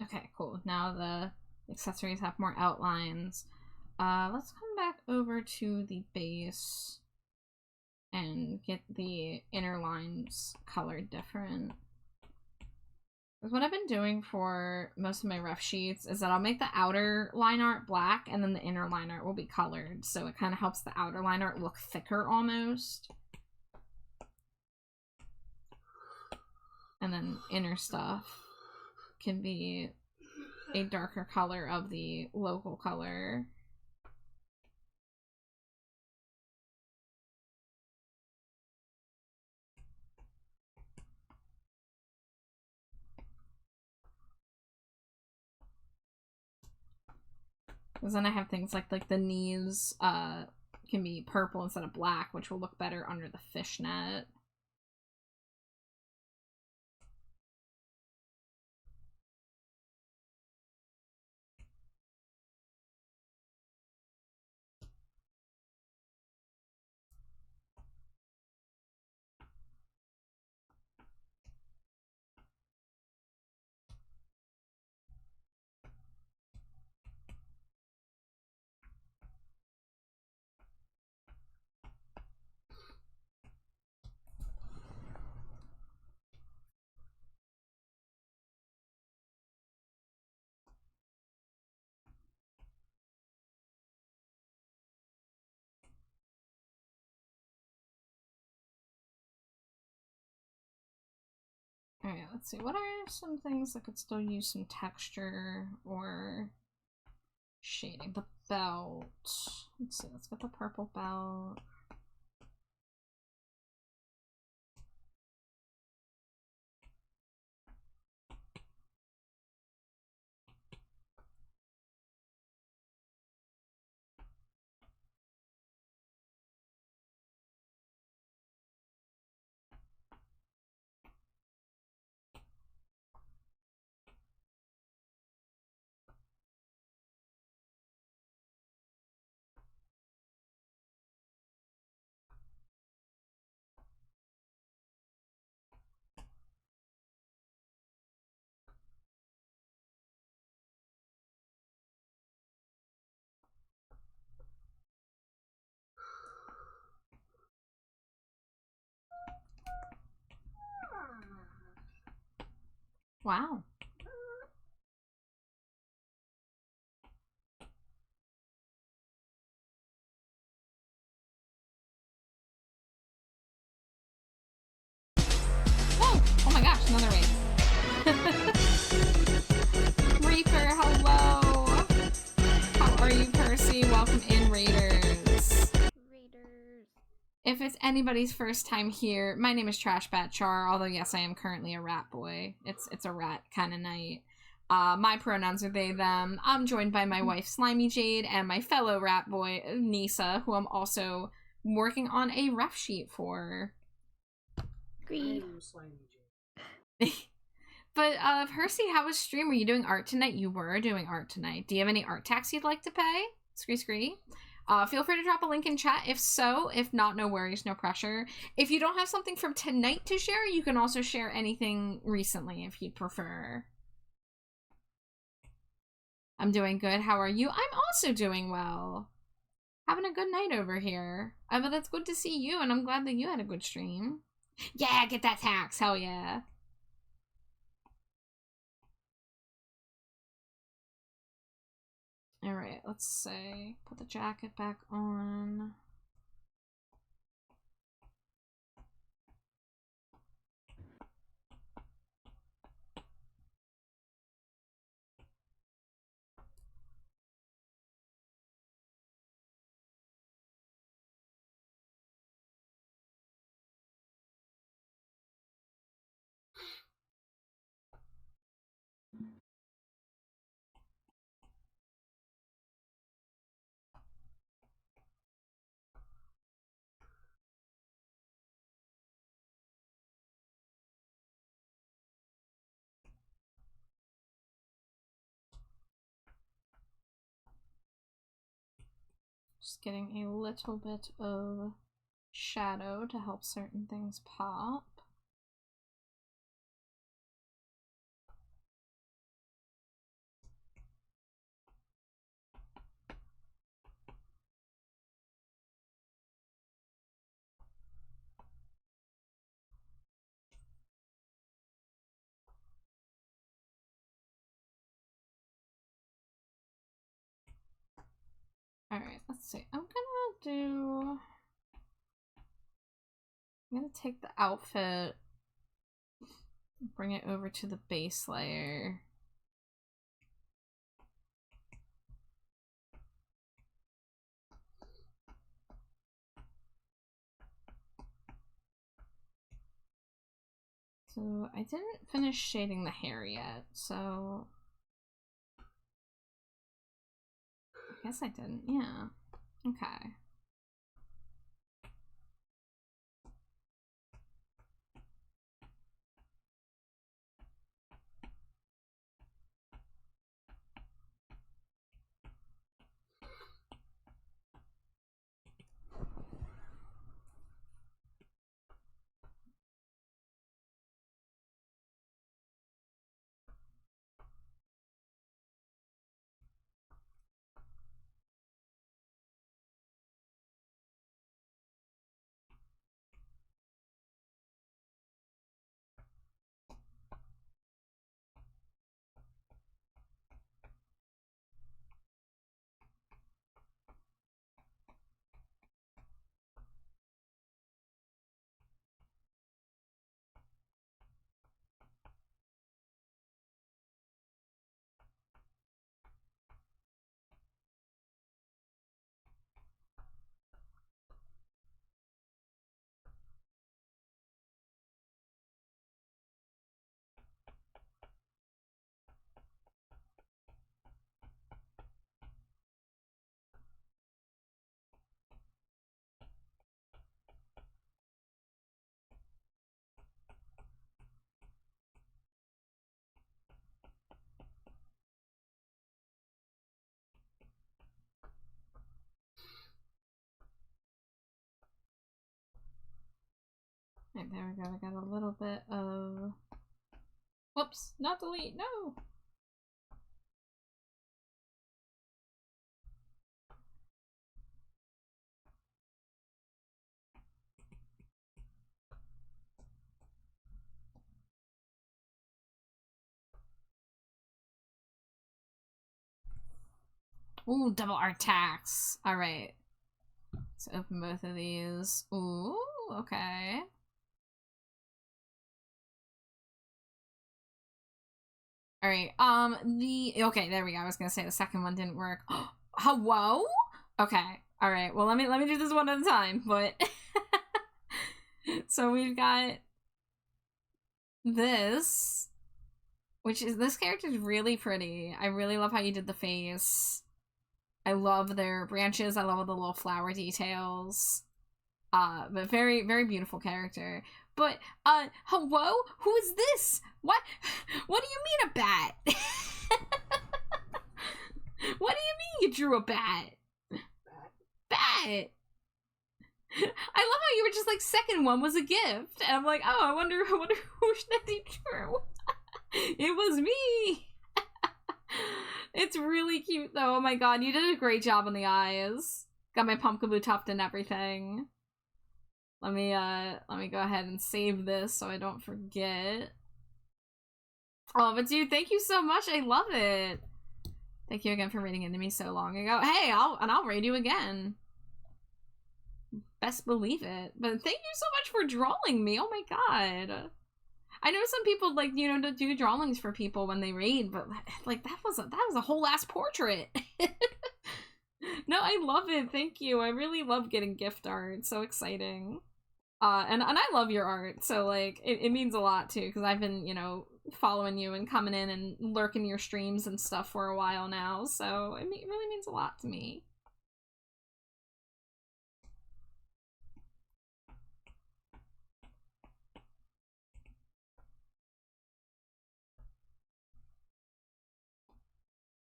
Okay, cool. Now the accessories have more outlines. Let's come back over to the base and get the inner lines colored different. Because what I've been doing for most of my rough sheets is that I'll make the outer line art black and then the inner line art will be colored. So it kind of helps the outer line art look thicker almost. And then inner stuff can be a darker color of the local color. Because then I have things like the knees can be purple instead of black, which will look better under the fishnet. Alright, let's see. What are some things that could still use some texture or shading? The belt. Let's see, let's get the purple belt. Wow. Whoa! Oh my gosh, another raid. Reaper, hello! How are you, Percy? Welcome in, Raiders. If it's anybody's first time here, my name is Trash Bat Char, although yes, I am currently a rat boy. It's a rat kind of night. My pronouns are they, them. I'm joined by my wife, Slimy Jade, and my fellow rat boy, Nisa, who I'm also working on a rough sheet for. Agree. But Percy, how was stream? Were you doing art tonight? You were doing art tonight. Do you have any art tax you'd like to pay? Scree. Feel free to drop a link in chat if so. If not, no worries, no pressure. If you don't have something from tonight to share, you can also share anything recently if you'd prefer. I'm doing good. How are you? I'm also doing well. Having a good night over here. But it's good to see you, and I'm glad that you had a good stream. Yeah, get that tax. Hell yeah. Alright, let's say, put the jacket back on. Just getting a little bit of shadow to help certain things pop. Alright, let's see. I'm gonna take the outfit, bring it over to the base layer. So I didn't finish shading the hair yet, so I guess I didn't, yeah. Okay. Right, there we go. We got a little bit of... Whoops, not delete, no! Ooh, double art tax. Alright. Let's open both of these. Ooh, okay. Alright, okay, there we go. I was gonna say the second one didn't work. Hello? Okay. Alright, well let me do this one at a time, but so we've got this, which is, this character's really pretty. I really love how you did the face. I love their branches. I love all the little flower details. But very, very beautiful character. But, hello? Who is this? What do you mean a bat? What do you mean you drew a bat? Bat! I love how you were just like, second one was a gift. And I'm like, oh, I wonder who Shnetty drew. It was me. It's really cute though. Oh my god, you did a great job on the eyes. Got my pumpkin tuft and everything. Let me go ahead and save this so I don't forget. Oh, but dude, thank you so much. I love it. Thank you again for reading into me so long ago. Hey, I'll raid you again. Best believe it. But thank you so much for drawing me. Oh my god. I know some people like, you know, to do drawings for people when they raid, but like that was a whole ass portrait. No, I love it. Thank you. I really love getting gift art. It's so exciting. And I love your art, so like it means a lot too, because I've been, you know, following you and coming in and lurking your streams and stuff for a while now, so it really means a lot to me.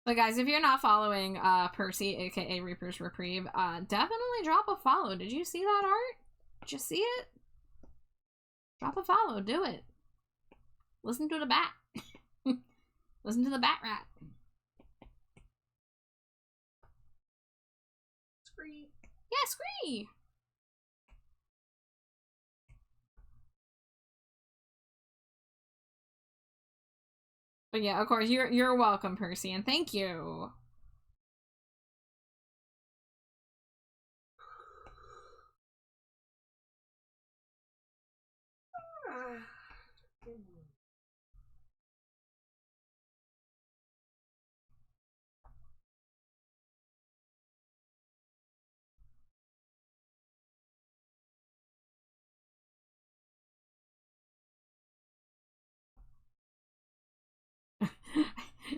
But guys, if you're not following Percy, aka Reaper's Reprieve, definitely drop a follow. Did you see that art? Did you see it? Drop a follow, do it. Listen to the bat. Listen to the bat rat. Scree. Yeah, Scree! But yeah, of course, you're welcome, Percy, and thank you.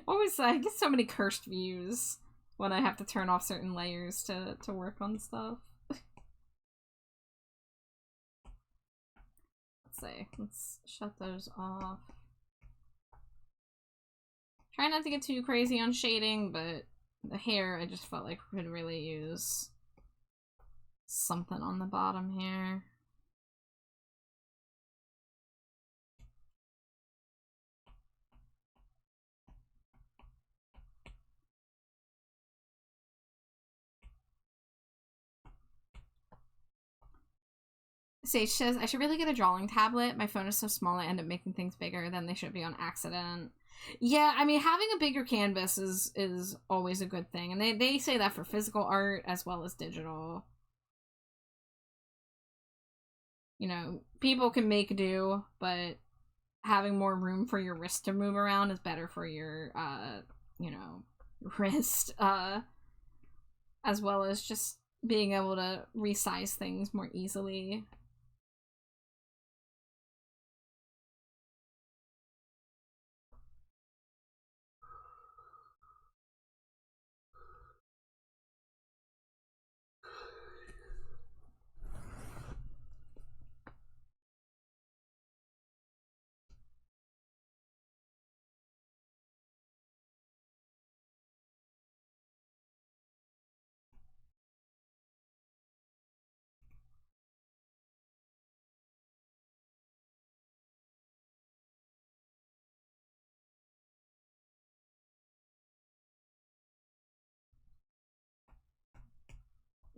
Always, I get so many cursed views when I have to turn off certain layers to work on stuff. Let's see. Let's shut those off. Try not to get too crazy on shading, but the hair, I just felt like we could really use something on the bottom here. Sage says, I should really get a drawing tablet. My phone is so small I end up making things bigger than they should be on accident. Yeah, I mean, having a bigger canvas is always a good thing. And they say that for physical art as well as digital. You know, people can make do, but having more room for your wrist to move around is better for your, you know, wrist, as well as just being able to resize things more easily.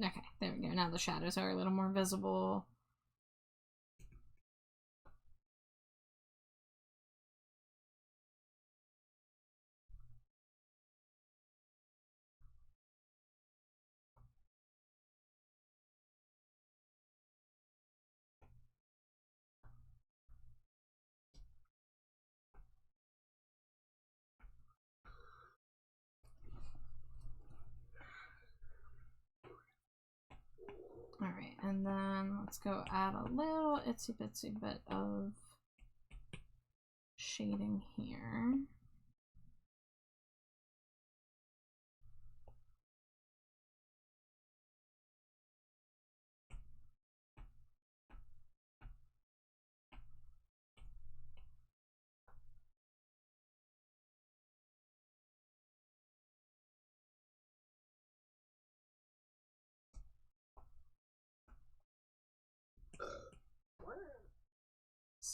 Okay, there we go. Now the shadows are a little more visible. Alright, and then let's go add a little itsy bitsy bit of shading here.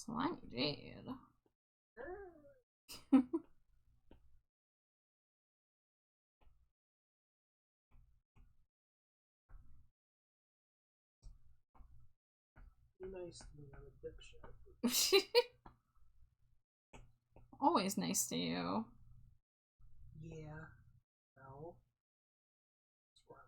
Slimy Jade. Be nice to me, I'm a dipshit. Always nice to you. Yeah. No. That's wrong.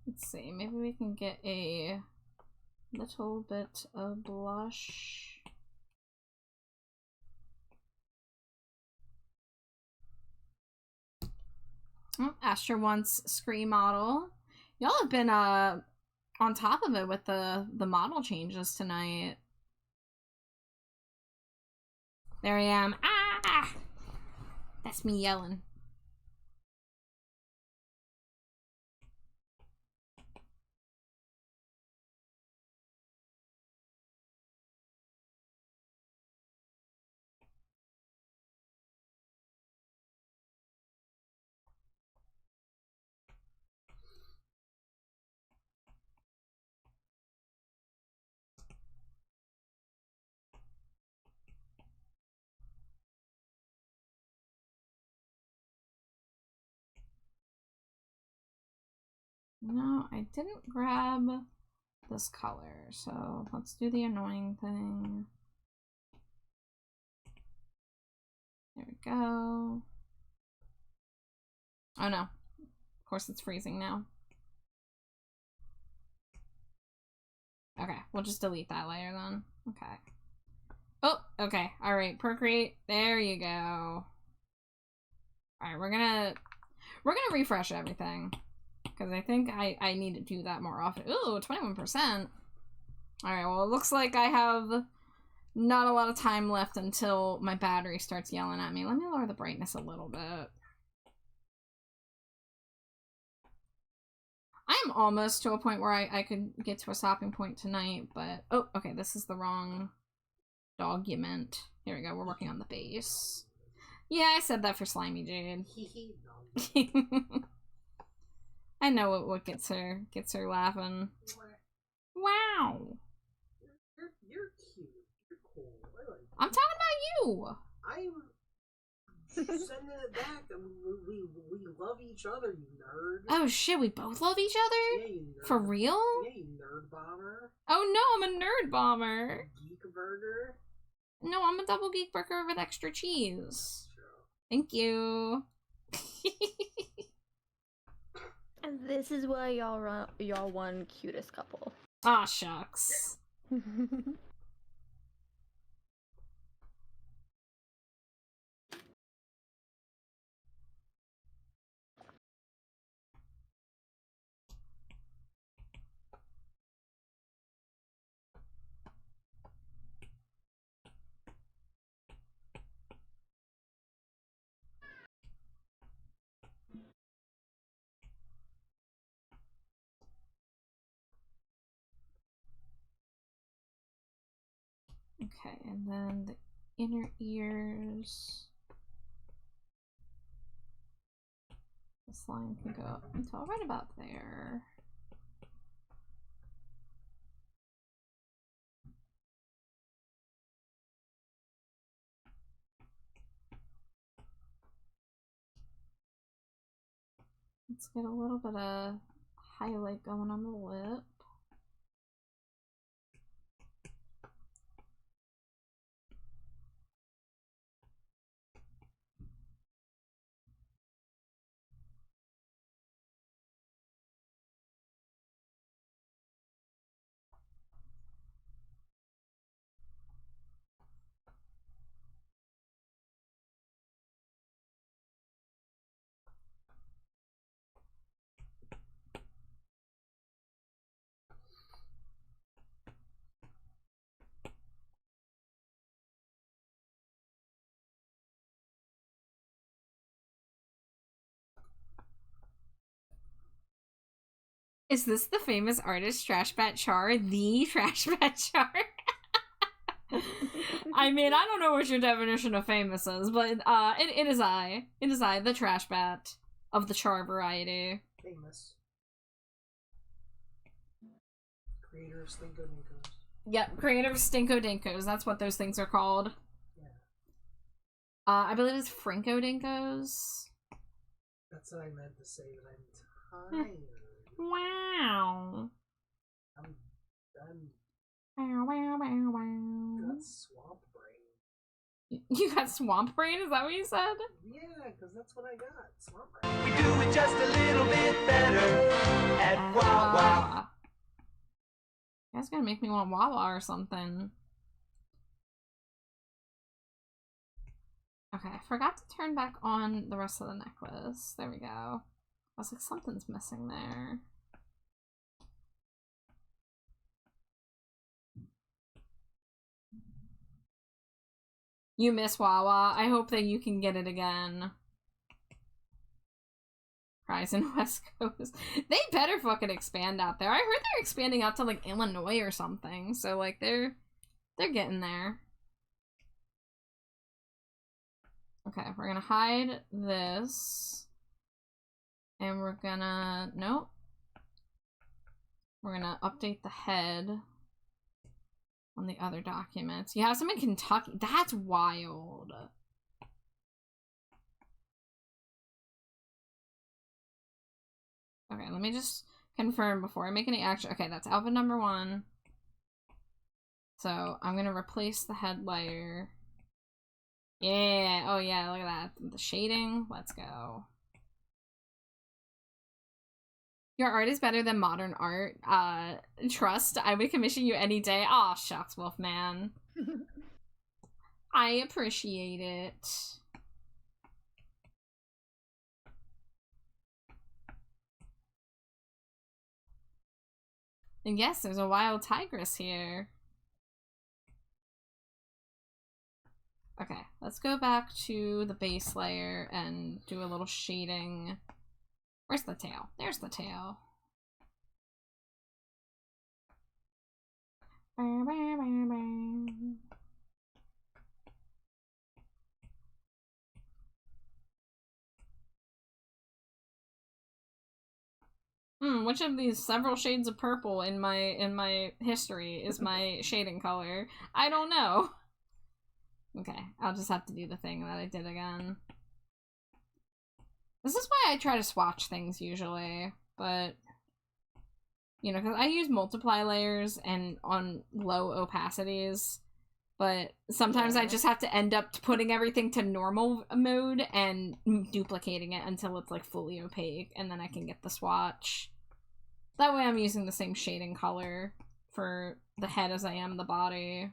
Let's see, maybe we can get a little bit of blush. Oh, Astra wants Scree model. Y'all have been on top of it with the model changes tonight. There I am. Ah! That's me yelling. No, I didn't grab this color, so let's do the annoying thing. There we go. Oh no. Of course it's freezing now. Okay, we'll just delete that layer then. Okay. Oh, okay. Alright, Procreate. There you go. Alright, we're gonna refresh everything. Because I think I need to do that more often. Ooh, 21%. Alright, well, it looks like I have not a lot of time left until my battery starts yelling at me. Let me lower the brightness a little bit. I am almost to a point where I could get to a stopping point tonight, but... Oh, okay, this is the wrong document. Here we go, we're working on the base. Yeah, I said that for Slimy Jade. I know what gets her laughing. Wow. You're cute. You're cool. I like you. I'm talking about you. I'm sending it back. We love each other, you nerd. Oh shit, we both love each other? Yeah, you nerd. For real? Yeah, you nerd bomber. Oh no, I'm a nerd bomber. Geek burger. No, I'm a double geek burger with extra cheese. Thank you. And this is why y'all won cutest couple. Aw, shucks. Okay, and then the inner ears. This line can go up until right about there. Let's get a little bit of highlight going on the lip. Is this the famous artist Trashbat Char? The Trashbat Char? I mean, I don't know what your definition of famous is, but it is I. It is I, the Trashbat of the Char variety. Famous. Creator of Stinko Dinkos. Yep, creator of Stinko Dinkos. That's what those things are called. Yeah. I believe it's Franco Dinkos. That's what I meant to say, that I'm tired. Wow. I'm Wow. got swamp brain. You got swamp brain? Is that what you said? Yeah, because that's what I got. Swamp brain. We do it just a little bit better at Wawa. You guys gonna make me want Wawa or something. Okay, I forgot to turn back on the rest of the necklace. There we go. I was like, something's missing there. You miss Wawa. I hope that you can get it again. Horizon West Coast. They better fucking expand out there. I heard they're expanding out to like Illinois or something. So like they're getting there. Okay, we're gonna hide this. And we're gonna nope. We're gonna update the head on the other documents. You have some in Kentucky. That's wild. Okay, let me just confirm before I make any action. Okay, that's outfit number 1. So I'm gonna replace the head layer. Yeah, oh yeah, look at that. The shading, let's go. Your art is better than modern art. Trust, I would commission you any day. Aw, shucks, Wolfman. I appreciate it. And yes, there's a wild tigress here. Okay, let's go back to the base layer and do a little shading. Where's the tail? There's the tail. Which of these several shades of purple in my history is my shading color? I don't know. Okay, I'll just have to do the thing that I did again. This is why I try to swatch things usually, but you know, because I use multiply layers and on low opacities, but sometimes I just have to end up putting everything to normal mode and duplicating it until it's like fully opaque, and then I can get the swatch. That way I'm using the same shading color for the head as I am the body.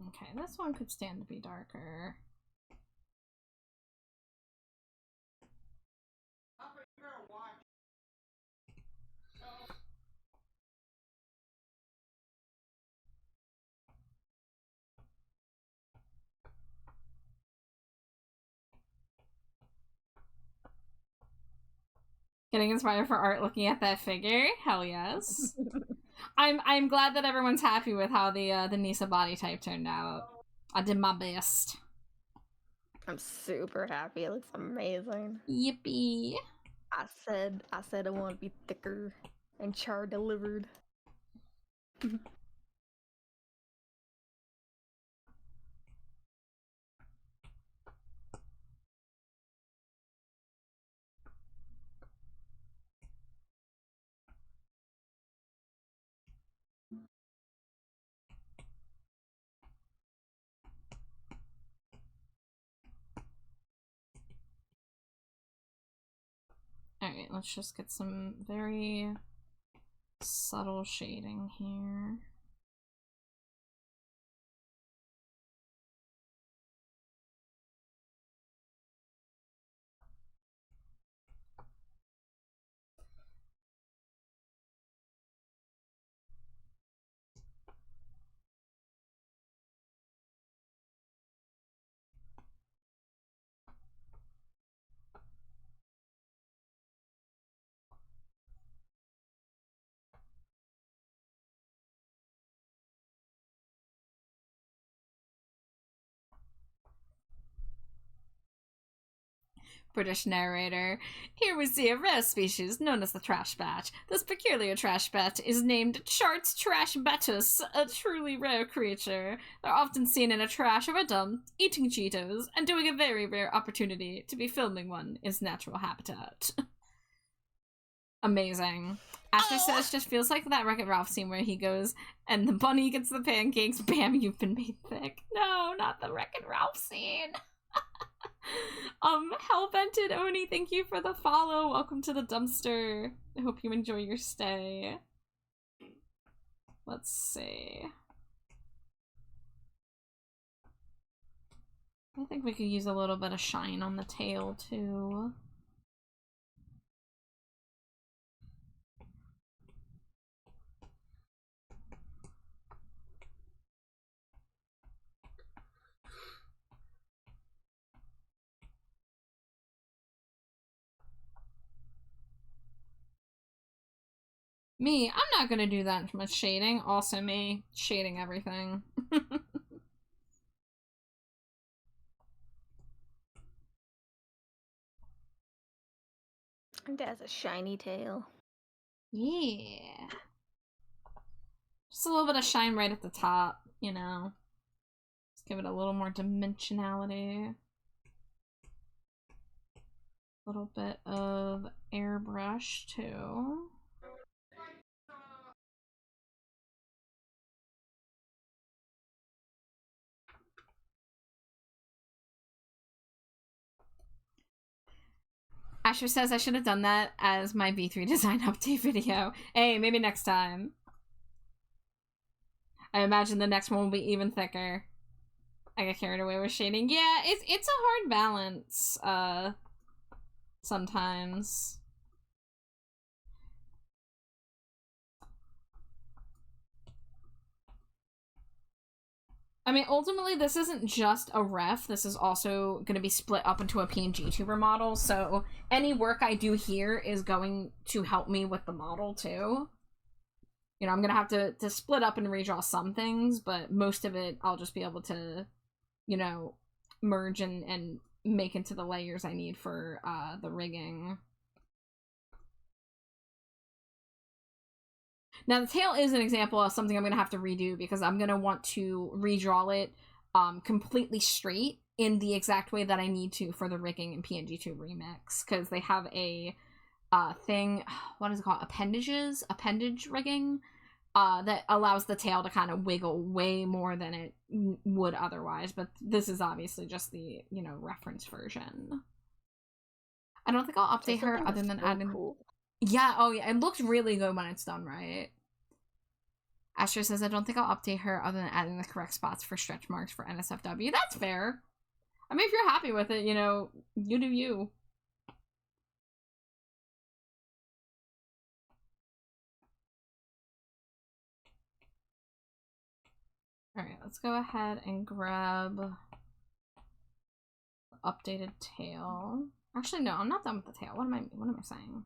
Okay, this one could stand to be darker. Getting inspired for art looking at that figure? Hell yes. I'm glad that everyone's happy with how the Nisa body type turned out. I did my best. I'm super happy. It looks amazing. Yippee. I said I want to be thicker and char delivered. Alright, let's just get some very subtle shading here. British narrator. Here we see a rare species known as the trash bat. This peculiar trash bat is named Chart's trash batus, a truly rare creature. They're often seen in a trash or a dump, eating Cheetos, and doing a very rare opportunity to be filming one is natural habitat. Amazing. Ashley says just feels like that Wreck-It Ralph scene where he goes, and the bunny gets the pancakes, bam, you've been made thick. No, not the Wreck-It Ralph scene. Hellbented Oni, thank you for the follow. Welcome to the dumpster. I hope you enjoy your stay. Let's see. I think we could use a little bit of shine on the tail too. Me, I'm not gonna do that much shading. Also me, shading everything. And it has a shiny tail. Yeah. Just a little bit of shine right at the top, you know. Let's give it a little more dimensionality. A little bit of airbrush too. Asher says I should have done that as my V3 design update video. Hey, maybe next time. I imagine the next one will be even thicker. I get carried away with shading. Yeah, it's a hard balance, sometimes. I mean, ultimately, this isn't just a ref. This is also going to be split up into a PNG tuber model, so any work I do here is going to help me with the model, too. You know, I'm going to have to split up and redraw some things, but most of it I'll just be able to, you know, merge and make into the layers I need for the rigging. Now, the tail is an example of something I'm going to have to redo because I'm going to want to redraw it completely straight in the exact way that I need to for the rigging in PNG2 Remix, because they have a thing, what is it called? Appendage rigging that allows the tail to kind of wiggle way more than it would otherwise, but this is obviously just the, you know, reference version. I don't think I'll update her other than adding... Cool. Yeah, oh yeah, it looks really good when it's done right. Asher says, I don't think I'll update her other than adding the correct spots for stretch marks for NSFW. That's fair. I mean, if you're happy with it, you know, you do you. Alright, let's go ahead and grab the updated tail. Actually, no, I'm not done with the tail. What am I saying?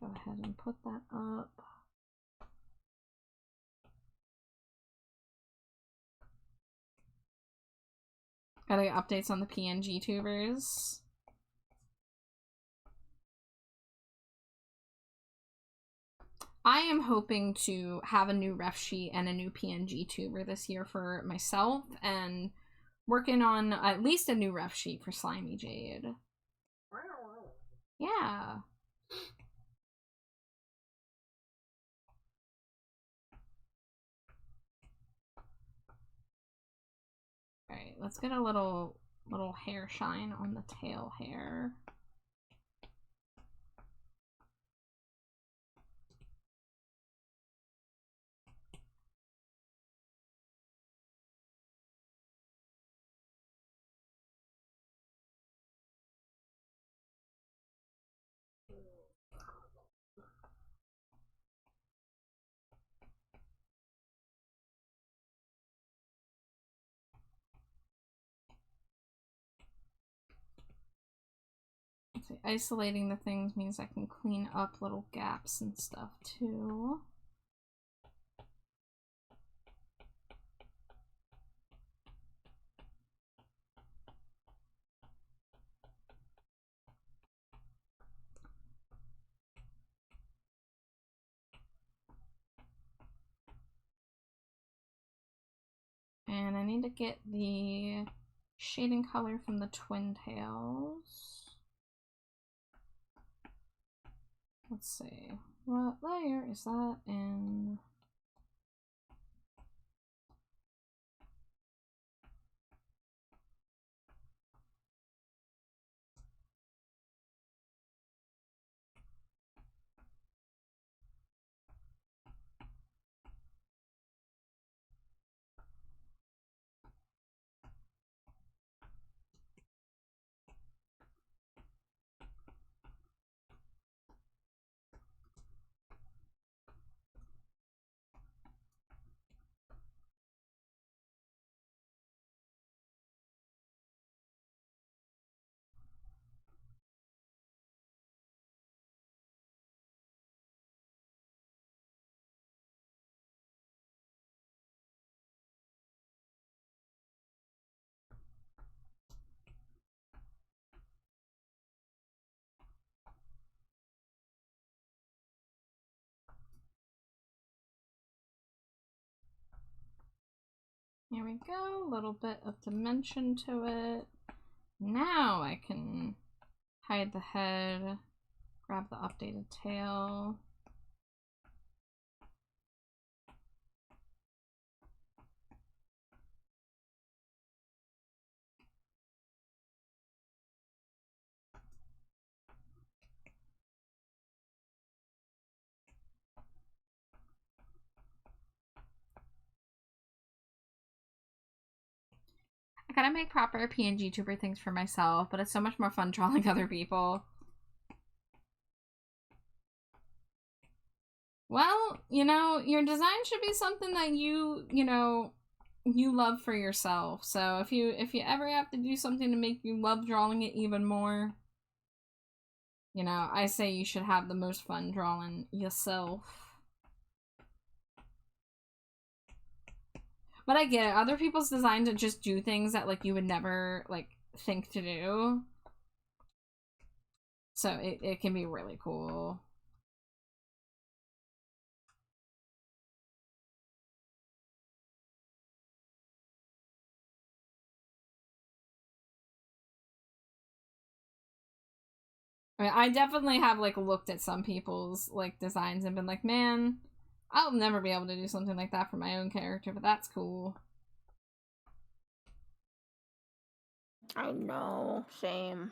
Go ahead and put that up. Gotta get updates on the PNG tubers. I am hoping to have a new ref sheet and a new PNG tuber this year for myself, and working on at least a new ref sheet for Slimy Jade. Yeah. Alright, let's get a little little hair shine on the tail hair. Isolating the things means I can clean up little gaps and stuff too. And I need to get the shading color from the twin tails. Let's see, what layer is that in? Here we go, a little bit of dimension to it. Now I can hide the head, grab the updated tail. I gotta make proper PNG tuber things for myself, but it's so much more fun drawing other people. Well, you know, your design should be something that you love for yourself. So if you ever have to do something to make you love drawing it even more, you know, I say you should have the most fun drawing yourself. But I get it. Other people's designs to just do things that, like, you would never, like, think to do. So it can be really cool. I mean, I definitely have, like, looked at some people's, like, designs and been like, man, I'll never be able to do something like that for my own character, but that's cool. I know, same.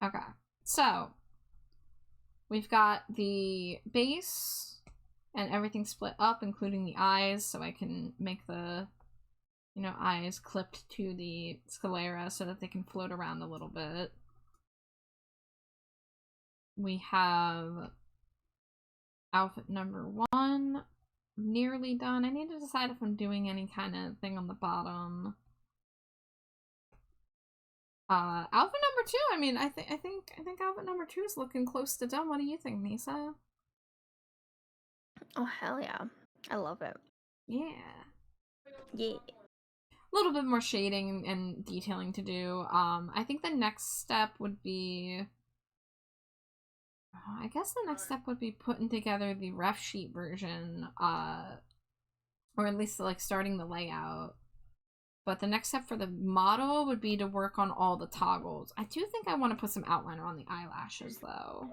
Okay, so we've got the base and everything split up, including the eyes, so I can make the, you know, eyes clipped to the sclera so that they can float around a little bit. We have outfit number 1 nearly done. I need to decide if I'm doing any kind of thing on the bottom. Outfit number 2, I mean, I think outfit number 2 is looking close to done. What do you think, Nisa? Oh, hell yeah. I love it. Yeah. Yeah. A little bit more shading and detailing to do. I think the next step would be... I guess the next step would be putting together the ref sheet version, or at least, like, starting the layout. But the next step for the model would be to work on all the toggles. I do think I want to put some outliner on the eyelashes, though.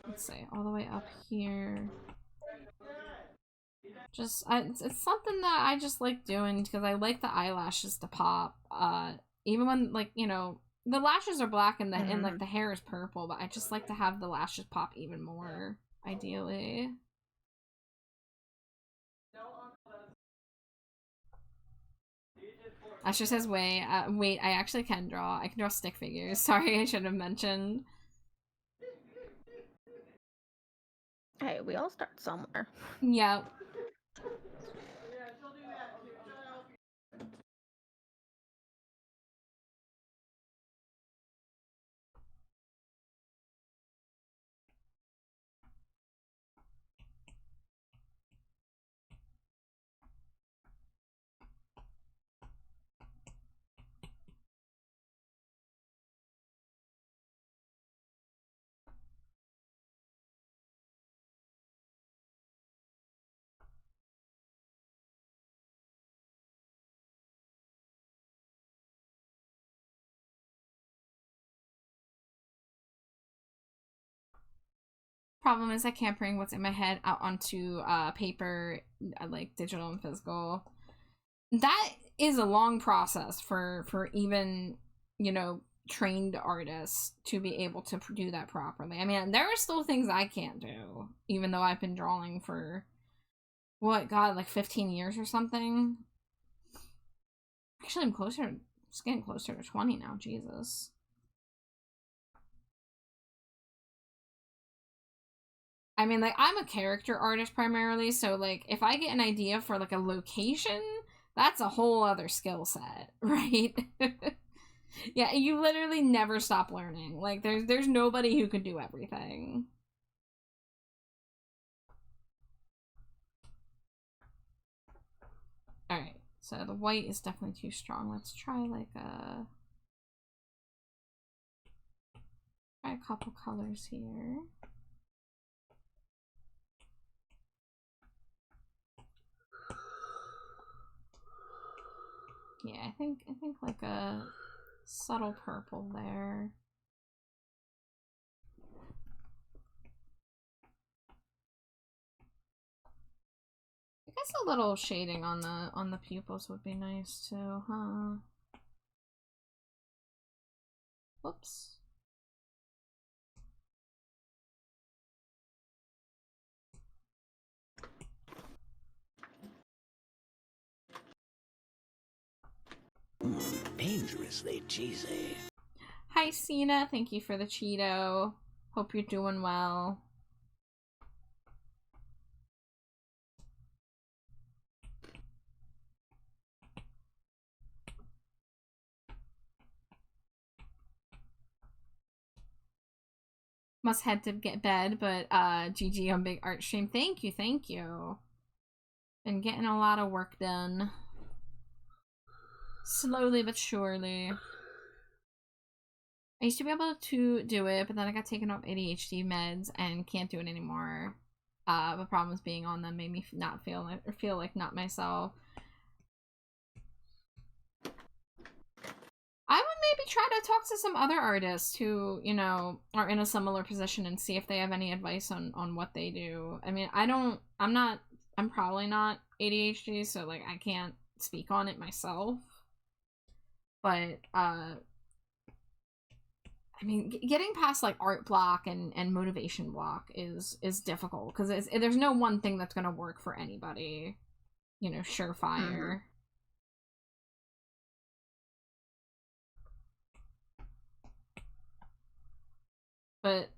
Let's see, all the way up here. Just, it's something that I just like doing because I like the eyelashes to pop. Even when, like, you know, the lashes are black and and like the hair is purple, but I just like to have the lashes pop even more, ideally. Asher says, wait, I actually can draw. I can draw stick figures. Sorry, I should have mentioned. Hey, we all start somewhere. Yep. Problem is I can't bring what's in my head out onto paper, like digital and physical. That is a long process for even, you know, trained artists to be able to do that properly. I mean, there are still things I can't do, even though I've been drawing for, what, God, like 15 years or something? Actually, I'm just getting closer to 20 now, Jesus. I mean, like, I'm a character artist primarily, so, like, if I get an idea for, like, a location, that's a whole other skill set, right? Yeah, you literally never stop learning. Like, there's nobody who can do everything. Alright, so the white is definitely too strong. Let's try, like, try a couple colors here. Yeah, I think like a subtle purple there. I guess a little shading on the pupils would be nice too, huh? Whoops. Dangerously cheesy. Hi, Cena. Thank you for the Cheeto. Hope you're doing well. Must head to get bed, but GG on big art stream. Thank you, thank you. Been getting a lot of work done. Slowly but surely. I used to be able to do it, but then I got taken off ADHD meds and can't do it anymore. The problems being on them made me not feel like not myself. I would maybe try to talk to some other artists who, you know, are in a similar position and see if they have any advice on what they do. I mean, I'm probably not ADHD, so like I can't speak on it myself. But I mean, getting past like art block and motivation block is difficult because there's no one thing that's gonna work for anybody, you know, surefire. But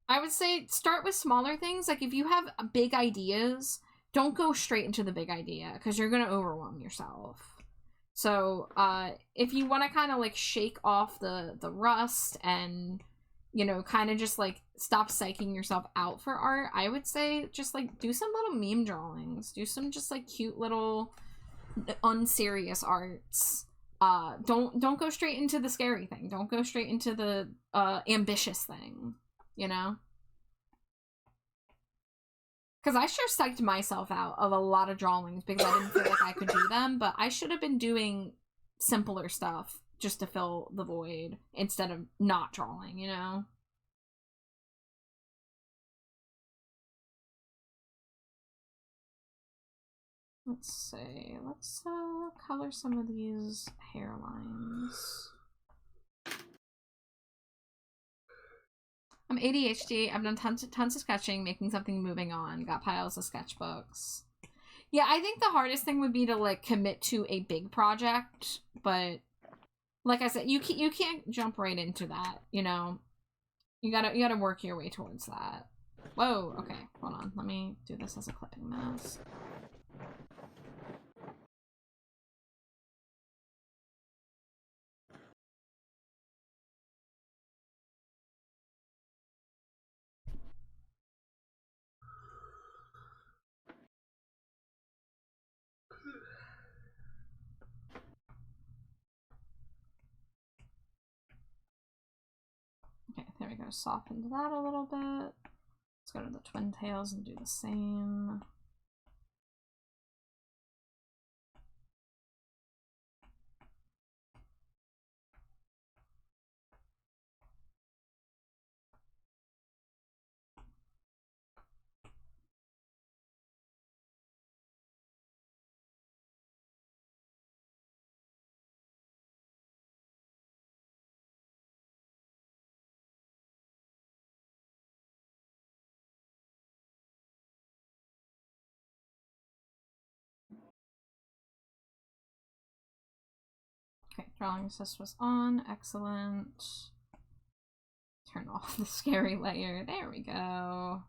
I would say start with smaller things. Like if you have big ideas, don't go straight into the big idea because you're gonna overwhelm yourself. So if you want to kind of like shake off the rust and, you know, kind of just like stop psyching yourself out for art, I would say just like do some little meme drawings, do some just like cute little unserious arts. Don't go straight into the scary thing. Don't go straight into the ambitious thing, you know? Because I sure psyched myself out of a lot of drawings because I didn't feel like I could do them, but I should have been doing simpler stuff just to fill the void instead of not drawing, you know? Let's see. Let's color some of these hairlines. I'm ADHD. I've done tons of sketching, making something, moving on. Got piles of sketchbooks. Yeah, I think the hardest thing would be to like commit to a big project, but like I said, you can't jump right into that. You know, you gotta work your way towards that. Whoa. Okay, hold on. Let me do this as a clipping mask. Okay, there we go. Soften that a little bit. Let's go to the twin tails and do the same. Okay, drawing assist was on. Excellent. Turn off the scary layer. There we go.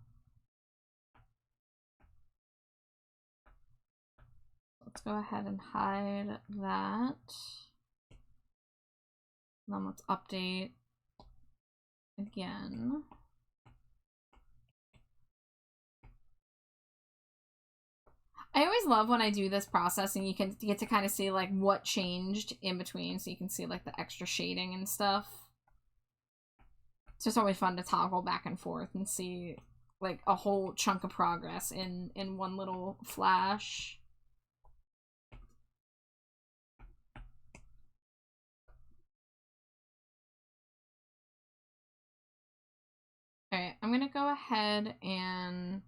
Let's go ahead and hide that. Then let's update again. I always love when I do this process and you get to kind of see like what changed in between, so you can see like the extra shading and stuff. It's just always fun to toggle back and forth and see like a whole chunk of progress in one little flash. Alright, I'm gonna go ahead and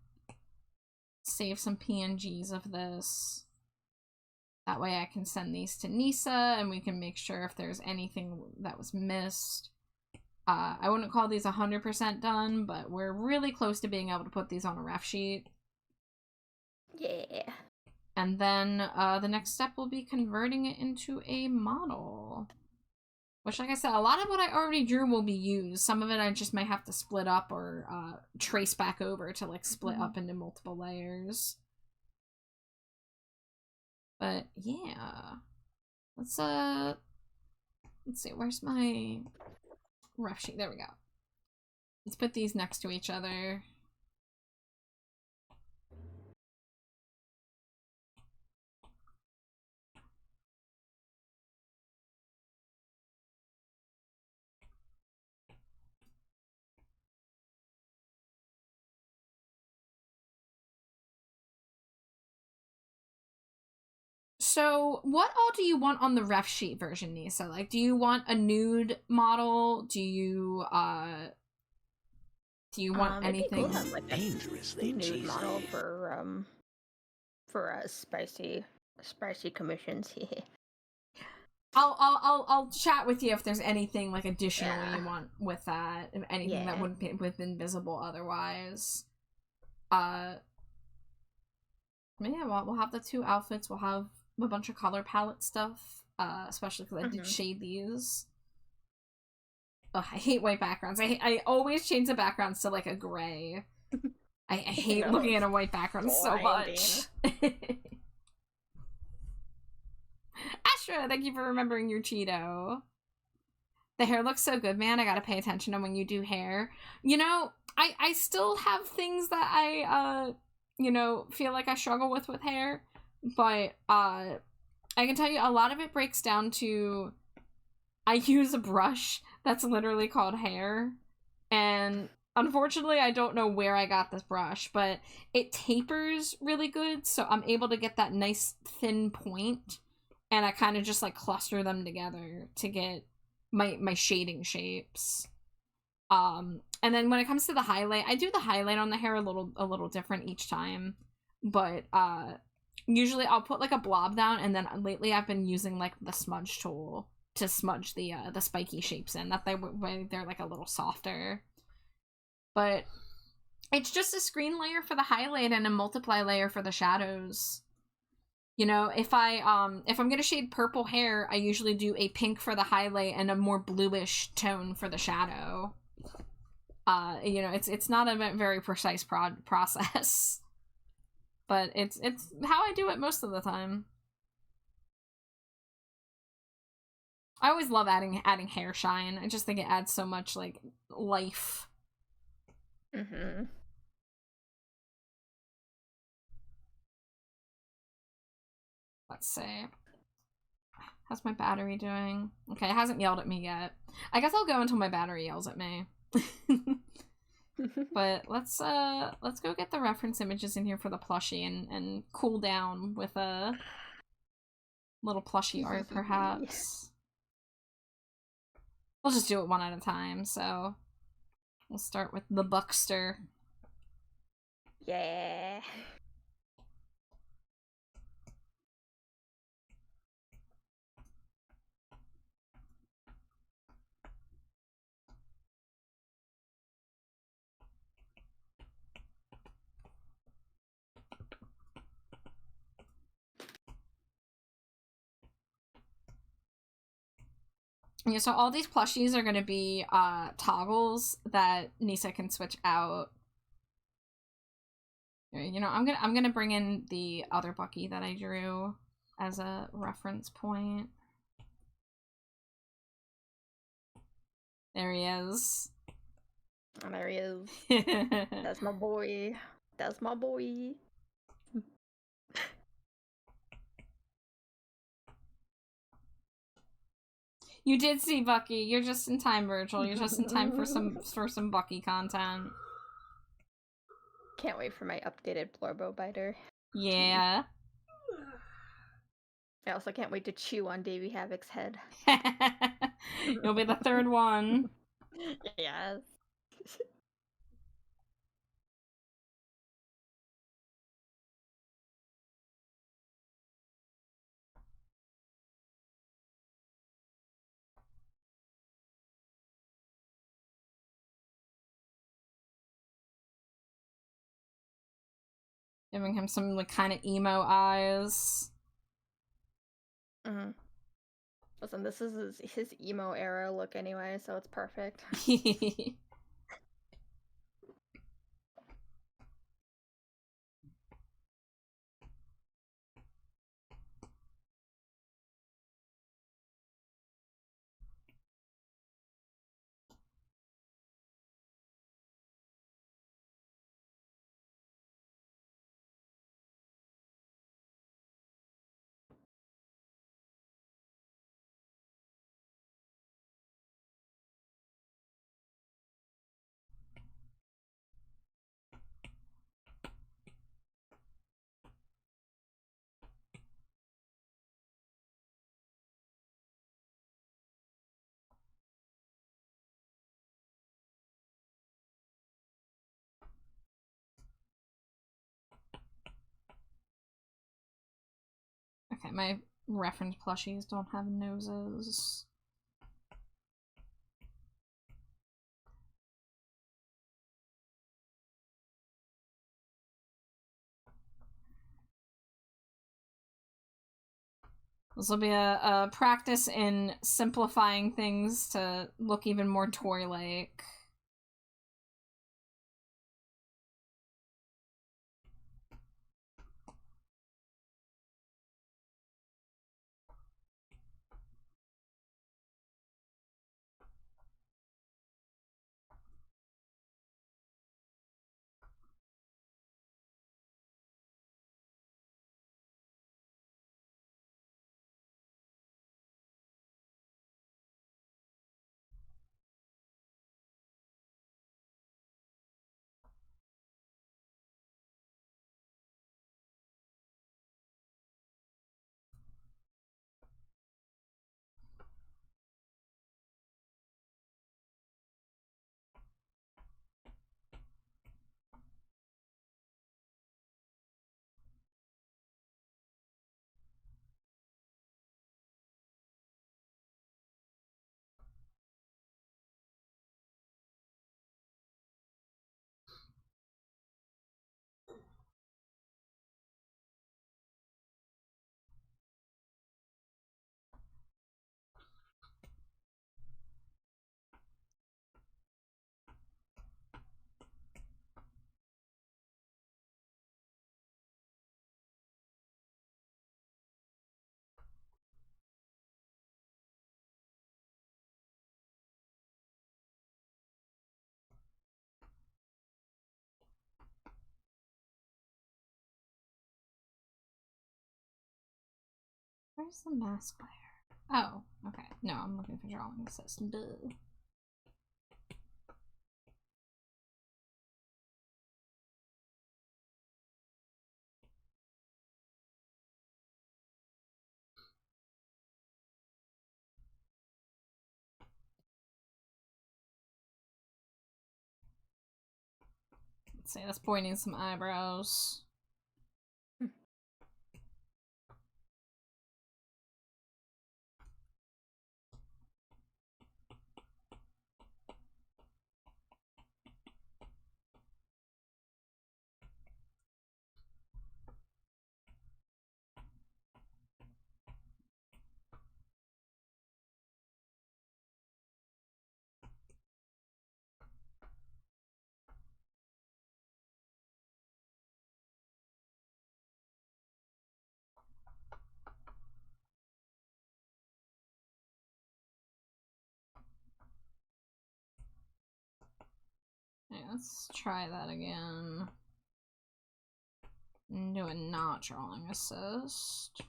save some PNGs of this. That way I can send these to Nisa and we can make sure if there's anything that was missed. I wouldn't call these 100% done, but we're really close to being able to put these on a ref sheet. Yeah. And then the next step will be converting it into a model. Which, like I said, a lot of what I already drew will be used. Some of it I just might have to split up or trace back over to like split up into multiple layers. But yeah. Let's see, where's my ref sheet? There we go. Let's put these next to each other. So, what all do you want on the ref sheet version, Nisa? Like, do you want a nude model? Do you want anything? Cool to have, like, Dangerously nude cheesy. model for spicy commissions. I'll chat with you if there's anything like additional you want with that. If anything that wouldn't be within visible otherwise. Yeah, we'll have the two outfits. We'll have a bunch of color palette stuff, especially because I did shade these. Ugh, I hate white backgrounds. I always change the backgrounds to like a gray. I hate looking at a white background so much. Astra, thank you for remembering your Cheeto. The hair looks so good, man. I gotta pay attention to when you do hair. You know, I still have things that I you know, feel like I struggle with hair, but I can tell you a lot of it breaks down to I use a brush that's literally called hair, and Unfortunately, I don't know where I got this brush, but it tapers really good, so I'm able to get that nice thin point, and I kind of just like cluster them together to get my shading shapes. And then when it comes to the highlight, I do the highlight on the hair a little different each time, but usually I'll put like a blob down, and then lately I've been using like the smudge tool to smudge the spiky shapes in. That way they're like a little softer. But it's just a screen layer for the highlight and a multiply layer for the shadows. You know, if I'm gonna shade purple hair, I usually do a pink for the highlight and a more bluish tone for the shadow. You know, it's not a very precise process, but it's how I do it most of the time. I always love adding hair shine. I just think it adds so much like life. Mm-hmm. Let's see. How's my battery doing? Okay, it hasn't yelled at me yet. I guess I'll go until my battery yells at me. But let's go get the reference images in here for the plushie and cool down with a little plushie art, perhaps. We'll just do it one at a time, so we'll start with the Buckster. Yeah. Yeah, so all these plushies are gonna be toggles that Nisa can switch out. You know, I'm gonna bring in the other Bucky that I drew as a reference point. There he is. Oh, there he is. That's my boy. That's my boy. You did see Bucky. You're just in time, Virgil. You're just in time for some Bucky content. Can't wait for my updated Blorbo biter. Yeah. I also can't wait to chew on Davy Havoc's head. You'll be the third one. Yes. Giving him some like kind of emo eyes. Mm-hmm. Listen, this is his emo era look anyway, so it's perfect. Okay, my reference plushies don't have noses. This will be a practice in simplifying things to look even more toy-like. Where's the mask layer? Oh, okay. No, I'm looking for drawing assist. Duh. Let's see, that's pointing some eyebrows. Yeah, let's try that again. Do a not drawing assist.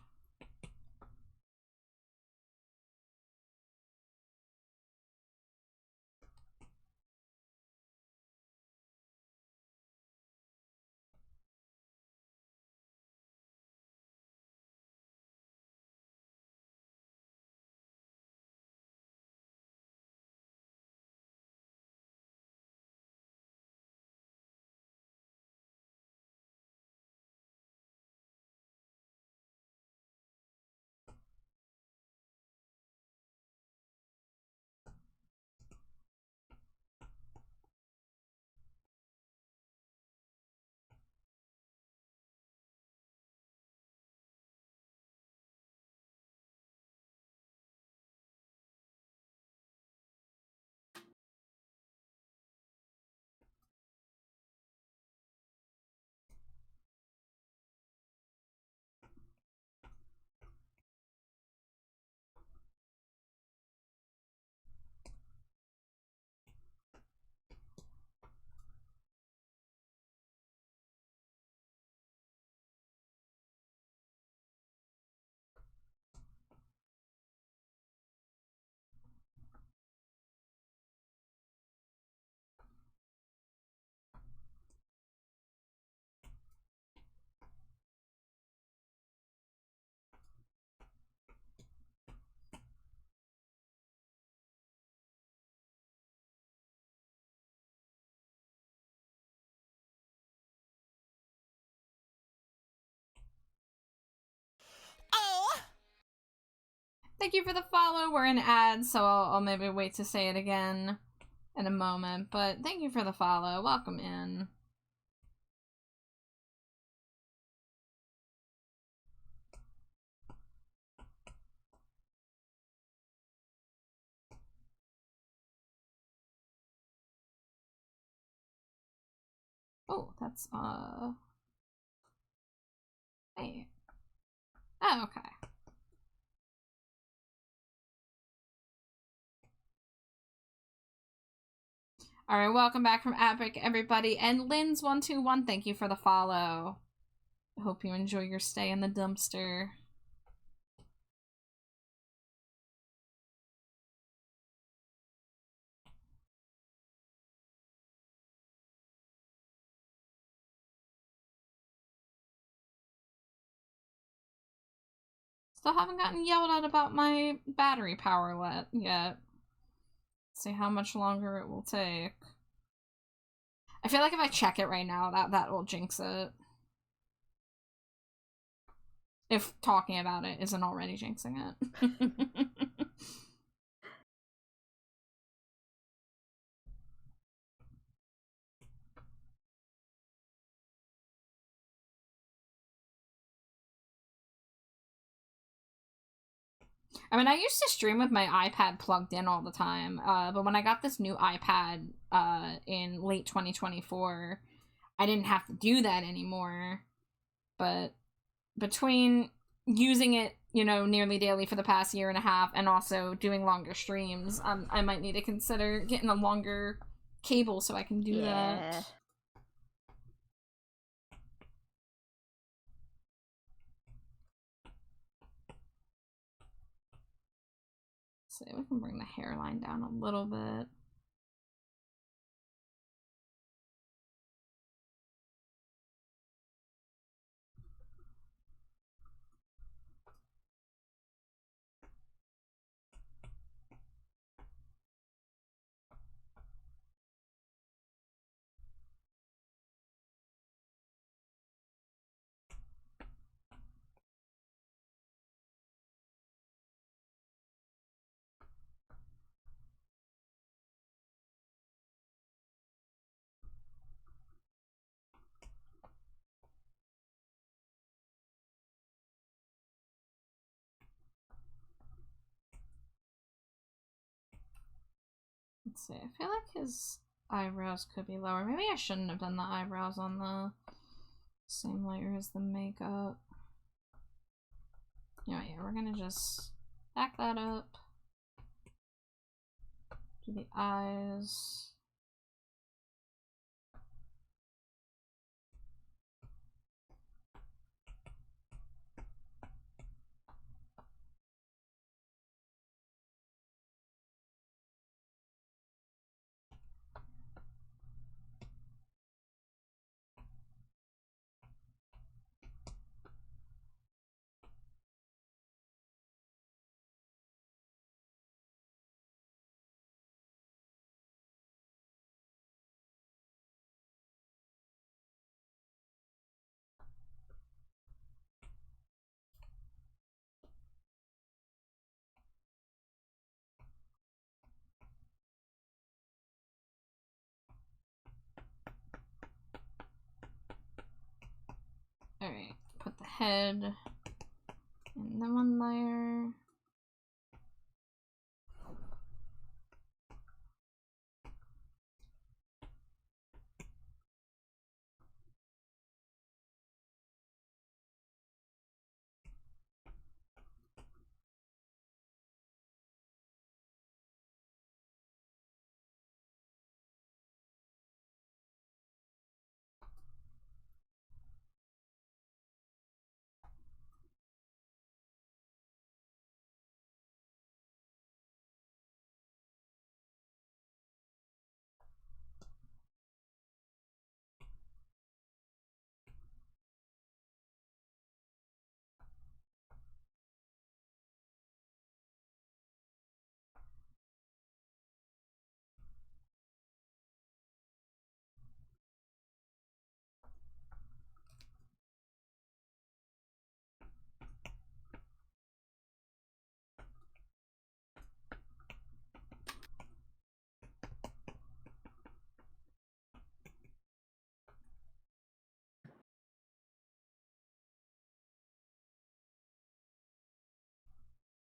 Thank you for the follow. We're in ads, so I'll maybe wait to say it again in a moment. But thank you for the follow. Welcome in. Oh, that's, wait. Oh, okay. Alright, welcome back from Epic, everybody. And Lynn's121, thank you for the follow. Hope you enjoy your stay in the dumpster. Still haven't gotten yelled at about my battery power yet. See how much longer it will take. I feel like if I check it right now, that will jinx it. If talking about it isn't already jinxing it. I mean, I used to stream with my iPad plugged in all the time, but when I got this new iPad in late 2024, I didn't have to do that anymore. But between using it, you know, nearly daily for the past year and a half, and also doing longer streams, I might need to consider getting a longer cable so I can do that. Let's see, we can bring the hairline down a little bit. Let's see, I feel like his eyebrows could be lower. Maybe I shouldn't have done the eyebrows on the same layer as the makeup. Yeah, we're gonna just back that up. Do the eyes. Alright, put the head in the one layer.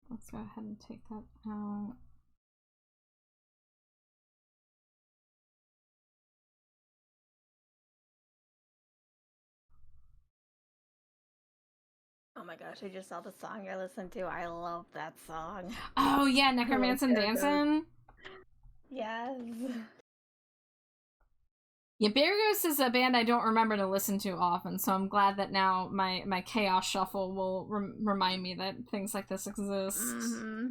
Let's go ahead and take that out. Oh my gosh, I just saw the song I listened to. I love that song. Oh yeah, Necromancer Dancing. Yes. Yeah, Bear Ghost is a band I don't remember to listen to often, so I'm glad that now my Chaos Shuffle will remind me that things like this exist. Mm-hmm.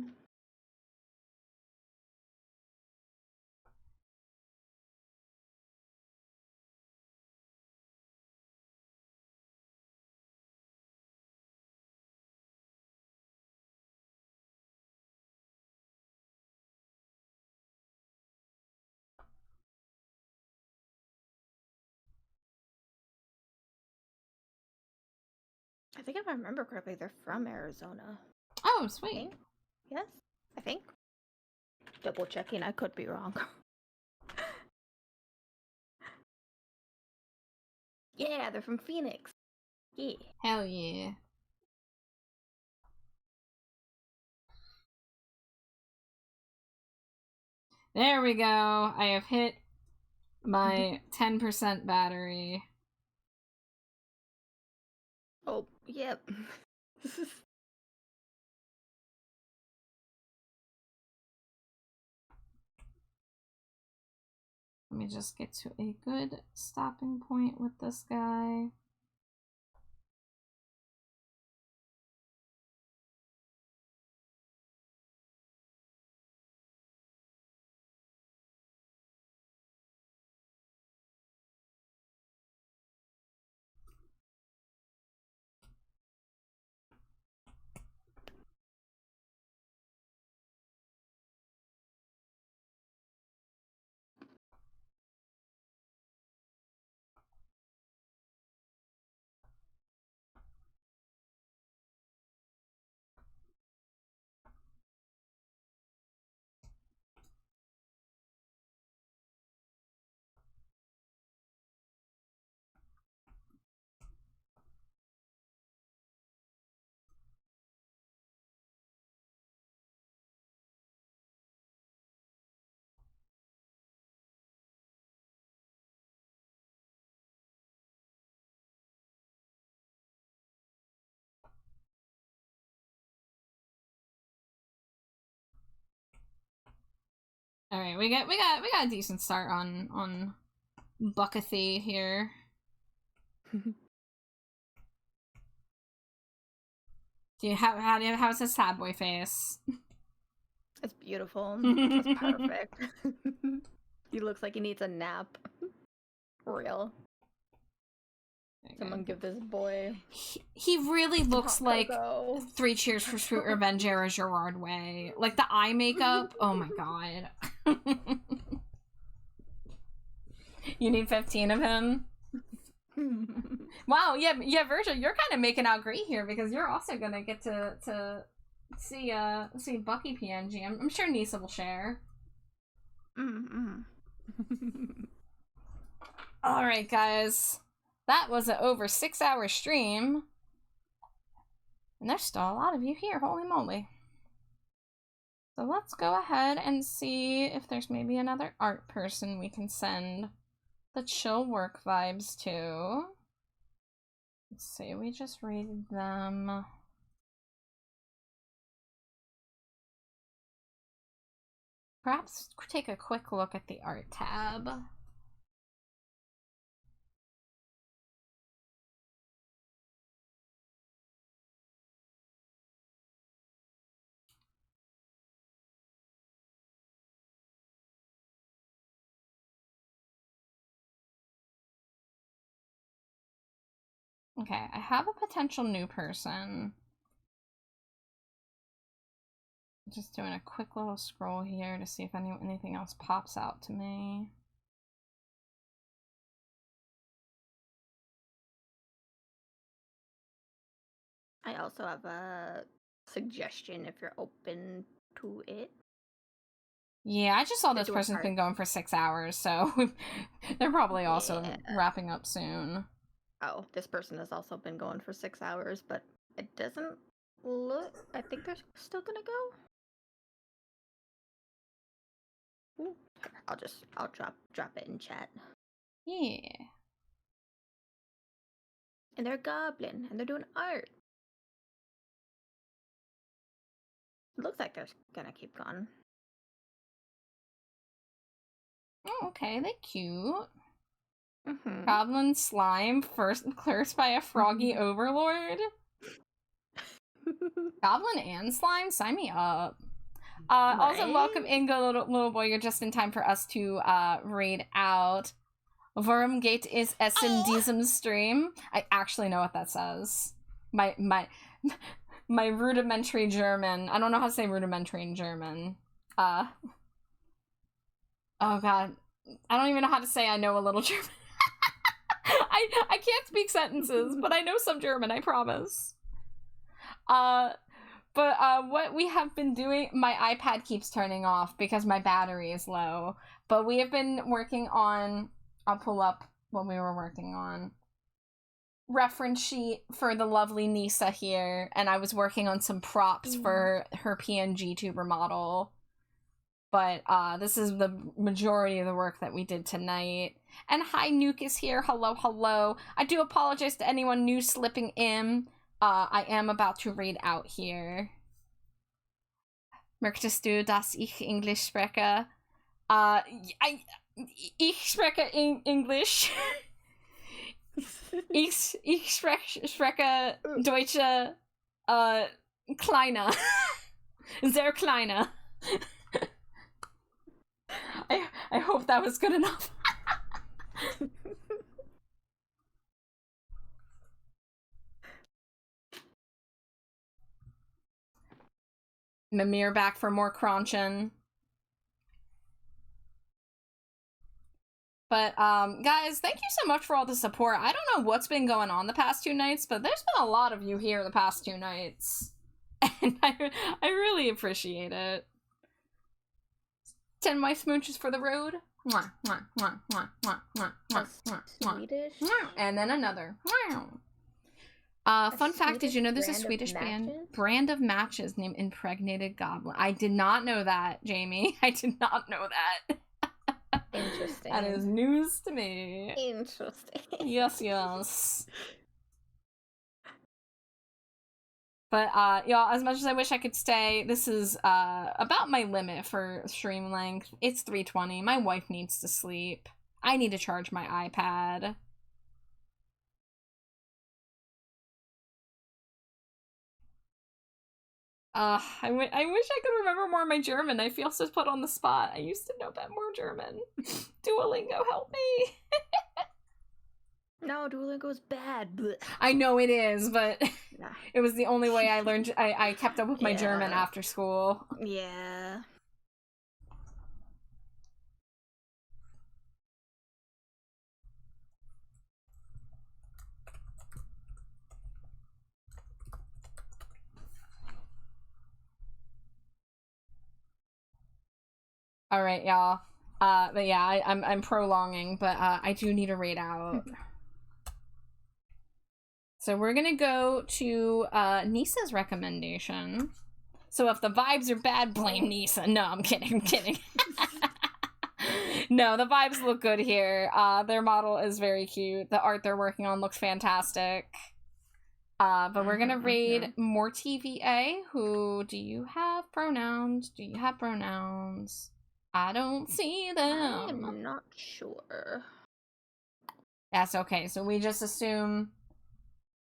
I think if I remember correctly, they're from Arizona. Oh, sweet. Yes, I think. Double checking, I could be wrong. Yeah, they're from Phoenix. Yeah. Hell yeah. There we go. I have hit my 10% battery. Oh, yep. Let me just get to a good stopping point with this guy. All right, we got a decent start on Buckathy here. How's his sad boy face? It's beautiful. It's perfect. He looks like he needs a nap. For real. Someone give this boy. He really looks like Cocoa. 3 Cheers for Sweet Revenge era Gerard Way. Like the eye makeup. Oh my god. You need 15 of him? Wow, yeah, Virgil, you're kind of making out great here because you're also gonna get to see Bucky PNG. I'm sure Nisa will share. All right, guys, that was an over 6-hour stream, and there's still a lot of you here. Holy moly! So let's go ahead and see if there's maybe another art person we can send the chill work vibes to. Let's see, we just rated them. Perhaps take a quick look at the art tab. Okay, I have a potential new person. Just doing a quick little scroll here to see if anything else pops out to me. I also have a suggestion if you're open to it. Yeah, I just saw They're this doing person's art. been going for 6 hours, so they're probably also wrapping up soon. Oh, this person has also been going for 6 hours, but it doesn't look. I think they're still gonna go. Ooh, I'll drop it in chat. Yeah. And they're goblin, and they're doing art. It looks like they're gonna keep going. Oh, okay, they're cute. Mm-hmm. Goblin slime first cursed by a froggy overlord. Goblin and slime, sign me up. Also, welcome Ingo, little boy. You're just in time for us to raid out. Wormgate is in diesem stream. I actually know what that says. My rudimentary German. I don't know how to say rudimentary in German. Oh god. I don't even know how to say I know a little German. I can't speak sentences, but I know some German, I promise. But what we have been doing, my iPad keeps turning off because my battery is low. But we have been working on, I'll pull up what we were working on. Reference sheet for the lovely Nisa here, and I was working on some props for her PNG tuber model. But this is the majority of the work that we did tonight. And hi, Nuke is here. Hello, hello. I do apologize to anyone new slipping in. I am about to read out here. Möchtest du, dass ich English spreche? Ich spreche English. ich spreche Deutsche kleiner. Sehr kleiner. I hope that was good enough. Mimir back for more crunching. But, guys, thank you so much for all the support. I don't know what's been going on the past 2 nights, but there's been a lot of you here the past 2 nights. And I really appreciate it. 10 my smooches for the road. Mwah, mwah, mwah, mwah, mwah, mwah, mwah, mwah, mwah. Swedish? And then another. Fun fact, did you know there's a Swedish brand of matches named Impregnated Goblin? I did not know that, Jamie. I did not know that. Interesting. That is news to me. Interesting. Yes, yes. But y'all, as much as I wish I could stay, this is about my limit for stream length. It's 3:20. My wife needs to sleep. I need to charge my iPad. I wish I could remember more of my German. I feel so put on the spot. I used to know that more German. Duolingo, help me. No, Duolingo is bad. Blech. I know it is, but Nah. it was the only way I learned. I kept up with my German Yeah. after school. Yeah. All right, y'all. But yeah, I'm prolonging, but I do need a raid out. So we're gonna go to Nisa's recommendation. So if the vibes are bad, blame Nisa. No, I'm kidding. I'm kidding. No, the vibes look good here. Their model is very cute. The art they're working on looks fantastic. But we're gonna raid more TVA. Who do you have pronouns? Do you have pronouns? I don't see them. I'm not sure. That's okay. So we just assume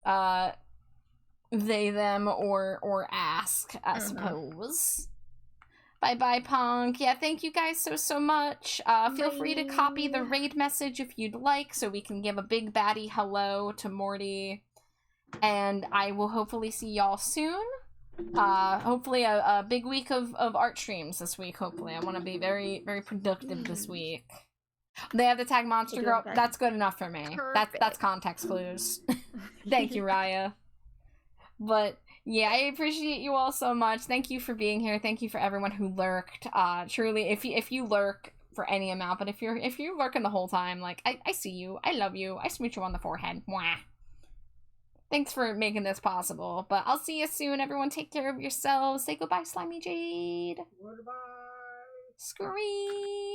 they, them, or ask, I suppose. Bye Punk. Yeah, thank you guys so much. Feel free to copy the raid message if you'd like, so we can give a big baddie hello to Morty. And I will hopefully see y'all soon. Hopefully a big week of art streams this week, hopefully. I want to be very, very productive this week. They have the tag Monster Girl. That's good enough for me. That's context clues. Thank you, Raya. But yeah, I appreciate you all so much. Thank you for being here. Thank you for everyone who lurked. Truly, if you lurk for any amount, but if you're lurking the whole time, like I see you, I love you, I smooch you on the forehead. Mwah. Thanks for making this possible. But I'll see you soon. Everyone, take care of yourselves. Say goodbye, Slimy Jade. Goodbye. Scream.